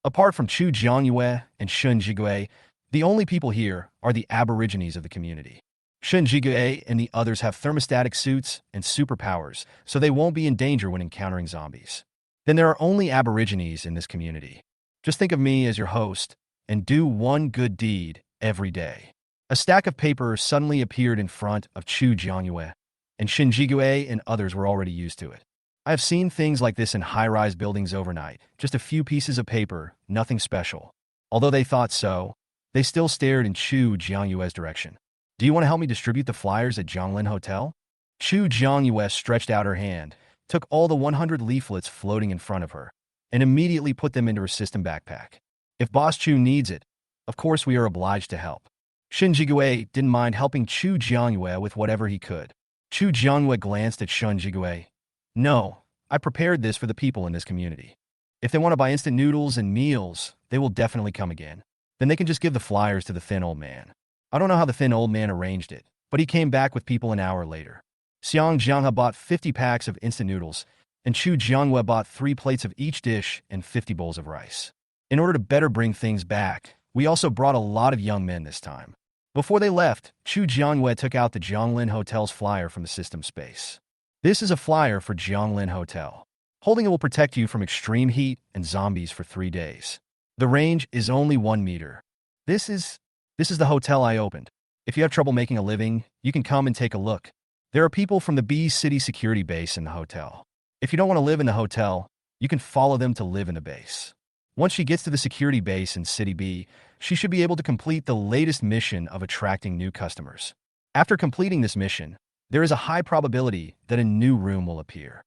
Apart from Chu Jiangyue and Shun Jigui, the only people here are the aborigines of the community. Shun Jigui and the others have thermostatic suits and superpowers, so they won't be in danger when encountering zombies. Then there are only aborigines in this community. Just think of me as your host and do one good deed every day. A stack of paper suddenly appeared in front of Chu Jiangyue, and Shin Jigui and others were already used to it. I have seen things like this in high-rise buildings overnight, just a few pieces of paper, nothing special. Although they thought so, they still stared in Chu Jiangyue's direction. Do you want to help me distribute the flyers at Zhonglin Hotel? Chu Jiangyue stretched out her hand, took all the 100 leaflets floating in front of her, and immediately put them into her system backpack. If Boss Chu needs it, of course we are obliged to help. Shin Jigui didn't mind helping Chu Jiangyue with whatever he could. Chu Jiangyue glanced at Shun Jigui. No, I prepared this for the people in this community. If they want to buy instant noodles and meals, they will definitely come again. Then they can just give the flyers to the thin old man. I don't know how the thin old man arranged it, but he came back with people an hour later. Xiang Jianghe bought 50 packs of instant noodles, and Chu Jiangyue bought 3 plates of each dish and 50 bowls of rice. In order to better bring things back, we also brought a lot of young men this time. Before they left, Chu Jiangyue took out the Zhonglin Hotel's flyer from the system space. This is a flyer for Zhonglin Hotel. Holding it will protect you from extreme heat and zombies for 3 days. The range is only 1 meter. This is the hotel I opened. If you have trouble making a living, you can come and take a look. There are people from the B City security base in the hotel. If you don't want to live in the hotel, you can follow them to live in the base. Once she gets to the security base in City B, she should be able to complete the latest mission of attracting new customers. After completing this mission, there is a high probability that a new room will appear.